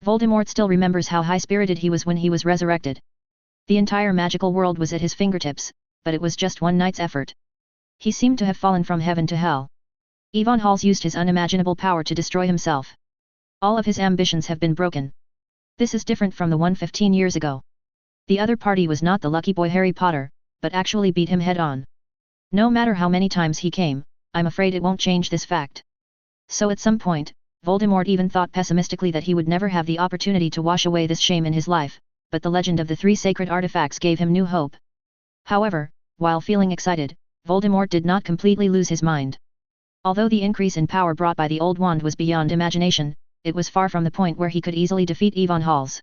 Voldemort still remembers how high-spirited he was when he was resurrected. The entire magical world was at his fingertips, but it was just one night's effort. He seemed to have fallen from heaven to hell. Yvonne Halls used his unimaginable power to destroy himself. All of his ambitions have been broken. This is different from the one 15 years ago. The other party was not the lucky boy Harry Potter, but actually beat him head-on. No matter how many times he came, I'm afraid it won't change this fact. So at some point, Voldemort even thought pessimistically that he would never have the opportunity to wash away this shame in his life, but the legend of the 3 sacred artifacts gave him new hope. However, while feeling excited, Voldemort did not completely lose his mind. Although the increase in power brought by the old wand was beyond imagination, it was far from the point where he could easily defeat Yvonne Halls.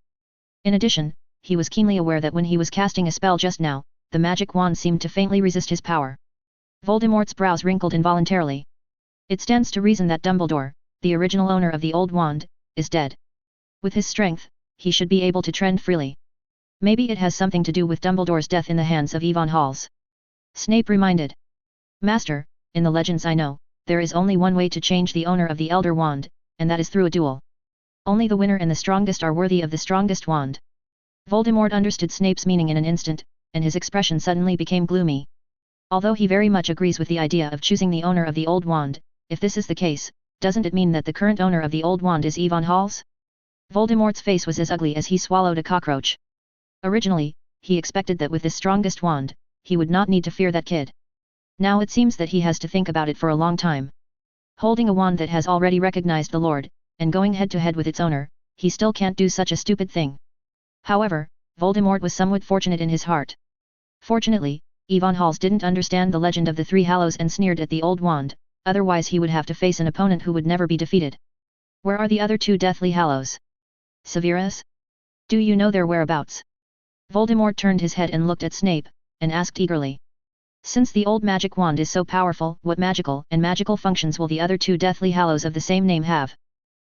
In addition, he was keenly aware that when he was casting a spell just now, the magic wand seemed to faintly resist his power. Voldemort's brows wrinkled involuntarily. It stands to reason that Dumbledore, the original owner of the old wand, is dead. With his strength, he should be able to trend freely. Maybe it has something to do with Dumbledore's death in the hands of Yvonne Halls. Snape reminded. Master, in the legends I know, there is only one way to change the owner of the Elder Wand, and that is through a duel. Only the winner and the strongest are worthy of the strongest wand. Voldemort understood Snape's meaning in an instant, and his expression suddenly became gloomy. Although he very much agrees with the idea of choosing the owner of the old wand, if this is the case, doesn't it mean that the current owner of the old wand is Yvonne Halls? Voldemort's face was as ugly as he swallowed a cockroach. Originally, he expected that with this strongest wand, he would not need to fear that kid. Now it seems that he has to think about it for a long time. Holding a wand that has already recognized the Lord, and going head-to-head with its owner, he still can't do such a stupid thing. However, Voldemort was somewhat fortunate in his heart. Fortunately, Yvonne Halls didn't understand the legend of the 3 Hallows and sneered at the old wand, otherwise he would have to face an opponent who would never be defeated. Where are the other 2 Deathly Hallows? Severus? Do you know their whereabouts? Voldemort turned his head and looked at Snape, and asked eagerly. Since the old magic wand is so powerful, what magical functions will the other 2 Deathly Hallows of the same name have?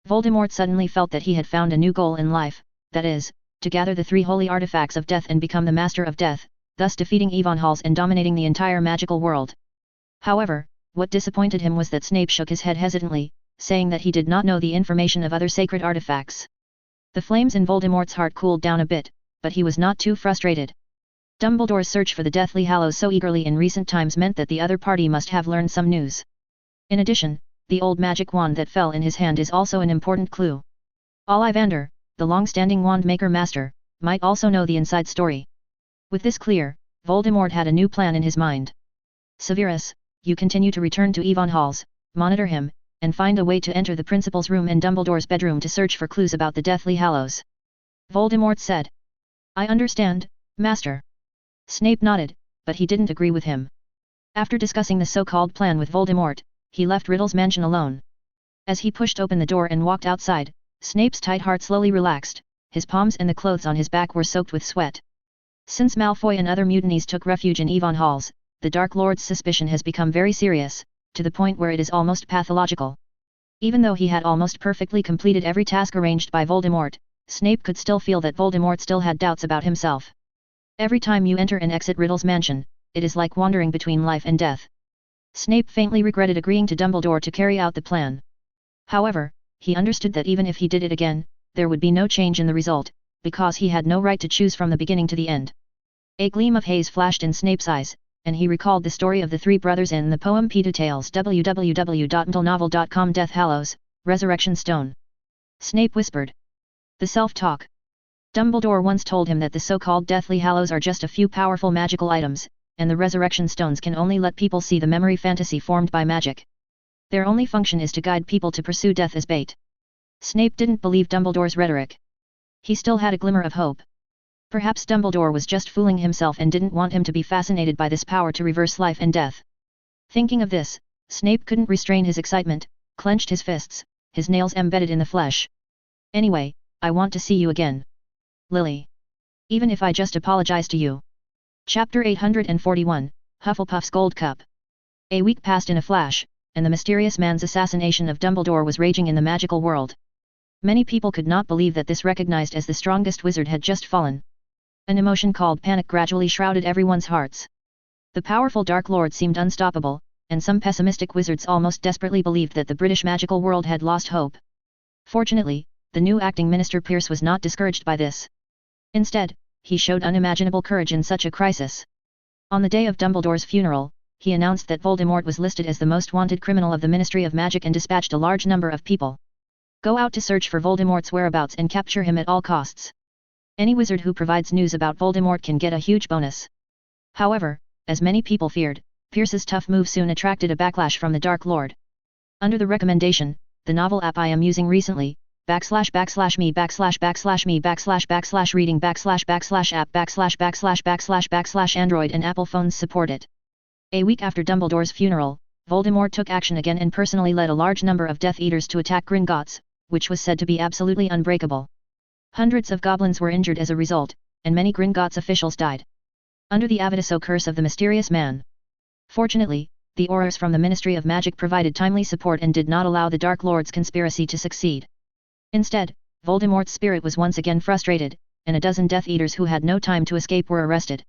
Voldemort suddenly felt that he had found a new goal in life, that is, to gather the 3 holy artifacts of death and become the master of death, thus defeating Yvonne Halls and dominating the entire magical world. However, what disappointed him was that Snape shook his head hesitantly, saying that he did not know the information of other sacred artifacts. The flames in Voldemort's heart cooled down a bit, but he was not too frustrated. Dumbledore's search for the Deathly Hallows so eagerly in recent times meant that the other party must have learned some news. In addition, the old magic wand that fell in his hand is also an important clue. Ollivander, the long-standing wand-maker master, might also know the inside story. With this clear, Voldemort had a new plan in his mind. Severus, you continue to return to Avon Halls, monitor him, and find a way to enter the principal's room and Dumbledore's bedroom to search for clues about the Deathly Hallows. Voldemort said. I understand, Master. Snape nodded, but he didn't agree with him. After discussing the so-called plan with Voldemort, he left Riddle's mansion alone. As he pushed open the door and walked outside, Snape's tight heart slowly relaxed, his palms and the clothes on his back were soaked with sweat. Since Malfoy and other mutinies took refuge in Avon Halls, the Dark Lord's suspicion has become very serious, to the point where it is almost pathological. Even though he had almost perfectly completed every task arranged by Voldemort, Snape could still feel that Voldemort still had doubts about himself. Every time you enter and exit Riddle's mansion, it is like wandering between life and death. Snape faintly regretted agreeing to Dumbledore to carry out the plan. However, he understood that even if he did it again, there would be no change in the result, because he had no right to choose from the beginning to the end. A gleam of haze flashed in Snape's eyes, and he recalled the story of the three brothers in the poem P. Tales www.mtlnovel.com. Death Hallows, Resurrection Stone. Snape whispered. The self-talk. Dumbledore once told him that the so-called Deathly Hallows are just a few powerful magical items, and the Resurrection Stones can only let people see the memory fantasy formed by magic. Their only function is to guide people to pursue death as bait. Snape didn't believe Dumbledore's rhetoric. He still had a glimmer of hope. Perhaps Dumbledore was just fooling himself and didn't want him to be fascinated by this power to reverse life and death. Thinking of this, Snape couldn't restrain his excitement, clenched his fists, his nails embedded in the flesh. Anyway, I want to see you again. Lily. Even if I just apologize to you. Chapter 841, Hufflepuff's Gold Cup. A week passed in a flash, and the mysterious man's assassination of Dumbledore was raging in the magical world. Many people could not believe that this recognized as the strongest wizard had just fallen. An emotion called panic gradually shrouded everyone's hearts. The powerful Dark Lord seemed unstoppable, and some pessimistic wizards almost desperately believed that the British magical world had lost hope. Fortunately, the new acting minister Pierce was not discouraged by this. Instead, he showed unimaginable courage in such a crisis. On the day of Dumbledore's funeral, he announced that Voldemort was listed as the most wanted criminal of the Ministry of Magic and dispatched a large number of people. Go out to search for Voldemort's whereabouts and capture him at all costs. Any wizard who provides news about Voldemort can get a huge bonus. However, as many people feared, Pierce's tough move soon attracted a backlash from the Dark Lord. Under the recommendation, the novel app I am using recently, //me //me //reading /app / Android and Apple phones support it. A week after Dumbledore's funeral, Voldemort took action again and personally led a large number of Death Eaters to attack Gringotts, which was said to be absolutely unbreakable. Hundreds of goblins were injured as a result, and many Gringotts officials died. Under the Avidiso curse of the mysterious man. Fortunately, the Aurors from the Ministry of Magic provided timely support and did not allow the Dark Lord's conspiracy to succeed. Instead, Voldemort's spirit was once again frustrated, and a dozen Death Eaters who had no time to escape were arrested.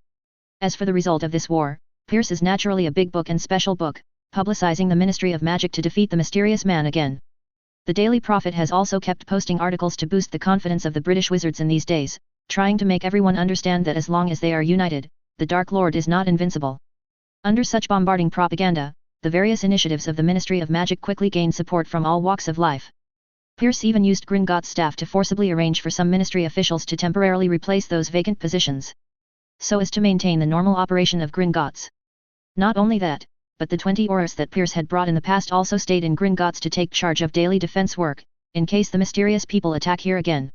As for the result of this war, Pierce is naturally a big book and special book, publicizing the Ministry of Magic to defeat the mysterious man again. The Daily Prophet has also kept posting articles to boost the confidence of the British wizards in these days, trying to make everyone understand that as long as they are united, the Dark Lord is not invincible. Under such bombarding propaganda, the various initiatives of the Ministry of Magic quickly gained support from all walks of life. Pierce even used Gringotts staff to forcibly arrange for some ministry officials to temporarily replace those vacant positions, so as to maintain the normal operation of Gringotts. Not only that, but the 20 Aurors that Pierce had brought in the past also stayed in Gringotts to take charge of daily defense work, in case the mysterious people attack here again.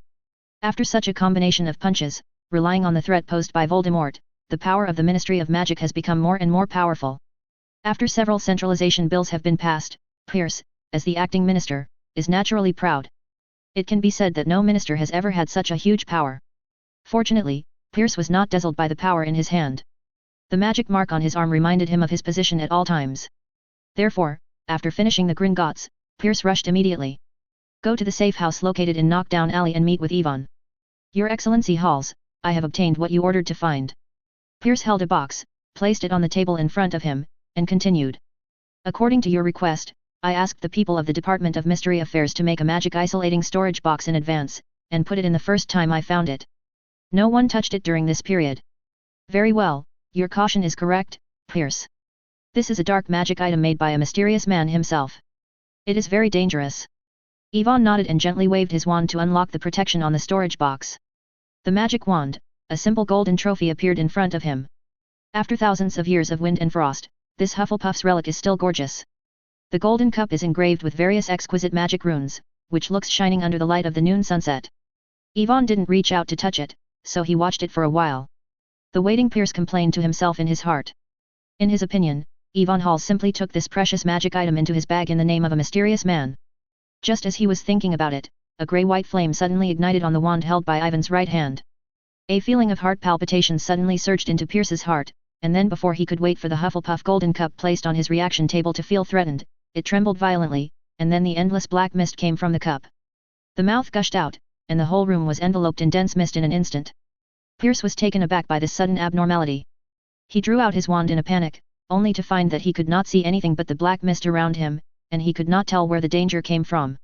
After such a combination of punches, relying on the threat posed by Voldemort, the power of the Ministry of Magic has become more and more powerful. After several centralization bills have been passed, Pierce, as the acting minister, is naturally proud. It can be said that no minister has ever had such a huge power. Fortunately, Pierce was not dazzled by the power in his hand. The magic mark on his arm reminded him of his position at all times. Therefore, after finishing the Gringotts, Pierce rushed immediately. Go to the safe house located in Knockoff Alley and meet with Yvonne. Your Excellency Halls, I have obtained what you ordered to find. Pierce held a box, placed it on the table in front of him, and continued. According to your request, I asked the people of the Department of Mystery Affairs to make a magic isolating storage box in advance, and put it in the first time I found it. No one touched it during this period. Very well, your caution is correct, Pierce. This is a dark magic item made by a mysterious man himself. It is very dangerous. Ivan nodded and gently waved his wand to unlock the protection on the storage box. The magic wand, a simple golden trophy, appeared in front of him. After thousands of years of wind and frost, this Hufflepuff's relic is still gorgeous. The golden cup is engraved with various exquisite magic runes, which looks shining under the light of the noon sunset. Ivan didn't reach out to touch it, so he watched it for a while. The waiting Pierce complained to himself in his heart. In his opinion, Ivan Hall simply took this precious magic item into his bag in the name of a mysterious man. Just as he was thinking about it, a grey-white flame suddenly ignited on the wand held by Ivan's right hand. A feeling of heart palpitations suddenly surged into Pierce's heart, and then before he could wait for the Hufflepuff golden cup placed on his reaction table to feel threatened, it trembled violently, and then the endless black mist came from the cup. The mouth gushed out, and the whole room was enveloped in dense mist in an instant. Pierce was taken aback by this sudden abnormality. He drew out his wand in a panic, only to find that he could not see anything but the black mist around him, and he could not tell where the danger came from.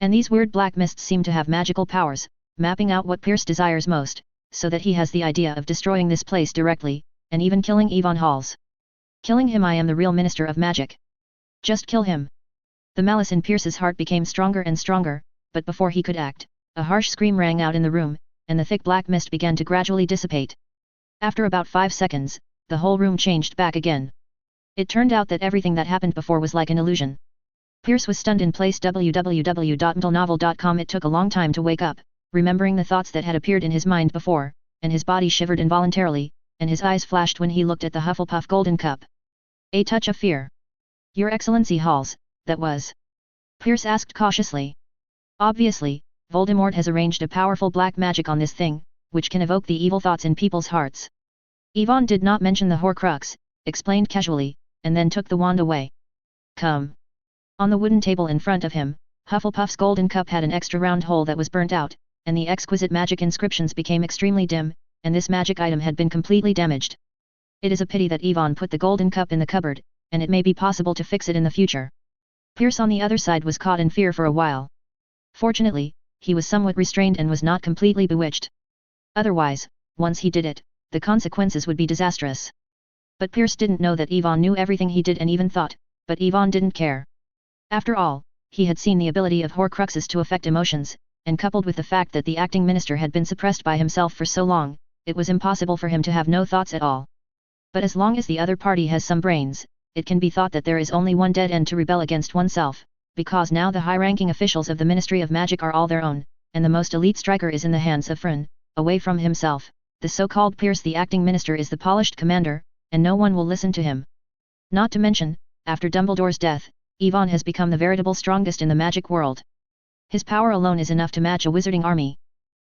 And these weird black mists seem to have magical powers, mapping out what Pierce desires most, so that he has the idea of destroying this place directly, and even killing Ivan Halls. Killing him. I am the real Minister of Magic. Just kill him. The malice in Pierce's heart became stronger and stronger, but before he could act, a harsh scream rang out in the room, and the thick black mist began to gradually dissipate. After about 5 seconds, the whole room changed back again. It turned out that everything that happened before was like an illusion. Pierce was stunned in place. www.mtlnovel.com. It took a long time to wake up, remembering the thoughts that had appeared in his mind before, and his body shivered involuntarily, and his eyes flashed when he looked at the Hufflepuff golden cup. A touch of fear. Your Excellency Halls, that was? Pierce asked cautiously. Obviously, Voldemort has arranged a powerful black magic on this thing, which can evoke the evil thoughts in people's hearts. Ivan did not mention the Horcrux, explained casually, and then took the wand away. Come. On the wooden table in front of him, Hufflepuff's golden cup had an extra round hole that was burnt out, and the exquisite magic inscriptions became extremely dim, and this magic item had been completely damaged. It is a pity that Ivan put the golden cup in the cupboard, and it may be possible to fix it in the future. Pierce on the other side was caught in fear for a while. Fortunately, he was somewhat restrained and was not completely bewitched. Otherwise, once he did it, the consequences would be disastrous. But Pierce didn't know that Ivan knew everything he did and even thought, but Ivan didn't care. After all, he had seen the ability of Horcruxes to affect emotions, and coupled with the fact that the acting minister had been suppressed by himself for so long, it was impossible for him to have no thoughts at all. But as long as the other party has some brains, it can be thought that there is only one dead end to rebel against oneself, because now the high-ranking officials of the Ministry of Magic are all their own, and the most elite striker is in the hands of Frin, away from himself. The so-called Pierce, the acting minister, is the polished commander, and no one will listen to him. Not to mention, after Dumbledore's death, Ivan has become the veritable strongest in the magic world. His power alone is enough to match a wizarding army.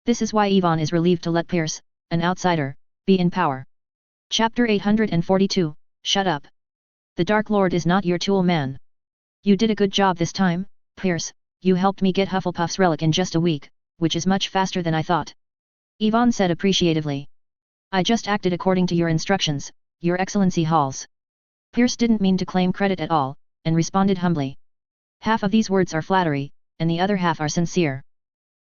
This is why Ivan is relieved to let Pierce, an outsider, be in power. Chapter 842, Shut Up. The Dark Lord is not your tool, man. You did a good job this time, Pierce. You helped me get Hufflepuff's relic in just a week, which is much faster than I thought. Ivan said appreciatively. I just acted according to your instructions, Your Excellency Halls. Pierce didn't mean to claim credit at all, and responded humbly. Half of these words are flattery, and the other half are sincere.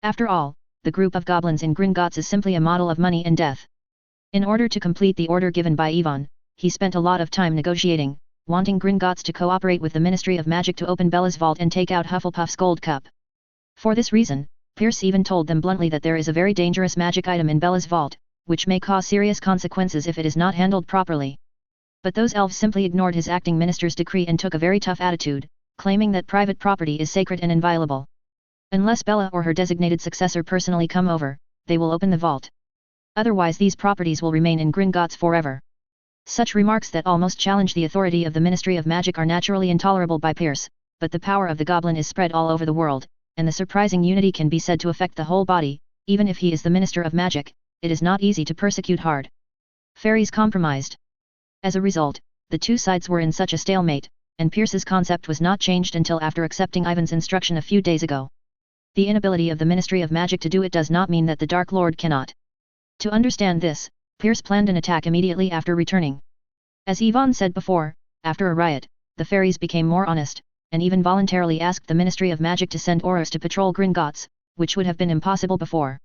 After all, the group of goblins in Gringotts is simply a model of money and death. In order to complete the order given by Ivan, he spent a lot of time negotiating, wanting Gringotts to cooperate with the Ministry of Magic to open Bella's vault and take out Hufflepuff's gold cup. For this reason, Pierce even told them bluntly that there is a very dangerous magic item in Bella's vault, which may cause serious consequences if it is not handled properly. But those elves simply ignored his acting minister's decree and took a very tough attitude, claiming that private property is sacred and inviolable. Unless Bella or her designated successor personally come over, they will open the vault. Otherwise these properties will remain in Gringotts forever. Such remarks that almost challenge the authority of the Ministry of Magic are naturally intolerable by Pierce, but the power of the goblin is spread all over the world, and the surprising unity can be said to affect the whole body. Even if he is the Minister of Magic, it is not easy to persecute hard. Fairies compromised. As a result, the two sides were in such a stalemate, and Pierce's concept was not changed until after accepting Ivan's instruction a few days ago. The inability of the Ministry of Magic to do it does not mean that the Dark Lord cannot. To understand this, Pierce planned an attack immediately after returning. As Ivan said before, after a riot, the fairies became more honest, and even voluntarily asked the Ministry of Magic to send Aurors to patrol Gringotts, which would have been impossible before.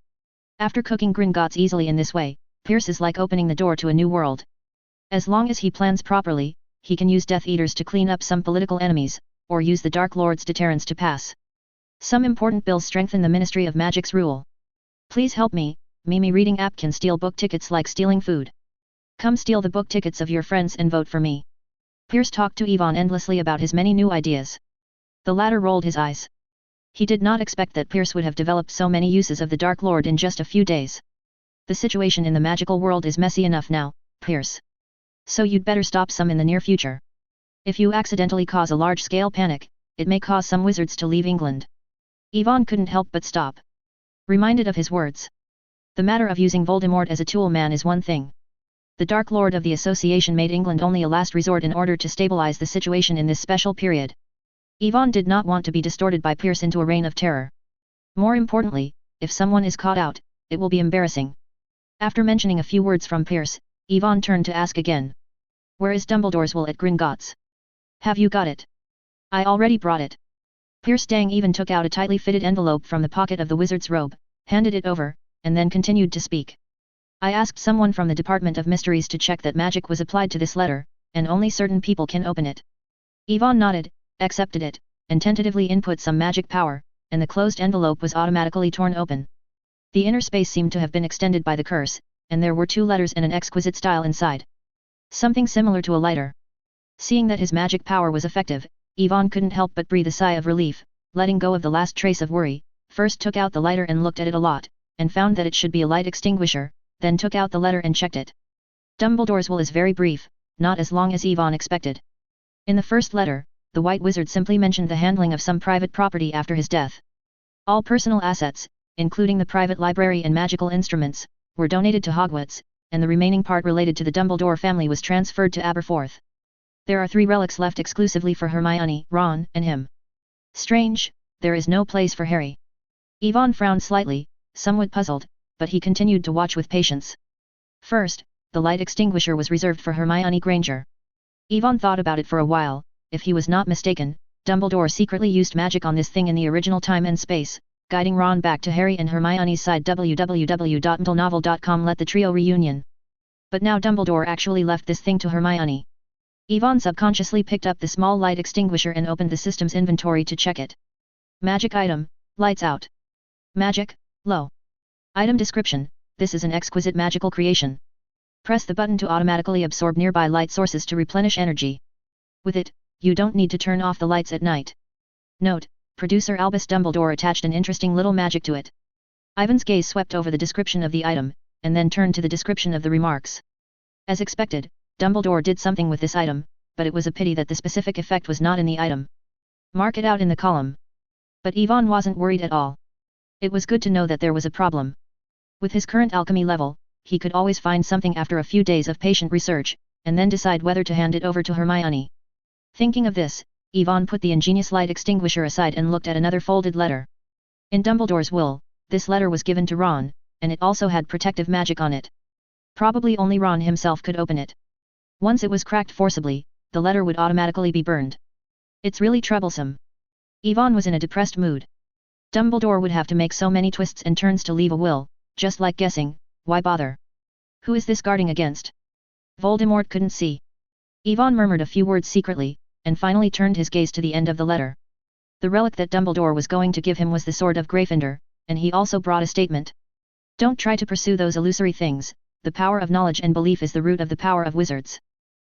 After cooking Gringotts easily in this way, Pierce is like opening the door to a new world. As long as he plans properly, he can use Death Eaters to clean up some political enemies, or use the Dark Lord's deterrence to pass some important bills strengthen the Ministry of Magic's rule. Please help me, Mimi reading app can steal book tickets like stealing food. Come steal the book tickets of your friends and vote for me. Pierce talked to Yvonne endlessly about his many new ideas. The latter rolled his eyes. He did not expect that Pierce would have developed so many uses of the Dark Lord in just a few days. The situation in the magical world is messy enough now, Pierce. So you'd better stop some in the near future. If you accidentally cause a large-scale panic, it may cause some wizards to leave England. Yvonne couldn't help but stop. Reminded of his words. The matter of using Voldemort as a tool man is one thing. The Dark Lord of the Association made England only a last resort in order to stabilize the situation in this special period. Yvonne did not want to be distorted by Pierce into a reign of terror. More importantly, if someone is caught out, it will be embarrassing. After mentioning a few words from Pierce, Yvonne turned to ask again. Where is Dumbledore's will at Gringotts? Have you got it? I already brought it. Pierce Dang even took out a tightly fitted envelope from the pocket of the wizard's robe, handed it over, and then continued to speak. I asked someone from the Department of Mysteries to check that magic was applied to this letter, and only certain people can open it. Yvonne nodded, accepted it, and tentatively input some magic power, and the closed envelope was automatically torn open. The inner space seemed to have been extended by the curse, and there were 2 letters in an exquisite style inside. Something similar to a lighter. Seeing that his magic power was effective, Yvonne couldn't help but breathe a sigh of relief, letting go of the last trace of worry, first took out the lighter and looked at it a lot, and found that it should be a light extinguisher, then took out the letter and checked it. Dumbledore's will is very brief, not as long as Yvonne expected. In the first letter, the White Wizard simply mentioned the handling of some private property after his death. All personal assets, including the private library and magical instruments, were donated to Hogwarts, and the remaining part related to the Dumbledore family was transferred to Aberforth. There are 3 relics left exclusively for Hermione, Ron, and him. Strange, there is no place for Harry. Yvonne frowned slightly, somewhat puzzled, but he continued to watch with patience. First, the light extinguisher was reserved for Hermione Granger. Yvonne thought about it for a while. If he was not mistaken, Dumbledore secretly used magic on this thing in the original time and space, guiding Ron back to Harry and Hermione's side. www.mtlnovel.com let the trio reunion. But now Dumbledore actually left this thing to Hermione. Yvonne subconsciously picked up the small light extinguisher and opened the system's inventory to check it. Magic item, lights out. Magic, low. Item description, this is an exquisite magical creation. Press the button to automatically absorb nearby light sources to replenish energy. With it, you don't need to turn off the lights at night. Note, producer Albus Dumbledore attached an interesting little magic to it. Ivan's gaze swept over the description of the item, and then turned to the description of the remarks. As expected, Dumbledore did something with this item, but it was a pity that the specific effect was not in the item. Mark it out in the column. But Yvonne wasn't worried at all. It was good to know that there was a problem. With his current alchemy level, he could always find something after a few days of patient research, and then decide whether to hand it over to Hermione. Thinking of this, Yvonne put the ingenious light extinguisher aside and looked at another folded letter. In Dumbledore's will, this letter was given to Ron, and it also had protective magic on it. Probably only Ron himself could open it. Once it was cracked forcibly, the letter would automatically be burned. It's really troublesome. Yvonne was in a depressed mood. Dumbledore would have to make so many twists and turns to leave a will, just like guessing, why bother? Who is this guarding against? Voldemort couldn't see. Yvonne murmured a few words secretly, and finally turned his gaze to the end of the letter. The relic that Dumbledore was going to give him was the Sword of Gryffindor, and he also brought a statement. Don't try to pursue those illusory things, the power of knowledge and belief is the root of the power of wizards.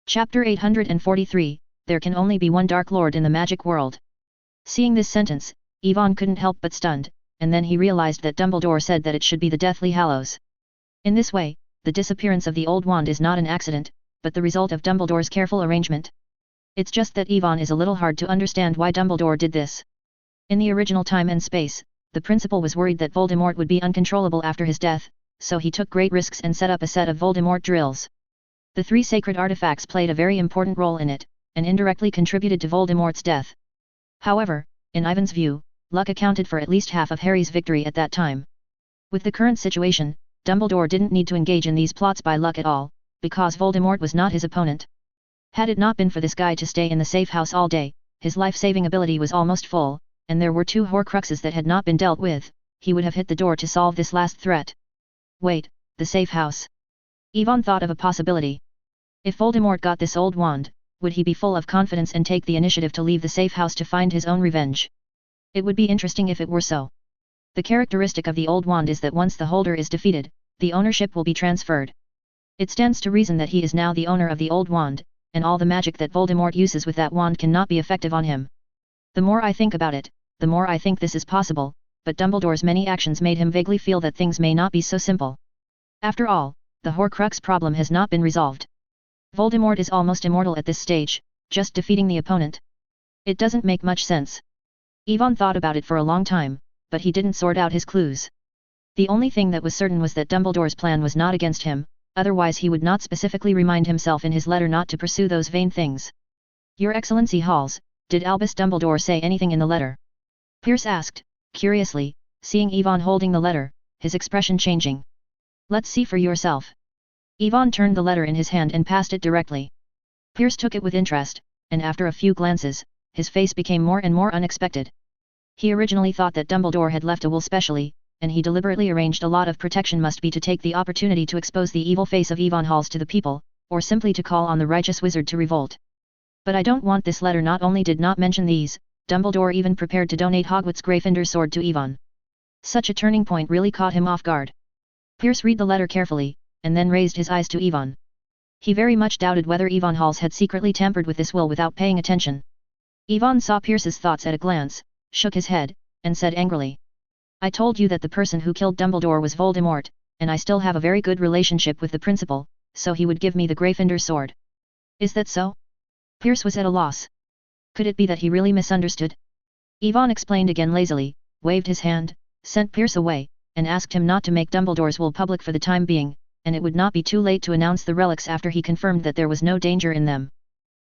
Chapter 843, There can only be one Dark Lord in the magic world. Seeing this sentence, Yvonne couldn't help but stunned, and then he realized that Dumbledore said that it should be the Deathly Hallows. In this way, the disappearance of the old wand is not an accident, but the result of Dumbledore's careful arrangement. It's just that Yvonne is a little hard to understand why Dumbledore did this. In the original time and space, the principal was worried that Voldemort would be uncontrollable after his death, so he took great risks and set up a set of Voldemort drills. The 3 sacred artifacts played a very important role in it, and indirectly contributed to Voldemort's death. However, in Ivan's view, luck accounted for at least half of Harry's victory at that time. With the current situation, Dumbledore didn't need to engage in these plots by luck at all, because Voldemort was not his opponent. Had it not been for this guy to stay in the safe house all day, his life-saving ability was almost full, and there were 2 Horcruxes that had not been dealt with, he would have hit the door to solve this last threat. Wait, the safe house. Yvonne thought of a possibility. If Voldemort got this old wand, would he be full of confidence and take the initiative to leave the safe house to find his own revenge? It would be interesting if it were so. The characteristic of the old wand is that once the holder is defeated, the ownership will be transferred. It stands to reason that he is now the owner of the old wand, and all the magic that Voldemort uses with that wand cannot be effective on him. The more I think about it, the more I think this is possible, but Dumbledore's many actions made him vaguely feel that things may not be so simple. After all, the Horcrux problem has not been resolved. Voldemort is almost immortal at this stage, just defeating the opponent. It doesn't make much sense. Yvonne thought about it for a long time, but he didn't sort out his clues. The only thing that was certain was that Dumbledore's plan was not against him, otherwise he would not specifically remind himself in his letter not to pursue those vain things. Your Excellency Halls, did Albus Dumbledore say anything in the letter? Pierce asked, curiously, seeing Yvonne holding the letter, his expression changing. Let's see for yourself. Yvonne turned the letter in his hand and passed it directly. Pierce took it with interest, and after a few glances, his face became more and more unexpected. He originally thought that Dumbledore had left a will specially, and he deliberately arranged a lot of protection must be to take the opportunity to expose the evil face of Yvonne Halls to the people, or simply to call on the righteous wizard to revolt. But I don't want this letter not only did not mention these, Dumbledore even prepared to donate Hogwarts Gryffindor's sword to Yvonne. Such a turning point really caught him off guard. Pierce read the letter carefully, and then raised his eyes to Yvonne. He very much doubted whether Yvonne Halls had secretly tampered with this will without paying attention. Yvonne saw Pierce's thoughts at a glance, shook his head, and said angrily. I told you that the person who killed Dumbledore was Voldemort, and I still have a very good relationship with the principal, so he would give me the Gryffindor sword. Is that so? Pierce was at a loss. Could it be that he really misunderstood? Yvonne explained again lazily, waved his hand, sent Pierce away, and asked him not to make Dumbledore's will public for the time being, and it would not be too late to announce the relics after he confirmed that there was no danger in them.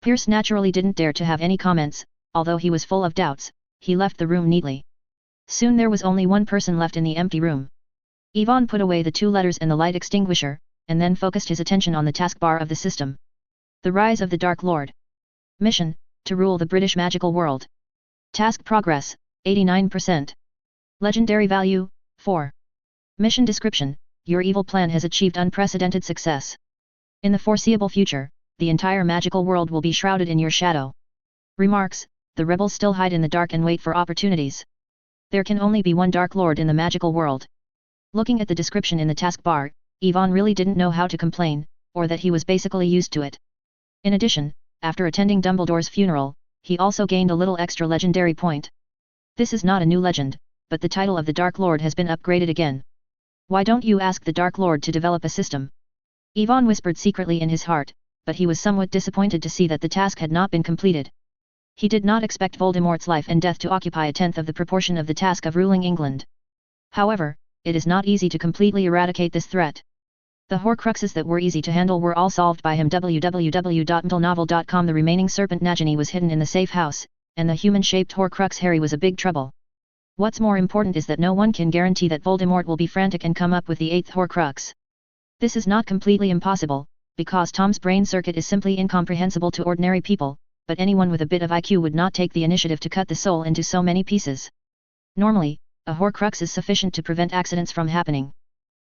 Pierce naturally didn't dare to have any comments, although he was full of doubts. He left the room neatly. Soon there was only one person left in the empty room. Yvonne put away the 2 letters and the light extinguisher, and then focused his attention on the taskbar of the system. The Rise of the Dark Lord. Mission, to rule the British magical world. Task progress, 89%. Legendary value, 4. Mission description, your evil plan has achieved unprecedented success. In the foreseeable future, the entire magical world will be shrouded in your shadow. Remarks, the rebels still hide in the dark and wait for opportunities. There can only be one Dark Lord in the magical world. Looking at the description in the taskbar, Yvonne really didn't know how to complain, or that he was basically used to it. In addition, after attending Dumbledore's funeral, he also gained a little extra legendary point. This is not a new legend, but the title of the Dark Lord has been upgraded again. Why don't you ask the Dark Lord to develop a system? Yvonne whispered secretly in his heart, but he was somewhat disappointed to see that the task had not been completed. He did not expect Voldemort's life and death to occupy a tenth of the proportion of the task of ruling England. However, it is not easy to completely eradicate this threat. The Horcruxes that were easy to handle were all solved by him. www.mtlnovel.com. The remaining serpent Nagini was hidden in the safe house, and the human-shaped Horcrux Harry was a big trouble. What's more important is that no one can guarantee that Voldemort will be frantic and come up with the 8th Horcrux. This is not completely impossible, because Tom's brain circuit is simply incomprehensible to ordinary people, but anyone with a bit of IQ would not take the initiative to cut the soul into so many pieces. Normally, a Horcrux is sufficient to prevent accidents from happening.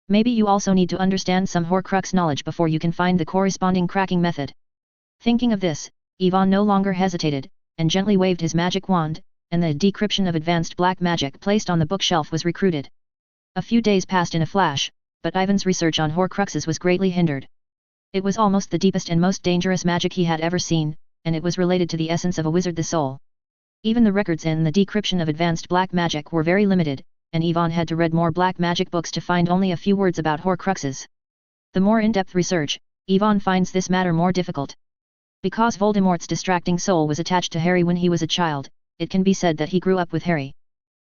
Maybe you also need to understand some Horcrux knowledge before you can find the corresponding cracking method. Thinking of this, Yvonne no longer hesitated, and gently waved his magic wand, and the decryption of advanced black magic placed on the bookshelf was recruited. A few days passed in a flash, but Ivan's research on Horcruxes was greatly hindered. It was almost the deepest and most dangerous magic he had ever seen, and it was related to the essence of a wizard, the soul. Even the records in the decryption of advanced black magic were very limited, and Yvonne had to read more black magic books to find only a few words about Horcruxes. The more in-depth research, Yvonne finds this matter more difficult. Because Voldemort's distracting soul was attached to Harry when he was a child, it can be said that he grew up with Harry.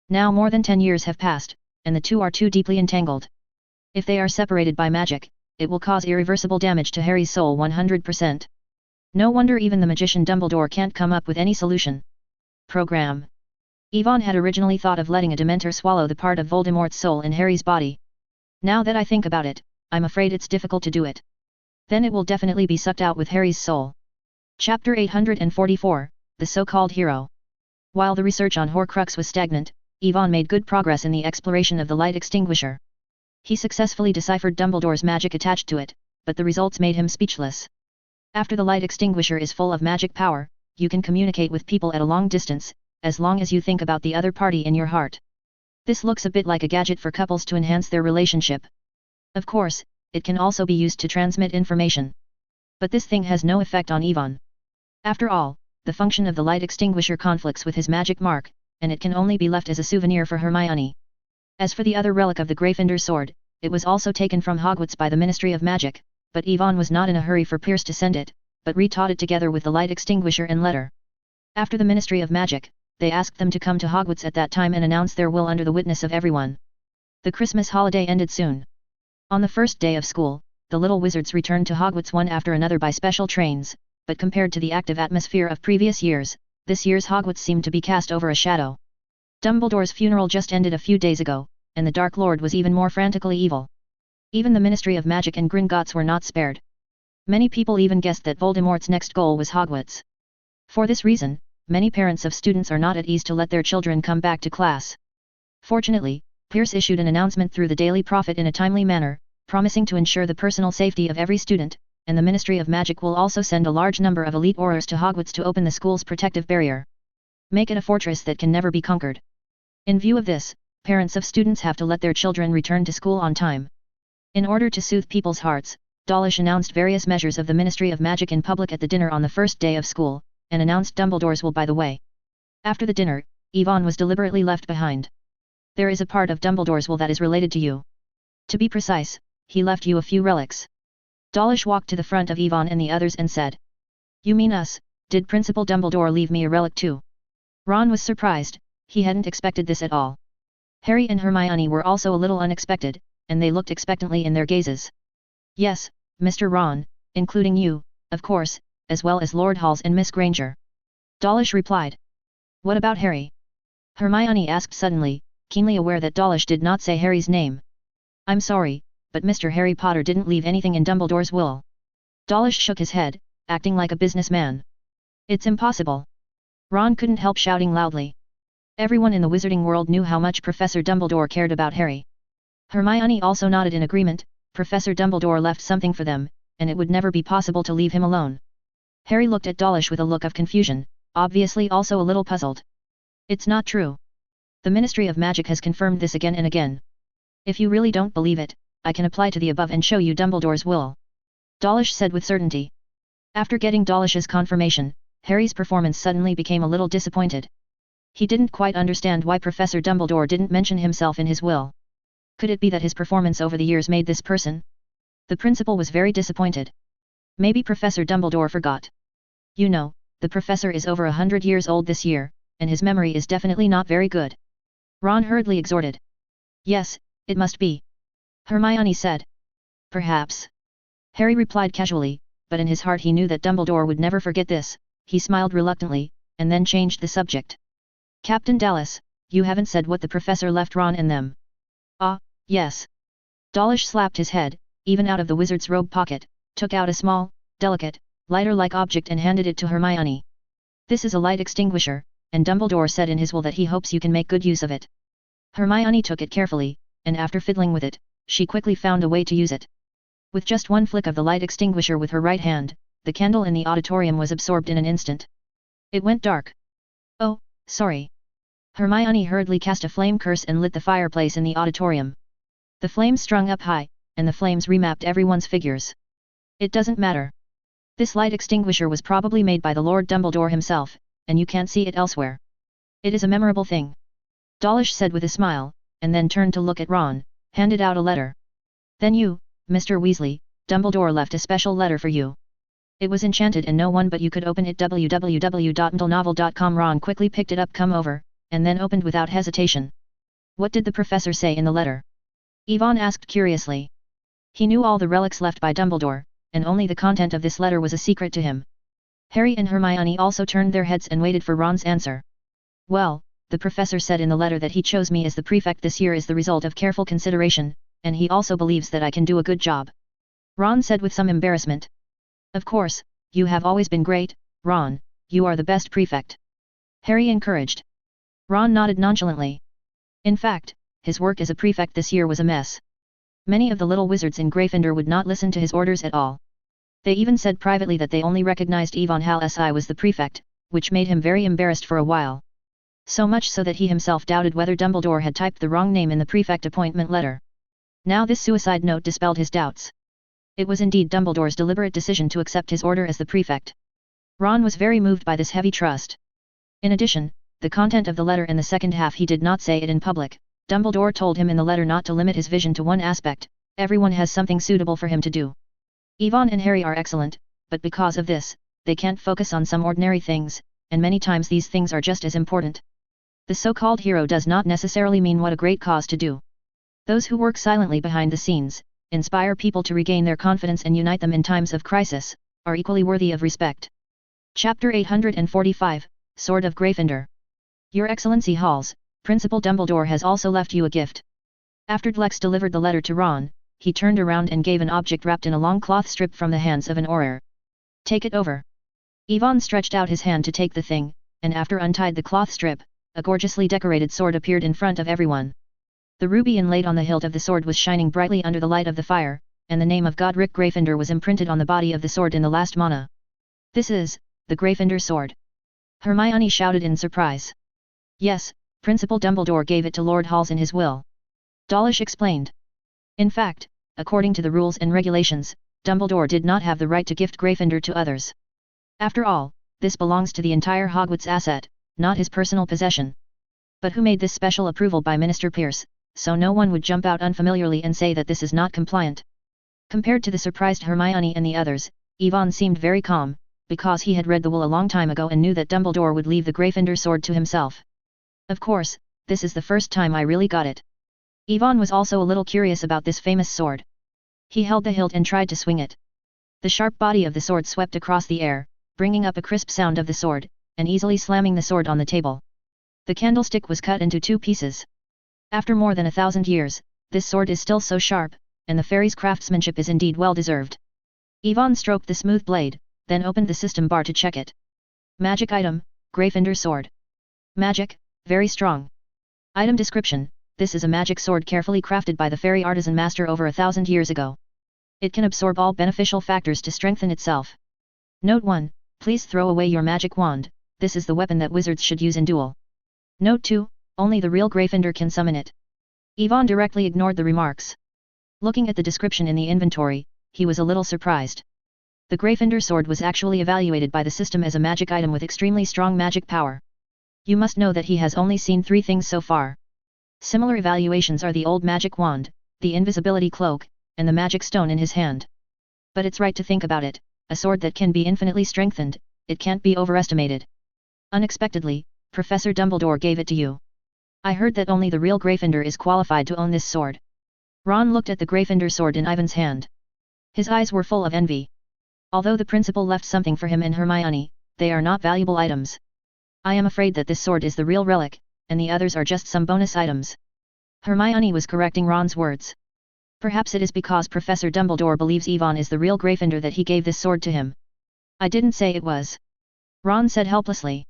Now more than 10 years have passed, and the two are too deeply entangled. If they are separated by magic, it will cause irreversible damage to Harry's soul 100%. No wonder even the magician Dumbledore can't come up with any solution. Program. Yvonne had originally thought of letting a Dementor swallow the part of Voldemort's soul in Harry's body. Now that I think about it, I'm afraid it's difficult to do it. Then it will definitely be sucked out with Harry's soul. Chapter 844, The So-Called Hero. While the research on Horcrux was stagnant, Yvonne made good progress in the exploration of the light extinguisher. He successfully deciphered Dumbledore's magic attached to it, but the results made him speechless. After the light extinguisher is full of magic power, you can communicate with people at a long distance, as long as you think about the other party in your heart. This looks a bit like a gadget for couples to enhance their relationship. Of course, it can also be used to transmit information. But this thing has no effect on Ivan. After all, the function of the light extinguisher conflicts with his magic mark, and it can only be left as a souvenir for Hermione. As for the other relic of the Gryffindor sword, it was also taken from Hogwarts by the Ministry of Magic, but Ivan was not in a hurry for Pierce to send it, but retaught it together with the light extinguisher and letter. After the Ministry of Magic, they asked them to come to Hogwarts at that time and announce their will under the witness of everyone. The Christmas holiday ended soon. On the first day of school, the little wizards returned to Hogwarts one after another by special trains, but compared to the active atmosphere of previous years, this year's Hogwarts seemed to be cast over a shadow. Dumbledore's funeral just ended a few days ago, and the Dark Lord was even more frantically evil. Even the Ministry of Magic and Gringotts were not spared. Many people even guessed that Voldemort's next goal was Hogwarts. For this reason, many parents of students are not at ease to let their children come back to class. Fortunately, Pierce issued an announcement through the Daily Prophet in a timely manner, promising to ensure the personal safety of every student, and the Ministry of Magic will also send a large number of elite Aurors to Hogwarts to open the school's protective barrier. Make it a fortress that can never be conquered. In view of this, parents of students have to let their children return to school on time. In order to soothe people's hearts, Dawlish announced various measures of the Ministry of Magic in public at the dinner on the first day of school, and announced Dumbledore's will by the way. After the dinner, Ivan was deliberately left behind. There is a part of Dumbledore's will that is related to you. To be precise, he left you a few relics. Dawlish walked to the front of Ivan and the others and said, "You mean us? Did Principal Dumbledore leave me a relic too?" Ron was surprised, he hadn't expected this at all. Harry and Hermione were also a little unexpected, and they looked expectantly in their gazes. "Yes, Mr. Ron, including you, of course, as well as Lord Halls and Miss Granger." Dawlish replied. "What about Harry?" Hermione asked suddenly, keenly aware that Dawlish did not say Harry's name. "I'm sorry, but Mr. Harry Potter didn't leave anything in Dumbledore's will." Dawlish shook his head, acting like a businessman. "It's impossible." Ron couldn't help shouting loudly. Everyone in the wizarding world knew how much Professor Dumbledore cared about Harry. Hermione also nodded in agreement. Professor Dumbledore left something for them, and it would never be possible to leave him alone. Harry looked at Dawlish with a look of confusion, obviously also a little puzzled. "It's not true. The Ministry of Magic has confirmed this again and again. If you really don't believe it, I can apply to the above and show you Dumbledore's will," Dawlish said with certainty. After getting Dawlish's confirmation, Harry's performance suddenly became a little disappointed. He didn't quite understand why Professor Dumbledore didn't mention himself in his will. Could it be that his performance over the years made this person? The principal was very disappointed. Maybe Professor Dumbledore forgot. You know, the professor is over 100 years old this year, and his memory is definitely not very good. Ron hurriedly exhorted. "Yes, it must be," Hermione said. "Perhaps," Harry replied casually, but in his heart he knew that Dumbledore would never forget this. He smiled reluctantly, and then changed the subject. "Captain Dallas, you haven't said what the professor left Ron and them." "Ah, yes." Dawlish slapped his head, even out of the wizard's robe pocket, took out a small, delicate, lighter-like object and handed it to Hermione. "This is a light extinguisher, and Dumbledore said in his will that he hopes you can make good use of it." Hermione took it carefully, and after fiddling with it, she quickly found a way to use it. With just one flick of the light extinguisher with her right hand, the candle in the auditorium was absorbed in an instant. It went dark. "Oh, sorry." Hermione hurriedly cast a flame curse and lit the fireplace in the auditorium. The flames strung up high, and the flames remapped everyone's figures. "It doesn't matter. This light extinguisher was probably made by the Lord Dumbledore himself, and you can't see it elsewhere. It is a memorable thing," Dawlish said with a smile, and then turned to look at Ron, handed out a letter. "Then you, Mr. Weasley, Dumbledore left a special letter for you. It was enchanted and no one but you could open it." www.ndlenovel.com. Ron quickly picked it up, come over, and then opened without hesitation. "What did the professor say in the letter?" Ivan asked curiously. He knew all the relics left by Dumbledore, and only the content of this letter was a secret to him. Harry and Hermione also turned their heads and waited for Ron's answer. "Well, the professor said in the letter that he chose me as the prefect this year is the result of careful consideration, and he also believes that I can do a good job," Ron said with some embarrassment. "Of course, you have always been great, Ron, you are the best prefect," Harry encouraged. Ron nodded nonchalantly. In fact, his work as a prefect this year was a mess. Many of the little wizards in Gryffindor would not listen to his orders at all. They even said privately that they only recognized Ivan Halsi was the prefect, which made him very embarrassed for a while. So much so that he himself doubted whether Dumbledore had typed the wrong name in the prefect appointment letter. Now this suicide note dispelled his doubts. It was indeed Dumbledore's deliberate decision to accept his order as the prefect. Ron was very moved by this heavy trust. In addition, the content of the letter in the second half he did not say it in public. Dumbledore told him in the letter not to limit his vision to one aspect, everyone has something suitable for him to do. Yvonne and Harry are excellent, but because of this, they can't focus on some ordinary things, and many times these things are just as important. The so-called hero does not necessarily mean what a great cause to do. Those who work silently behind the scenes, inspire people to regain their confidence and unite them in times of crisis, are equally worthy of respect. Chapter 845, Sword of Gryffindor. Your Excellency Halls, Principal Dumbledore has also left you a gift. After Dlex delivered the letter to Ron, he turned around and gave an object wrapped in a long cloth strip from the hands of an Auror. Take it over. Yvonne stretched out his hand to take the thing, and after untied the cloth strip, a gorgeously decorated sword appeared in front of everyone. The ruby inlaid on the hilt of the sword was shining brightly under the light of the fire, and the name of Godric Gryffindor was imprinted on the body of the sword in the last mana. This is the Gryffindor sword. Hermione shouted in surprise. Yes, Principal Dumbledore gave it to Lord Halls in his will. Dawlish explained. In fact, according to the rules and regulations, Dumbledore did not have the right to gift Gryffindor to others. After all, this belongs to the entire Hogwarts asset, not his personal possession. But who made this special approval by Minister Pierce, so no one would jump out unfamiliarly and say that this is not compliant? Compared to the surprised Hermione and the others, Yvonne seemed very calm, because he had read the will a long time ago and knew that Dumbledore would leave the Gryffindor sword to himself. Of course, this is the first time I really got it. Yvonne was also a little curious about this famous sword. He held the hilt and tried to swing it. The sharp body of the sword swept across the air, bringing up a crisp sound of the sword, and easily slamming the sword on the table. The candlestick was cut into 2 pieces. After more than 1,000 years, this sword is still so sharp, and the fairy's craftsmanship is indeed well deserved. Yvonne stroked the smooth blade, then opened the system bar to check it. Magic item, Gryffindor sword. Magic, very strong. Item description, this is a magic sword carefully crafted by the fairy artisan master over 1,000 years ago. It can absorb all beneficial factors to strengthen itself. Note 1, please throw away your magic wand, this is the weapon that wizards should use in duel. Note 2, only the real Gryffindor can summon it. Yvonne directly ignored the remarks. Looking at the description in the inventory, he was a little surprised. The Gryffindor sword was actually evaluated by the system as a magic item with extremely strong magic power. You must know that he has only seen 3 things so far. Similar evaluations are the old magic wand, the invisibility cloak, and the magic stone in his hand. But it's right to think about it, a sword that can be infinitely strengthened, it can't be overestimated. Unexpectedly, Professor Dumbledore gave it to you. I heard that only the real Gryffindor is qualified to own this sword. Ron looked at the Gryffindor sword in Ivan's hand. His eyes were full of envy. Although the principal left something for him and Hermione, they are not valuable items. I am afraid that this sword is the real relic, and the others are just some bonus items. Hermione was correcting Ron's words. Perhaps it is because Professor Dumbledore believes Yvonne is the real Gryffindor that he gave this sword to him. I didn't say it was. Ron said helplessly.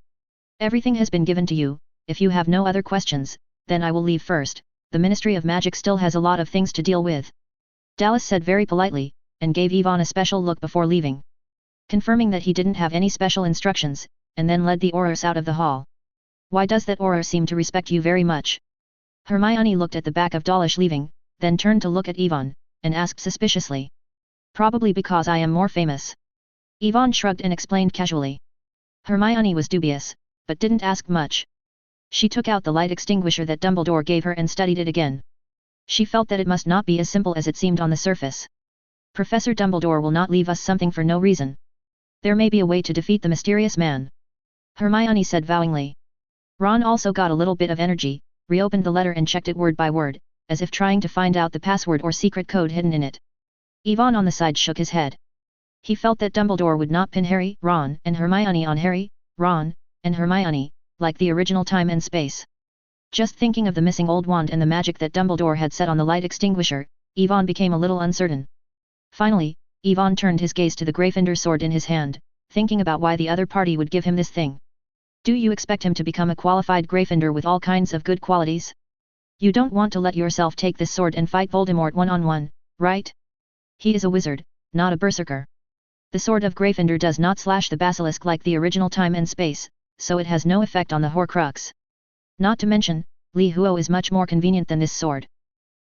Everything has been given to you, if you have no other questions, then I will leave first, the Ministry of Magic still has a lot of things to deal with. Dallas said very politely, and gave Yvonne a special look before leaving. Confirming that he didn't have any special instructions, and then led the Aurors out of the hall. Why does that Auror seem to respect you very much? Hermione looked at the back of Dawlish leaving, then turned to look at Yvonne, and asked suspiciously. Probably because I am more famous. Yvonne shrugged and explained casually. Hermione was dubious, but didn't ask much. She took out the light extinguisher that Dumbledore gave her and studied it again. She felt that it must not be as simple as it seemed on the surface. Professor Dumbledore will not leave us something for no reason. There may be a way to defeat the mysterious man. Hermione said vowingly. Ron also got a little bit of energy, reopened the letter and checked it word by word, as if trying to find out the password or secret code hidden in it. Yvonne on the side shook his head. He felt that Dumbledore would not pin Harry, Ron, and Hermione on Harry, Ron, and Hermione, like the original Time and Space. Just thinking of the missing old wand and the magic that Dumbledore had set on the light extinguisher, Yvonne became a little uncertain. Finally, Yvonne turned his gaze to the Gryffindor sword in his hand, thinking about why the other party would give him this thing. Do you expect him to become a qualified Gryffindor with all kinds of good qualities? You don't want to let yourself take this sword and fight Voldemort one-on-one, right? He is a wizard, not a berserker. The sword of Gryffindor does not slash the basilisk like the original time and space, so it has no effect on the Horcrux. Not to mention, Li Huo is much more convenient than this sword.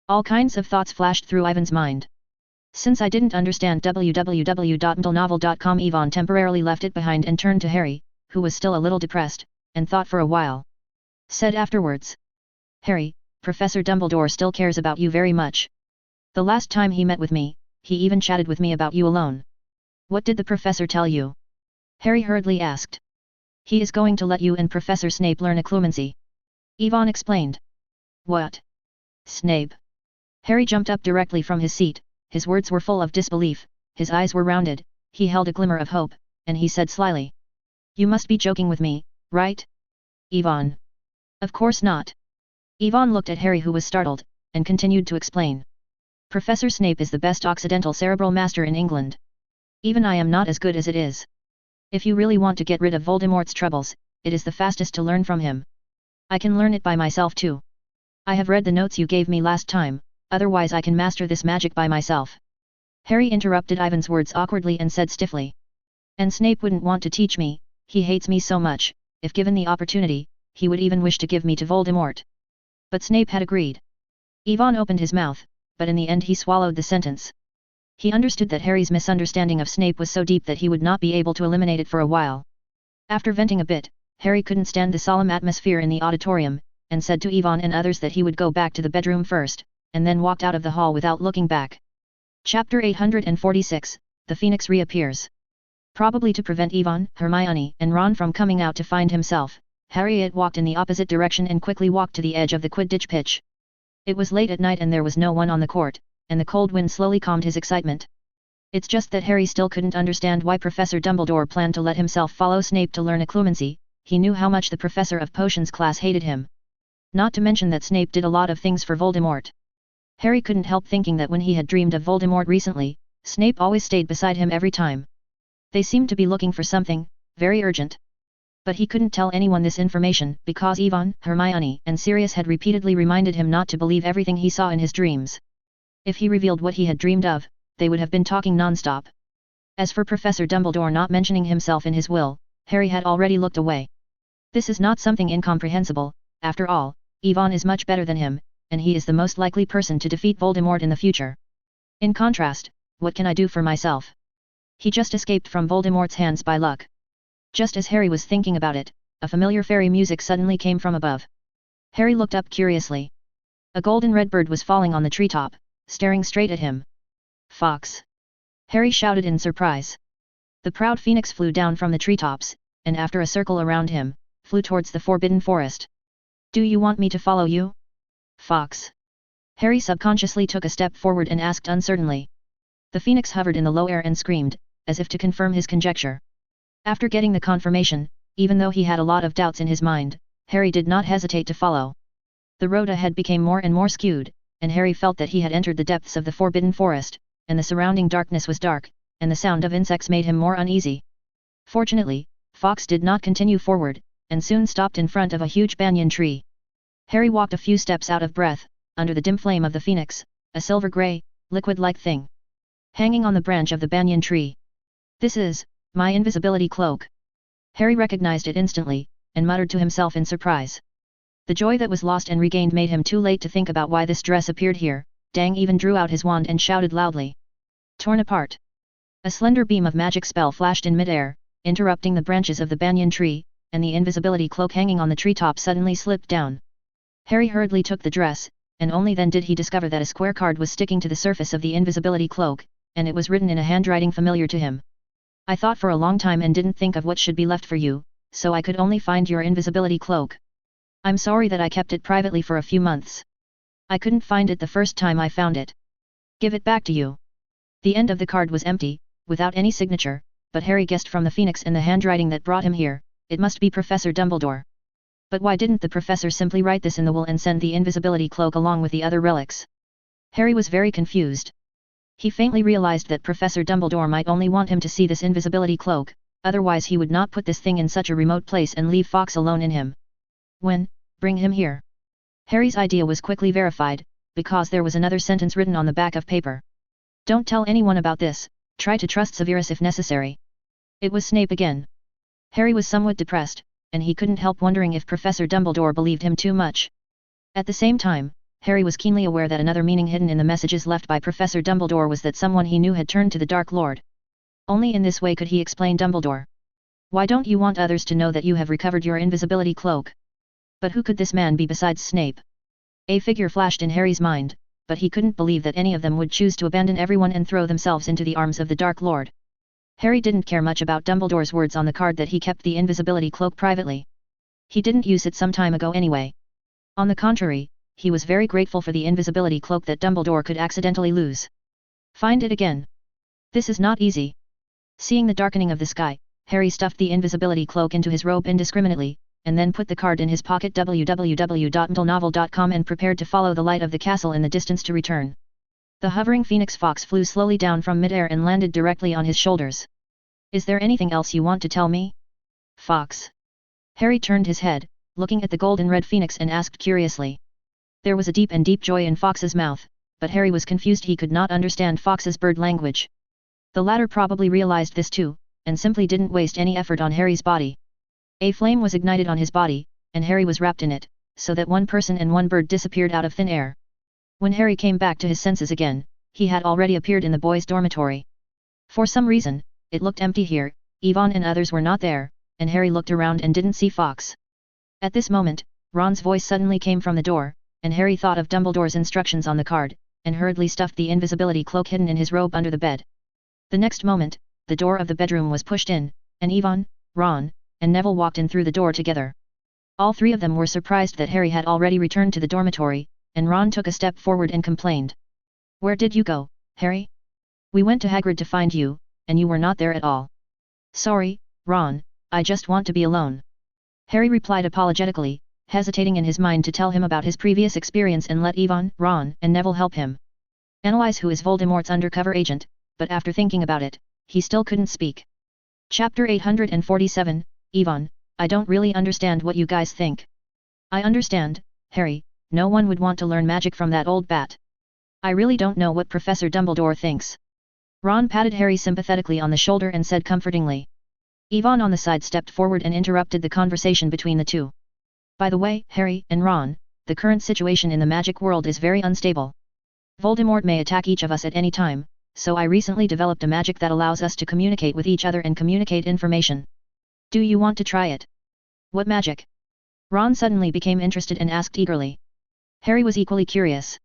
All kinds of thoughts flashed through Ivan's mind. Since I didn't understand www.ndlenovel.com, Ivan temporarily left it behind and turned to Harry, who was still a little depressed, and thought for a while. Said afterwards, Harry, Professor Dumbledore still cares about you very much. The last time he met with me, he even chatted with me about you alone. What did the professor tell you? Harry hurriedly asked. He is going to let you and Professor Snape learn occlumency. Ivan explained. What? Snape? Harry jumped up directly from his seat, his words were full of disbelief, his eyes were rounded, he held a glimmer of hope, and he said slyly. You must be joking with me, right? Ivan. Of course not. Ivan looked at Harry, who was startled, and continued to explain. Professor Snape is the best Occidental cerebral master in England. Even I am not as good as it is. If you really want to get rid of Voldemort's troubles, it is the fastest to learn from him. I can learn it by myself too. I have read the notes you gave me last time, otherwise I can master this magic by myself. Harry interrupted Ivan's words awkwardly and said stiffly. And Snape wouldn't want to teach me, he hates me so much, if given the opportunity, he would even wish to give me to Voldemort. But Snape had agreed. Ivan opened his mouth, but in the end he swallowed the sentence. He understood that Harry's misunderstanding of Snape was so deep that he would not be able to eliminate it for a while. After venting a bit, Harry couldn't stand the solemn atmosphere in the auditorium, and said to Ivan and others that he would go back to the bedroom first, and then walked out of the hall without looking back. Chapter 846, The Phoenix Reappears. Probably to prevent Ivan, Hermione, and Ron from coming out to find himself, Harriet walked in the opposite direction and quickly walked to the edge of the Quidditch pitch. It was late at night and there was no one on the court, and the cold wind slowly calmed his excitement. It's just that Harry still couldn't understand why Professor Dumbledore planned to let himself follow Snape to learn occlumency. He knew how much the Professor of Potions class hated him. Not to mention that Snape did a lot of things for Voldemort. Harry couldn't help thinking that when he had dreamed of Voldemort recently, Snape always stayed beside him every time. They seemed to be looking for something, very urgent. But he couldn't tell anyone this information because Ivan, Hermione, and Sirius had repeatedly reminded him not to believe everything he saw in his dreams. If he revealed what he had dreamed of, they would have been talking non-stop. As for Professor Dumbledore not mentioning himself in his will, Harry had already looked away. This is not something incomprehensible, after all, Ivan is much better than him, and he is the most likely person to defeat Voldemort in the future. In contrast, what can I do for myself? He just escaped from Voldemort's hands by luck. Just as Harry was thinking about it, a familiar fairy music suddenly came from above. Harry looked up curiously. A golden red bird was falling on the treetop, staring straight at him. Fox! Harry shouted in surprise. The proud phoenix flew down from the treetops, and after a circle around him, flew towards the forbidden forest. Do you want me to follow you? Fox! Harry subconsciously took a step forward and asked uncertainly. The phoenix hovered in the low air and screamed, as if to confirm his conjecture. After getting the confirmation, even though he had a lot of doubts in his mind, Harry did not hesitate to follow. The road ahead became more and more skewed, and Harry felt that he had entered the depths of the forbidden forest, and the surrounding darkness was dark, and the sound of insects made him more uneasy. Fortunately, Fox did not continue forward, and soon stopped in front of a huge banyan tree. Harry walked a few steps out of breath, under the dim flame of the phoenix, a silver-grey, liquid-like thing, hanging on the branch of the banyan tree. This is my invisibility cloak. Harry recognized it instantly, and muttered to himself in surprise. The joy that was lost and regained made him too late to think about why this dress appeared here. Dang even drew out his wand and shouted loudly. Torn apart. A slender beam of magic spell flashed in mid-air, interrupting the branches of the banyan tree, and the invisibility cloak hanging on the treetop suddenly slipped down. Harry hurriedly took the dress, and only then did he discover that a square card was sticking to the surface of the invisibility cloak, and it was written in a handwriting familiar to him. I thought for a long time and didn't think of what should be left for you, so I could only find your invisibility cloak. I'm sorry that I kept it privately for a few months. I couldn't find it the first time I found it. Give it back to you. The end of the card was empty, without any signature, but Harry guessed from the phoenix and the handwriting that brought him here, it must be Professor Dumbledore. But why didn't the professor simply write this in the will and send the invisibility cloak along with the other relics? Harry was very confused. He faintly realized that Professor Dumbledore might only want him to see this invisibility cloak, otherwise he would not put this thing in such a remote place and leave Fox alone in him. When, bring him here. Harry's idea was quickly verified, because there was another sentence written on the back of paper. Don't tell anyone about this, try to trust Severus if necessary. It was Snape again. Harry was somewhat depressed, and he couldn't help wondering if Professor Dumbledore believed him too much. At the same time, Harry was keenly aware that another meaning hidden in the messages left by Professor Dumbledore was that someone he knew had turned to the Dark Lord. Only in this way could he explain Dumbledore. Why don't you want others to know that you have recovered your invisibility cloak? But who could this man be besides Snape? A figure flashed in Harry's mind, but he couldn't believe that any of them would choose to abandon everyone and throw themselves into the arms of the Dark Lord. Harry didn't care much about Dumbledore's words on the card that he kept the invisibility cloak privately. He didn't use it some time ago anyway. On the contrary, he was very grateful for the invisibility cloak that Dumbledore could accidentally lose. Find it again. This is not easy. Seeing the darkening of the sky, Harry stuffed the invisibility cloak into his robe indiscriminately, and then put the card in his pocket www.mdlenovel.com and prepared to follow the light of the castle in the distance to return. The hovering phoenix fox flew slowly down from midair and landed directly on his shoulders. Is there anything else you want to tell me? Fox. Harry turned his head, looking at the golden red phoenix and asked curiously. There was a deep joy in Fox's mouth, but Harry was confused. He could not understand Fox's bird language. The latter probably realized this too, and simply didn't waste any effort on Harry's body. A flame was ignited on his body, and Harry was wrapped in it, so that one person and one bird disappeared out of thin air. When Harry came back to his senses again, he had already appeared in the boys' dormitory. For some reason, it looked empty here, Yvonne and others were not there, and Harry looked around and didn't see Fox. At this moment, Ron's voice suddenly came from the door, and Harry thought of Dumbledore's instructions on the card, and hurriedly stuffed the invisibility cloak hidden in his robe under the bed. The next moment, the door of the bedroom was pushed in, and Yvonne, Ron, and Neville walked in through the door together. All three of them were surprised that Harry had already returned to the dormitory, and Ron took a step forward and complained. Where did you go, Harry? We went to Hagrid to find you, and you were not there at all. Sorry, Ron, I just want to be alone. Harry replied apologetically, hesitating in his mind to tell him about his previous experience and let Yvonne, Ron, and Neville help him analyze who is Voldemort's undercover agent, but after thinking about it, he still couldn't speak. Chapter 847, Yvonne, I don't really understand what you guys think. I understand, Harry, no one would want to learn magic from that old bat. I really don't know what Professor Dumbledore thinks. Ron patted Harry sympathetically on the shoulder and said comfortingly. Yvonne on the side stepped forward and interrupted the conversation between the two. By the way, Harry and Ron, the current situation in the magic world is very unstable. Voldemort may attack each of us at any time, so I recently developed a magic that allows us to communicate with each other and communicate information. Do you want to try it? What magic? Ron suddenly became interested and asked eagerly. Harry was equally curious.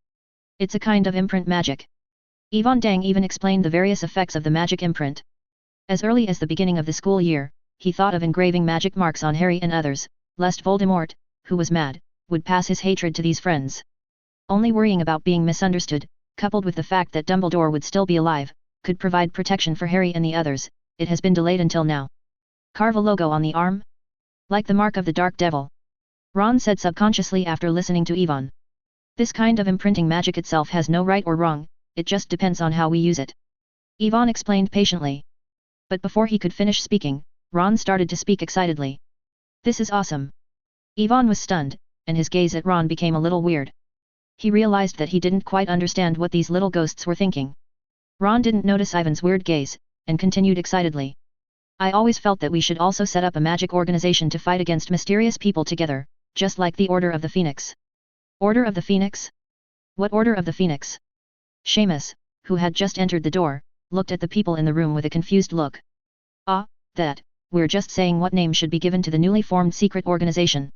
It's a kind of imprint magic. Yvonne Dang even explained the various effects of the magic imprint. As early as the beginning of the school year, he thought of engraving magic marks on Harry and others, lest Voldemort, who was mad, would pass his hatred to these friends. Only worrying about being misunderstood, coupled with the fact that Dumbledore would still be alive, could provide protection for Harry and the others, it has been delayed until now. Carve a logo on the arm? Like the mark of the Dark Devil. Ron said subconsciously after listening to Yvonne. This kind of imprinting magic itself has no right or wrong, it just depends on how we use it. Yvonne explained patiently. But before he could finish speaking, Ron started to speak excitedly. This is awesome. Yvonne was stunned, and his gaze at Ron became a little weird. He realized that he didn't quite understand what these little ghosts were thinking. Ron didn't notice Ivan's weird gaze, and continued excitedly. I always felt that we should also set up a magic organization to fight against mysterious people together, just like the Order of the Phoenix. Order of the Phoenix? What Order of the Phoenix? Seamus, who had just entered the door, looked at the people in the room with a confused look. Ah, that, we're just saying what name should be given to the newly formed secret organization.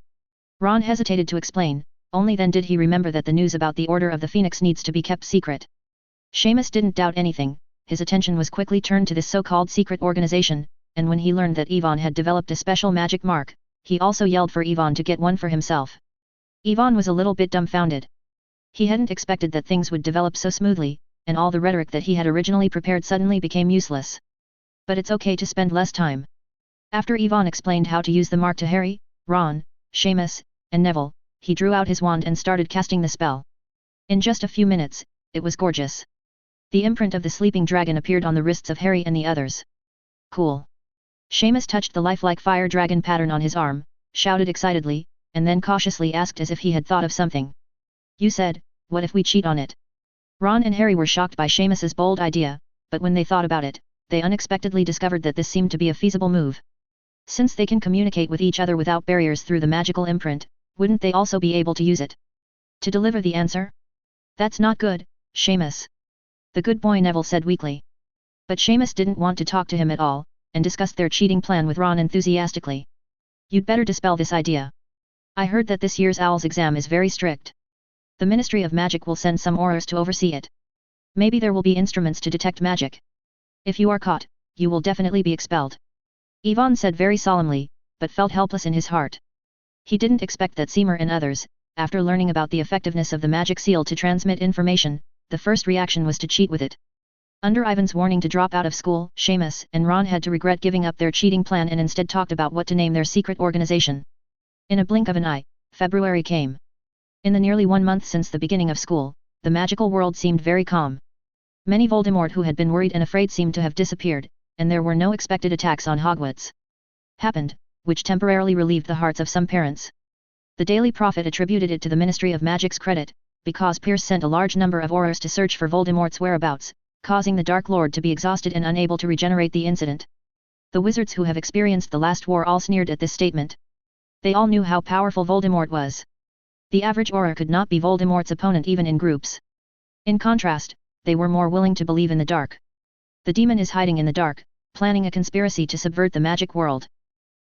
Ron hesitated to explain, only then did he remember that the news about the Order of the Phoenix needs to be kept secret. Seamus didn't doubt anything, his attention was quickly turned to this so-called secret organization, and when he learned that Yvonne had developed a special magic mark, he also yelled for Yvonne to get one for himself. Yvonne was a little bit dumbfounded. He hadn't expected that things would develop so smoothly, and all the rhetoric that he had originally prepared suddenly became useless. But it's okay to spend less time. After Yvonne explained how to use the mark to Harry, Ron, Seamus, and Neville, he drew out his wand and started casting the spell. In just a few minutes, it was gorgeous. The imprint of the sleeping dragon appeared on the wrists of Harry and the others. Cool. Seamus touched the lifelike fire dragon pattern on his arm, shouted excitedly, and then cautiously asked as if he had thought of something. You said, what if we cheat on it? Ron and Harry were shocked by Seamus's bold idea, but when they thought about it, they unexpectedly discovered that this seemed to be a feasible move. Since they can communicate with each other without barriers through the magical imprint, wouldn't they also be able to use it to deliver the answer? That's not good, Seamus. The good boy Neville said weakly. But Seamus didn't want to talk to him at all, and discussed their cheating plan with Ron enthusiastically. You'd better dispel this idea. I heard that this year's Owl's exam is very strict. The Ministry of Magic will send some aurors to oversee it. Maybe there will be instruments to detect magic. If you are caught, you will definitely be expelled. Yvonne said very solemnly, but felt helpless in his heart. He didn't expect that Seymour and others, after learning about the effectiveness of the magic seal to transmit information, the first reaction was to cheat with it. Under Ivan's warning to drop out of school, Seamus and Ron had to regret giving up their cheating plan and instead talked about what to name their secret organization. In a blink of an eye, February came. In the nearly 1 month since the beginning of school, the magical world seemed very calm. Many Voldemort who had been worried and afraid seemed to have disappeared, and there were no expected attacks on Hogwarts. Happened, which temporarily relieved the hearts of some parents. The Daily Prophet attributed it to the Ministry of Magic's credit, because Pierce sent a large number of aurors to search for Voldemort's whereabouts, causing the Dark Lord to be exhausted and unable to regenerate the incident. The wizards who have experienced the last war all sneered at this statement. They all knew how powerful Voldemort was. The average auror could not be Voldemort's opponent even in groups. In contrast, they were more willing to believe in the dark. The demon is hiding in the dark, planning a conspiracy to subvert the magic world.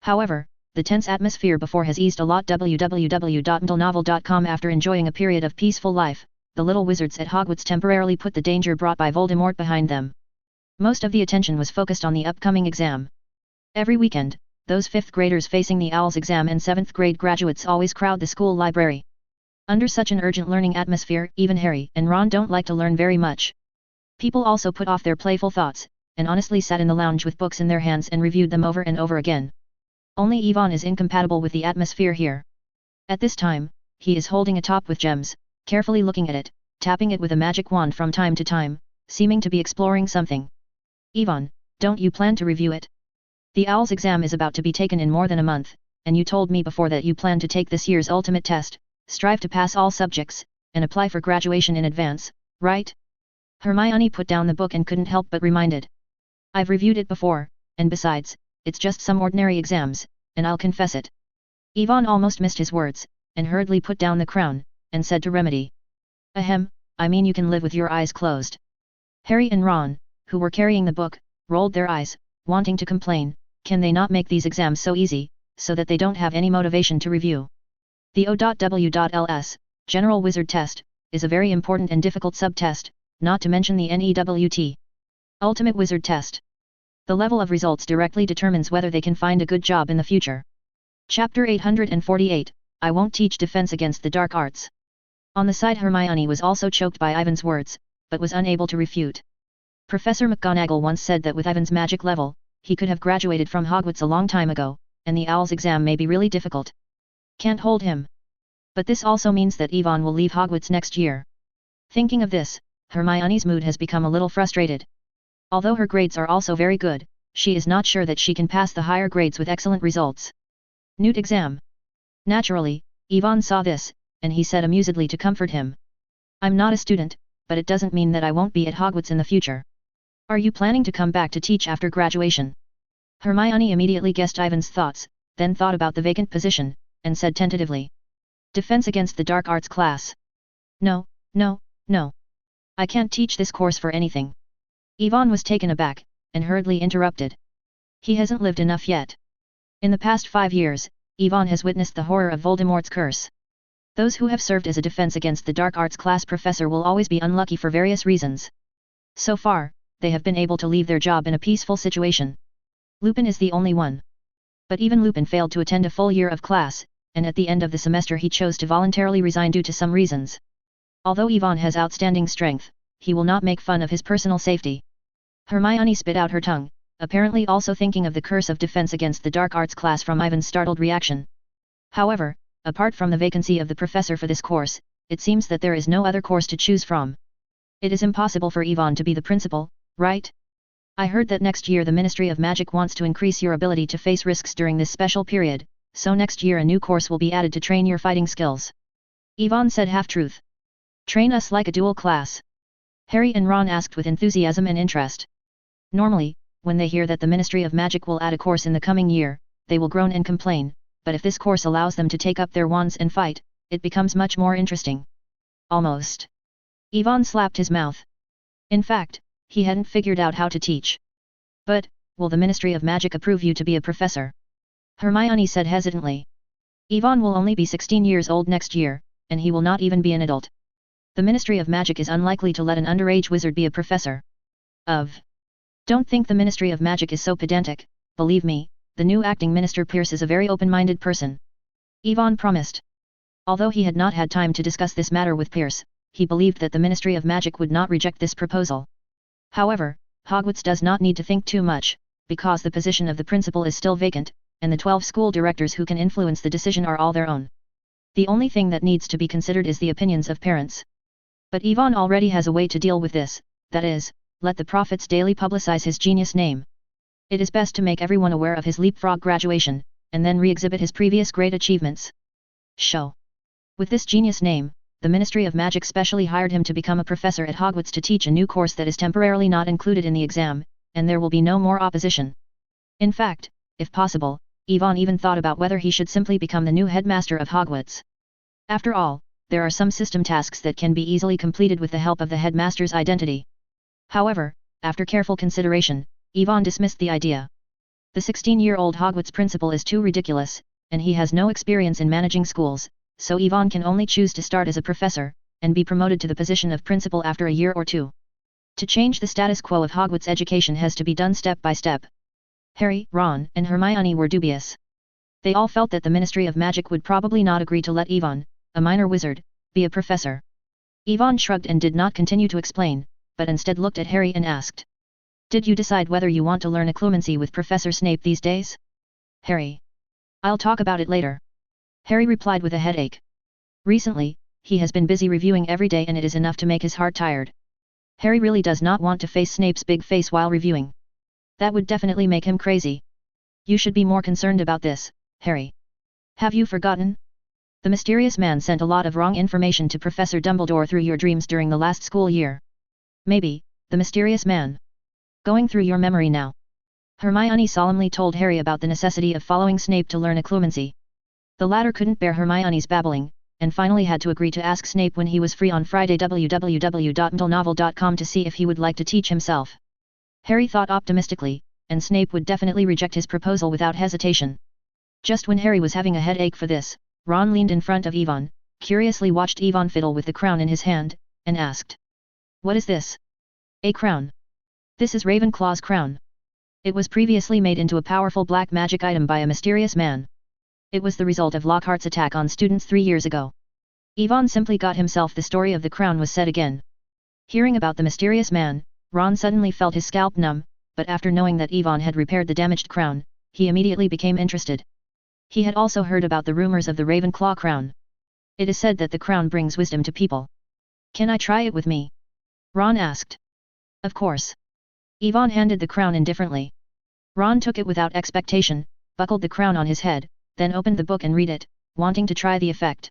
However, the tense atmosphere before has eased a lot. www.mdlenovel.com. After enjoying a period of peaceful life, the little wizards at Hogwarts temporarily put the danger brought by Voldemort behind them. Most of the attention was focused on the upcoming exam. Every weekend, those 5th graders facing the Owl's exam and 7th grade graduates always crowd the school library. Under such an urgent learning atmosphere, even Harry and Ron don't like to learn very much. People also put off their playful thoughts, and honestly sat in the lounge with books in their hands and reviewed them over and over again. Only Yvonne is incompatible with the atmosphere here. At this time, he is holding a top with gems, carefully looking at it, tapping it with a magic wand from time to time, seeming to be exploring something. Yvonne, don't you plan to review it? The Owl's exam is about to be taken in more than a month, and you told me before that you plan to take this year's ultimate test, strive to pass all subjects, and apply for graduation in advance, right? Hermione put down the book and couldn't help but reminded. I've reviewed it before, and besides, it's just some ordinary exams, and I'll confess it. Yvonne almost missed his words, and hurriedly put down the crown, and said to Remedy. Ahem, I mean you can live with your eyes closed. Harry and Ron, who were carrying the book, rolled their eyes, wanting to complain, can they not make these exams so easy, so that they don't have any motivation to review? The O.W.Ls, General Wizard Test, is a very important and difficult sub-test, not to mention the NEWT. Ultimate Wizard Test. The level of results directly determines whether they can find a good job in the future. Chapter 848, I won't teach defense against the dark arts. On the side Hermione was also choked by Ivan's words, but was unable to refute. Professor McGonagall once said that with Ivan's magic level, he could have graduated from Hogwarts a long time ago, and the Owl's exam may be really difficult. Can't hold him. But this also means that Yvonne will leave Hogwarts next year. Thinking of this, Hermione's mood has become a little frustrated. Although her grades are also very good, she is not sure that she can pass the higher grades with excellent results. Newt exam. Naturally, Yvonne saw this, and he said amusedly to comfort him. I'm not a student, but it doesn't mean that I won't be at Hogwarts in the future. Are you planning to come back to teach after graduation? Hermione immediately guessed Ivan's thoughts, then thought about the vacant position, and said tentatively. Defense against the dark arts class. No. I can't teach this course for anything. Yvonne was taken aback, and hurriedly interrupted. He hasn't lived enough yet. In the past 5 years, Yvonne has witnessed the horror of Voldemort's curse. Those who have served as a defense against the dark arts class professor will always be unlucky for various reasons. So far, they have been able to leave their job in a peaceful situation. Lupin is the only one. But even Lupin failed to attend a full year of class, and at the end of the semester he chose to voluntarily resign due to some reasons. Although Yvonne has outstanding strength, he will not make fun of his personal safety. Hermione spit out her tongue, apparently also thinking of the curse of defense against the dark arts class from Ivan's startled reaction. However, apart from the vacancy of the professor for this course, it seems that there is no other course to choose from. It is impossible for Yvonne to be the principal, right? I heard that next year the Ministry of Magic wants to increase your ability to face risks during this special period, so next year a new course will be added to train your fighting skills. Yvonne said half-truth. Train us like a dual class? Harry and Ron asked with enthusiasm and interest. Normally, when they hear that the Ministry of Magic will add a course in the coming year, they will groan and complain, but if this course allows them to take up their wands and fight, it becomes much more interesting. Almost. Yvonne slapped his mouth. In fact, he hadn't figured out how to teach. But, will the Ministry of Magic approve you to be a professor? Hermione said hesitantly. Yvonne will only be 16 years old next year, and he will not even be an adult. The Ministry of Magic is unlikely to let an underage wizard be a professor. Don't think the Ministry of Magic is so pedantic, believe me, the new acting minister Pierce is a very open-minded person. Yvonne promised. Although he had not had time to discuss this matter with Pierce, he believed that the Ministry of Magic would not reject this proposal. However, Hogwarts does not need to think too much, because the position of the principal is still vacant, and the 12 school directors who can influence the decision are all their own. The only thing that needs to be considered is the opinions of parents. But Yvonne already has a way to deal with this, that is, let the Prophets Daily publicize his genius name. It is best to make everyone aware of his leapfrog graduation, and then re-exhibit his previous great achievements. Show. With this genius name, the Ministry of Magic specially hired him to become a professor at Hogwarts to teach a new course that is temporarily not included in the exam, and there will be no more opposition. In fact, if possible, Yvonne even thought about whether he should simply become the new headmaster of Hogwarts. After all, there are some system tasks that can be easily completed with the help of the headmaster's identity. However, after careful consideration, Yvonne dismissed the idea. The 16-year-old Hogwarts principal is too ridiculous, and he has no experience in managing schools, so Yvonne can only choose to start as a professor, and be promoted to the position of principal after a year or two. To change the status quo of Hogwarts education has to be done step by step. Harry, Ron, and Hermione were dubious. They all felt that the Ministry of Magic would probably not agree to let Yvonne, a minor wizard, be a professor. Yvonne shrugged and did not continue to explain, but instead looked at Harry and asked. Did you decide whether you want to learn occlumency with Professor Snape these days? Harry. I'll talk about it later. Harry replied with a headache. Recently, he has been busy reviewing every day and it is enough to make his heart tired. Harry really does not want to face Snape's big face while reviewing. That would definitely make him crazy. You should be more concerned about this, Harry. Have you forgotten? The mysterious man sent a lot of wrong information to Professor Dumbledore through your dreams during the last school year. Maybe, the mysterious man. Going through your memory now. Hermione solemnly told Harry about the necessity of following Snape to learn occlumency. The latter couldn't bear Hermione's babbling, and finally had to agree to ask Snape when he was free on Friday www.mdlenovel.com to see if he would like to teach himself. Harry thought optimistically, and Snape would definitely reject his proposal without hesitation. Just when Harry was having a headache for this, Ron leaned in front of Yvonne, curiously watched Yvonne fiddle with the crown in his hand, and asked. What is this? A crown. This is Ravenclaw's crown. It was previously made into a powerful black magic item by a mysterious man. It was the result of Lockhart's attack on students 3 years ago. Yvonne simply got himself the story of the crown was said again. Hearing about the mysterious man, Ron suddenly felt his scalp numb, but after knowing that Yvonne had repaired the damaged crown, he immediately became interested. He had also heard about the rumors of the Ravenclaw crown. It is said that the crown brings wisdom to people. Can I try it with me? Ron asked. Of course. Yvonne handed the crown indifferently. Ron took it without expectation, buckled the crown on his head, then opened the book and read it, wanting to try the effect.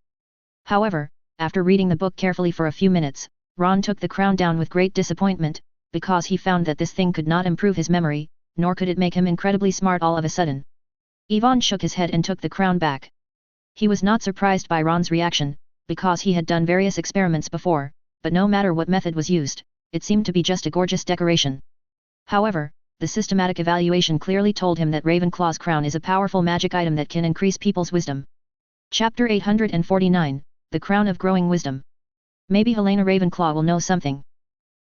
However, after reading the book carefully for a few minutes, Ron took the crown down with great disappointment, because he found that this thing could not improve his memory, nor could it make him incredibly smart all of a sudden. Yvonne shook his head and took the crown back. He was not surprised by Ron's reaction, because he had done various experiments before, but no matter what method was used, it seemed to be just a gorgeous decoration. However, the systematic evaluation clearly told him that Ravenclaw's crown is a powerful magic item that can increase people's wisdom. Chapter 849, The Crown of Growing Wisdom. Maybe Helena Ravenclaw will know something.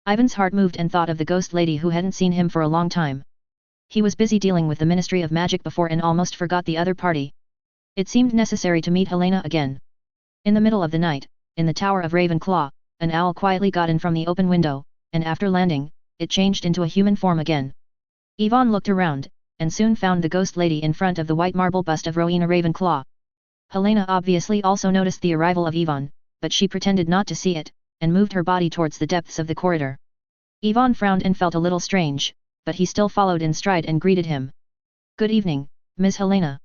Ivan's heart moved and thought of the ghost lady who hadn't seen him for a long time. He was busy dealing with the Ministry of Magic before and almost forgot the other party. It seemed necessary to meet Helena again. In the middle of the night, in the Tower of Ravenclaw, an owl quietly got in from the open window, and after landing, it changed into a human form again. Yvonne looked around, and soon found the ghost lady in front of the white marble bust of Rowena Ravenclaw. Helena obviously also noticed the arrival of Yvonne, but she pretended not to see it, and moved her body towards the depths of the corridor. Yvonne frowned and felt a little strange, but he still followed in stride and greeted him. Good evening, Ms. Helena.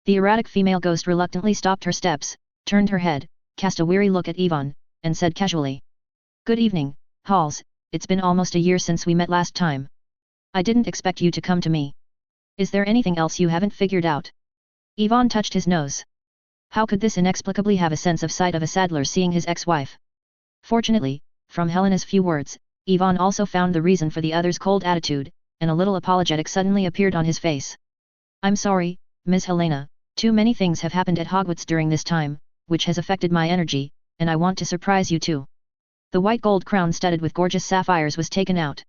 The erratic female ghost reluctantly stopped her steps, turned her head, cast a weary look at Yvonne, and said casually. Good evening, Halls, it's been almost a year since we met last time. I didn't expect you to come to me. Is there anything else you haven't figured out? Yvonne touched his nose. How could this inexplicably have a sense of sight of a saddler seeing his ex-wife? Fortunately, from Helena's few words, Yvonne also found the reason for the other's cold attitude, and a little apologetic suddenly appeared on his face. I'm sorry, Ms. Helena, too many things have happened at Hogwarts during this time, which has affected my energy, and I want to surprise you too. The white gold crown studded with gorgeous sapphires was taken out.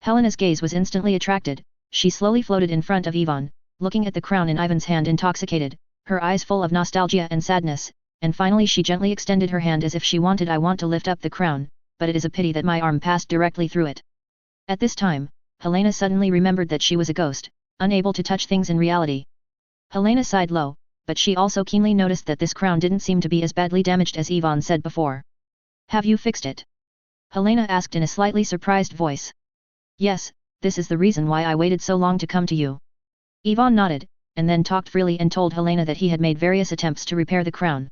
Helena's gaze was instantly attracted, she slowly floated in front of Yvonne, looking at the crown in Ivan's hand intoxicated, her eyes full of nostalgia and sadness, and finally she gently extended her hand as if she wanted I want to lift up the crown, but it is a pity that my arm passed directly through it. At this time, Helena suddenly remembered that she was a ghost, unable to touch things in reality. Helena sighed low, but she also keenly noticed that this crown didn't seem to be as badly damaged as Yvonne said before. Have you fixed it? Helena asked in a slightly surprised voice. Yes, this is the reason why I waited so long to come to you. Yvonne nodded, and then talked freely and told Helena that he had made various attempts to repair the crown.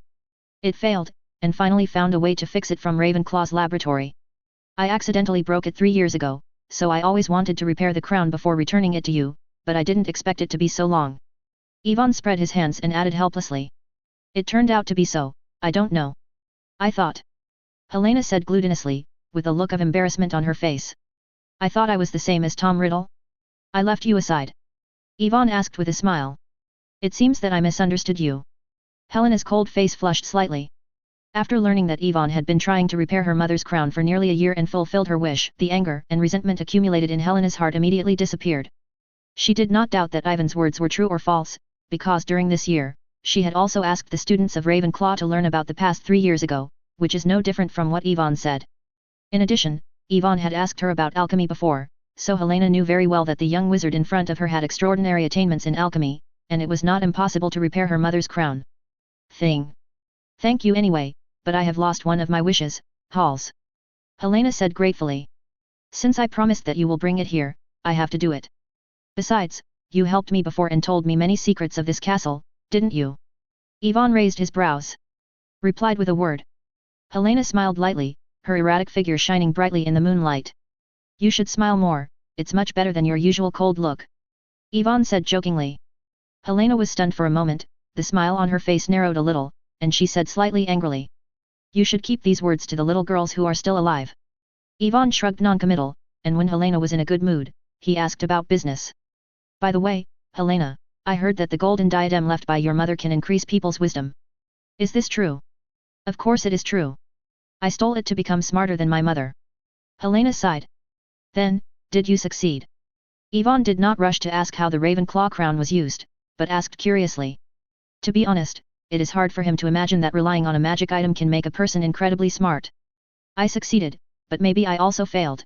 It failed, and finally found a way to fix it from Ravenclaw's laboratory. I accidentally broke it 3 years ago, so I always wanted to repair the crown before returning it to you, but I didn't expect it to be so long. Yvonne spread his hands and added helplessly. It turned out to be so, I don't know. I thought. Helena said glutinously, with a look of embarrassment on her face. I thought I was the same as Tom Riddle? I left you aside. Yvonne asked with a smile. It seems that I misunderstood you. Helena's cold face flushed slightly. After learning that Yvonne had been trying to repair her mother's crown for nearly a year and fulfilled her wish, the anger and resentment accumulated in Helena's heart immediately disappeared. She did not doubt that Ivan's words were true or false, because during this year, she had also asked the students of Ravenclaw to learn about the past 3 years ago, which is no different from what Yvonne said. In addition, Yvonne had asked her about alchemy before, so Helena knew very well that the young wizard in front of her had extraordinary attainments in alchemy, and it was not impossible to repair her mother's crown. Thank you anyway, but I have lost one of my wishes, Halls. Helena said gratefully. Since I promised that you will bring it here, I have to do it. Besides, you helped me before and told me many secrets of this castle, didn't you? Yvonne raised his brows. Replied with a word. Helena smiled lightly, her erratic figure shining brightly in the moonlight. You should smile more, it's much better than your usual cold look. Yvonne said jokingly. Helena was stunned for a moment, the smile on her face narrowed a little, and she said slightly angrily. You should keep these words to the little girls who are still alive. Yvonne shrugged non-committal, and when Helena was in a good mood, he asked about business. By the way, Helena, I heard that the golden diadem left by your mother can increase people's wisdom. Is this true? Of course it is true. I stole it to become smarter than my mother. Helena sighed. Then, did you succeed? Yvonne did not rush to ask how the Ravenclaw crown was used, but asked curiously. To be honest, it is hard for him to imagine that relying on a magic item can make a person incredibly smart. I succeeded, but maybe I also failed.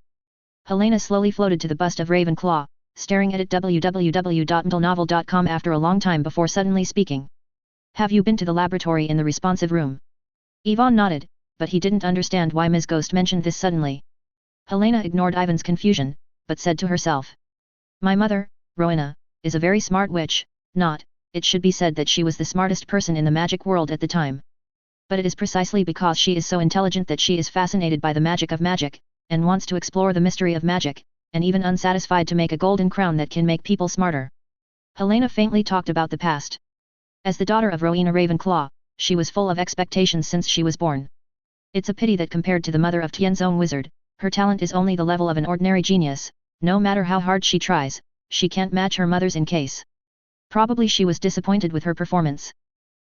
Helena slowly floated to the bust of Ravenclaw, staring at it www.mdlnovel.com after a long time before suddenly speaking. Have you been to the laboratory in the responsive room? Yvonne nodded, but he didn't understand why Ms. Ghost mentioned this suddenly. Helena ignored Ivan's confusion, but said to herself. My mother, Rowena, is a very smart witch, it should be said that she was the smartest person in the magic world at the time. But it is precisely because she is so intelligent that she is fascinated by the magic of magic, and wants to explore the mystery of magic, and even unsatisfied to make a golden crown that can make people smarter. Helena faintly talked about the past. As the daughter of Rowena Ravenclaw, she was full of expectations since she was born. It's a pity that compared to the mother of Tianzong Wizard, her talent is only the level of an ordinary genius, no matter how hard she tries, she can't match her mother's in case. Probably she was disappointed with her performance.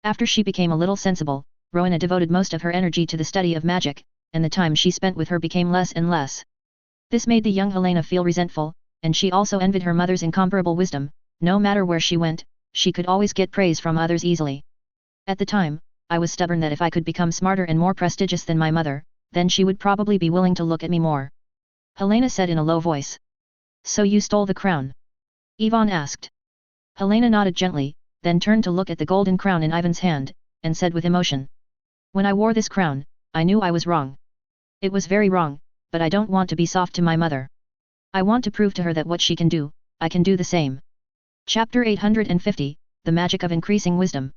After she became a little sensible, Rowena devoted most of her energy to the study of magic, and the time she spent with her became less and less. This made the young Helena feel resentful, and she also envied her mother's incomparable wisdom. No matter where she went, she could always get praise from others easily. At the time, I was stubborn that if I could become smarter and more prestigious than my mother, then she would probably be willing to look at me more. Helena said in a low voice. So you stole the crown? Yvonne asked. Helena nodded gently, then turned to look at the golden crown in Ivan's hand, and said with emotion. When I wore this crown, I knew I was wrong. It was very wrong, but I don't want to be soft to my mother. I want to prove to her that what she can do, I can do the same. Chapter 850, the magic of increasing wisdom.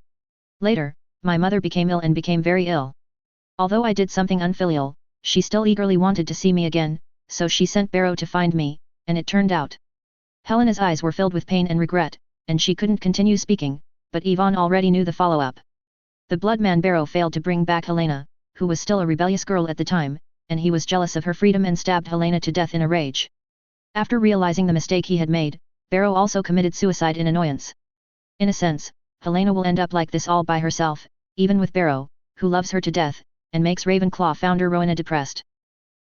Later, my mother became ill and became very ill. Although I did something unfilial, she still eagerly wanted to see me again, so she sent Barrow to find me, and it turned out. Helena's eyes were filled with pain and regret, and she couldn't continue speaking, but Yvonne already knew the follow-up. The bloodman Barrow failed to bring back Helena, who was still a rebellious girl at the time, and he was jealous of her freedom and stabbed Helena to death in a rage. After realizing the mistake he had made, Barrow also committed suicide in annoyance. In a sense, Helena will end up like this all by herself, even with Barrow, who loves her to death, and makes Ravenclaw founder Rowena depressed.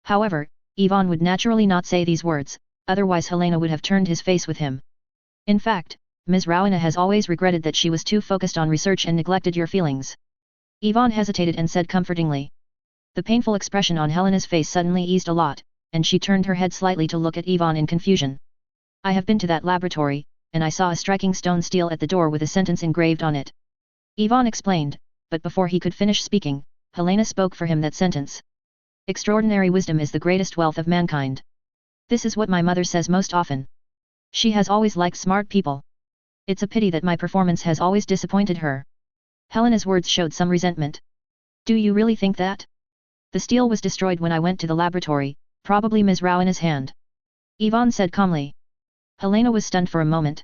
However, Yvonne would naturally not say these words, otherwise Helena would have turned his face with him. In fact, Ms. Rowena has always regretted that she was too focused on research and neglected your feelings. Yvonne hesitated and said comfortingly. The painful expression on Helena's face suddenly eased a lot, and she turned her head slightly to look at Yvonne in confusion. I have been to that laboratory, and I saw a striking stone stele at the door with a sentence engraved on it. Yvonne explained, but before he could finish speaking, Helena spoke for him that sentence. Extraordinary wisdom is the greatest wealth of mankind. This is what my mother says most often. She has always liked smart people. It's a pity that my performance has always disappointed her. Helena's words showed some resentment. Do you really think that? The stele was destroyed when I went to the laboratory, probably Ms. Rowena's hand. Yvonne said calmly. Helena was stunned for a moment.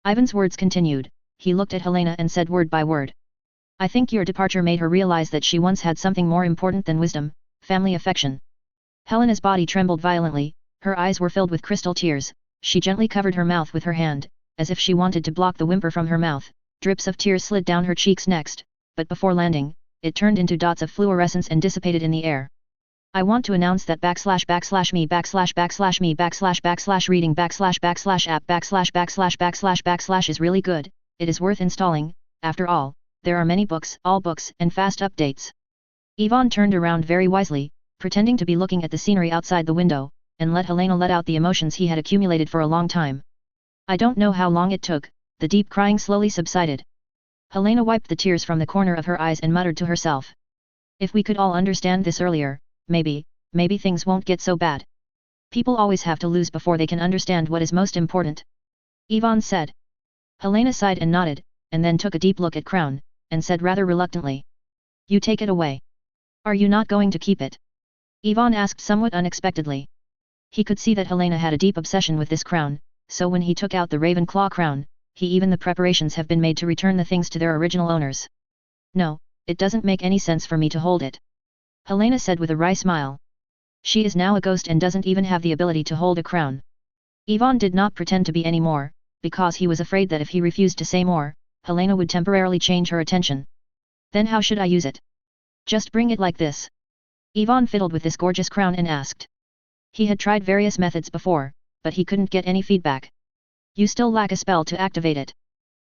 Ivan's words continued. He looked at Helena and said word by word. I think your departure made her realize that she once had something more important than wisdom, family affection. Helena's body trembled violently, her eyes were filled with crystal tears, she gently covered her mouth with her hand, as if she wanted to block the whimper from her mouth. Drips of tears slid down her cheeks next, but before landing, it turned into dots of fluorescence and dissipated in the air. I want to announce that //me //me reading /app / is really good, it is worth installing, after all, there are many books, all books, and fast updates. Yvonne turned around very wisely, pretending to be looking at the scenery outside the window, and let Helena let out the emotions he had accumulated for a long time. I don't know how long it took, the deep crying slowly subsided. Helena wiped the tears from the corner of her eyes and muttered to herself. If we could all understand this earlier, maybe things won't get so bad. People always have to lose before they can understand what is most important. Yvonne said. Helena sighed and nodded, and then took a deep look at Crown, and said rather reluctantly. You take it away. Are you not going to keep it? Yvonne asked somewhat unexpectedly. He could see that Helena had a deep obsession with this crown, so when he took out the Ravenclaw crown, even the preparations have been made to return the things to their original owners. No, it doesn't make any sense for me to hold it. Helena said with a wry smile. She is now a ghost and doesn't even have the ability to hold a crown. Yvonne did not pretend to be any more, because he was afraid that if he refused to say more, Helena would temporarily change her attention. Then how should I use it? Just bring it like this. Yvonne fiddled with this gorgeous crown and asked. He had tried various methods before, but he couldn't get any feedback. You still lack a spell to activate it.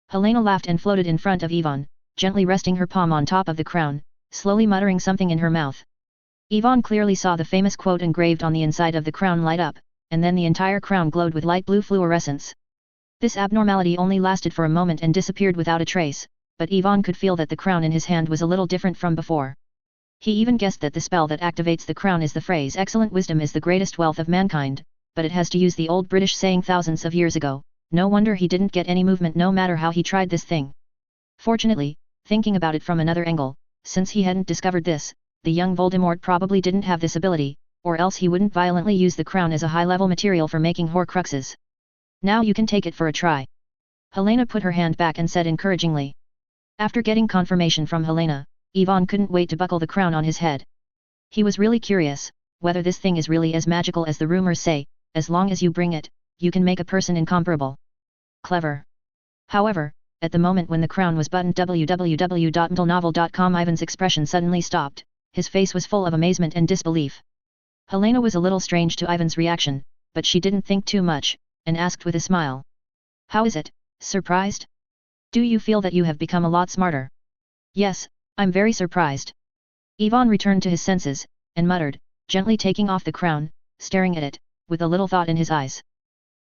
Helena laughed and floated in front of Yvonne, gently resting her palm on top of the crown, slowly muttering something in her mouth. Yvonne clearly saw the famous quote engraved on the inside of the crown light up, and then the entire crown glowed with light blue fluorescence. This abnormality only lasted for a moment and disappeared without a trace, but Yvonne could feel that the crown in his hand was a little different from before. He even guessed that the spell that activates the crown is the phrase excellent wisdom is the greatest wealth of mankind, but it has to use the old British saying thousands of years ago. No wonder he didn't get any movement no matter how he tried this thing. Fortunately, thinking about it from another angle, since he hadn't discovered this, the young Voldemort probably didn't have this ability, or else he wouldn't violently use the crown as a high-level material for making Horcruxes. Now you can take it for a try. Helena put her hand back and said encouragingly. After getting confirmation from Helena, Yvonne couldn't wait to buckle the crown on his head. He was really curious, whether this thing is really as magical as the rumors say. As long as you bring it, you can make a person incomparable. Clever. However, at the moment when the crown was buttoned www.mdlnovel.com, Ivan's expression suddenly stopped, his face was full of amazement and disbelief. Helena was a little strange to Ivan's reaction, but she didn't think too much, and asked with a smile. How is it, surprised? Do you feel that you have become a lot smarter? Yes, I'm very surprised. Yvonne returned to his senses, and muttered, gently taking off the crown, staring at it, with a little thought in his eyes.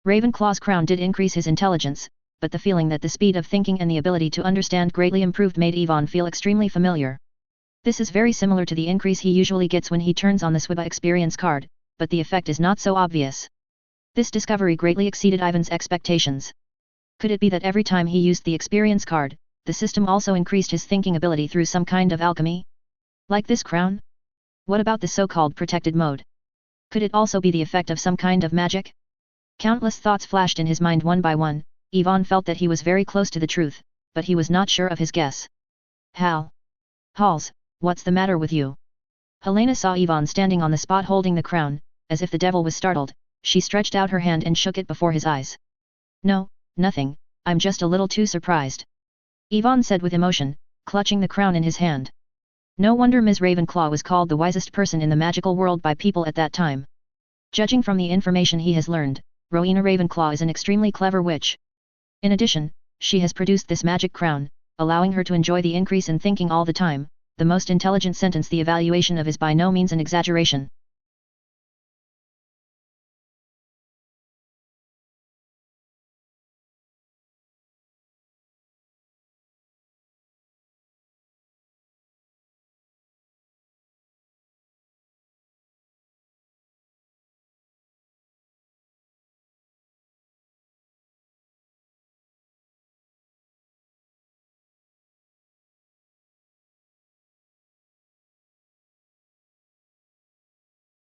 Ravenclaw's crown did increase his intelligence, but the feeling that the speed of thinking and the ability to understand greatly improved made Yvonne feel extremely familiar. This is very similar to the increase he usually gets when he turns on the Swiba experience card, but the effect is not so obvious. This discovery greatly exceeded Ivan's expectations. Could it be that every time he used the experience card, the system also increased his thinking ability through some kind of alchemy? Like this crown? What about the so-called protected mode? Could it also be the effect of some kind of magic? Countless thoughts flashed in his mind one by one. Ivan felt that he was very close to the truth, but he was not sure of his guess. Halls, what's the matter with you? Helena saw Ivan standing on the spot holding the crown. As if the devil was startled, she stretched out her hand and shook it before his eyes. No, nothing, I'm just a little too surprised. Ivan said with emotion, clutching the crown in his hand. No wonder Ms. Ravenclaw was called the wisest person in the magical world by people at that time. Judging from the information he has learned, Rowena Ravenclaw is an extremely clever witch. In addition, she has produced this magic crown, allowing her to enjoy the increase in thinking all the time. The most intelligent sentence. The evaluation of is by no means an exaggeration.